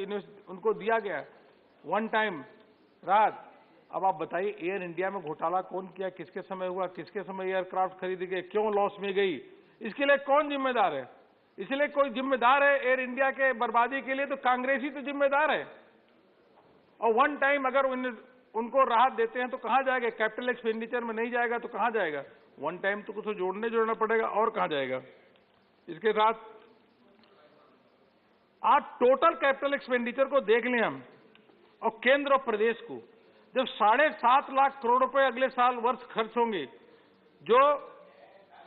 उनको दिया गया वन टाइम रात। अब आप बताइए, एयर इंडिया में घोटाला कौन किया, किसके समय हुआ, किसके समय एयरक्राफ्ट खरीदी गई, क्यों लॉस में गई, इसके लिए कौन जिम्मेदार है? इसलिए कोई जिम्मेदार है एयर इंडिया के बर्बादी के लिए तो कांग्रेस ही तो जिम्मेदार है। और वन टाइम अगर उनको राहत देते हैं तो कहां जाएगा? कैपिटल एक्सपेंडिचर में नहीं जाएगा तो कहां जाएगा? वन टाइम तो कुछ जोड़ना पड़ेगा, और कहां जाएगा? इसके साथ आज टोटल कैपिटल एक्सपेंडिचर को देख लें हम, और केंद्र और प्रदेश को, जब 7.5 लाख करोड़ रुपए अगले साल वर्ष खर्च होंगे, जो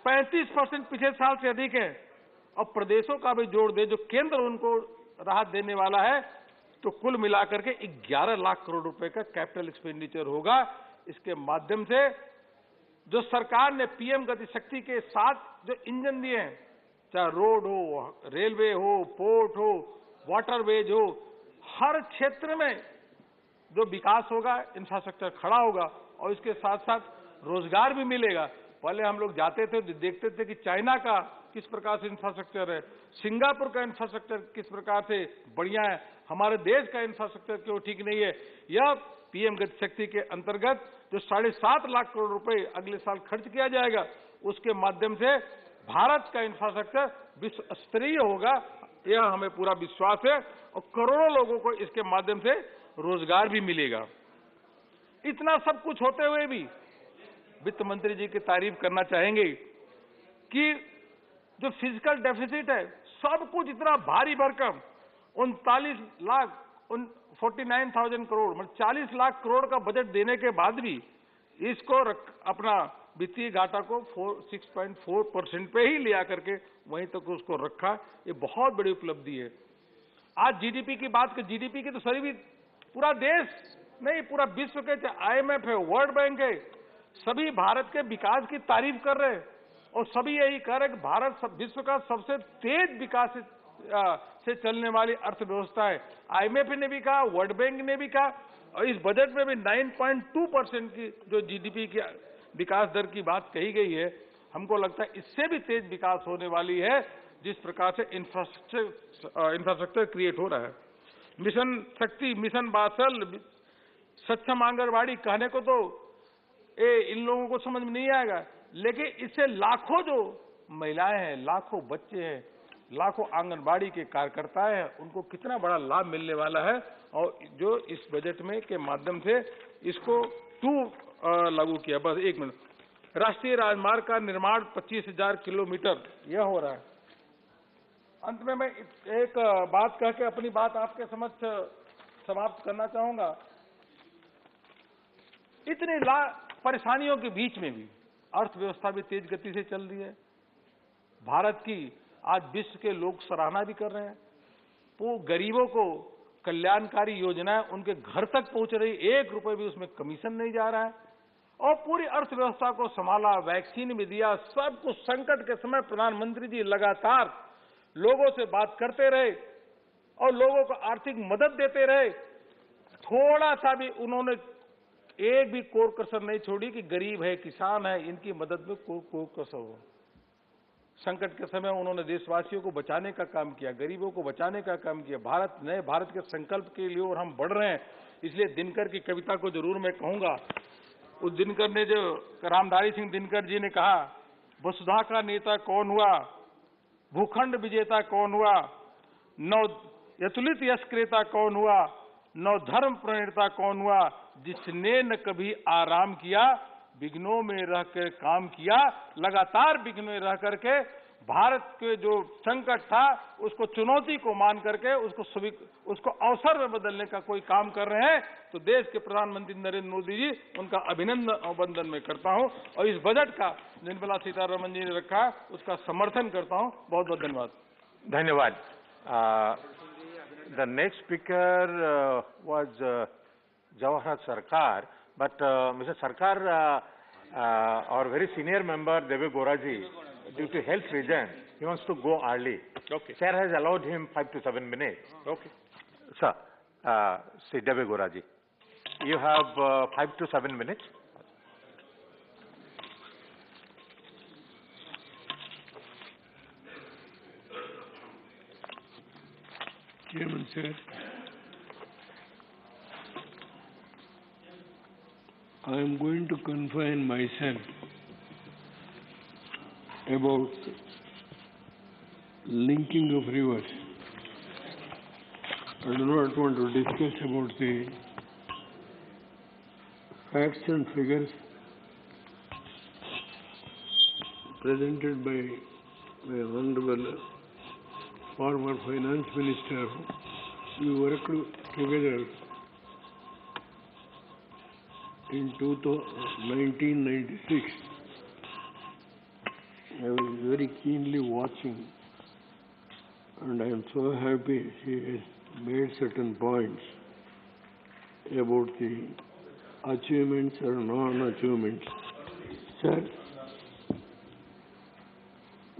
35% पिछले साल से अधिक है, और प्रदेशों का भी जोड़ दे जो केंद्र उनको राहत देने वाला है, तो कुल मिलाकर के 11 लाख करोड़ रुपए का कैपिटल एक्सपेंडिचर होगा। इसके माध्यम से जो सरकार ने पीएम गति शक्ति के साथ जो इंजन दिए हैं, चाहे रोड हो, रेलवे हो, पोर्ट हो, वाटरवेज हो, हर क्षेत्र में जो विकास होगा, इंफ्रास्ट्रक्चर खड़ा होगा, और इसके साथ साथ रोजगार भी मिलेगा। पहले हम लोग जाते थे, देखते थे कि चाइना का किस प्रकार से इंफ्रास्ट्रक्चर है, सिंगापुर का इंफ्रास्ट्रक्चर किस प्रकार से बढ़िया है, हमारे देश का इंफ्रास्ट्रक्चर क्यों ठीक नहीं है। यह पीएम गति शक्ति के अंतर्गत जो 7.5 लाख करोड़ रुपए अगले साल खर्च किया जाएगा, उसके माध्यम से भारत का इंफ्रास्ट्रक्चर विश्व स्तरीय होगा, यह हमें पूरा विश्वास है, और करोड़ों लोगों को इसके माध्यम से रोजगार भी मिलेगा। इतना सब कुछ होते हुए भी वित्त मंत्री जी की तारीफ करना चाहेंगे कि जो फिजिकल डेफिसिट है, सब कुछ इतना भारी भरकम 49,000 करोड़, मतलब 40 लाख करोड़ का बजट देने के बाद भी इसको अपना वित्तीय घाटा को 6.4% पे ही ले आकर के वहीं तक उसको रखा। ये बहुत बड़ी उपलब्धि है। आज जीडीपी की बात कर, जीडीपी की तो सभी पूरा देश नहीं, पूरा विश्व के, आईएमएफ है, वर्ल्ड बैंक है, सभी भारत के विकास की तारीफ कर रहे हैं, और सभी यही कह रहे हैं कि भारत विश्व का सबसे तेज विकास से चलने वाली अर्थव्यवस्था है। आईएमएफ ने भी कहा, वर्ल्ड बैंक ने भी कहा, और इस बजट में भी 9.2% की जो जीडीपी की विकास दर की बात कही गई है। हमको लगता है इससे भी तेज विकास होने वाली है, जिस प्रकार से इंफ्रास्ट्रक्चर क्रिएट हो रहा है। मिशन शक्ति, मिशन बासल, सक्षम आंगनबाड़ी, कहने को तो इन लोगों को समझ में नहीं आएगा, लेकिन इससे लाखों जो महिलाएं हैं, लाखों बच्चे हैं, लाखों आंगनबाड़ी के कार्यकर्ता हैं, उनको कितना बड़ा लाभ मिलने वाला है। और जो इस बजट में के माध्यम से इसको लागू किया। बस एक मिनट, राष्ट्रीय राजमार्ग का निर्माण 25,000 किलोमीटर यह हो रहा है। अंत में मैं एक बात कह के अपनी बात आपके समक्ष समाप्त करना चाहूंगा। इतनी परेशानियों के बीच में भी अर्थव्यवस्था भी तेज गति से चल रही है। भारत की आज विश्व के लोग सराहना भी कर रहे हैं। वो गरीबों को कल्याणकारी योजनाएं उनके घर तक पहुंच रही, 1 रुपए भी उसमें कमीशन नहीं जा रहा है, और पूरी अर्थव्यवस्था को संभाला, वैक्सीन भी दिया, सब कुछ। संकट के समय प्रधानमंत्री जी लगातार लोगों से बात करते रहे और लोगों को आर्थिक मदद देते रहे। थोड़ा सा भी उन्होंने एक भी कोर कसर नहीं छोड़ी कि गरीब है, किसान है, इनकी मदद में कोई कसर हो। संकट के समय उन्होंने देशवासियों को बचाने का काम किया, गरीबों को बचाने का काम किया। नए भारत के संकल्प के लिए और हम बढ़ रहे हैं। इसलिए दिनकर की कविता को जरूर मैं कहूंगा। उस दिनकर ने जो रामधारी सिंह दिनकर जी ने कहा, वसुधा का नेता कौन हुआ, भूखंड विजेता कौन हुआ, यतुलित यश क्रेता कौन हुआ, नव धर्म प्रणेता कौन हुआ, जिसने न कभी आराम किया, विघ्नों में रहकर काम किया, लगातार विघ्न में रह करके भारत के जो संकट था उसको चुनौती को मान करके उसको अवसर में बदलने का कोई काम कर रहे हैं, तो देश के प्रधानमंत्री नरेंद्र मोदी जी उनका अभिनंदन मैं करता हूं और इस बजट का निर्मला सीतारमण जी ने रखा उसका समर्थन करता हूं। बहुत बहुत धन्यवाद। धन्यवाद। The next speaker was Jawahar Sarkar, but Mr. Sarkar, our very senior member Deve Goraji, due to health reason, he wants to go early. Okay. Chair has allowed him 5 to 7 minutes. Okay. Sir, Sri Deve Goraji, you have 5 to 7 minutes. Chairman, sir, I am going to confine myself about linking of rivers. I do not want to discuss about the facts and figures presented by the Honorable former Finance Minister. We worked together in 1996. I was very keenly watching, and I am so happy she has made certain points about the achievements or non-achievements. Sir,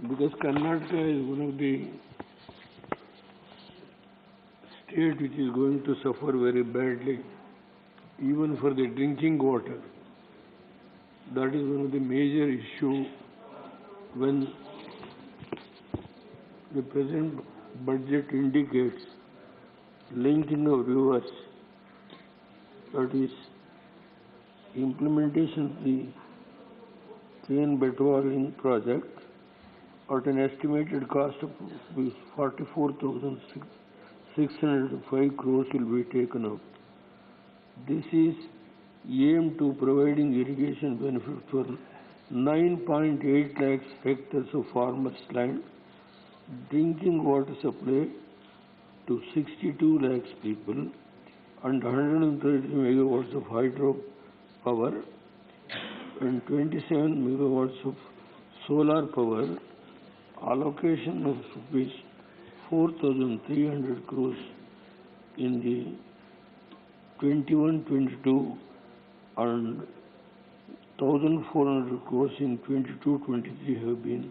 because Karnataka is one of the state which is going to suffer very badly, even for the drinking water. That is one of the major issues when the present budget indicates linking of rivers, that is implementation of the Ken Betwaring project at an estimated cost of 44,605 crores will be taken up. This is aimed to providing irrigation benefit for 9.8 lakhs hectares of farmers' land, drinking water supply to 62 lakhs people, and 130 megawatts of hydro power and 27 megawatts of solar power. Allocation of rupees 4,300 crores in the 21-22 and 1,400 crores in 22-23 have been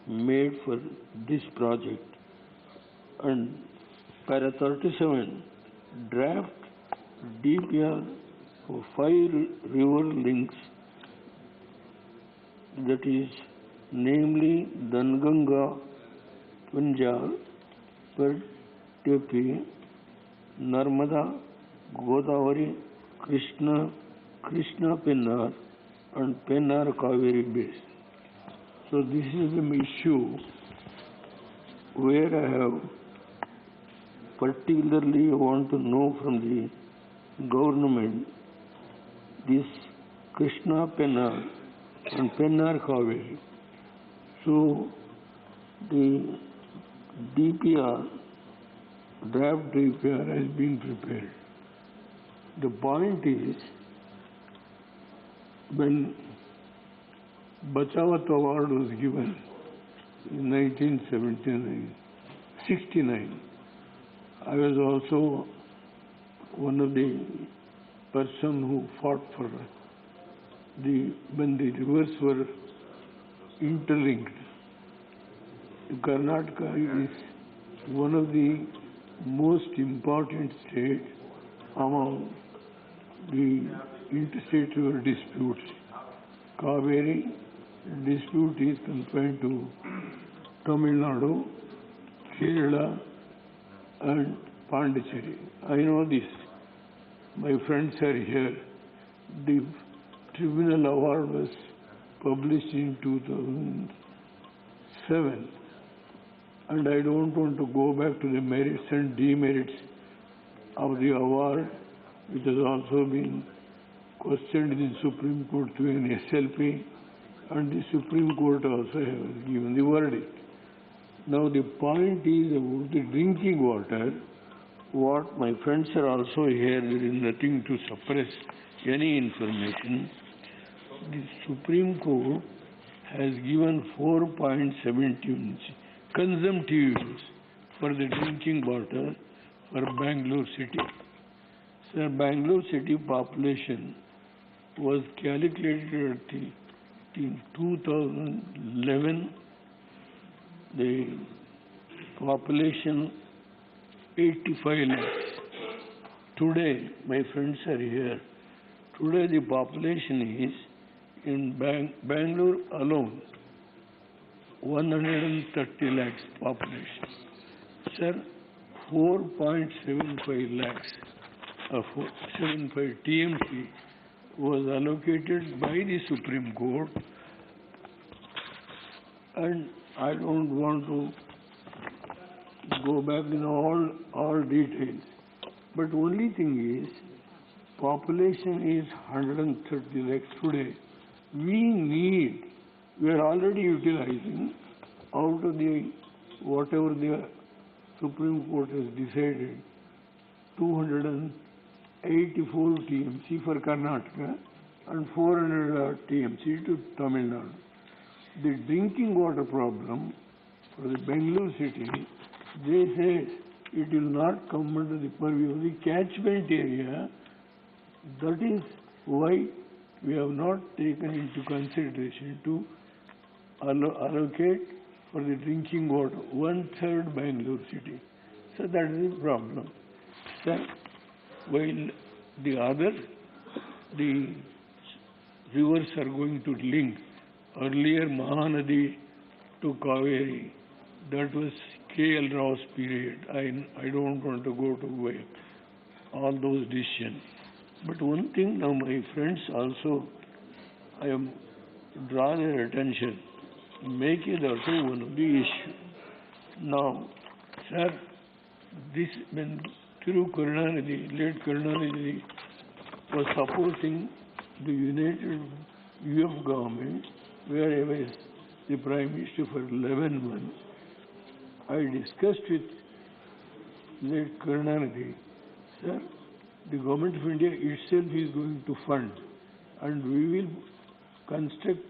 made for this project. And para 37, draft DPR for 5 river links, that is namely Danganga, Punjab, Tepi, Narmada, Godavari, Krishna Pennar, and Pennar Kaveri base. So this is the issue where I have particularly want to know from the government this Krishna Pennar and Pennar Kaveri. So the DPR, draft DPR has been prepared. The point is, when Bachawat Award was given in 1969, I was also one of the person who fought for when the rivers were interlinked. Karnataka is one of the most important states among the interstate river disputes. Kaveri dispute is confined to Tamil Nadu, Kerala, and Pondicherry. I know this. My friends are here. The tribunal award was published in 2007, and I don't want to go back to the merits and demerits of the award, which has also been questioned in the Supreme Court through an SLP, and the Supreme Court also has given the verdict. Now the point is about the drinking water. What my friends are also here, there is nothing to suppress any information. The Supreme Court has given 4.17 consumptive use for the drinking water for Bangalore city. So Bangalore city population was calculated in 2011, the population 85 lakhs. Today, my friends are here. Today the population is in Bangalore alone 130 lakhs population. Sir, 4.75 lakhs of 75 TMC was allocated by the Supreme Court, and I don't want to go back in all details. But only thing is, population is 130 lakhs today. We are already utilizing out of the whatever the Supreme Court has decided, 284 TMC for Karnataka and 400 TMC to Tamil Nadu. The drinking water problem for the Bangalore city, they say it will not come under the purview of the catchment area. That is why we have not taken into consideration to allocate for the drinking water 1/3 Bangalore city. So that is the problem. Sir, while the rivers are going to link, earlier Mahanadi to Kaveri, that was K.L. Rao's period. I don't want to go to all those decisions. But one thing now, my friends, also, I am draw their attention, make it also one of the issues. Now, sir, this when through Karunanidhi, late Karunanidhi was supporting the United UF government, where I was the Prime Minister for 11 months, I discussed with late Karunanidhi, sir, the Government of India itself is going to fund, and we will construct,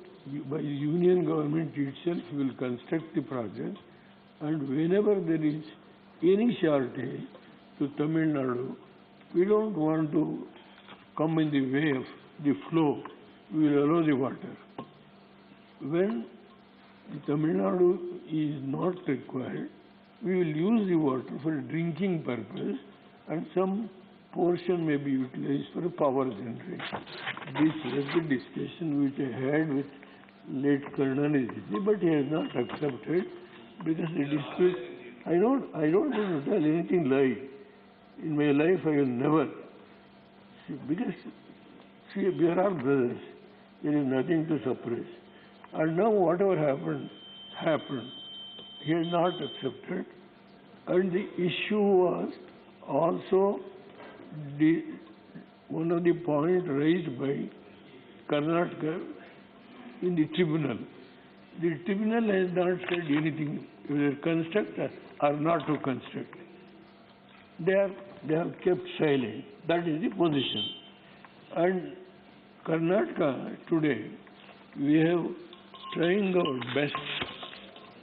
by the Union Government itself will construct the project, and whenever there is any shortage to Tamil Nadu, we don't want to come in the way of the flow, we will allow the water. When the Tamil Nadu is not required, we will use the water for drinking purpose, and some portion may be utilized for power generation. This was the discussion which I had with late Karunanidhi, but he has not accepted because the dispute. I don't want to tell anything lie. In my life, I will never. Because we are all brothers. There is nothing to suppress. And now whatever happened. He has not accepted. And the issue was also one of the points raised by Karnataka in the tribunal. The tribunal has not said anything, whether construct or not to construct. They have kept silent. That is the position. And Karnataka today, we have trying our best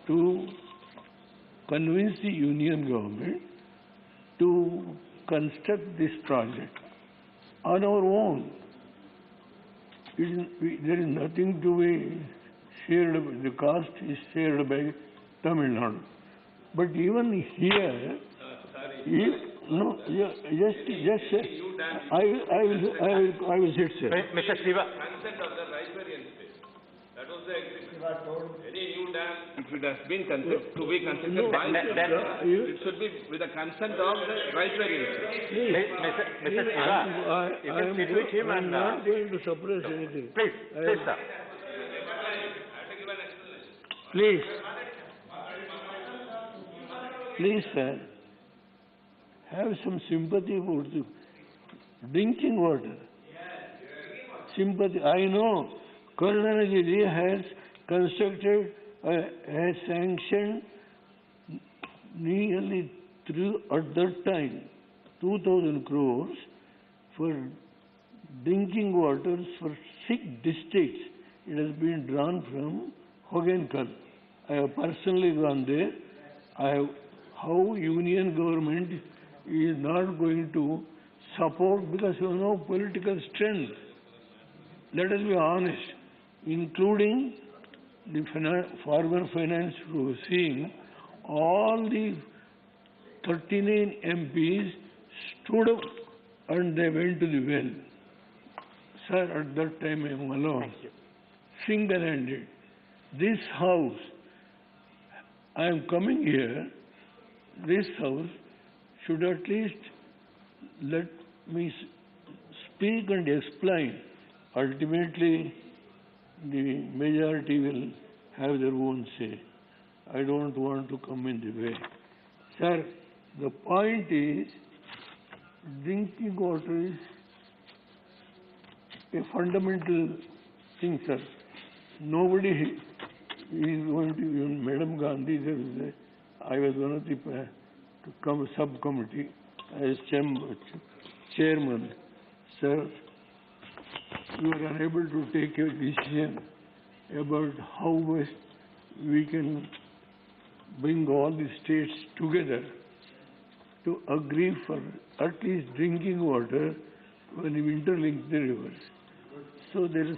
to convince the union government to construct this project on our own. There is nothing to be shared, the cost is shared by Tamil Nadu. But even here, just I will sit, sir. Mr. Shiva. Consent of the riparian state. That was the agreement. Any new dam, if it has been to be considered by it should be with the consent of the riparian state. Mr. Shiva, you can sit with him and... I am not going to suppress anything. Please, sir. Please. please, sir, have some sympathy for the drinking water. Sympathy. I know Karunanidhi has constructed, has sanctioned nearly at that time 2,000 crores for drinking waters for 6 districts. It has been drawn from Hogenkal. I have personally gone there. How union government is not going to support because you know political strength. Let us be honest, including the former finance seeing all the 39 MPs stood up and they went to the well. Sir, at that time I am alone, single-handed. This house, I am coming here, this house should at least let me speak and explain. Ultimately, the majority will have their own say. I don't want to come in the way. Sir, the point is, drinking water is a fundamental thing, sir. Nobody is going to, even Madam Gandhi, I was one of the subcommittee as chairman. Sir, you are unable to take a decision about how we can bring all the states together to agree for at least drinking water when we interlink the rivers. So there is,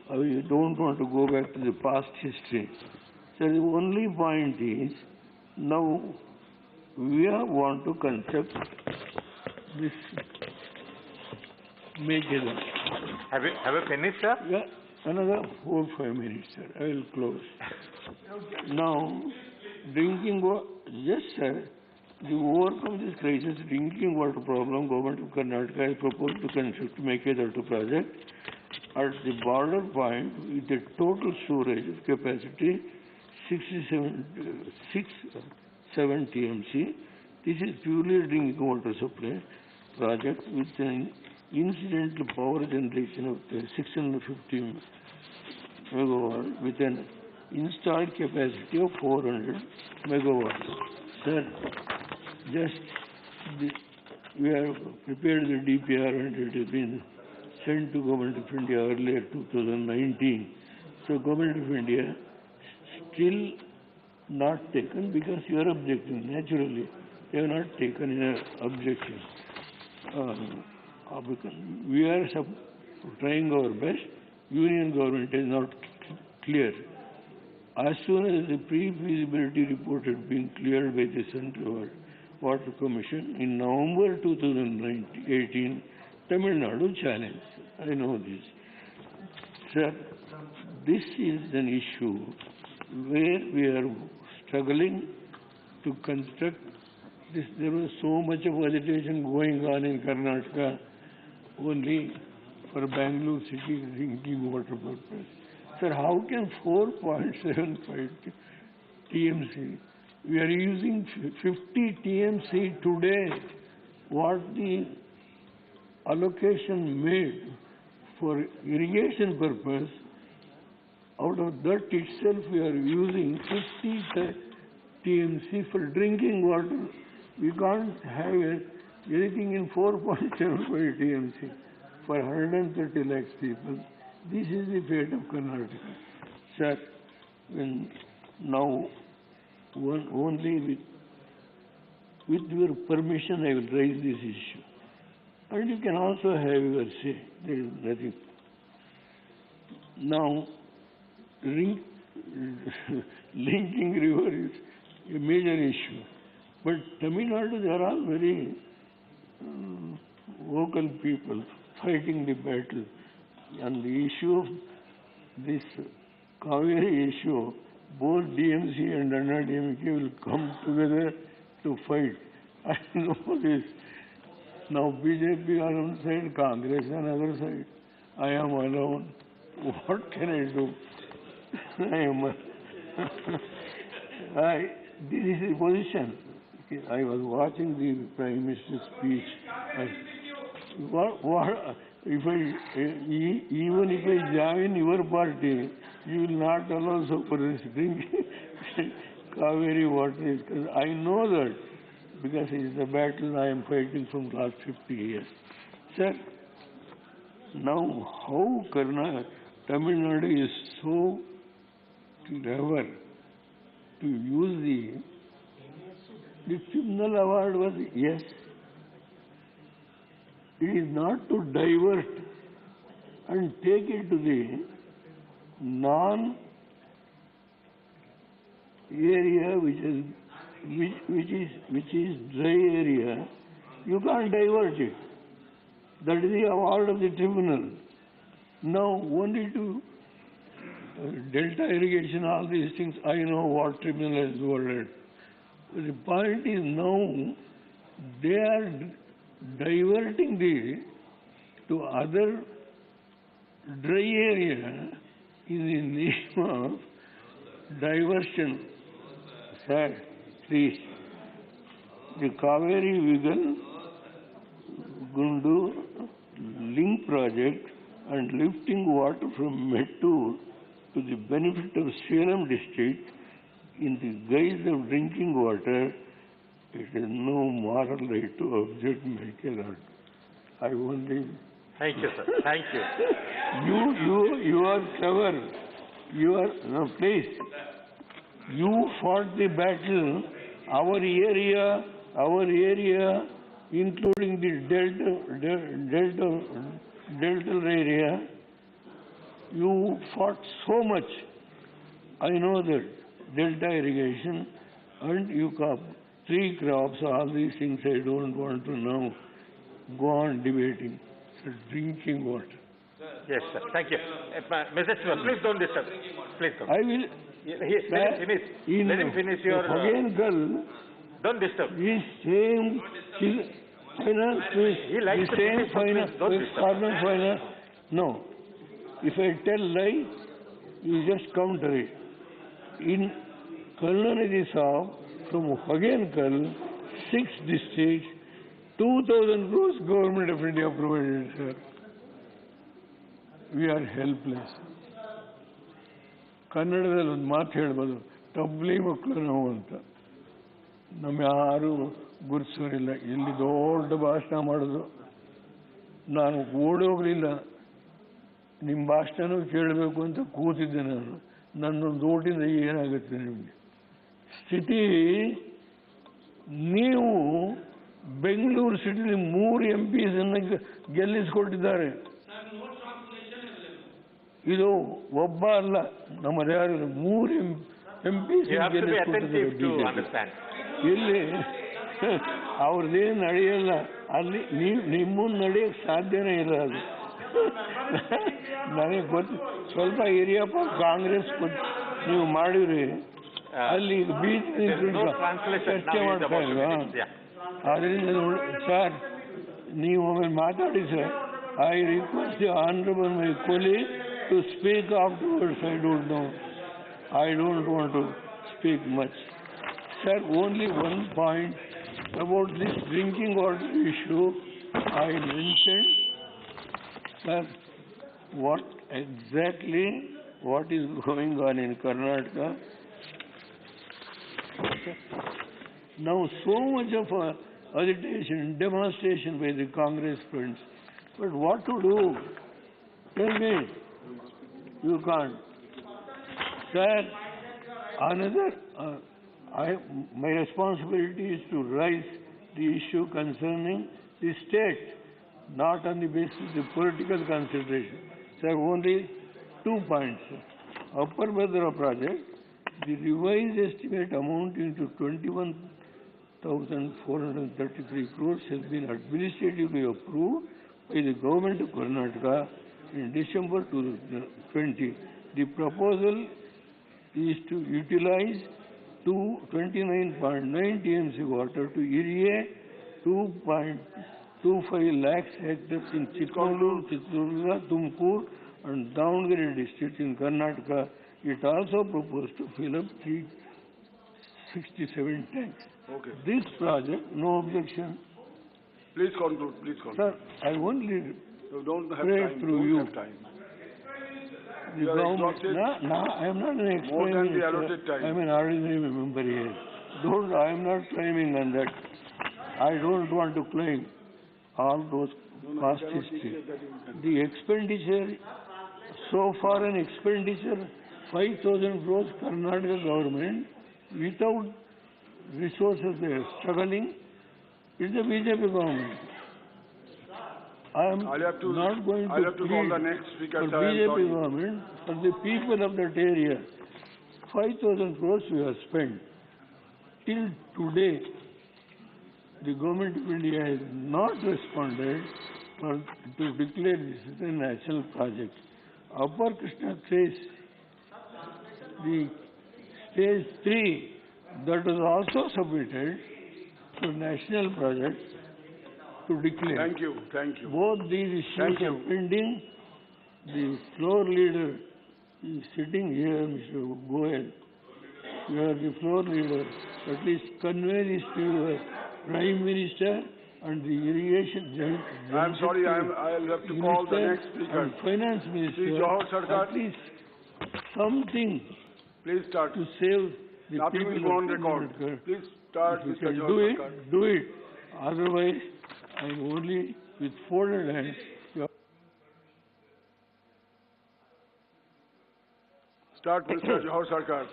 I don't want to go back to the past history. So the only point is, now we want to construct this major. Have you finished, sir? Yeah, another 4 or 5 minutes, sir. I will close. Now, drinking water, yes, sir. To overcome this crisis, drinking water problem, Government of Karnataka has proposed to construct Maiden project at the border point with a total storage of capacity 67 TMC. This is purely a drinking water supply project with an incidental power generation of 650 megawatt with an installed capacity of 400 megawatts. Sir, we have prepared the DPR and it has been sent to Government of India earlier 2019. So Government of India still not taken because you are objecting. Naturally, they have not taken in objection. We are trying our best. Union government is not clear. As soon as the pre-feasibility report had been cleared by the Central Water Commission in November 2018, Tamil Nadu challenged. I know this. Sir, this is an issue where we are struggling to construct this. There was so much of agitation going on in Karnataka only for Bangalore city drinking water purpose. Sir, how can 4.75 TMC? We are using 50 TMC today. What the allocation made for irrigation purpose, out of that itself we are using 50 TMC for drinking water. We can't have anything in 4.75 TMC for 130 lakhs people. This is the fate of Karnataka. Sir, now only with your permission I will raise this issue. And you can also have your say. There is nothing. Now, linking river is a major issue. But Tamil Nadu, they are all very vocal people fighting the battle. And the issue of this Kaveri issue, both DMC and NRDMK will come together to fight. I know this. Now BJP on one side, Congress on the other side. I am alone. What can I do? this is the position. I was watching the Prime Minister's speech. If even if I join your party, you will not allow so for this drinking Kaveri water. I know that because it is a battle I am fighting from the last 50 years. Sir, now how Tamil Nadu is so clever to use the criminal award was, yes, it is not to divert and take it to the non-area which is dry area. You can't divert it. That is the award of the tribunal. Now only to delta irrigation, all these things, I know what tribunal has awarded. The point is now they are diverting to other dry area in the name of diversion. Sir, please, the Kaveri Vigan Gundu link project and lifting water from Mettur to the benefit of Salem district in the guise of drinking water, it has no moral right to object, my lord. I only... Thank you, sir. Thank you. You are clever. You are... No, please. You fought the battle. Our area, including the delta area, you fought so much. I know that. Delta irrigation, and you crop, tree crops, all these things I don't want to now go on debating. So drinking water. Yes, sir. Thank you. Mr. Shiva, please don't disturb. Please don't. I will. Let him finish your... Again, girl. Don't disturb. This same finance, he likes the same finance. No. If I tell lie, you just counter it. In Karnataka South, from Hagenkal, 6 districts, 2,000 crores government of India provided, sir. We are helpless. ಕನ್ನಡದಲ್ಲಿ ಒಂದು ಮಾತು ಹೇಳ್ಬೋದು, ಟಬ್ಲಿ ಮಕ್ಕಳು ನಾವು ಅಂತ. ನಮ್ಮ ಯಾರು ಗುರುತಿಸೋರಿಲ್ಲ. ಇಲ್ಲಿ ದೊಡ್ಡ ಭಾಷಣ ಮಾಡೋದು. ನಾನು ಓಡೋಗಲಿಲ್ಲ. ನಿಮ್ಮ ಭಾಷಣನೂ ಕೇಳಬೇಕು ಅಂತ ಕೂತಿದ್ದೆ ನಾನು. ನನ್ನೊಂದು ಓಟಿಂದ ಏನಾಗುತ್ತೆ ನಿಮಗೆ? ಸ್ಥಿತಿ, ನೀವು ಬೆಂಗಳೂರು ಸಿಟಿಲಿ 3 MPs ಗೆಲ್ಲಿಸಿಕೊಟ್ಟಿದ್ದಾರೆ. ಇದು ಒಬ್ಬ ಅಲ್ಲ, ನಮ್ಮದ್ಯಾರು 3 MPs ಗೆಲ್ಲಿಸಿಕೊಟ್ಟಿದ್ದಾರೆ. ಇಲ್ಲಿ ಅವ್ರದ್ದೇನು ನಡೆಯಲ್ಲ. ಅಲ್ಲಿ ನಿಮ್ಮನ್ನು ನಡೆಯಕ್ಕೆ ಸಾಧ್ಯನೇ ಇಲ್ಲ. ಅದು ನನಗೆ ಗೊತ್ತು. ಸ್ವಲ್ಪ ಹಿರಿಯಪ್ಪ ಕಾಂಗ್ರೆಸ್ ನೀವು ಮಾಡಿದ್ರಿ, ಅಲ್ಲಿ ಬೀಚ್ ಚರ್ಚೆ ಮಾಡ್ತಾ ಇಲ್ವಾ? ಆದ್ರಿಂದ ಸರ್, ನೀವು ಒಮ್ಮೆ ಮಾತಾಡಿ sir. I request the honourable my colleague to speak afterwards. I don't want to speak much. Sir, only one point about this drinking water issue I mentioned. Sir, what is going on in Karnataka? Now so much of agitation, demonstration by the Congress friends. But what to do? Tell me. You can't. Sir, another, my responsibility is to raise the issue concerning the state, not on the basis of the political consideration. Sir, only 2 points. Upper Bhadra project, the revised estimate amounting to 21,433 crores has been administratively approved by the government of Karnataka in December 2020. The proposal is to utilize 29.9 TMC water to irrigate 2.25 lakhs hectares in Chikmagalur, Chitradurga, Tumkur and Davangere districts in Karnataka. It also proposed to fill up 67 tanks. Okay. This project, no objection. Please conclude. Please conclude. Sir, I only You don't have pray time. through Don't you. have time. The You are government, exhausted. I am not an expert. More than the allotted time. I am an ordinary member here. I am not claiming on that. I don't want to claim all those past history. The expenditure, so far an expenditure, 5,000 crores Karnataka government, without resources they are struggling, is the BJP government. I am not going to call the next speaker, for sir, I am BJP sorry. government, for the people of that area. 5,000 crores we have spent. Till today, the government of India has not responded to declare this as a national project. Upper Krishna says the stage 3 that was also submitted to national project to declare. Thank you. Thank you. Both these issues Thank are you. pending. The floor leader is sitting here, Mr. Goel. You are the floor leader. At least convey this to the Prime Minister and the Irrigation I am sorry, I'll have to call the next speaker. and Finance Minister. Please, Johor Sarkar. At least something Please start. to save the Nothing people will go on of record. Karnataka. Please start, If you Mr. can Johor do Sarkar. it, do it. Otherwise, I am only with folded hands. Start, Mr. Johor Sarkar.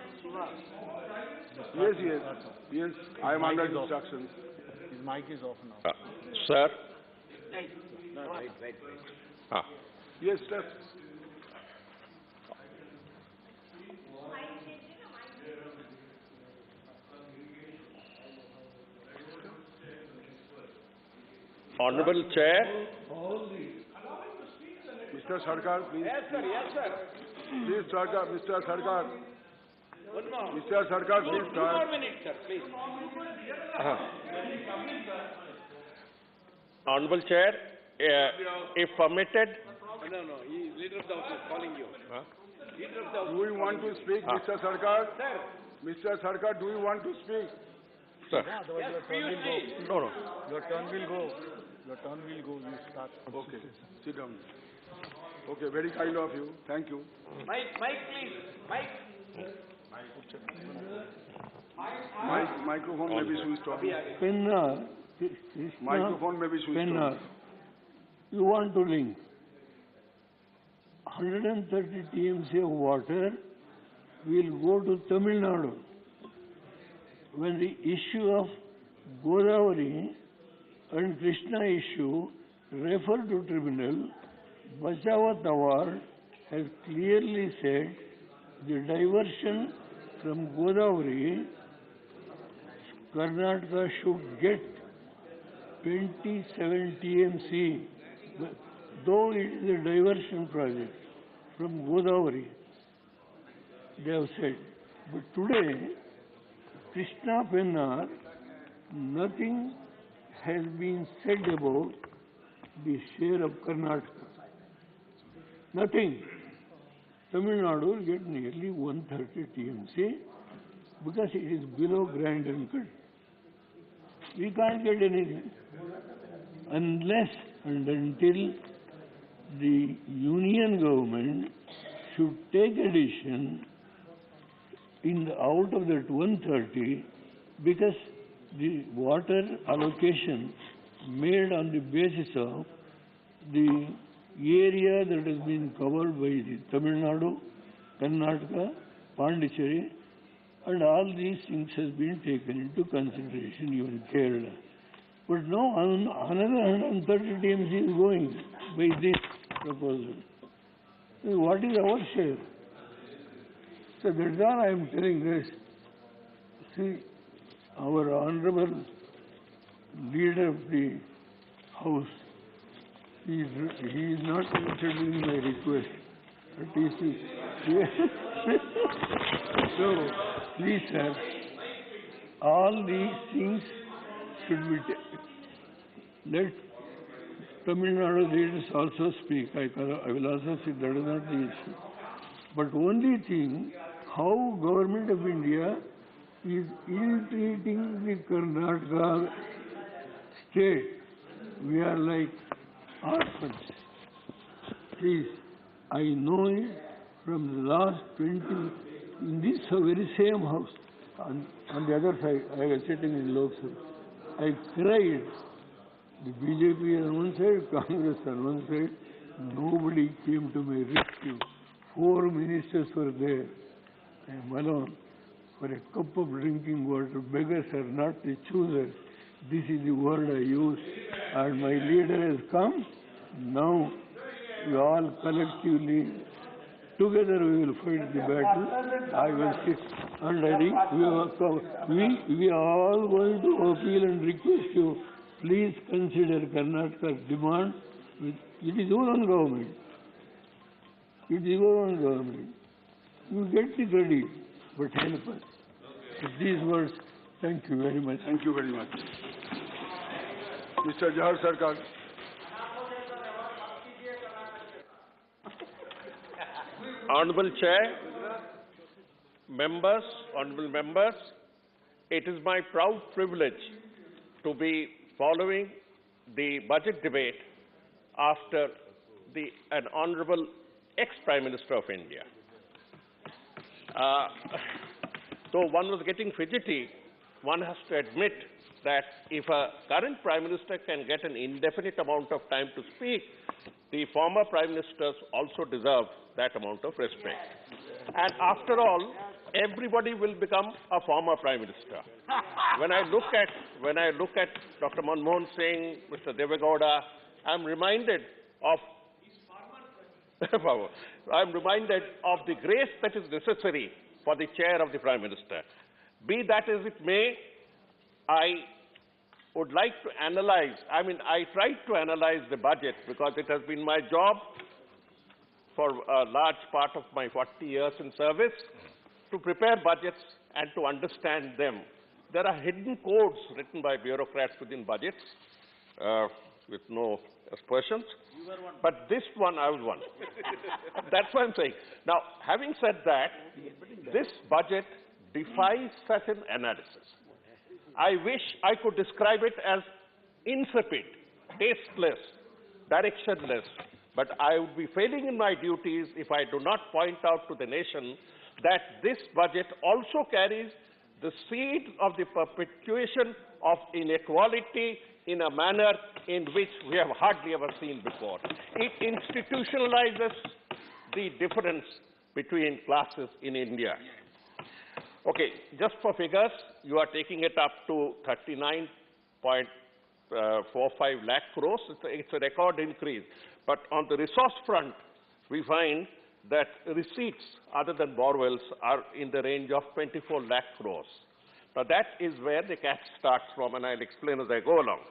Yes, yes. Yes, I am under instructions. His mic is off now. Sir. Yes, sir. Honorable Chair. Mr. Sarkar, please. Yes, sir. Yes, sir. Please, Sarkar, Mr. Sarkar. One more. Mr. Sarkar, please Two start. more minutes, sir, please. Honorable Chair, if permitted. No, Leader of the House is calling you. Leader of the House. Do you want to speak, Mr. Sarkar? Mr. Sarkar, do you want to speak? Sir. Otherwise your turn will go. No. Your turn will go. Your turn will go. You start. Okay, sit down. Okay, very kind of you. Thank you. Mike, please. Mike. Microphone may be switched off. Penna, Microphone may be switched Penna, on. you want to link 130 TMC of water will go to Tamil Nadu. When the issue of Godavari and Krishna issue referred to tribunal, Bachawat Award has clearly said the diversion from Godavari, Karnataka should get 27 TMC, though it is a diversion project from Godavari, they have said. But today, Krishna Pennar, nothing has been said about the share of Karnataka. Nothing. Tamil Nadu will get nearly 130 TMC because it is below Grand Uncle. We can't get anything unless and until the union government should take a decision out of that 130 because the water allocation made on the basis of the area that has been covered by the Tamil Nadu, Karnataka, Pondicherry, and all these things has been taken into consideration, even Kerala. But now another 130 TMC is going by this proposal. What is our share? So that's all I am telling this. See, our honorable leader of the House, he is not considering my request. So, please, sir, all these things should be let Tamil Nadu leaders also speak. I will also say that is not the issue. But only thing, how Government of India is ill-treating the Karnataka state. We are like orphans. Please, I know it from the last 20, in this very same house, on the other side, I was sitting in Lok Sabha. I cried. The BJP on one side, Congress on one side, nobody came to my rescue. 4 ministers were there. I am alone. For a cup of drinking water, beggars are not the choosers. This is the word I use. And my leader has come. Now, we all collectively, together we will fight the battle. I will sit. And I think we are all going to appeal and request you, please consider Karnataka's demand. It is your own government. It is your own government. You get the credit, but help us. With these words, thank you very much. Thank you very much. Mr. Jahar Sarkar. Honorable Chair, members, honorable members, it is my proud privilege to be following the budget debate after an honorable ex-Prime Minister of India. Though one was getting fidgety, one has to admit that if a current Prime Minister can get an indefinite amount of time to speak, the former Prime Ministers also deserve that amount of respect. And after all, everybody will become a former Prime Minister. When I look at Dr. Manmohan Singh, Mr. Devegowda, I'm reminded of the grace that is necessary for the chair of the Prime Minister. Be that as it may, I would like to analyze, I tried to analyze the budget because it has been my job for a large part of my 40 years in service to prepare budgets and to understand them. There are hidden codes written by bureaucrats within budgets with no aspersions. But this one, I was one. That's what I'm saying. Now, having said that, this budget defies such an analysis. I wish I could describe it as insipid, tasteless, directionless, but I would be failing in my duties if I do not point out to the nation that this budget also carries the seed of the perpetuation of inequality in a manner in which we have hardly ever seen before. It institutionalizes the difference between classes in India. Okay, just for figures, you are taking it up to 39.45 lakh crores. It's a record increase. But on the resource front, we find that receipts other than borrowals are in the range of 24 lakh crores. Now that is where the catch starts from, and I'll explain as I go along.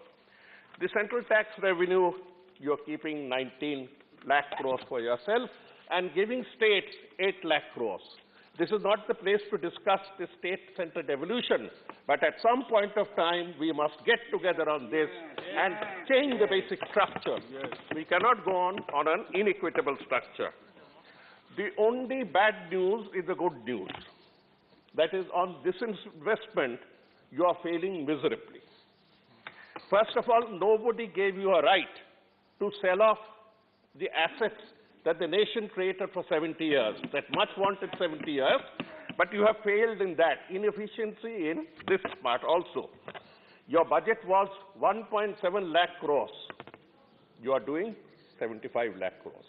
The central tax revenue, you're keeping 19 lakh crores for yourself and giving states 8 lakh crores. This is not the place to discuss the state-centered devolution, but at some point of time, we must get together on this and change the basic structure. We cannot go on an inequitable structure. The only bad news is the good news. That is, on disinvestment, you are failing miserably. First of all, nobody gave you a right to sell off the assets that the nation created for 70 years, that much wanted 70 years, but you have failed in that. Inefficiency in this part also. Your budget was 1.7 lakh crores. You are doing 75 lakh crores.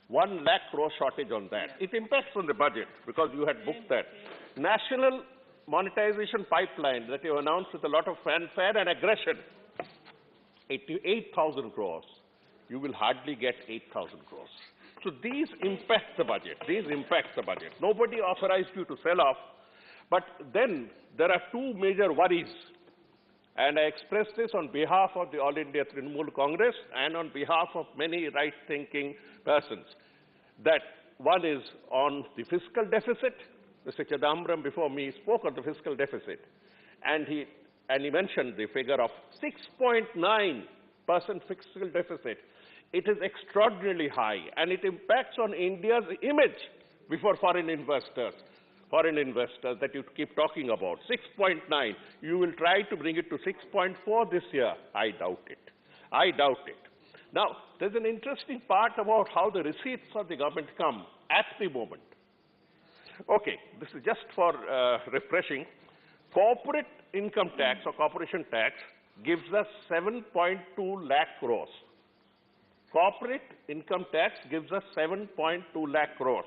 1 lakh crore shortage on that. It impacts on the budget because you had booked that. National monetization pipeline that you announced with a lot of fanfare and aggression, 8,000 crores. You will hardly get 8,000 crores. So these impact the budget. Nobody authorized you to sell off. But then there are two major worries. And I express this on behalf of the All India Trinamool Congress and on behalf of many right-thinking persons. That one is on the fiscal deficit. Mr. Chidambaram before me spoke on the fiscal deficit. And he mentioned the figure of 6.9% fiscal deficit. It is extraordinarily high, and it impacts on India's image before foreign investors. foreign investors that you keep talking about. 6.9. You will try to bring it to 6.4 this year. I doubt it. I doubt it. Now, there's an interesting part about how the receipts of the government come at the moment. Okay, this is just for refreshing. Corporate income tax or corporation tax gives us 7.2 lakh crores. Corporate income tax gives us 7.2 lakh crores.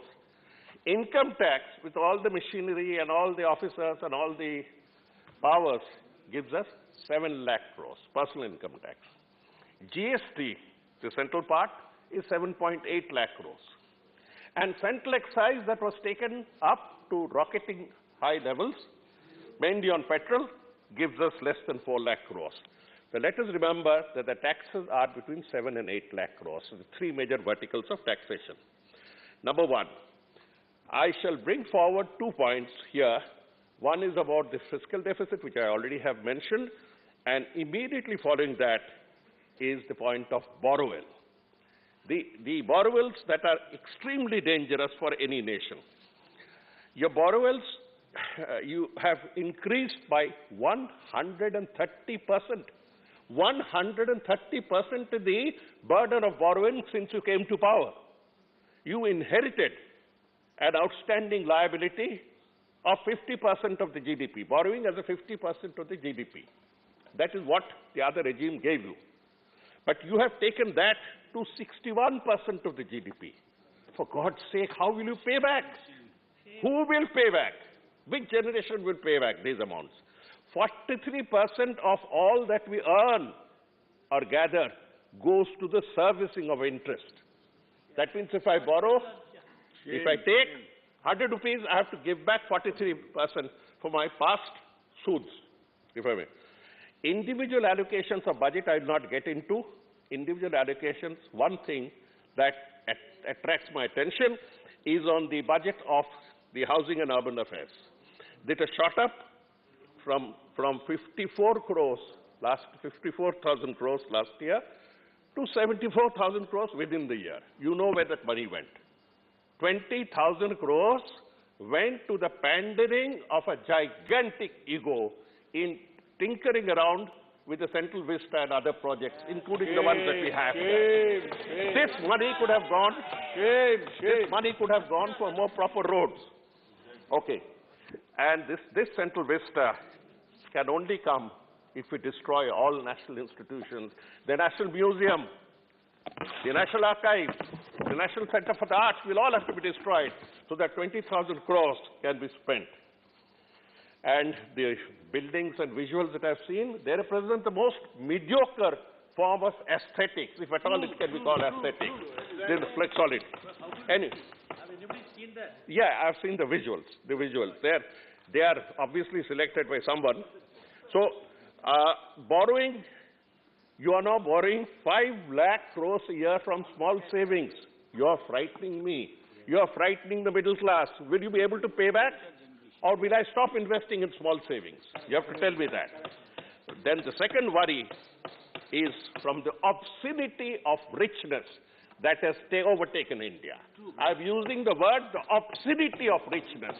Income tax, with all the machinery and all the officers and all the powers, gives us 7 lakh crores, personal income tax. GST, the central part, is 7.8 lakh crores. And central excise that was taken up to rocketing high levels, mainly on petrol, gives us less than 4 lakh crores. So let us remember that the taxes are between 7 and 8 lakh crores, so the three major verticals of taxation. Number one, I shall bring forward 2 points here. One is about the fiscal deficit, which I already have mentioned, and immediately following that is the point of borrowal. The borrowals that are extremely dangerous for any nation. Your borrowals, you have increased by 130%. 130% the burden of borrowing since you came to power. You inherited an outstanding liability of 50% of the GDP, borrowing as a 50% of the GDP. That is what the other regime gave you. But you have taken that to 61% of the GDP. For God's sake, how will you pay back? Who will pay back? Which generation will pay back these amounts? 43% of all that we earn or gather goes to the servicing of interest. That means if I borrow, if I take 100 rupees, I have to give back 43% for my past suits, if I may. Individual allocations of budget I will not get into. Individual allocations, one thing that attracts my attention is on the budget of the Housing and Urban Affairs. That has shot up from 54 crores, 54,000 crores last year to 74,000 crores within the year. You know where that money went. 20,000 crores went to the pandering of a gigantic ego in tinkering around with the Central Vista and other projects, including the ones that we have. This money could have gone. This money could have gone for more proper roads. Okay, and this Central Vista can only come if we destroy all national institutions. The National Museum, the National Archive, the National Center for the Arts will all have to be destroyed so that 20,000 crores can be spent. And the buildings and visuals that I've seen, they represent the most mediocre form of aesthetics, if at all it can be called aesthetics. They reflect solid. Anyway. Have anybody seen that? Yeah, I've seen the visuals. The visuals. They are obviously selected by someone. So, borrowing, you are now borrowing 5 lakh crores a year from small savings. You are frightening me. You are frightening the middle class. Will you be able to pay back? Or will I stop investing in small savings? You have to tell me that. Then the second worry is from the obscenity of richness that has overtaken India. I'm using the word the obscenity of richness.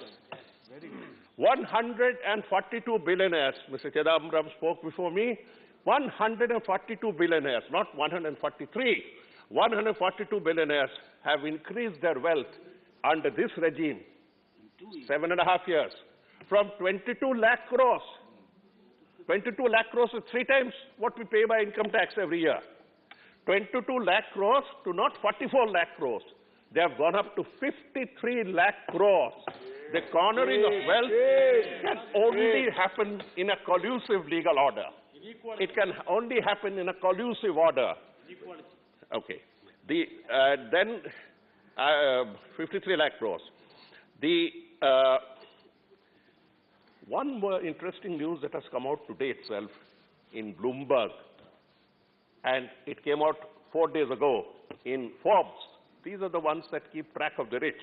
142 billionaires, Mr. Chidambaram spoke before me, 142 billionaires, not 143. 142 billionaires have increased their wealth under this regime. 7.5 years, from 22 lakh crores. 22 lakh crores is 3 times what we pay by income tax every year. 22 lakh crores to not 44 lakh crores. They have gone up to 53 lakh crores. The cornering of wealth can only happen in a collusive legal order. It can only happen in a collusive order. Okay. Then 53 lakh crores. One more interesting news that has come out today itself in Bloomberg, and it came out 4 days ago in Forbes. These are the ones that keep track of the rich.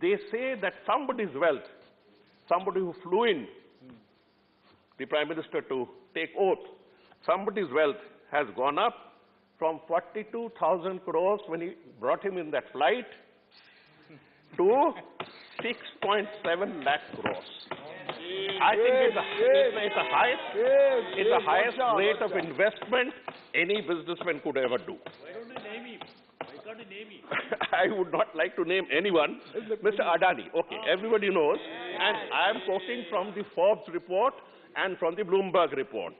They say that somebody's wealth, somebody who flew in, the Prime Minister to take oath, somebody's wealth has gone up from 42,000 crores when he brought him in that flight to 6.7 lakh crores. I think it's the highest rate of investment any businessman could ever do. I would not like to name anyone. Mr. Adani, okay, everybody knows. And I am quoting from the Forbes report and from the Bloomberg report.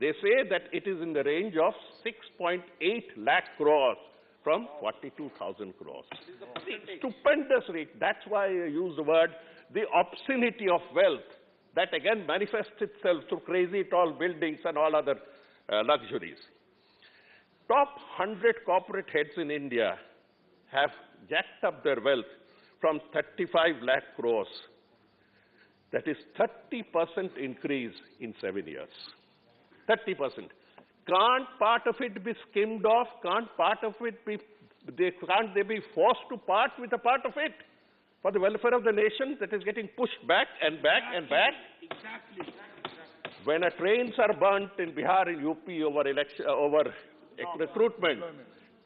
They say that it is in the range of 6.8 lakh crores from 42,000 crores. Stupendous rate. That's why I use the word the obscenity of wealth that again manifests itself through crazy tall buildings and all other luxuries. Top 100 corporate heads in India have jacked up their wealth from 35 lakh crores. That is 30% increase in 7 years. 30%. Can't part of it be skimmed off? Can't part of it be, can't they be forced to part with a part of it for the welfare of the nation that is getting pushed back and back and back? Exactly. When trains are burnt in Bihar and UP over recruitment,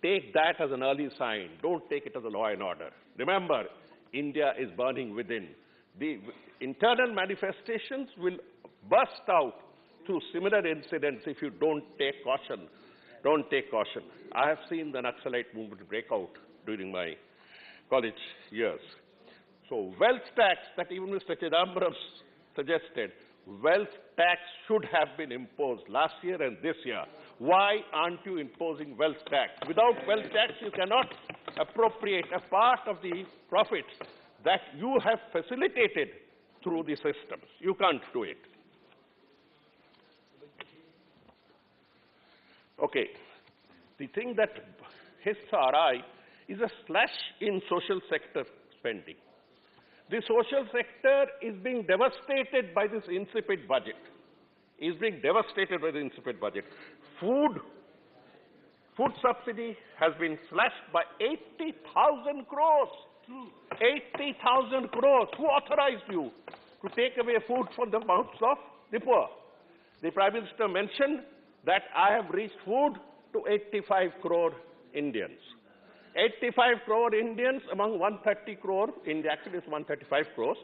take that as an early sign. Don't take it as a law and order. Remember, India is burning within. The internal manifestations will burst out through similar incidents if you don't take caution. Don't take caution. I have seen the Naxalite movement break out during my college years. So wealth tax that even Mr. Chidambaram suggested, wealth tax should have been imposed last year and this year. Why aren't you imposing wealth tax? Without wealth tax, you cannot appropriate a part of the profits that you have facilitated through the systems. You can't do it. Okay. The thing that hits our eye is a slash in social sector spending. The social sector is being devastated by this insipid budget. Is being devastated by the insipid budget. Food subsidy has been slashed by 80,000 crores. 80,000 crores. Who authorized you to take away food from the mouths of the poor? The Prime Minister mentioned that I have reached food to 85 crore Indians. 85 crore Indians among 130 crore, India actually is 135 crores.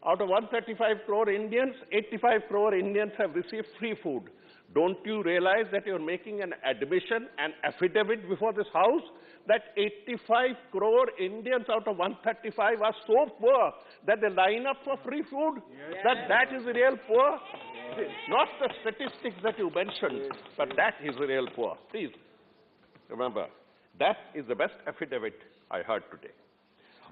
Out of 135 crore Indians, 85 crore Indians have received free food. Don't you realize that you're making an admission, an affidavit before this House, that 85 crore Indians out of 135 are so poor that they line up for free food? Yes. That is the real poor? Yes. Not the statistics that you mentioned, but that is the real poor. Please remember, that is the best affidavit I heard today.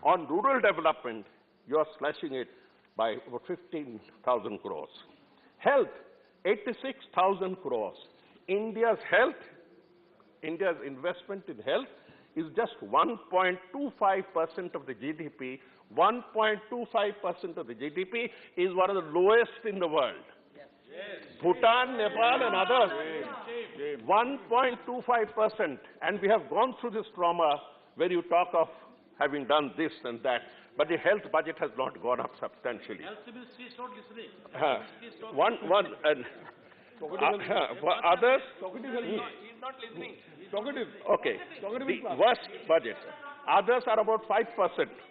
On rural development, you are slashing it by over 15,000 crores. Health, 86,000 crores. India's investment in health is just 1.25% of the GDP. 1.25% of the GDP is one of the lowest in the world. Yes. Bhutan, Nepal and others, 1.25%. And we have gone through this trauma where you talk of having done this and that. But the health budget has not gone up substantially. For others, He's not listening. okay, the worst budget. Others are about 5%.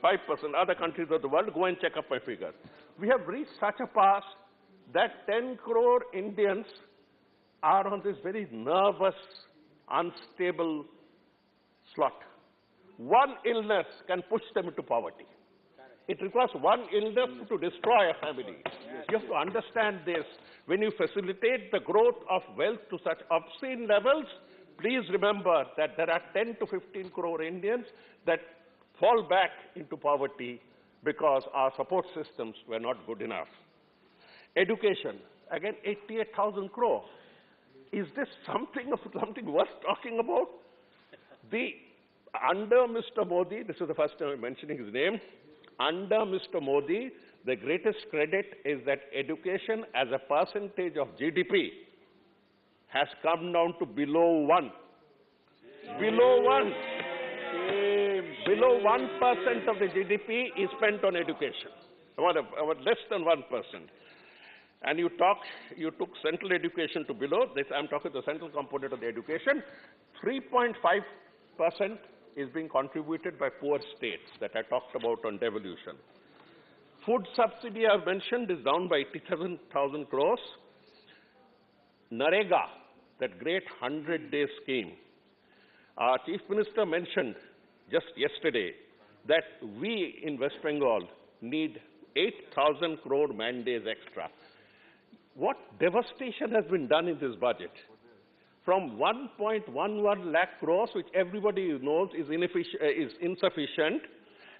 5%. Other countries of the world, go and check up my figures. We have reached such a pass that 10 crore Indians are on this very nervous, unstable slot. One illness can push them into poverty. It requires one illness to destroy a family. You have to understand this. When you facilitate the growth of wealth to such obscene levels, please remember that there are 10 to 15 crore Indians that fall back into poverty because our support systems were not good enough. Education, again 88,000 crore. Is this something worth talking about? Under Mr. Modi, this is the first time I'm mentioning his name, under Mr. Modi, the greatest credit is that education as a percentage of GDP has come down to below 1. Below 1. Below 1% of the GDP is spent on education. About less than 1%. And you took central education to below, this I'm talking the central component of the education, 3.5% is being contributed by poor states that I talked about on devolution. Food subsidy I've mentioned is down by 87,000 crores. Narega, that great 100-day scheme. Our Chief Minister mentioned just yesterday that we in West Bengal need 8,000 crore man-days extra. What devastation has been done in this budget? From 1.11 lakh crores, which everybody knows is insufficient,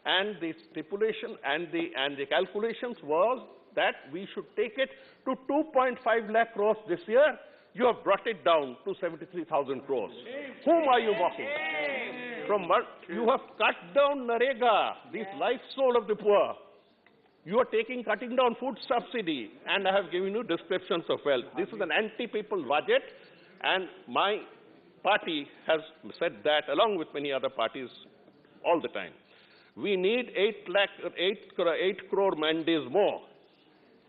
and the stipulation and the calculations was that we should take it to 2.5 lakh crores this year. You have brought it down to 73,000 crores. Whom are you mocking? From what? You have cut down Narega, the life soul of the poor. You are cutting down food subsidy, and I have given you descriptions of wealth. This is an anti-people budget, and my party has said that, along with many other parties, all the time. We need 8 crore man-days more.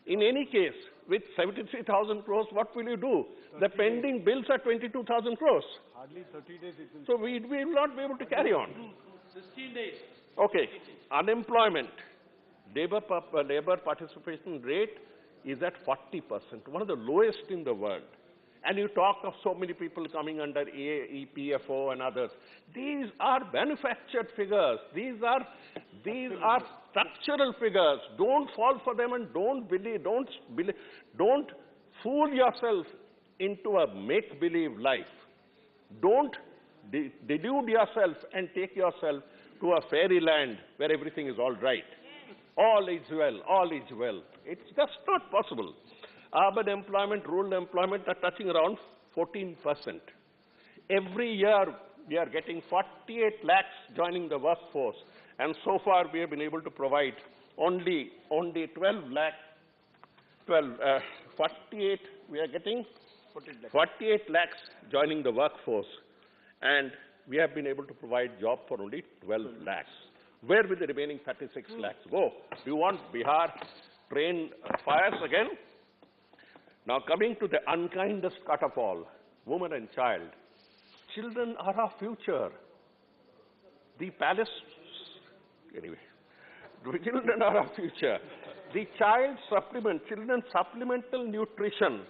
In any case, with 73,000 crores, what will you do? The pending bills are 22,000 crores. Hardly 30 days it will. So we will not be able to carry on. 16 days. Okay, unemployment. Labor participation rate is at 40%, one of the lowest in the world. And you talk of so many people coming under EPFO and others. These are manufactured figures. These are structural figures. Don't fall for them and don't fool yourself into a make-believe life. Don't delude yourself and take yourself to a fairyland where everything is all right. All is well, all is well. It's just not possible. Urban employment, rural employment are touching around 14%. Every year, we are getting 48 lakhs joining the workforce. And so far, we have been able to provide only 12 lakh, 48, we are getting 48 lakhs joining the workforce. And we have been able to provide job for only 12 lakhs. Where will the remaining 36 lakhs go? Do you want Bihar train fires again? Now coming to the unkindest cut of all, woman and child. Children are our future. The palace, anyway, children are our future. The child supplement, children's supplemental nutrition,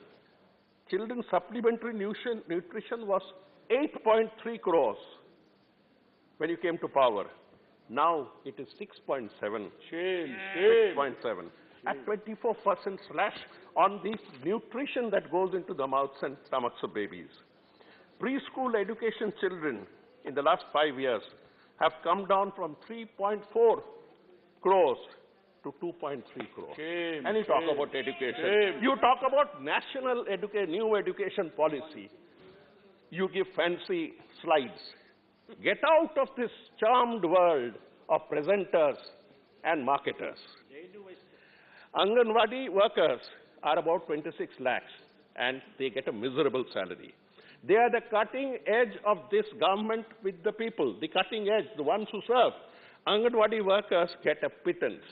children's supplementary nutrition was 8.3 crores when you came to power. Now it is 6.7. Shame. 6.7. At 24% slash on the nutrition that goes into the mouths and stomachs of babies. Preschool education children in the last 5 years have come down from 3.4 crores to 2.3 crores. Shame, and you talk about education. Shame. You talk about national new education policy. You give fancy slides. Get out of this charmed world of presenters and marketers. Anganwadi workers are about 26 lakhs and they get a miserable salary. They are the cutting edge of this government with the people, the cutting edge, the ones who serve. Anganwadi workers get a pittance.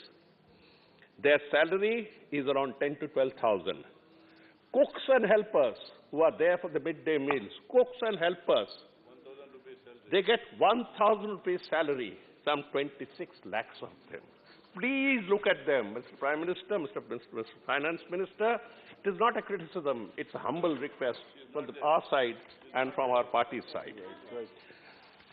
Their salary is around 10 to 12,000. Cooks and helpers who are there for the midday meals, cooks and helpers, they get 1,000 rupees salary, some 26 lakhs of them. Please look at them, Mr. Prime Minister, Mr. Finance Minister. It is not a criticism, it's a humble request from our side and from our party's side.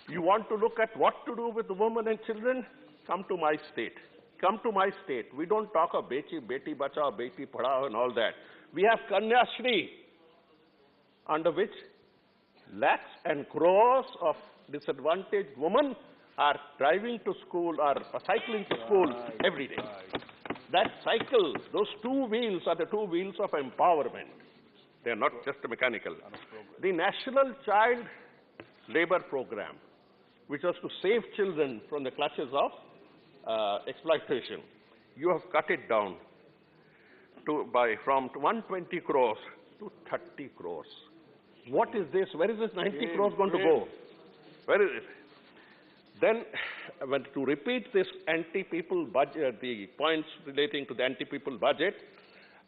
You want to look at what to do with the women and children? Come to my state. Come to my state. We don't talk of Beti Bachao, Beti Padhao and all that. We have Kanya Shri, under which lakhs and crores of disadvantaged women are driving to school or cycling to school every day. That cycle, those two wheels are the two wheels of empowerment. They are not just mechanical. The National Child Labor Program, which was to save children from the clutches of exploitation, you have cut it down from 120 crores to 30 crores. What is this? Where is this 90 crores going to go? Where is it? Then, to repeat this anti-people budget, the points relating to the anti-people budget,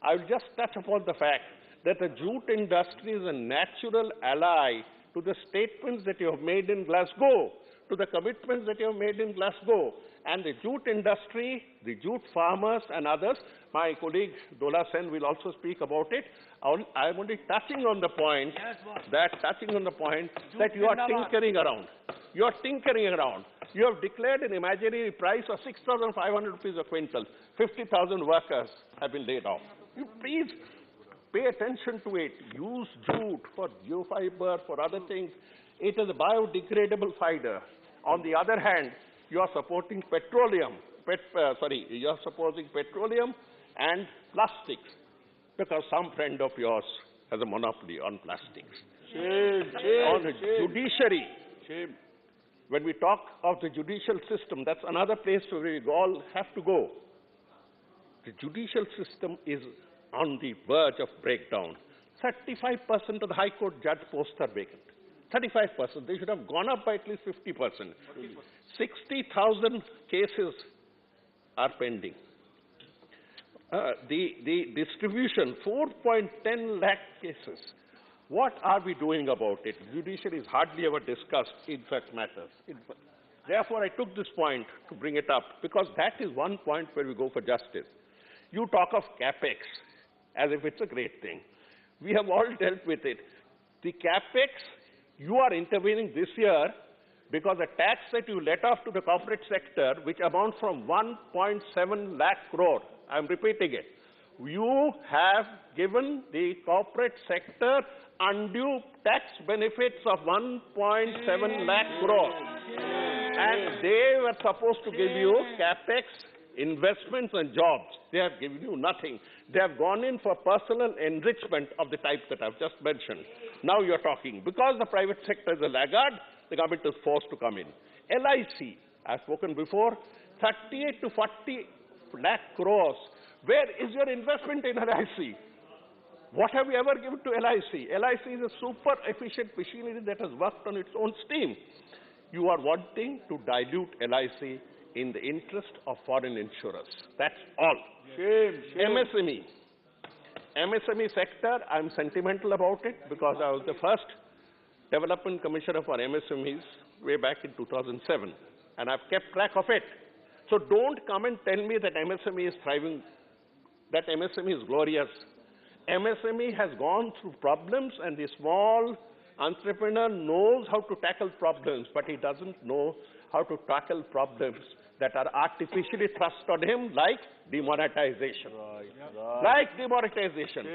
I will just touch upon the fact that the jute industry is a natural ally to the statements that you have made in Glasgow to the commitments that you have made in Glasgow. And the jute industry, the jute farmers and others, my colleague Dola Sen will also speak about it. I am only touching on the point that you are tinkering around. You are tinkering around. You have declared an imaginary price of 6,500 rupees a quintal. 50,000 workers have been laid off. You please pay attention to it. Use jute for geofiber, for other things. It is a biodegradable fiber. On the other hand, you are supporting petroleum. You are supporting petroleum and plastics because some friend of yours has a monopoly on plastics. On the judiciary. When we talk of the judicial system, that's another place where we all have to go. The judicial system is on the verge of breakdown. 35% of the High Court judge posts are vacant. 35%. They should have gone up by at least 50%. 60,000 cases are pending. The distribution, 4.10 lakh cases. What are we doing about it? Judiciary is hardly ever discussed in such matters. Therefore, I took this point to bring it up, because that is one point where we go for justice. You talk of CapEx as if it's a great thing. We have all dealt with it. The CapEx, you are intervening this year because the tax that you let off to the corporate sector, which amounts from 1.7 lakh crore, I'm repeating it, you have given the corporate sector undue tax benefits of 1.7 lakh crore. And they were supposed to give you CapEx, investments and jobs. They have given you nothing. They have gone in for personal enrichment of the type that I've just mentioned. Now you're talking. Because the private sector is a laggard, the government is forced to come in. LIC, I've spoken before, 38 to 40 lakh crores. Where is your investment in LIC? What have you ever given to LIC? LIC is a super efficient machinery that has worked on its own steam. You are wanting to dilute LIC in the interest of foreign insurers. That's all. MSME. MSME sector, I'm sentimental about it because I was the first development commissioner for MSMEs way back in 2007, and I've kept track of it. So don't come and tell me that MSME is thriving, that MSME is glorious. MSME has gone through problems, and the small entrepreneur knows how to tackle problems, but he doesn't know how to tackle problems that are artificially thrust on him, like demonetization. Like demonetization.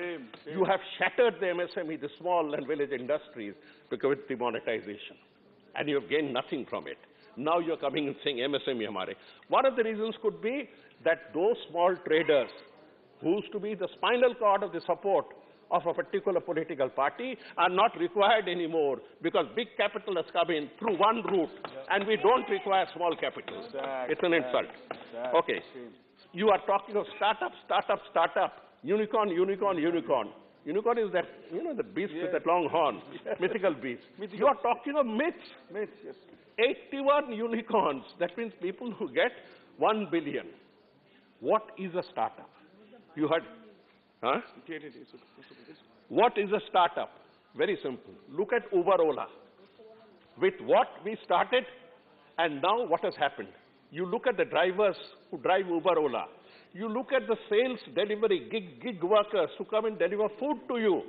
You have shattered the MSME, the small and village industries, because of demonetization. And you have gained nothing from it. Now you're coming and saying MSME hamare. One of the reasons could be that those small traders who used to be the spinal cord of the support of a particular political party are not required anymore because big capital has come in through one route, and we don't require small capital. It's an insult. Okay. You are talking of startup, unicorn. Unicorn is that, the beast with that long horn, mythical beast. You are talking of myths. 81 unicorns. That means people who get 1 billion. What is a startup? You heard? Huh? What is a startup? Very simple. Look at Uber Ola. With what we started, and now what has happened? You look at the drivers who drive Uber Ola. You look at the sales delivery, gig workers who come and deliver food to you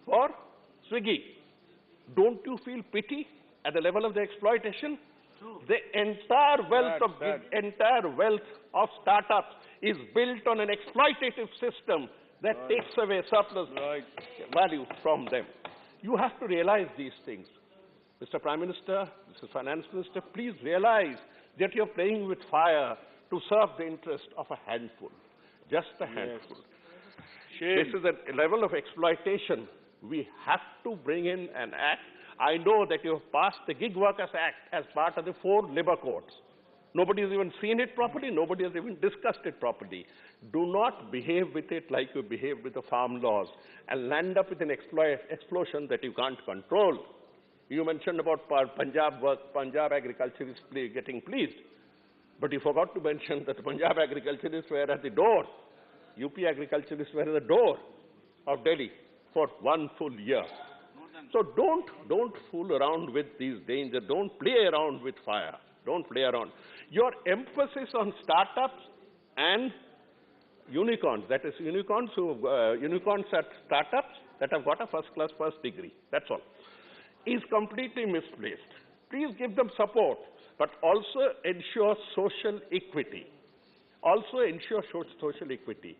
for Swiggy. Don't you feel pity at the level of the exploitation? The entire wealth of startups is built on an exploitative system that takes away surplus value from them. You have to realize these things. Mr. Prime Minister, Mr. Finance Minister, please realize that you're playing with fire to serve the interest of a handful. Just a handful. This is a level of exploitation. We have to bring in an act. I know that you have passed the Gig Workers Act as part of the 4 labor codes. Nobody has even seen it properly. Nobody has even discussed it properly. Do not behave with it like you behave with the farm laws and land up with an explosion that you can't control. You mentioned about Punjab agriculturists getting pleased. But you forgot to mention that the Punjab agriculturists were at the door. UP agriculturists were at the door of Delhi for 1 full year. So don't fool around with these dangers. Don't play around with fire. Don't play around. Your emphasis on startups and unicorns, that is unicorns at startups that have got a first-class first degree, that's all, is completely misplaced. Please give them support, but also ensure social equity. Also ensure social equity.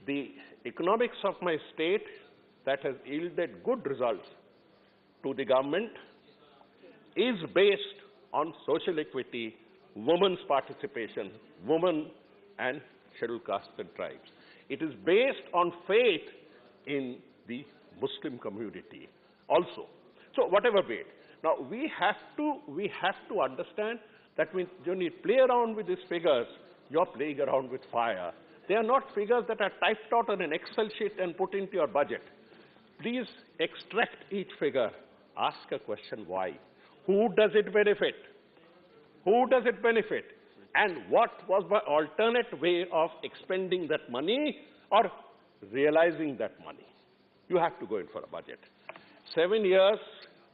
The economics of my state that has yielded good results to the government is based on social equity, women's participation, women and scheduled castes and tribes. It is based on faith in the Muslim community also. So whatever way. Now we have to understand that when you play around with these figures, you're playing around with fire. They are not figures that are typed out on an Excel sheet and put into your budget. Please extract each figure. Ask a question, why? Who does it benefit? Who does it benefit? And what was the alternate way of expending that money or realizing that money? You have to go in for a budget. 7 years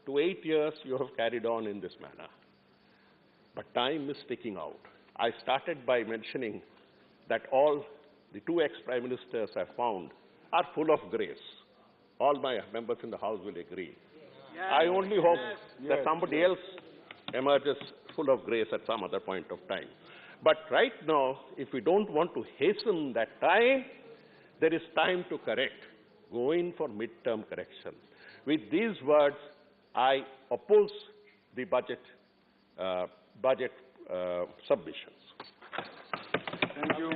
to 8 years you have carried on in this manner. But time is ticking out. I started by mentioning that all the 2 ex-prime ministers I found are full of grace. All my members in the House will agree. Yes. I only hope that somebody else emerges full of grace at some other point of time. But right now, if we don't want to hasten that time, there is time to correct. Go in for mid-term correction. With these words, I oppose the budget submissions. Thank you.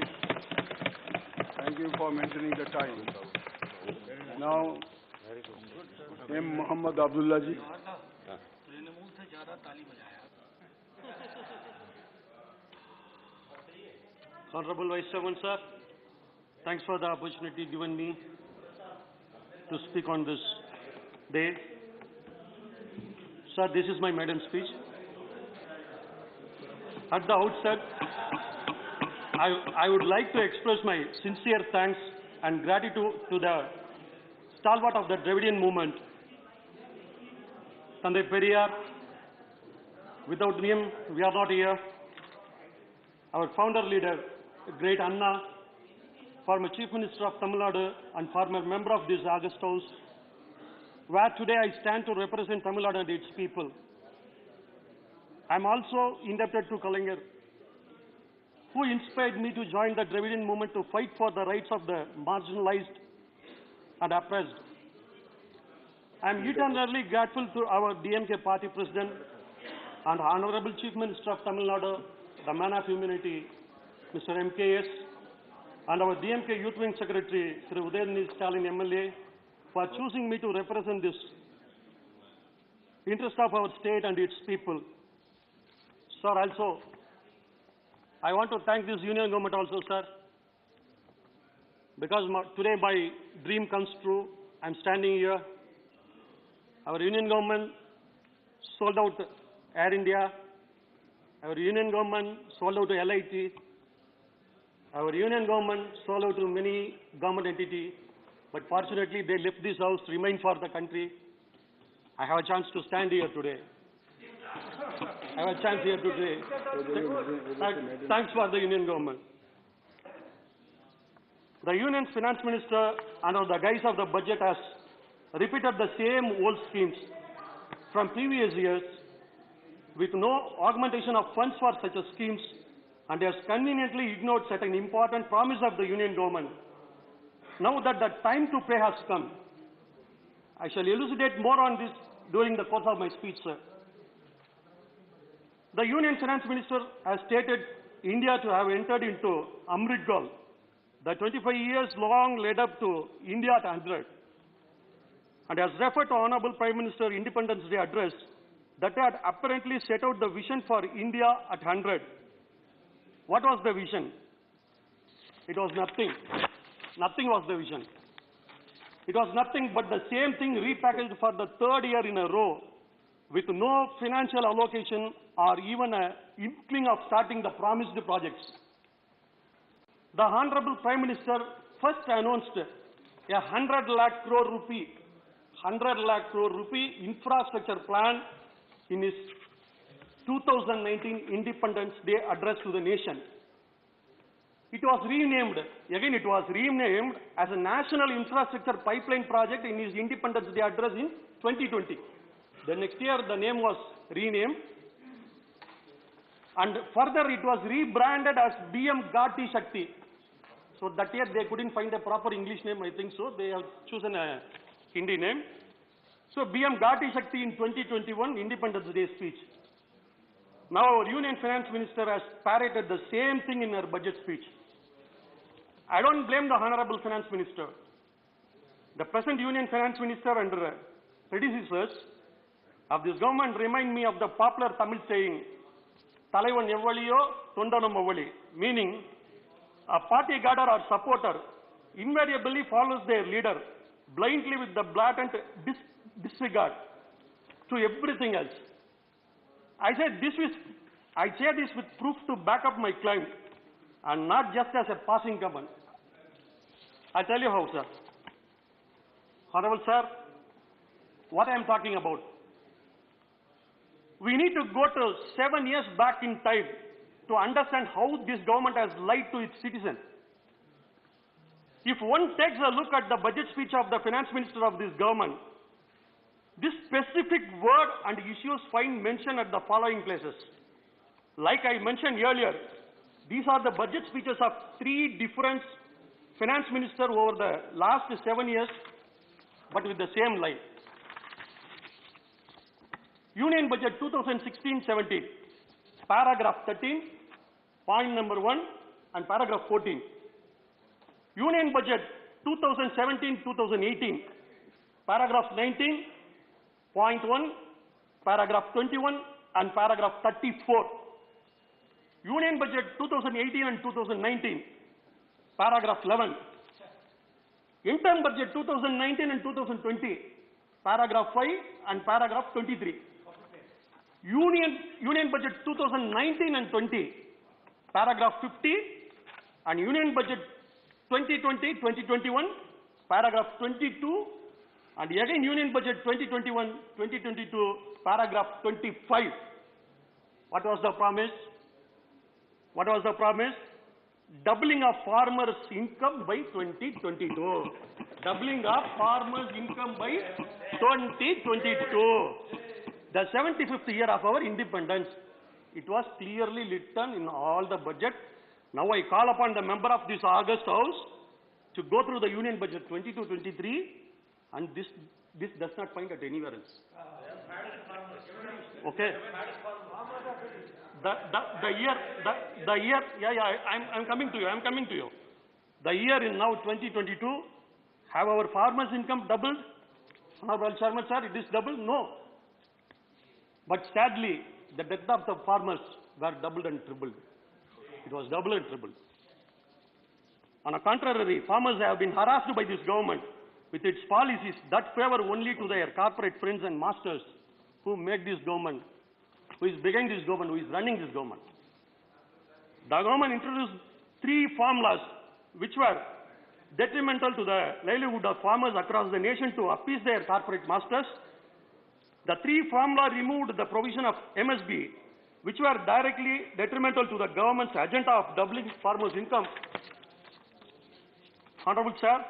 Thank you for mentioning the time. Now, M. Muhammad Abdullah ji. Honorable Vice Chairman, sir, thanks for the opportunity given me to speak on this day. Sir, this is my maiden speech. At the outset, I would like to express my sincere thanks and gratitude to the stalwart of the Dravidian movement, Tandai Periyar. Without him, we are not here. Our founder leader, great Anna, former Chief Minister of Tamil Nadu and former member of this August House, where today I stand to represent Tamil Nadu and its people. I am also indebted to Kalaignar, who inspired me to join the Dravidian movement to fight for the rights of the marginalized and oppressed. I am eternally grateful to our DMK party president and Honorable Chief Minister of Tamil Nadu, the man of humanity, Mr. MKS, and our DMK Youth Wing Secretary, Sri Udayanidhi Stalin MLA, for choosing me to represent this interest of our state and its people. Sir, also, I want to thank this union government also, sir, because today my dream comes true. I'm standing here. Our union government sold out Air India. Our union government sold out to LIT. Our union government sold out to many government entities. But fortunately, they left this house, remain for the country. I have a chance to stand here today. I have a chance here today. Thanks for the union government. The union finance minister, under the guise of the budget, has repeated the same old schemes from previous years with no augmentation of funds for such schemes, and has conveniently ignored certain important promise of the union government. Now that the time to pay has come, I shall elucidate more on this during the course of my speech, sir. The Union Finance Minister has stated India to have entered into Amrit Kaal, the 25 years long led up to India at 100, and has referred to Honorable Prime Minister Independence Day address that had apparently set out the vision for India at 100. What was the vision? It was nothing. Nothing was the vision. It was nothing but the same thing repackaged for the 3rd year in a row, with no financial allocation or even an inkling of starting the promised projects. The Honorable Prime Minister first announced a 100 lakh crore rupee 100 lakh crore rupee infrastructure plan in his 2019 Independence Day address to the nation. It was renamed as a National Infrastructure Pipeline Project in his Independence Day address in 2020. The next year the name was renamed, and further it was rebranded as BM Gati Shakti. So that year they couldn't find a proper English name, I think so. They have chosen a Hindi name. So BM Gati Shakti in 2021 Independence Day speech. Now our Union Finance Minister has parroted the same thing in her budget speech. I don't blame the Honorable Finance Minister. The present Union Finance Minister and predecessors of this government remind me of the popular Tamil saying, Talaivan Evvaliyo, Tondanam Avali, meaning a party guarder or supporter invariably follows their leader blindly with the blatant disregard to everything else. I say this with proof to back up my claim, and not just as a passing comment. I'll tell you how, sir. Honorable sir, what I am talking about. We need to go to 7 years back in time to understand how this government has lied to its citizens. If one takes a look at the budget speech of the finance minister of this government, this specific word and issues find mention at the following places. Like I mentioned earlier, these are the budget speeches of 3 different finance ministers over the last 7 years, but with the same line. Union Budget 2016-17, paragraph 13, point number 1, and paragraph 14. Union Budget 2017-2018, paragraph 19, point 1, paragraph 21, and paragraph 34. Union Budget 2018 and 2019, paragraph 11. Interim Budget 2019 and 2020, paragraph 5 and paragraph 23. Union Budget 2019 and 20, paragraph 50, and Union Budget 2020-2021, paragraph 22, and again Union Budget 2021-2022, paragraph 25. What was the promise? What was the promise? Doubling of farmers' income by 2022. Doubling of farmers' income by 2022. The 75th year of our independence. It was clearly written in all the budget. Now I call upon the member of this August House to go through the Union Budget 22-23, and this does not find it anywhere else. Okay. The year, I'm coming to you. The year is now 2022. Have our farmers' income doubled? Honorable Chairman, sir, it is doubled? No. But sadly, the death of the farmers were doubled and tripled. It was doubled and tripled. On the contrary, farmers have been harassed by this government with its policies that favor only to their corporate friends and masters who make this government, who is behind this government, who is running this government. The government introduced 3 formulas which were detrimental to the livelihood of farmers across the nation to appease their corporate masters. The 3 formula removed the provision of MSB, which were directly detrimental to the government's agenda of doubling farmers' income. Honorable Sir,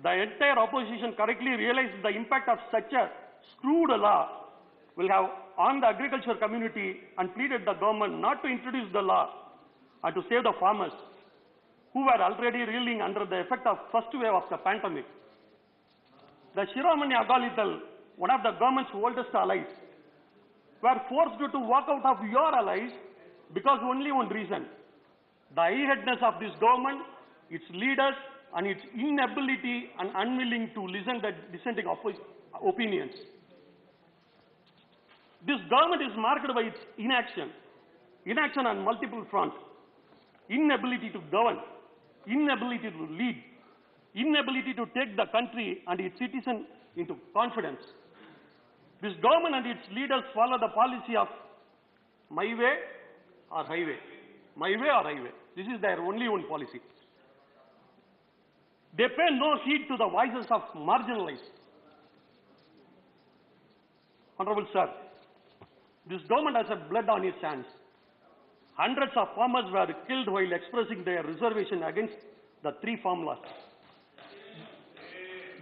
the entire opposition correctly realized the impact of such a screwed law will have on the agriculture community and pleaded the government not to introduce the law and to save the farmers who were already reeling under the effect of first wave of the pandemic. The Shiromani Agalital, one of the government's oldest allies, were forced to walk out of your allies because only one reason: the high-headedness of this government, its leaders, and its inability and unwilling to listen to dissenting opinions. This government is marked by its inaction on multiple fronts: inability to govern, inability to lead, inability to take the country and its citizens into confidence. This government and its leaders follow the policy of my way or highway. My way or highway. This is their only one policy. They pay no heed to the voices of marginalized, Honorable Sir, this government has a blood on its hands. Hundreds of farmers were killed while expressing their reservation against the 3 farm laws.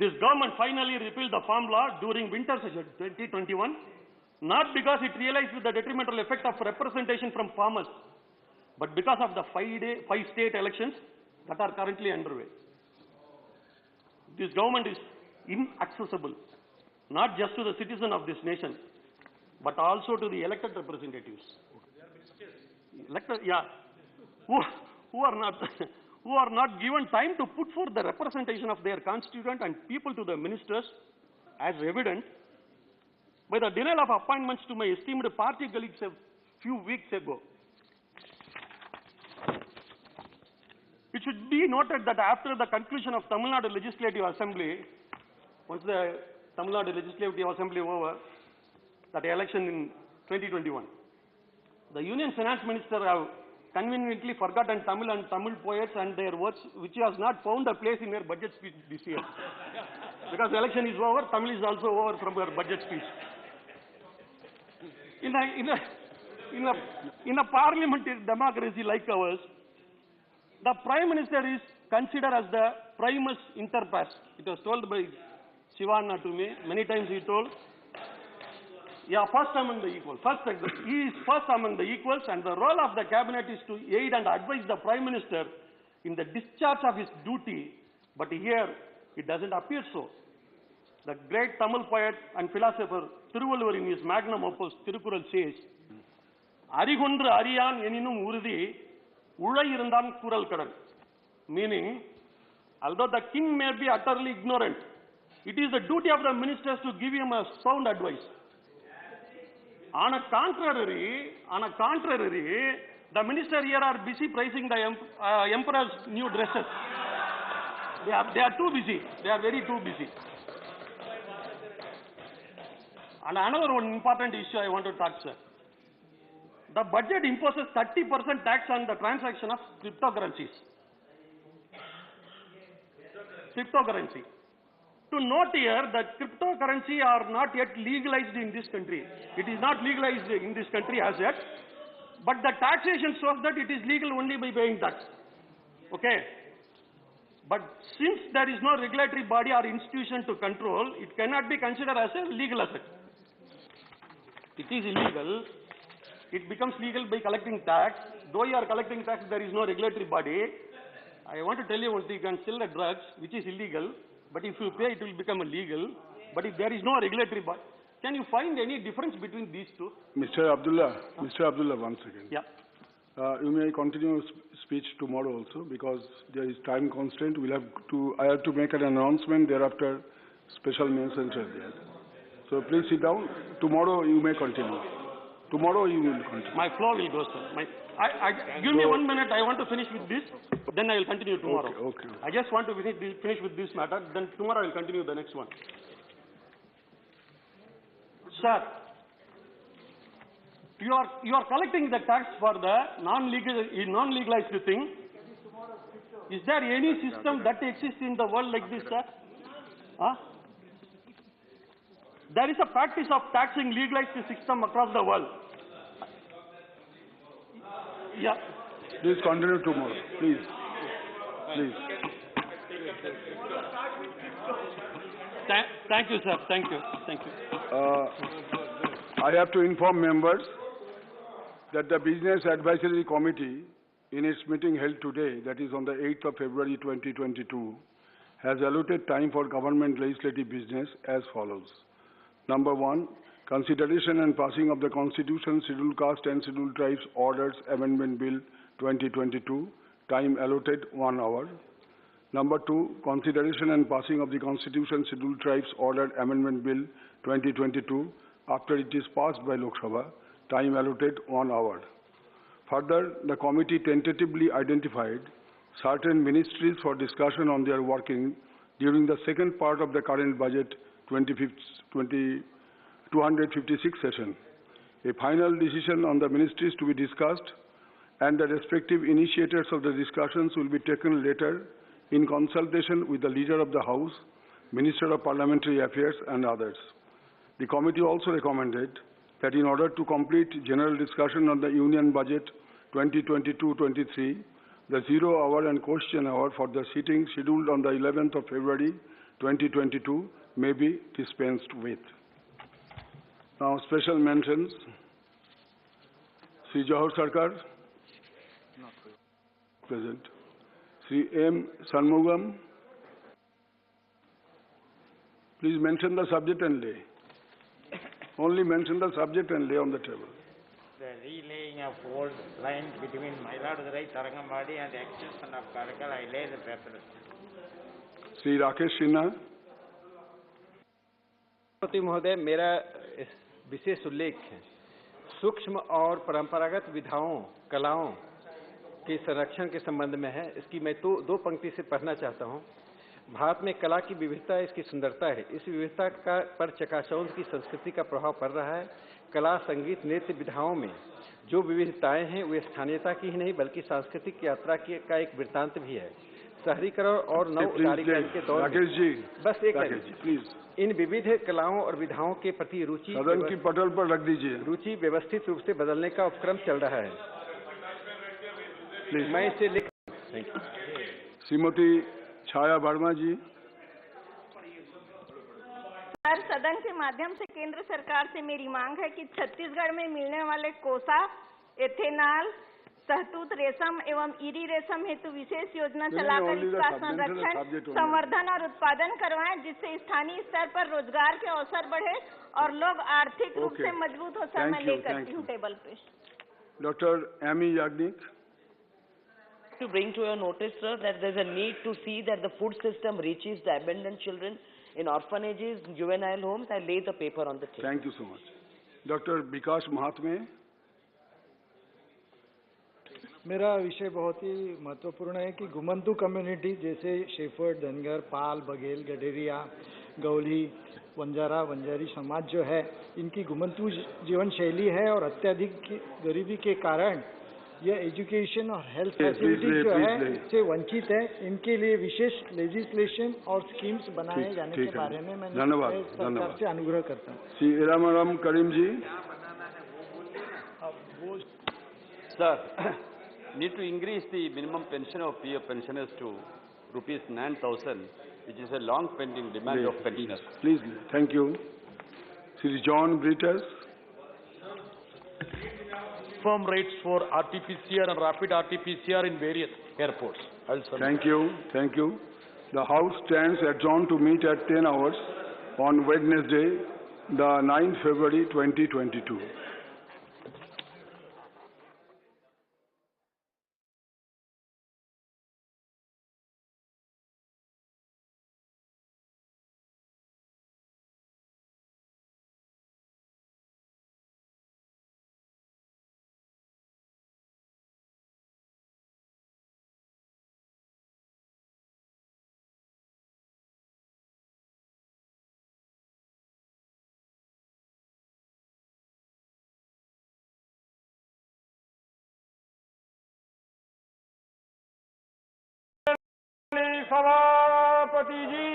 This government finally repealed the farm law during winter session 2021, not because it realized the detrimental effect of representation from farmers, but because of the 5 state elections that are currently underway. This government is inaccessible, not just to the citizen of this nation, but also to the elected representatives. Who are not given time to put forth the representation of their constituent and people to the ministers, as evident by the denial of appointments to my esteemed party colleagues a few weeks ago. It should be noted that after the conclusion of Tamil Nadu Legislative Assembly, once the Tamil Nadu Legislative Assembly over, that election in 2021, the Union Finance Minister have conveniently forgotten Tamil and Tamil poets and their works, which has not found a place in their budget speech this year. Because the election is over, Tamil is also over from their budget speech. In a parliamentary democracy like ours, the Prime Minister is considered as the primus inter pares. It was told by Shivana to me, many times he told, yeah, first among the equals. He is first among the equals, and the role of the cabinet is to aid and advise the Prime Minister in the discharge of his duty, but here it doesn't appear so. The great Tamil poet and philosopher Thiruvalluvar in his magnum opus Tirukural says, Arigondru Ariyan eninum urudi, Ulai irundan kural kadan. Meaning, although the king may be utterly ignorant, it is the duty of the ministers to give him a sound advice. On a contrary, the minister here are busy praising the emperor's new dresses. They are too busy. They are very too busy. And another one important issue I want to touch, sir. The budget imposes 30% tax on the transaction of cryptocurrencies. Cryptocurrency. To note here that cryptocurrency are not yet legalized in this country. It is not legalized in this country as yet, but the taxation shows that it is legal only by paying tax. Okay? But since there is no regulatory body or institution to control, it cannot be considered as a legal asset. It is illegal. It becomes legal by collecting tax. Though you are collecting tax, there is no regulatory body. I want to tell you one thing, you can sell the drugs, which is illegal, but if you pay, it will become illegal. But if there is no regulatory body, can you find any difference between these two? Mr. Abdullah, once again. Yeah. You may continue speech tomorrow also, because there is time constraint. I have to make an announcement. Thereafter, special mention are there. So please sit down. Tomorrow you may continue. Tomorrow you will continue. My floor will go, sir. Give me 1 minute. I want to finish with this. Then I will continue tomorrow. Okay. I just want to finish with this matter. Then tomorrow I will continue the next one. Sir, you are collecting the tax for the non-legalized thing. Is there any system that exists in the world like this, sir? Huh? There is a practice of taxing legalized system across the world. Yeah. Please continue tomorrow. Please. Thank you, sir. Thank you. I have to inform members that the Business Advisory Committee, in its meeting held today, that is on the 8th of February 2022, has allotted time for government legislative business as follows. Number 1, consideration and passing of the Constitution, Scheduled Caste and Scheduled Tribes Orders Amendment Bill 2022, time allotted 1 hour. Number 2, consideration and passing of the Constitution, Scheduled Tribes Order Amendment Bill 2022, after it is passed by Lok Sabha, time allotted 1 hour. Further, the committee tentatively identified certain ministries for discussion on their working during the second part of the current budget 256 session. A final decision on the ministries to be discussed and the respective initiators of the discussions will be taken later in consultation with the Leader of the House, Minister of Parliamentary Affairs and others. The committee also recommended that in order to complete general discussion on the Union Budget 2022-23, the 0-hour and question hour for the sitting scheduled on the 11th of February 2022 may be dispensed with. Now, special mentions. Sri Johar Sarkar, present. Sri M. Shanmugam, please mention the subject and lay. Only mention the subject and lay on the table. The relaying of old lines between Mayiladurai, Tarangambadi and the extension of Karaikal, I lay the paper. Sri Rakesh Sinha. राष्ट्रपति महोदय, मेरा विशेष उल्लेख है सूक्ष्म और परंपरागत विधाओं, कलाओं के संरक्षण के संबंध में है। इसकी मैं दो पंक्ति से पढ़ना चाहता हूँ। भारत में कला की विविधता इसकी सुंदरता है। इस विविधता पर चकाचौंध की संस्कृति का प्रभाव पड़ रहा है। कला, संगीत, नृत्य विधाओं में जो विविधताएं हैं वे स्थानीयता की ही नहीं बल्कि सांस्कृतिक यात्रा का एक वृत्तांत भी है। शहरीकरण और नव उदारीकरण के दौर में बस एक इन विविध कलाओं और विधाओं के प्रति रुचि सदन की पटल पर रख दीजिए। रुचि व्यवस्थित रूप से बदलने का उपक्रम चल रहा है। मैं इसे लिख श्रीमती छाया वर्मा जी। सर, सदन के माध्यम से केंद्र सरकार से मेरी मांग है कि छत्तीसगढ़ में मिलने वाले कोसा, एथेनॉल, शहतूत रेशम एवं ईरी रेशम हेतु विशेष योजना चलाकर इसका संरक्षण, संवर्धन और उत्पादन करवाएं, जिससे स्थानीय स्तर पर रोजगार के अवसर बढ़े और लोग आर्थिक रूप से मजबूत हो। सर, मैं लेकर हूँ टेबल पे। Doctor Amee Yagnik. To bring to your notice, sir, that there is a need to see that the food system reaches the abandoned children in orphanages, juvenile homes. I lay the paper on the table. Thank you so much. Dr. Bikash Mahatme. मेरा विषय बहुत ही महत्वपूर्ण है कि घुमंतू community जैसे shepherd, Dhangar, पाल, बघेल, गडेरिया, गौली, वंजारा, वंजारी समाज जो है, इनकी घुमंतू जीवन शैली है और अत्यधिक गरीबी के कारण यह एजुकेशन और हेल्थ फैसिलिटी जो है इससे वंचित है। इनके लिए विशेष लेजिस्लेशन और स्कीम्स बनाए जाने के बारे में मैं सरकार से अनुग्रह करता हूँ। श्री इराम करीम जी। Sir, need to increase the minimum pension of PF pensioners to rupees 9,000, which is a long pending demand of pensioners. Please, thank you. Sri John Britas. Firm rates for RT-PCR and rapid RT-PCR in various airports. Thank you. Thank you. The House stands adjourned to meet at 10 hours on Wednesday, the 9th February 2022. सभापति जी।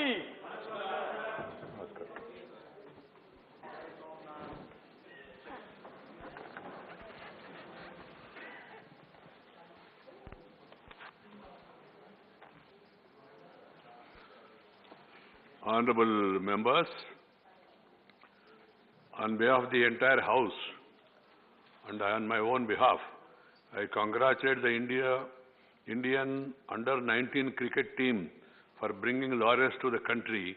Honorable members, on behalf of the entire House and on my own behalf, I congratulate the Indian under-19 cricket team for bringing laurels to the country